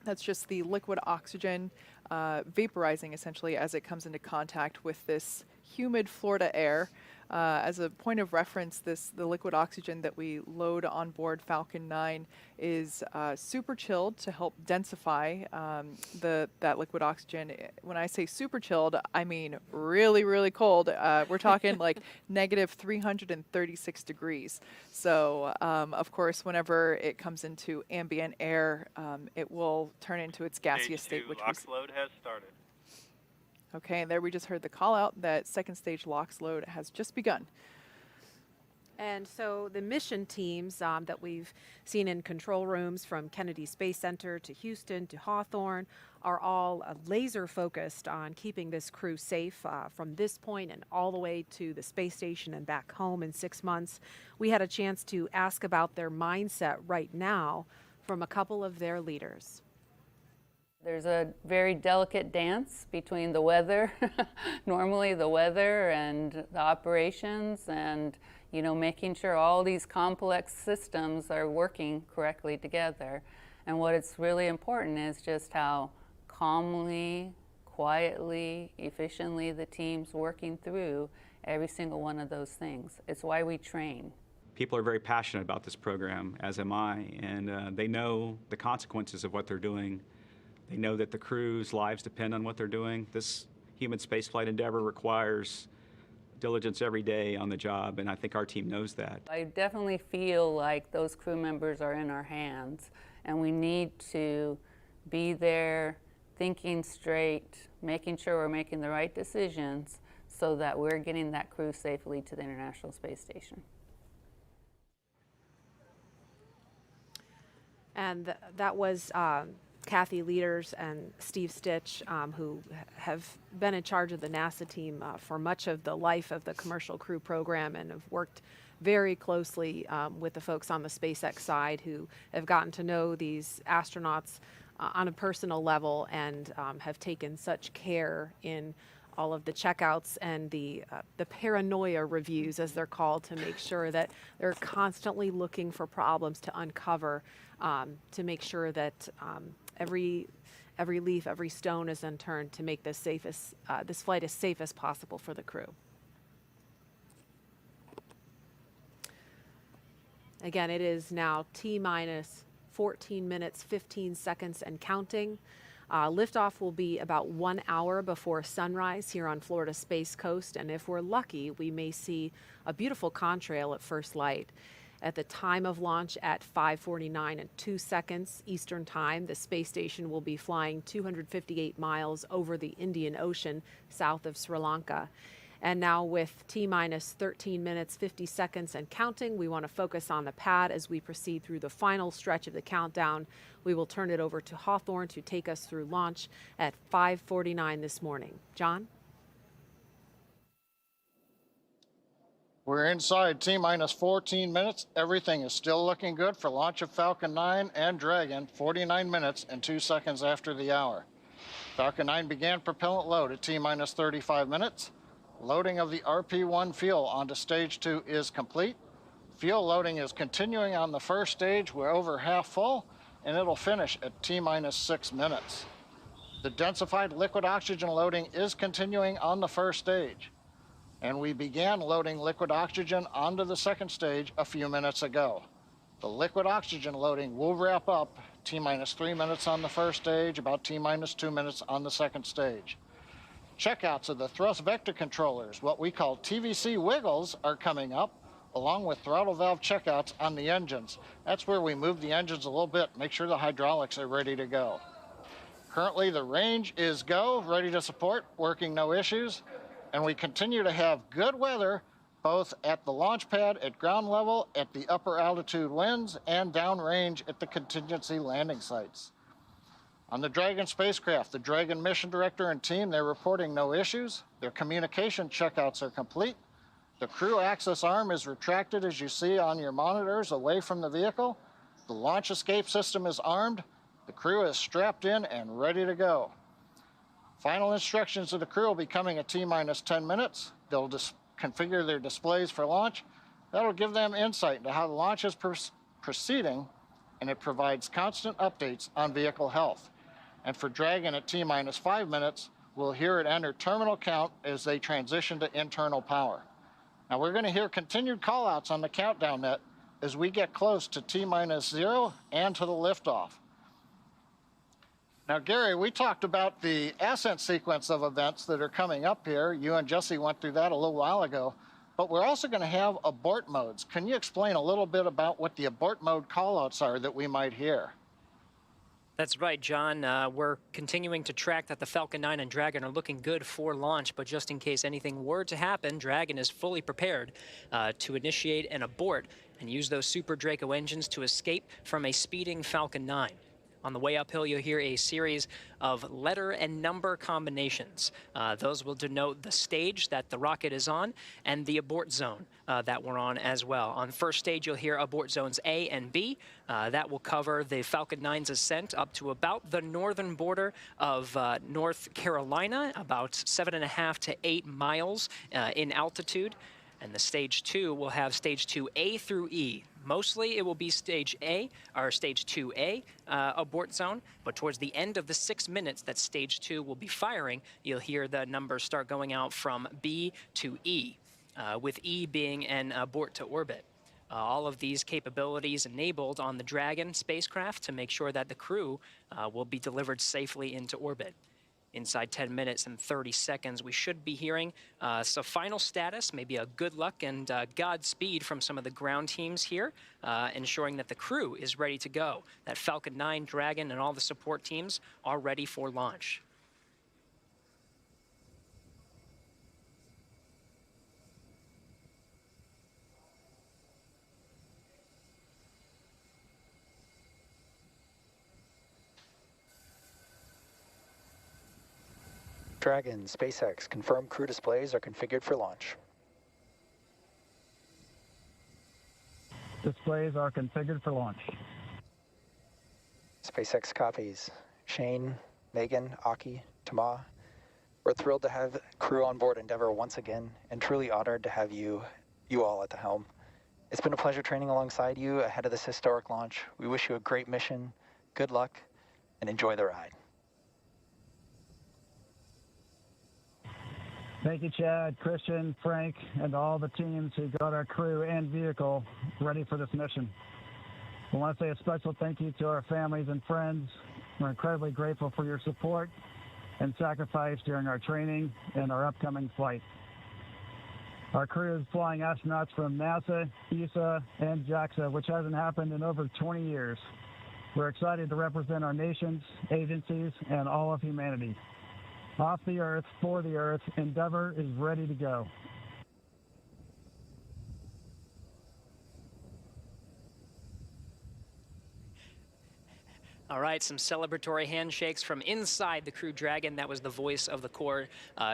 That's just the liquid oxygen vaporizing essentially as it comes into contact with this humid Florida air. As a point of reference, the liquid oxygen that we load on board Falcon 9 is super chilled to help densify that liquid oxygen. When I say super chilled, I mean really, really cold. We're talking like negative 336 degrees. So, of course, whenever it comes into ambient air, it will turn into its gaseous state. Which LOX load has started. Okay, and there we just heard the call out that second stage LOX load has just begun. And so the mission teams that we've seen in control rooms from Kennedy Space Center to Houston to Hawthorne are all laser focused on keeping this crew safe from this point and all the way to the space station and back home in 6 months. We had a chance to ask about their mindset right now from a couple of their leaders. There's a very delicate dance between the weather, normally the weather and the operations, and making sure all these complex systems are working correctly together. And what it's really important is just how calmly, quietly, efficiently the team's working through every single one of those things. It's why we train. People are very passionate about this program, as am I, and they know the consequences of what they're doing. They know that the crew's lives depend on what they're doing. This human spaceflight endeavor requires diligence every day on the job, and I think our team knows that. I definitely feel like those crew members are in our hands, and we need to be there, thinking straight, making sure we're making the right decisions so that we're getting that crew safely to the International Space Station. And that was Kathy Leaders and Steve Stitch, who have been in charge of the NASA team for much of the life of the Commercial Crew program and have worked very closely with the folks on the SpaceX side who have gotten to know these astronauts on a personal level and have taken such care in all of the checkouts and the paranoia reviews, as they're called, to make sure that they're constantly looking for problems to uncover, to make sure that every leaf, every stone is unturned to make this flight as safe as possible for the crew. Again, it is now T-minus 14 minutes, 15 seconds and counting. Liftoff will be about 1 hour before sunrise here on Florida's Space Coast, and if we're lucky, we may see a beautiful contrail at first light. At the time of launch at 5:49 and 2 seconds Eastern Time, the space station will be flying 258 miles over the Indian Ocean south of Sri Lanka. And now with T-minus 13 minutes, 50 seconds and counting, we want to focus on the pad as we proceed through the final stretch of the countdown. We will turn it over to Hawthorne to take us through launch at 5:49 this morning. John? We're inside T-minus 14 minutes. Everything is still looking good for launch of Falcon 9 and Dragon, 49 minutes and 2 seconds after the hour. Falcon 9 began propellant load at T-minus 35 minutes. Loading of the RP-1 fuel onto stage 2 is complete. Fuel loading is continuing on the first stage. We're over half full, and it'll finish at T-minus 6 minutes. The densified liquid oxygen loading is continuing on the first stage, and we began loading liquid oxygen onto the second stage a few minutes ago. The liquid oxygen loading will wrap up T-minus 3 minutes on the first stage, about T-minus 2 minutes on the second stage. Checkouts of the thrust vector controllers, what we call TVC wiggles, are coming up, along with throttle valve checkouts on the engines. That's where we move the engines a little bit, make sure the hydraulics are ready to go. Currently, the range is go, ready to support, working no issues. And we continue to have good weather, both at the launch pad at ground level, at the upper altitude winds, and downrange at the contingency landing sites. On the Dragon spacecraft, the Dragon mission director and team, they're reporting no issues. Their communication checkouts are complete. The crew access arm is retracted, as you see on your monitors, away from the vehicle. The launch escape system is armed. The crew is strapped in and ready to go. Final instructions to the crew will be coming at T-minus 10 minutes. They'll configure their displays for launch. That'll give them insight into how the launch is proceeding, and it provides constant updates on vehicle health. And for Dragon at T-minus 5 minutes, we'll hear it enter terminal count as they transition to internal power. Now we're going to hear continued callouts on the countdown net as we get close to T-minus 0 and to the liftoff. Now, Gary, we talked about the ascent sequence of events that are coming up here. You and Jesse went through that a little while ago, but we're also going to have abort modes. Can you explain a little bit about what the abort mode callouts are that we might hear? That's right, John. We're continuing to track that the Falcon 9 and Dragon are looking good for launch, but just in case anything were to happen, Dragon is fully prepared to initiate an abort and use those Super Draco engines to escape from a speeding Falcon 9. On the way uphill, you'll hear a series of letter and number combinations. Those will denote the stage that the rocket is on and the abort zone that we're on as well. On first stage, you'll hear abort zones A and B. That will cover the Falcon 9's ascent up to about the northern border of North Carolina, about 7.5 to 8 miles in altitude. And the stage 2 will have stage 2A through E. Mostly it will be stage A, or stage 2A abort zone, but towards the end of the 6 minutes that stage 2 will be firing, you'll hear the numbers start going out from B to E, with E being an abort to orbit. All of these capabilities enabled on the Dragon spacecraft to make sure that the crew will be delivered safely into orbit. Inside 10 minutes and 30 seconds, we should be hearing some final status, maybe a good luck and Godspeed from some of the ground teams here, ensuring that the crew is ready to go, that Falcon 9, Dragon, and all the support teams are ready for launch. Dragon, SpaceX, confirmed crew displays are configured for launch. Displays are configured for launch. SpaceX copies. Shane, Megan, Aki, Tama. We're thrilled to have crew on board Endeavour once again, and truly honored to have you all at the helm. It's been a pleasure training alongside you ahead of this historic launch. We wish you a great mission, good luck, and enjoy the ride. Thank you, Chad, Christian, Frank, and all the teams who got our crew and vehicle ready for this mission. I want to say a special thank you to our families and friends. We're incredibly grateful for your support and sacrifice during our training and our upcoming flight. Our crew is flying astronauts from NASA, ESA, and JAXA, which hasn't happened in over 20 years. We're excited to represent our nations, agencies, and all of humanity. Off the Earth, for the Earth, Endeavour is ready to go. All right, some celebratory handshakes from inside the Crew Dragon. That was the voice of the Corps,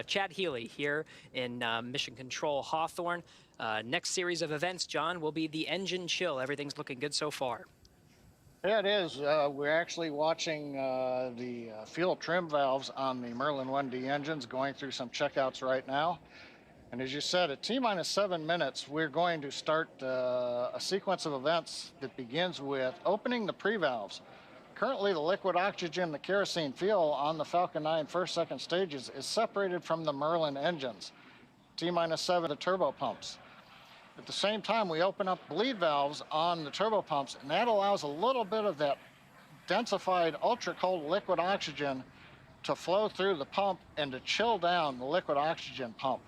Chad Healy, here in Mission Control Hawthorne. Next series of events, John, will be the engine chill. Everything's looking good so far. Yeah, it is. We're actually watching the fuel trim valves on the Merlin 1D engines going through some checkouts right now. And as you said, at T-minus 7 minutes, we're going to start a sequence of events that begins with opening the pre-valves. Currently, the liquid oxygen, the kerosene fuel on the Falcon 9 first, second stages is separated from the Merlin engines. T-minus 7, the turbo pumps. At the same time, we open up bleed valves on the turbo pumps, and that allows a little bit of that densified ultra-cold liquid oxygen to flow through the pump and to chill down the liquid oxygen pump.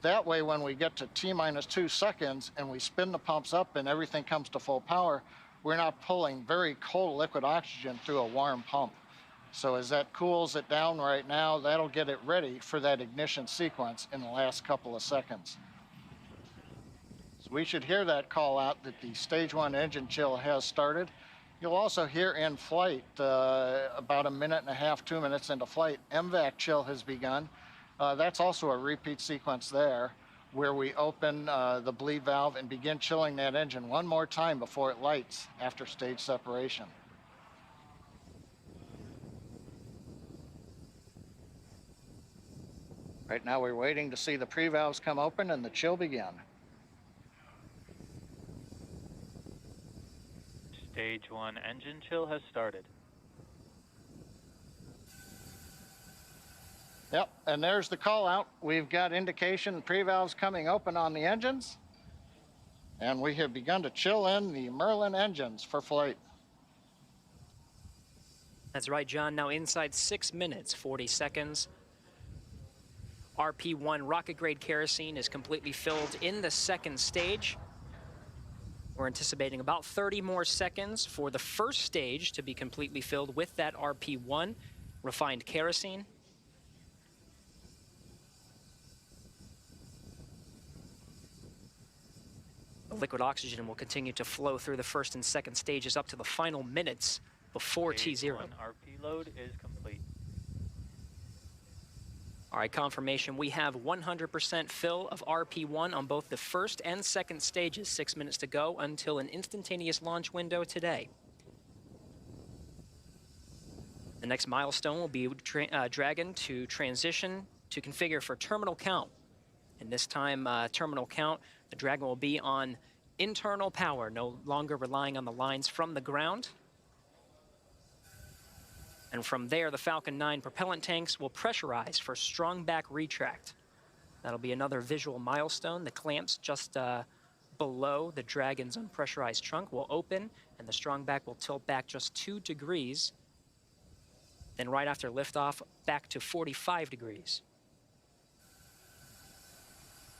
That way, when we get to T-minus 2 seconds and we spin the pumps up and everything comes to full power, we're not pulling very cold liquid oxygen through a warm pump. So as that cools it down right now, that'll get it ready for that ignition sequence in the last couple of seconds. So we should hear that call out that the stage 1 engine chill has started. You'll also hear in flight, about a minute and a half, 2 minutes into flight, MVAC chill has begun. That's also a repeat sequence there, where we open the bleed valve and begin chilling that engine one more time before it lights after stage separation. Right now we're waiting to see the pre-valves come open and the chill begin. Stage 1 engine chill has started. Yep, and there's the call out. We've got indication pre-valves coming open on the engines. And we have begun to chill in the Merlin engines for flight. That's right, John. Now inside 6 minutes, 40 seconds. RP-1 rocket-grade kerosene is completely filled in the second stage. We're anticipating about 30 more seconds for the first stage to be completely filled with that RP-1 refined kerosene. Liquid oxygen will continue to flow through the first and second stages up to the final minutes before T0. RP load is complete. All right, confirmation. We have 100% fill of RP-1 on both the first and second stages. 6 minutes to go until an instantaneous launch window today. The next milestone will be Dragon to transition to configure for terminal count. And this time, terminal count, the Dragon will be on internal power, no longer relying on the lines from the ground. And from there, the Falcon 9 propellant tanks will pressurize for strong back retract. That'll be another visual milestone. The clamps just below the Dragon's unpressurized trunk will open, and the strong back will tilt back just 2 degrees. Then right after liftoff, back to 45 degrees.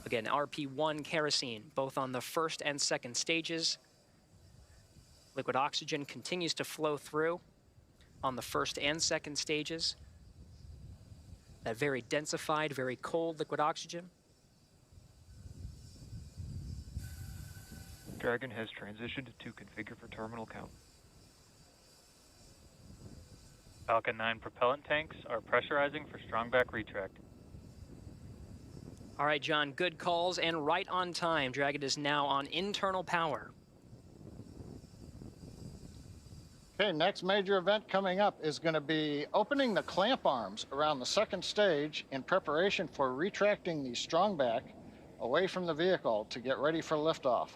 Again, RP-1 kerosene, both on the first and second stages. Liquid oxygen continues to flow through on the first and second stages. That very densified, very cold liquid oxygen. Dragon has transitioned to configure for terminal count. Falcon 9 propellant tanks are pressurizing for strong back retract. All right, John, good calls and right on time. Dragon is now on internal power. Okay, next major event coming up is going to be opening the clamp arms around the second stage in preparation for retracting the strong back away from the vehicle to get ready for liftoff.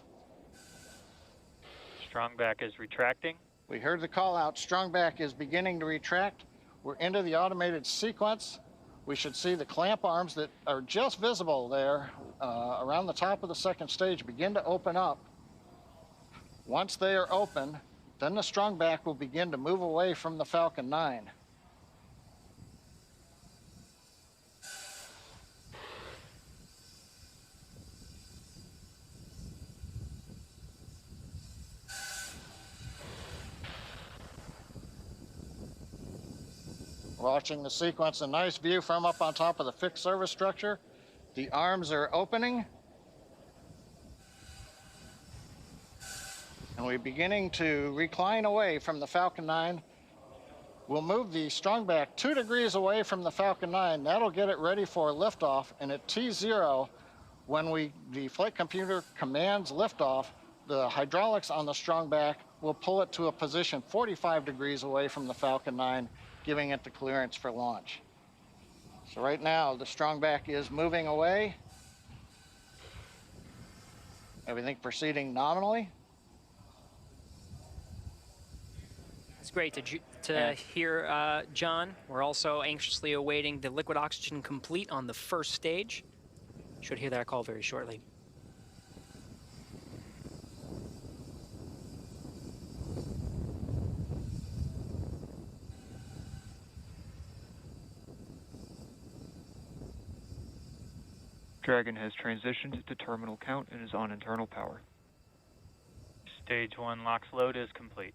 Strong back is retracting. We heard the call out. Strong back is beginning to retract. We're into the automated sequence. We should see the clamp arms that are just visible there around the top of the second stage begin to open up. Once they are open, then the strong back will begin to move away from the Falcon 9. Watching the sequence, a nice view from up on top of the fixed service structure. The arms are opening. And we're beginning to recline away from the Falcon 9. We'll move the strong back 2 degrees away from the Falcon 9. That'll get it ready for liftoff. And at T0, when the flight computer commands liftoff, the hydraulics on the strong back will pull it to a position 45 degrees away from the Falcon 9, giving it the clearance for launch. So right now, the strong back is moving away. Everything proceeding nominally. It's great to hear, John. We're also anxiously awaiting the liquid oxygen complete on the first stage. Should hear that call very shortly. Dragon has transitioned to terminal count and is on internal power. Stage 1 LOX load is complete.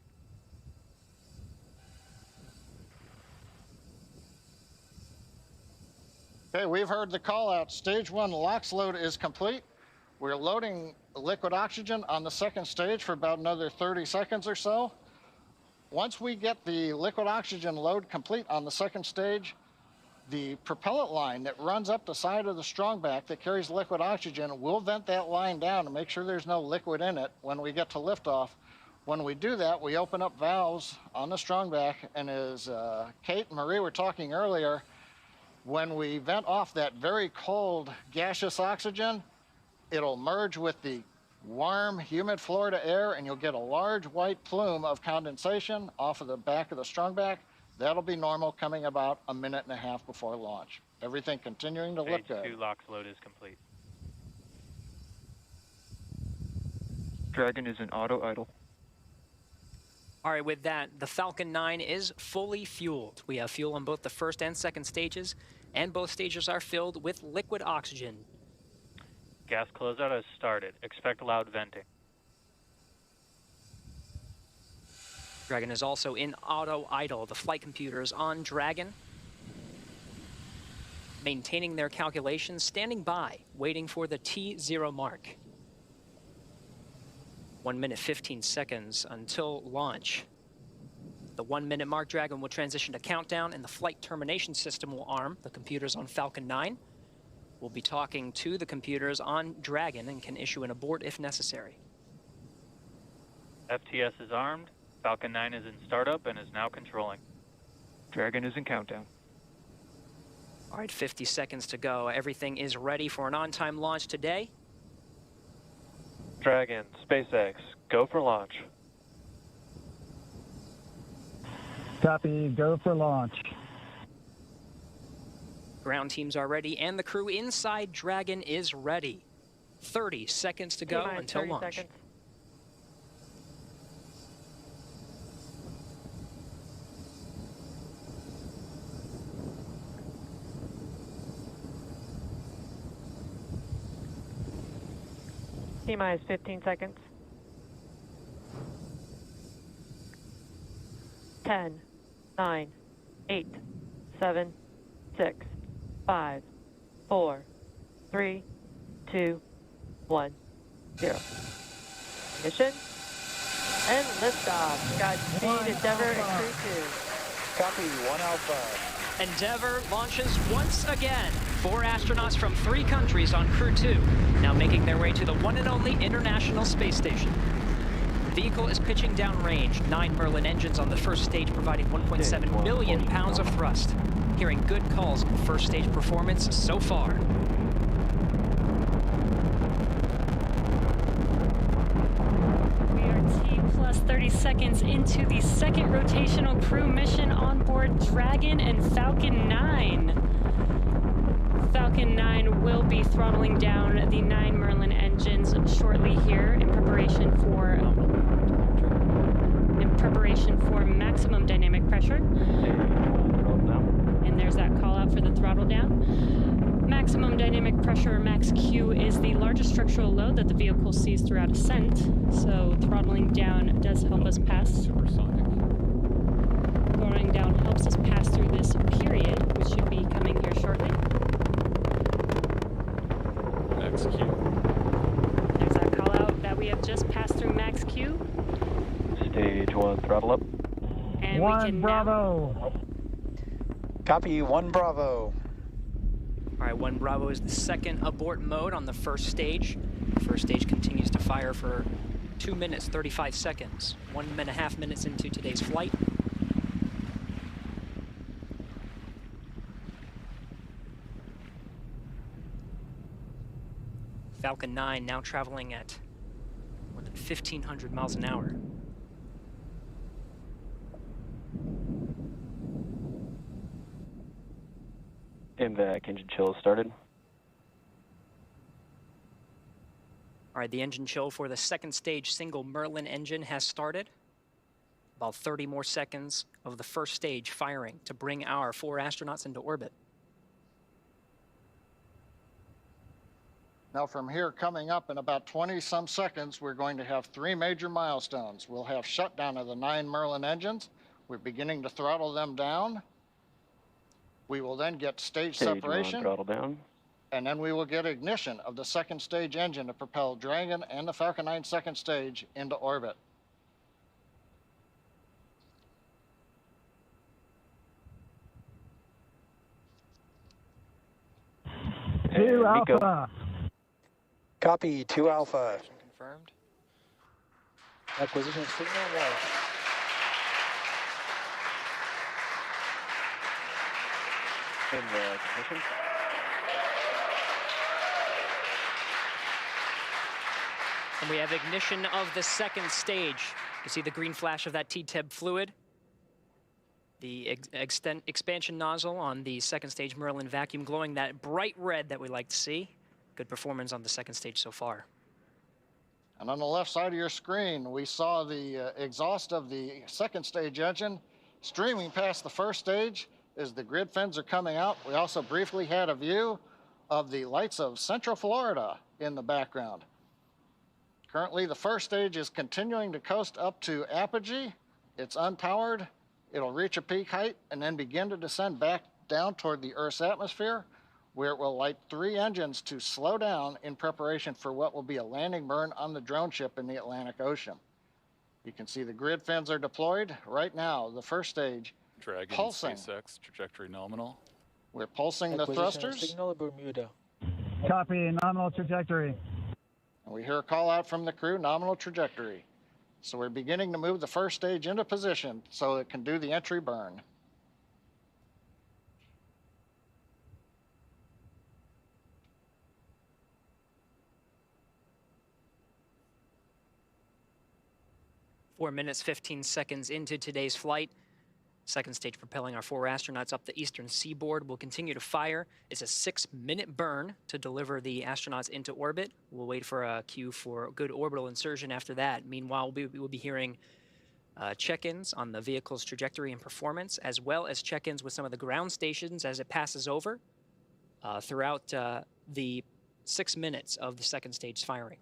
Okay, we've heard the call out. Stage 1 LOX load is complete. We're loading liquid oxygen on the second stage for about another 30 seconds or so. Once we get the liquid oxygen load complete on the second stage, the propellant line that runs up the side of the strong back that carries liquid oxygen, we'll vent that line down to make sure there's no liquid in it when we get to liftoff. When we do that, we open up valves on the strong back, and as Kate and Marie were talking earlier, when we vent off that very cold gaseous oxygen, it'll merge with the warm, humid Florida air, and you'll get a large white plume of condensation off of the back of the strong back. That'll be normal, coming about a minute and a half before launch. Everything continuing to look Stage good. 2 LOX load is complete. Dragon is in auto idle. All right, with that, the Falcon 9 is fully fueled. We have fuel on both the first and second stages, and both stages are filled with liquid oxygen. Gas closeout has started. Expect loud venting. Dragon is also in auto idle. The flight computers on Dragon, maintaining their calculations, standing by, waiting for the T0 mark. 1 minute, 15 seconds until launch. The 1 minute mark, Dragon will transition to countdown, and the flight termination system will arm the computers on Falcon 9. We'll be talking to the computers on Dragon and can issue an abort if necessary. FTS is armed. Falcon 9 is in startup and is now controlling. Dragon is in countdown. All right, 50 seconds to go. Everything is ready for an on-time launch today. Dragon, SpaceX, go for launch. Copy, go for launch. Ground teams are ready, and the crew inside Dragon is ready. 30 seconds to go until 30 launch. seconds. T-minus 15 seconds. 10, 9, 8, 7, 6, 5, 4, 3, 2, 1, 0. Ignition and liftoff. Godspeed, Endeavour and Crew-2. Copy, 1 Alpha. Endeavour launches once again. 4 astronauts from 3 countries on Crew-2, now making their way to the one and only International Space Station. The vehicle is pitching downrange. 9 Merlin engines on the first stage, providing 1.7 million pounds of thrust. Hearing good calls on first stage performance so far. We are T plus 30 seconds into the second rotational crew mission on board Dragon and Falcon 9. Falcon 9 will be throttling down the 9 Merlin engines shortly here in preparation for maximum dynamic pressure. And there's that call out for the throttle down. Maximum dynamic pressure, or max Q, is the largest structural load that the vehicle sees throughout ascent. So throttling down does help us pass. Throttling down helps us pass through this period, which should be coming here shortly. Max Q. There's that call out that we have just passed through max Q. Stage 1, throttle up. And 1 we can Bravo. Copy, 1 Bravo. All right, 1 Bravo is the second abort mode on the first stage. The first stage continues to fire for 2 minutes, 35 seconds. 1.5 minutes into today's flight. Falcon 9 now traveling at more than 1,500 miles an hour. MVAC engine chill started. All right, the engine chill for the second stage single Merlin engine has started. About 30 more seconds of the first stage firing to bring our 4 astronauts into orbit. Now from here, coming up in about 20-some seconds, we're going to have 3 major milestones. We'll have shutdown of the 9 Merlin engines. We're beginning to throttle them down. We will then get stage separation. 1, throttle down. And then we will get ignition of the second stage engine to propel Dragon and the Falcon 9 second stage into orbit. Two Alpha. Copy, 2 Alpha. Confirmed. Acquisition signal lost. Ignition. And we have ignition of the second stage. You see the green flash of that TTEB fluid. The expansion nozzle on the second stage Merlin vacuum glowing that bright red that we like to see. Good performance on the second stage so far. And on the left side of your screen, we saw the exhaust of the second stage engine streaming past the first stage as the grid fins are coming out. We also briefly had a view of the lights of Central Florida in the background. Currently, the first stage is continuing to coast up to apogee. It's unpowered. It'll reach a peak height and then begin to descend back down toward the Earth's atmosphere, where it will light 3 engines to slow down in preparation for what will be a landing burn on the drone ship in the Atlantic Ocean. You can see the grid fins are deployed. Right now, the first stage Dragon, pulsing. SpaceX, trajectory nominal. We're pulsing the thrusters. Signal Bermuda. Copy, nominal trajectory. And we hear a call out from the crew, nominal trajectory. So we're beginning to move the first stage into position so it can do the entry burn. Four minutes, 15 seconds into today's flight. Second stage propelling our 4 astronauts up the eastern seaboard. We'll continue to fire. It's a 6-minute burn to deliver the astronauts into orbit. We'll wait for a cue for good orbital insertion after that. Meanwhile, we'll be hearing check-ins on the vehicle's trajectory and performance, as well as check-ins with some of the ground stations as it passes over throughout the 6 minutes of the second stage firing.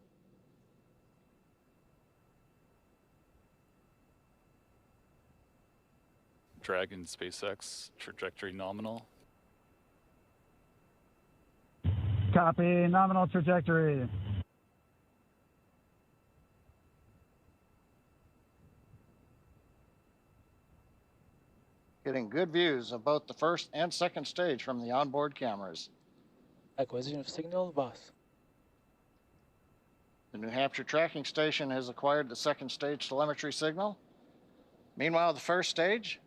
Dragon, SpaceX, trajectory nominal. Copy, nominal trajectory. Getting good views of both the first and second stage from the onboard cameras. Acquisition of signal, boss. The New Hampshire tracking station has acquired the second stage telemetry signal. Meanwhile, the first stage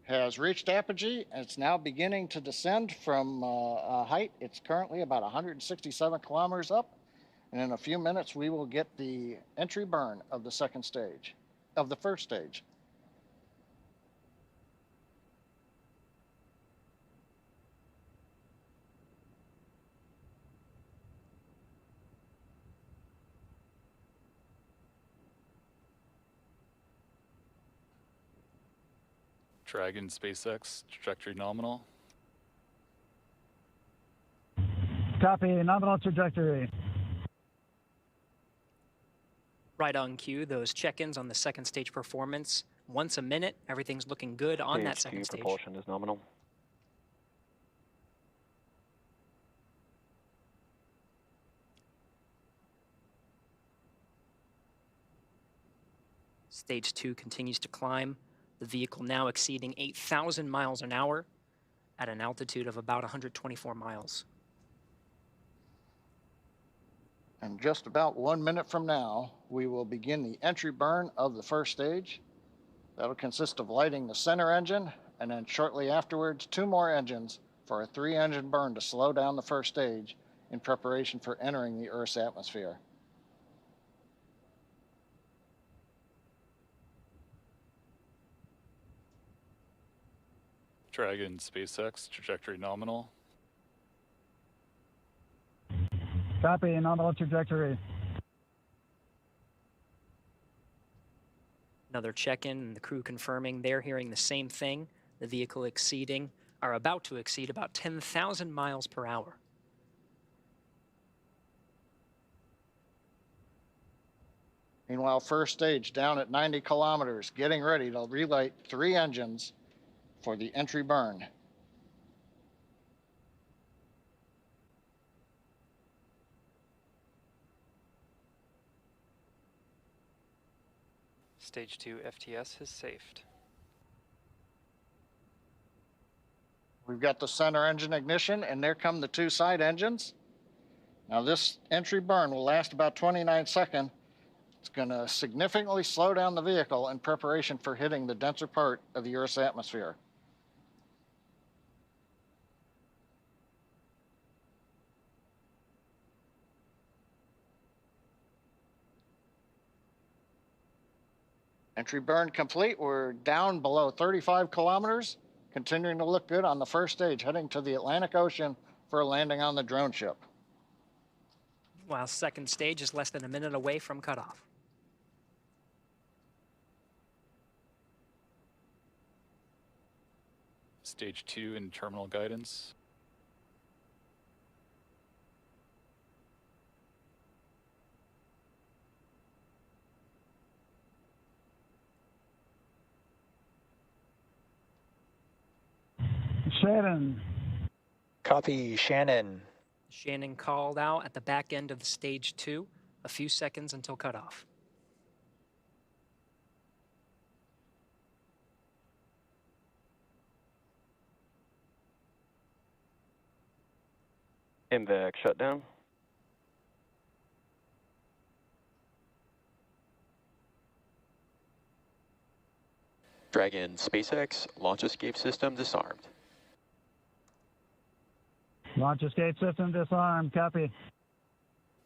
has reached apogee, and it's now beginning to descend from a height. It's currently about 167 kilometers up, and in a few minutes we will get the entry burn of the second stage, of the first stage. Dragon, SpaceX, trajectory nominal. Copy, nominal trajectory. Right on cue, those check-ins on the second stage performance. Once a minute, everything's looking good on that second stage. Propulsion is nominal. Stage 2 continues to climb. The vehicle now exceeding 8,000 miles an hour at an altitude of about 124 miles. And just about 1 minute from now, we will begin the entry burn of the first stage. That'll consist of lighting the center engine, and then shortly afterwards, 2 more engines for a 3-engine burn to slow down the first stage in preparation for entering the Earth's atmosphere. Dragon, SpaceX, trajectory nominal. Copy, nominal trajectory. Another check-in, and the crew confirming they're hearing the same thing. The vehicle exceeding, or about to exceed, about 10,000 miles per hour. Meanwhile, first stage down at 90 kilometers, getting ready to relight 3 engines for the entry burn. Stage 2 FTS has safed. We've got the center engine ignition, and there come the 2 side engines. Now this entry burn will last about 29 seconds. It's going to significantly slow down the vehicle in preparation for hitting the denser part of the Earth's atmosphere. Entry burn complete. We're down below 35 kilometers, continuing to look good on the first stage, heading to the Atlantic Ocean for a landing on the drone ship. While second stage is less than a minute away from cutoff. Stage 2 in terminal guidance. Shannon. Copy, Shannon. Shannon called out at the back end of stage 2, a few seconds until cutoff. MVAC shutdown. Dragon SpaceX launch escape system disarmed. Launch escape system disarmed. Copy.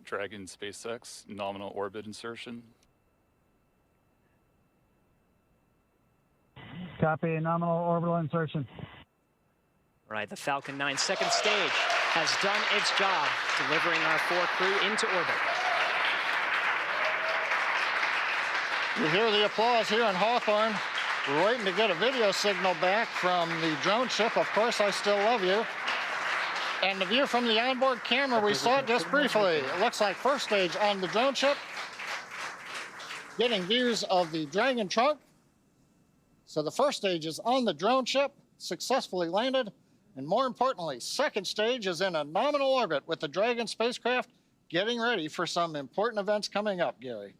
Dragon SpaceX nominal orbit insertion. Copy. Nominal orbital insertion. All right, the Falcon 9 second stage has done its job, delivering our 4 crew into orbit. You hear the applause here in Hawthorne. We're waiting to get a video signal back from the drone ship. Of course, I still love you. And the view from the onboard camera, we saw it just briefly. It looks like first stage on the drone ship. Getting views of the Dragon trunk. So the first stage is on the drone ship, successfully landed. And more importantly, second stage is in a nominal orbit with the Dragon spacecraft getting ready for some important events coming up, Gary.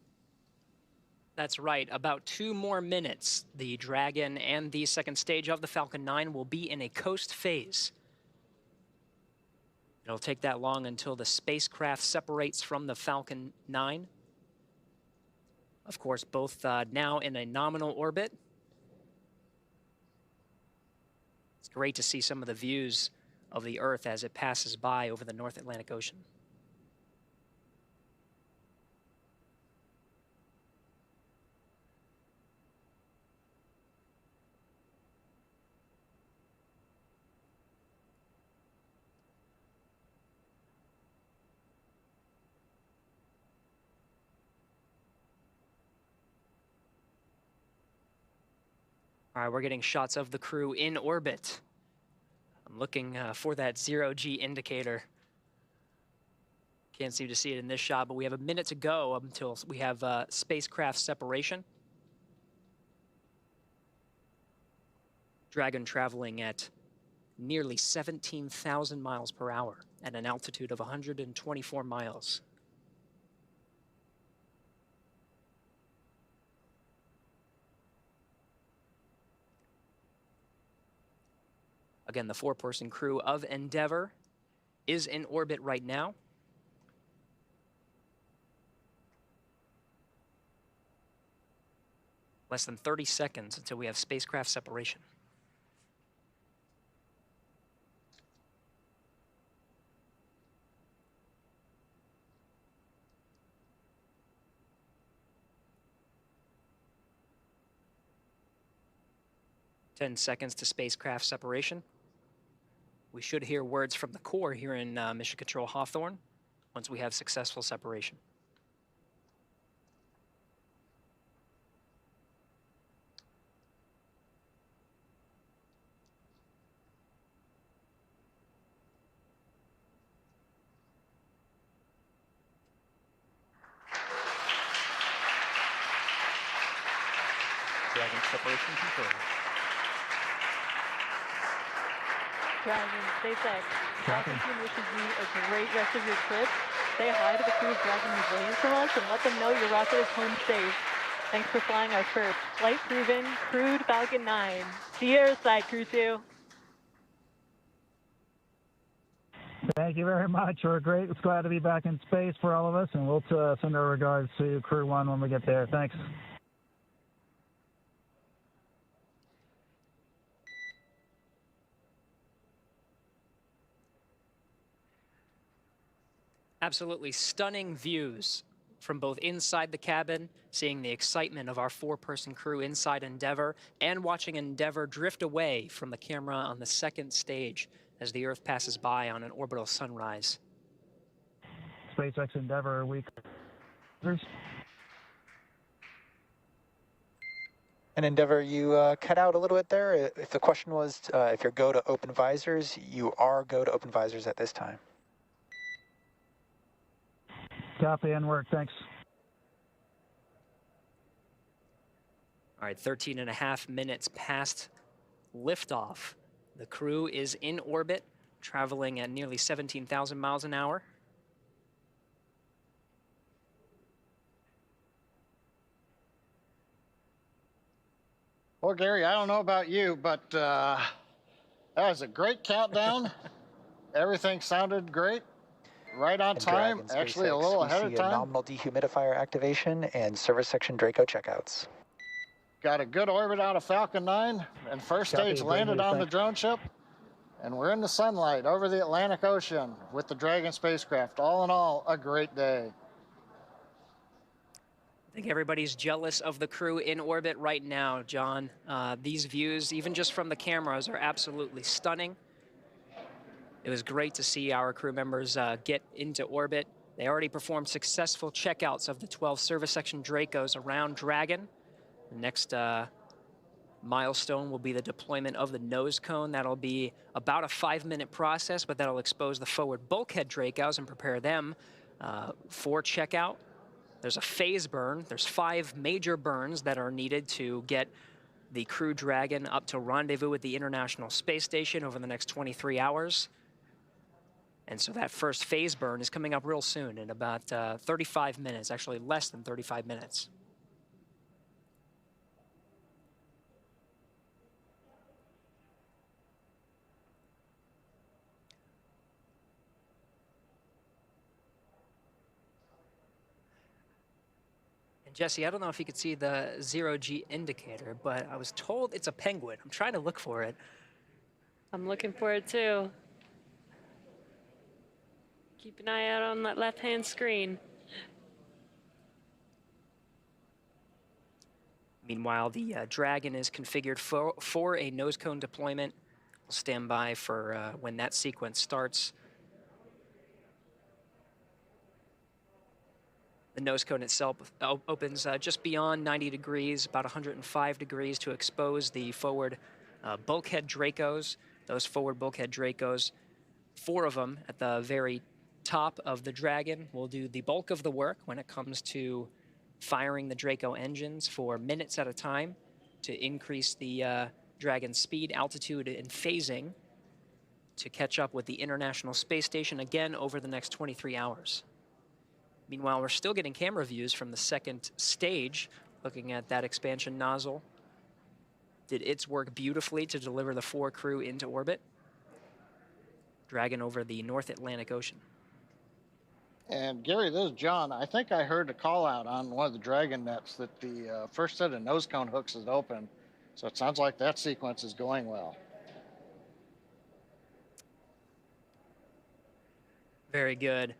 That's right. About 2 more minutes. The Dragon and the second stage of the Falcon 9 will be in a coast phase. It'll take that long until the spacecraft separates from the Falcon 9. Of course, both now in a nominal orbit. It's great to see some of the views of the Earth as it passes by over the North Atlantic Ocean. All right, we're getting shots of the crew in orbit. I'm looking for that 0G indicator. Can't seem to see it in this shot, but we have a minute to go until we have spacecraft separation. Dragon traveling at nearly 17,000 miles per hour at an altitude of 124 miles. Again, the 4-person crew of Endeavour is in orbit right now. Less than 30 seconds until we have spacecraft separation. Ten seconds to spacecraft separation. We should hear words from the core here in Mission Control Hawthorne once we have successful separation. Dragon separation confirmed. Dragon, SpaceX. Falcon team wishes you a great rest of your trip. Say hi to the crew of Dragon Resilience from us and let them know your rocket is home safe. Thanks for flying our first flight-proven, crewed Falcon 9. See you airside, Crew-2. Thank you very much. We're great. It's glad to be back in space for all of us, and we'll send our regards to Crew 1 when we get there. Thanks. Absolutely stunning views from both inside the cabin, seeing the excitement of our 4-person crew inside Endeavour, and watching Endeavour drift away from the camera on the 2nd stage as the Earth passes by on an orbital sunrise. SpaceX Endeavour week. And Endeavour, you cut out a little bit there. If the question was if you're go to open visors, you are go to open visors at this time. Copy and work, thanks. All right, 13 and a half minutes past liftoff. The crew is in orbit, traveling at nearly 17,000 miles an hour. Well, Gary, I don't know about you, but that was a great countdown. Everything sounded great. Right on time, Dragon, actually a SpaceX, little we ahead see of a time. nominal dehumidifier activation and service section Draco checkouts. Got a good orbit out of Falcon 9, and first Copy, stage landed Green, on the thanks. drone ship. And we're in the sunlight over the Atlantic Ocean with the Dragon spacecraft. All in all, a great day. I think everybody's jealous of the crew in orbit right now, John. These views, even just from the cameras, are absolutely stunning. It was great to see our crew members get into orbit. They already performed successful checkouts of the 12 service section Dracos around Dragon. The next milestone will be the deployment of the nose cone. That'll be about a 5-minute process, but that'll expose the forward bulkhead Dracos and prepare them for checkout. There's a phase burn. There's 5 major burns that are needed to get the Crew Dragon up to rendezvous with the International Space Station over the next 23 hours. And so that first phase burn is coming up real soon in about 35 minutes, actually less than 35 minutes. And Jesse, I don't know if you could see the 0G indicator, but I was told it's a penguin. I'm trying to look for it. I'm looking for it too. Keep an eye out on that left-hand screen. Meanwhile, the Dragon is configured for a nose cone deployment. We'll stand by for when that sequence starts. The nose cone itself opens just beyond 90 degrees, about 105 degrees, to expose the forward bulkhead Dracos. Those forward bulkhead Dracos, 4 of them at the very top of the Dragon, will do the bulk of the work when it comes to firing the Draco engines for minutes at a time to increase the Dragon's speed, altitude, and phasing to catch up with the International Space Station again over the next 23 hours. Meanwhile, we're still getting camera views from the 2nd stage, looking at that expansion nozzle. Did its work beautifully to deliver the 4 crew into orbit. Dragon over the North Atlantic Ocean. And Gary, this is John. I think I heard a call out on one of the Dragon nets that the first set of nose cone hooks is open. So it sounds like that sequence is going well. Very good.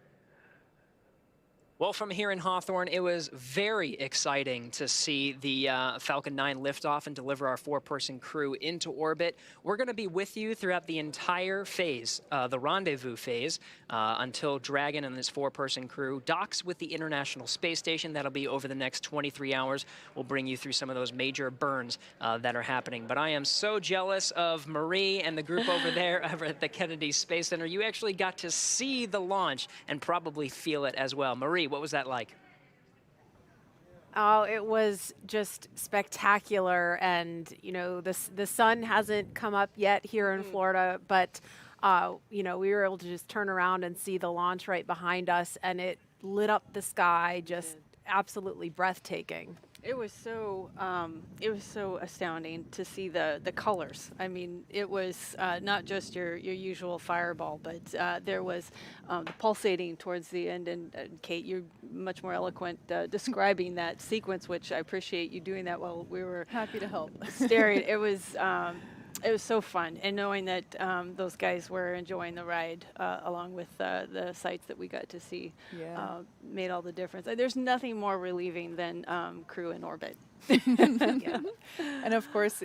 Well, from here in Hawthorne, it was very exciting to see the Falcon 9 liftoff and deliver our 4-person crew into orbit. We're going to be with you throughout the entire phase, the rendezvous phase, until Dragon and this 4-person crew docks with the International Space Station. That'll be over the next 23 hours. We'll bring you through some of those major burns that are happening. But I am so jealous of Marie and the group over there over at the Kennedy Space Center. You actually got to see the launch and probably feel it as well. Marie, what was that like? Oh, it was just spectacular. And, you know, the sun hasn't come up yet here in Florida, but, you know, we were able to just turn around and see the launch right behind us, and it lit up the sky, just absolutely breathtaking. It was so astounding to see the colors. I mean, it was not just your usual fireball, but there was the pulsating towards the end. And Kate, you're much more eloquent describing that sequence, which I appreciate you doing that while we were happy to help staring. It was It was so fun, and knowing that those guys were enjoying the ride along with the sights that we got to see made all the difference. There's nothing more relieving than Crew in orbit. Yeah. And of course,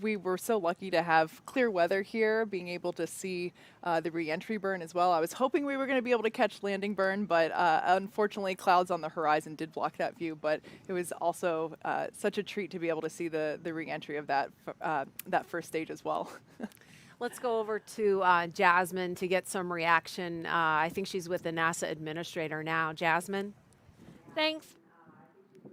we were so lucky to have clear weather here, being able to see the re-entry burn as well. I was hoping we were going to be able to catch landing burn, but unfortunately clouds on the horizon did block that view. But it was also such a treat to be able to see the re-entry of that first stage as well. Let's go over to Jasmine to get some reaction. I think she's with the NASA administrator now. Jasmine? Thanks.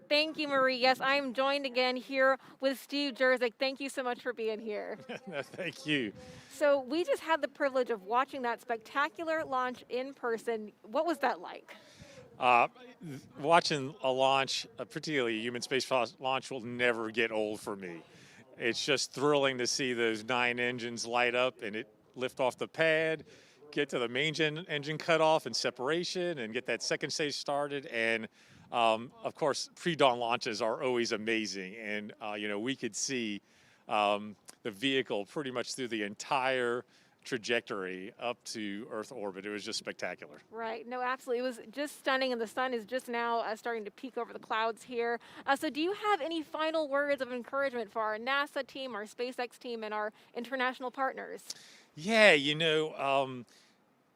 Thank you, Marie. Yes, I am joined again here with Steve Jerzik. Thank you so much for being here. No, thank you. So we just had the privilege of watching that spectacular launch in person. What was that like? Watching a launch, particularly a human space launch, will never get old for me. It's just thrilling to see those 9 engines light up and it lift off the pad, get to the main engine cutoff and separation, and get that second stage started. And of course, pre-dawn launches are always amazing, and we could see the vehicle pretty much through the entire trajectory up to Earth orbit. It was just spectacular. Right. No, absolutely. It was just stunning, and the sun is just now starting to peek over the clouds here. So do you have any final words of encouragement for our NASA team, our SpaceX team, and our international partners? Yeah,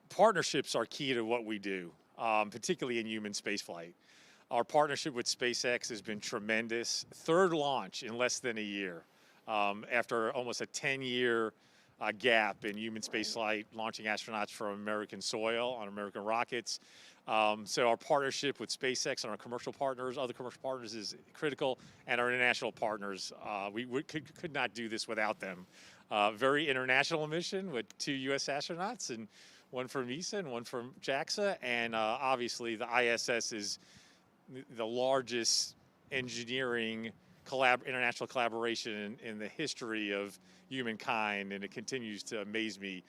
partnerships are key to what we do, particularly in human spaceflight. Our partnership with SpaceX has been tremendous. 3rd launch in less than a year, after almost a 10-year gap in human spaceflight, launching astronauts from American soil on American rockets. So our partnership with SpaceX and our commercial partners, other commercial partners, is critical, and our international partners. We could not do this without them. Very international mission with 2 U.S. astronauts, and one from ESA and one from JAXA, and obviously the ISS is the largest engineering international collaboration in the history of humankind, and it continues to amaze me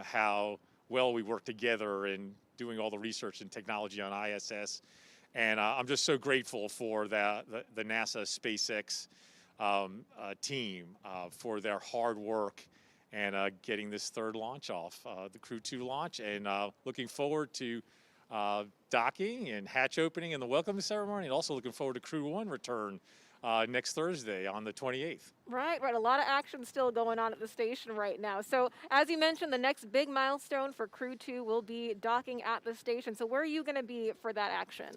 how well we work together in doing all the research and technology on ISS. And I'm just so grateful for the NASA SpaceX team for their hard work and getting this 3rd launch off, the Crew-2 launch, and looking forward to docking and hatch opening and the welcome ceremony, and also looking forward to Crew-1 return next Thursday on the 28th. Right. A lot of action still going on at the station right now. So as you mentioned, the next big milestone for Crew-2 will be docking at the station. So where are you going to be for that action?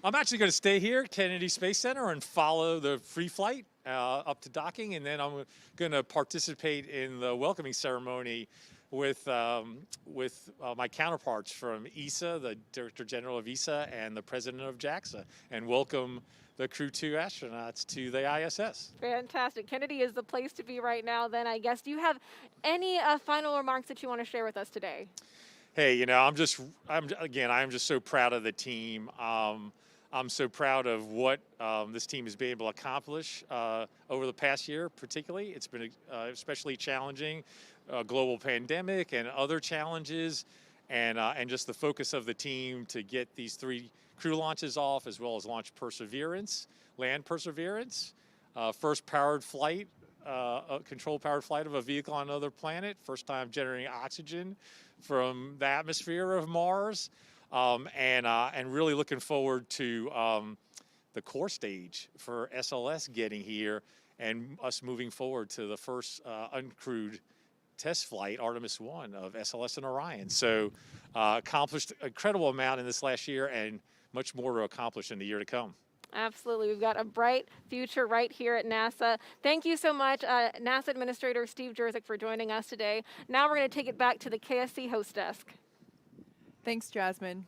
I'm actually going to stay here at Kennedy Space Center and follow the free flight up to docking, and then I'm going to participate in the welcoming ceremony with my counterparts from ESA, the Director General of ESA, and the President of JAXA, and welcome the Crew-2 astronauts to the ISS. Fantastic. Kennedy is the place to be right now then, I guess. Do you have any final remarks that you want to share with us today? Hey, I'm just so proud of the team. I'm so proud of what this team has been able to accomplish over the past year, particularly. It's been especially challenging, global pandemic and other challenges, and just the focus of the team to get these 3 Crew launches off, as well as launch Perseverance, land Perseverance, first powered flight, controlled powered flight of a vehicle on another planet, first time generating oxygen from the atmosphere of Mars, and really looking forward to the core stage for SLS getting here and us moving forward to the first uncrewed test flight, Artemis 1 of SLS and Orion. So accomplished an incredible amount in this last year, and much more to accomplish in the year to come. Absolutely. We've got a bright future right here at NASA. Thank you so much, NASA Administrator Steve Jerzik, for joining us today. Now we're going to take it back to the KSC host desk. Thanks, Jasmine.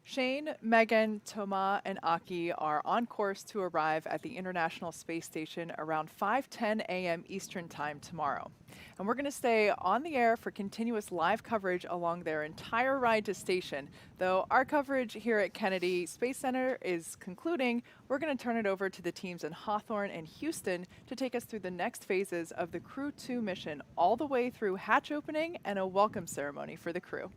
Shane, Megan, Thomas, and Aki are on course to arrive at the International Space Station around 5:10 a.m. Eastern Time tomorrow. And we're going to stay on the air for continuous live coverage along their entire ride to station. Though our coverage here at Kennedy Space Center is concluding, we're going to turn it over to the teams in Hawthorne and Houston to take us through the next phases of the Crew-2 mission, all the way through hatch opening and a welcome ceremony for the crew.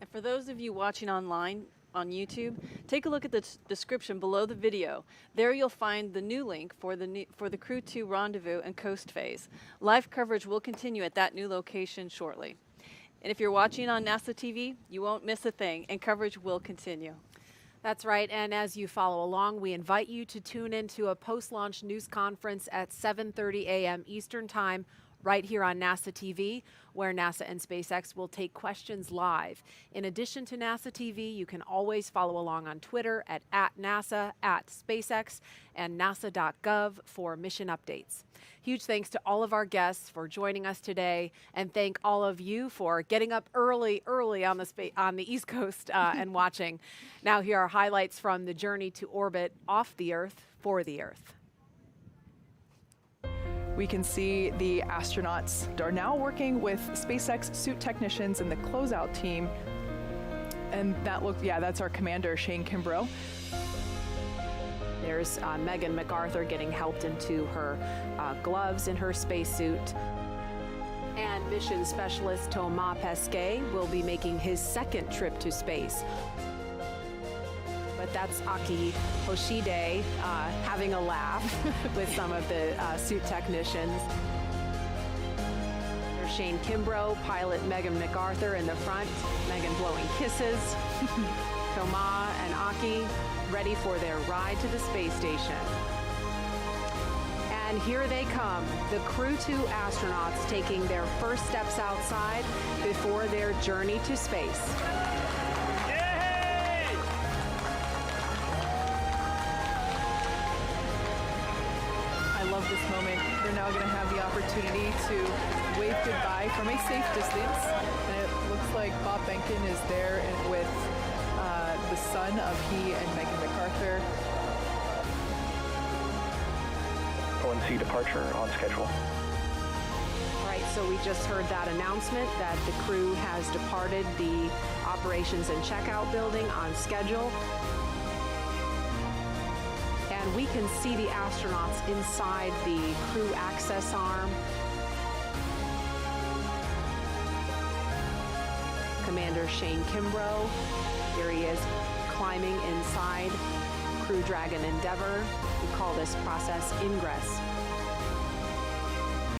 And for those of you watching online, on YouTube, take a look at the description below the video. There you'll find the new link for the Crew-2 rendezvous and coast phase. Live coverage will continue at that new location shortly. And if you're watching on NASA TV, you won't miss a thing, and coverage will continue. That's right, and as you follow along, we invite you to tune into a post-launch news conference at 7:30 a.m. Eastern Time, right here on NASA TV, where NASA and SpaceX will take questions live. In addition to NASA TV, you can always follow along on Twitter at @NASA, @SpaceX, and nasa.gov for mission updates. Huge thanks to all of our guests for joining us today, and thank all of you for getting up early on the East Coast and watching. Now here are highlights from the journey to orbit off the Earth for the Earth. We can see the astronauts are now working with SpaceX suit technicians and the closeout team. And that's our commander, Shane Kimbrough. There's Megan MacArthur getting helped into her gloves in her spacesuit. And mission specialist Thomas Pesquet will be making his second trip to space. But that's Aki Hoshide having a laugh with some of the suit technicians. There's Shane Kimbrough, pilot Megan MacArthur in the front, Megan blowing kisses. Thomas and Aki ready for their ride to the space station. And here they come, the Crew-2 astronauts taking their first steps outside before their journey to space. This moment, they're now going to have the opportunity to wave goodbye from a safe distance, and it looks like Bob Behnken is there with the son of he and Megan MacArthur. ONC departure on schedule. All right, so we just heard that announcement that the crew has departed the operations and checkout building on schedule. And we can see the astronauts inside the crew access arm. Commander Shane Kimbrough, here he is climbing inside Crew Dragon Endeavour. We call this process ingress.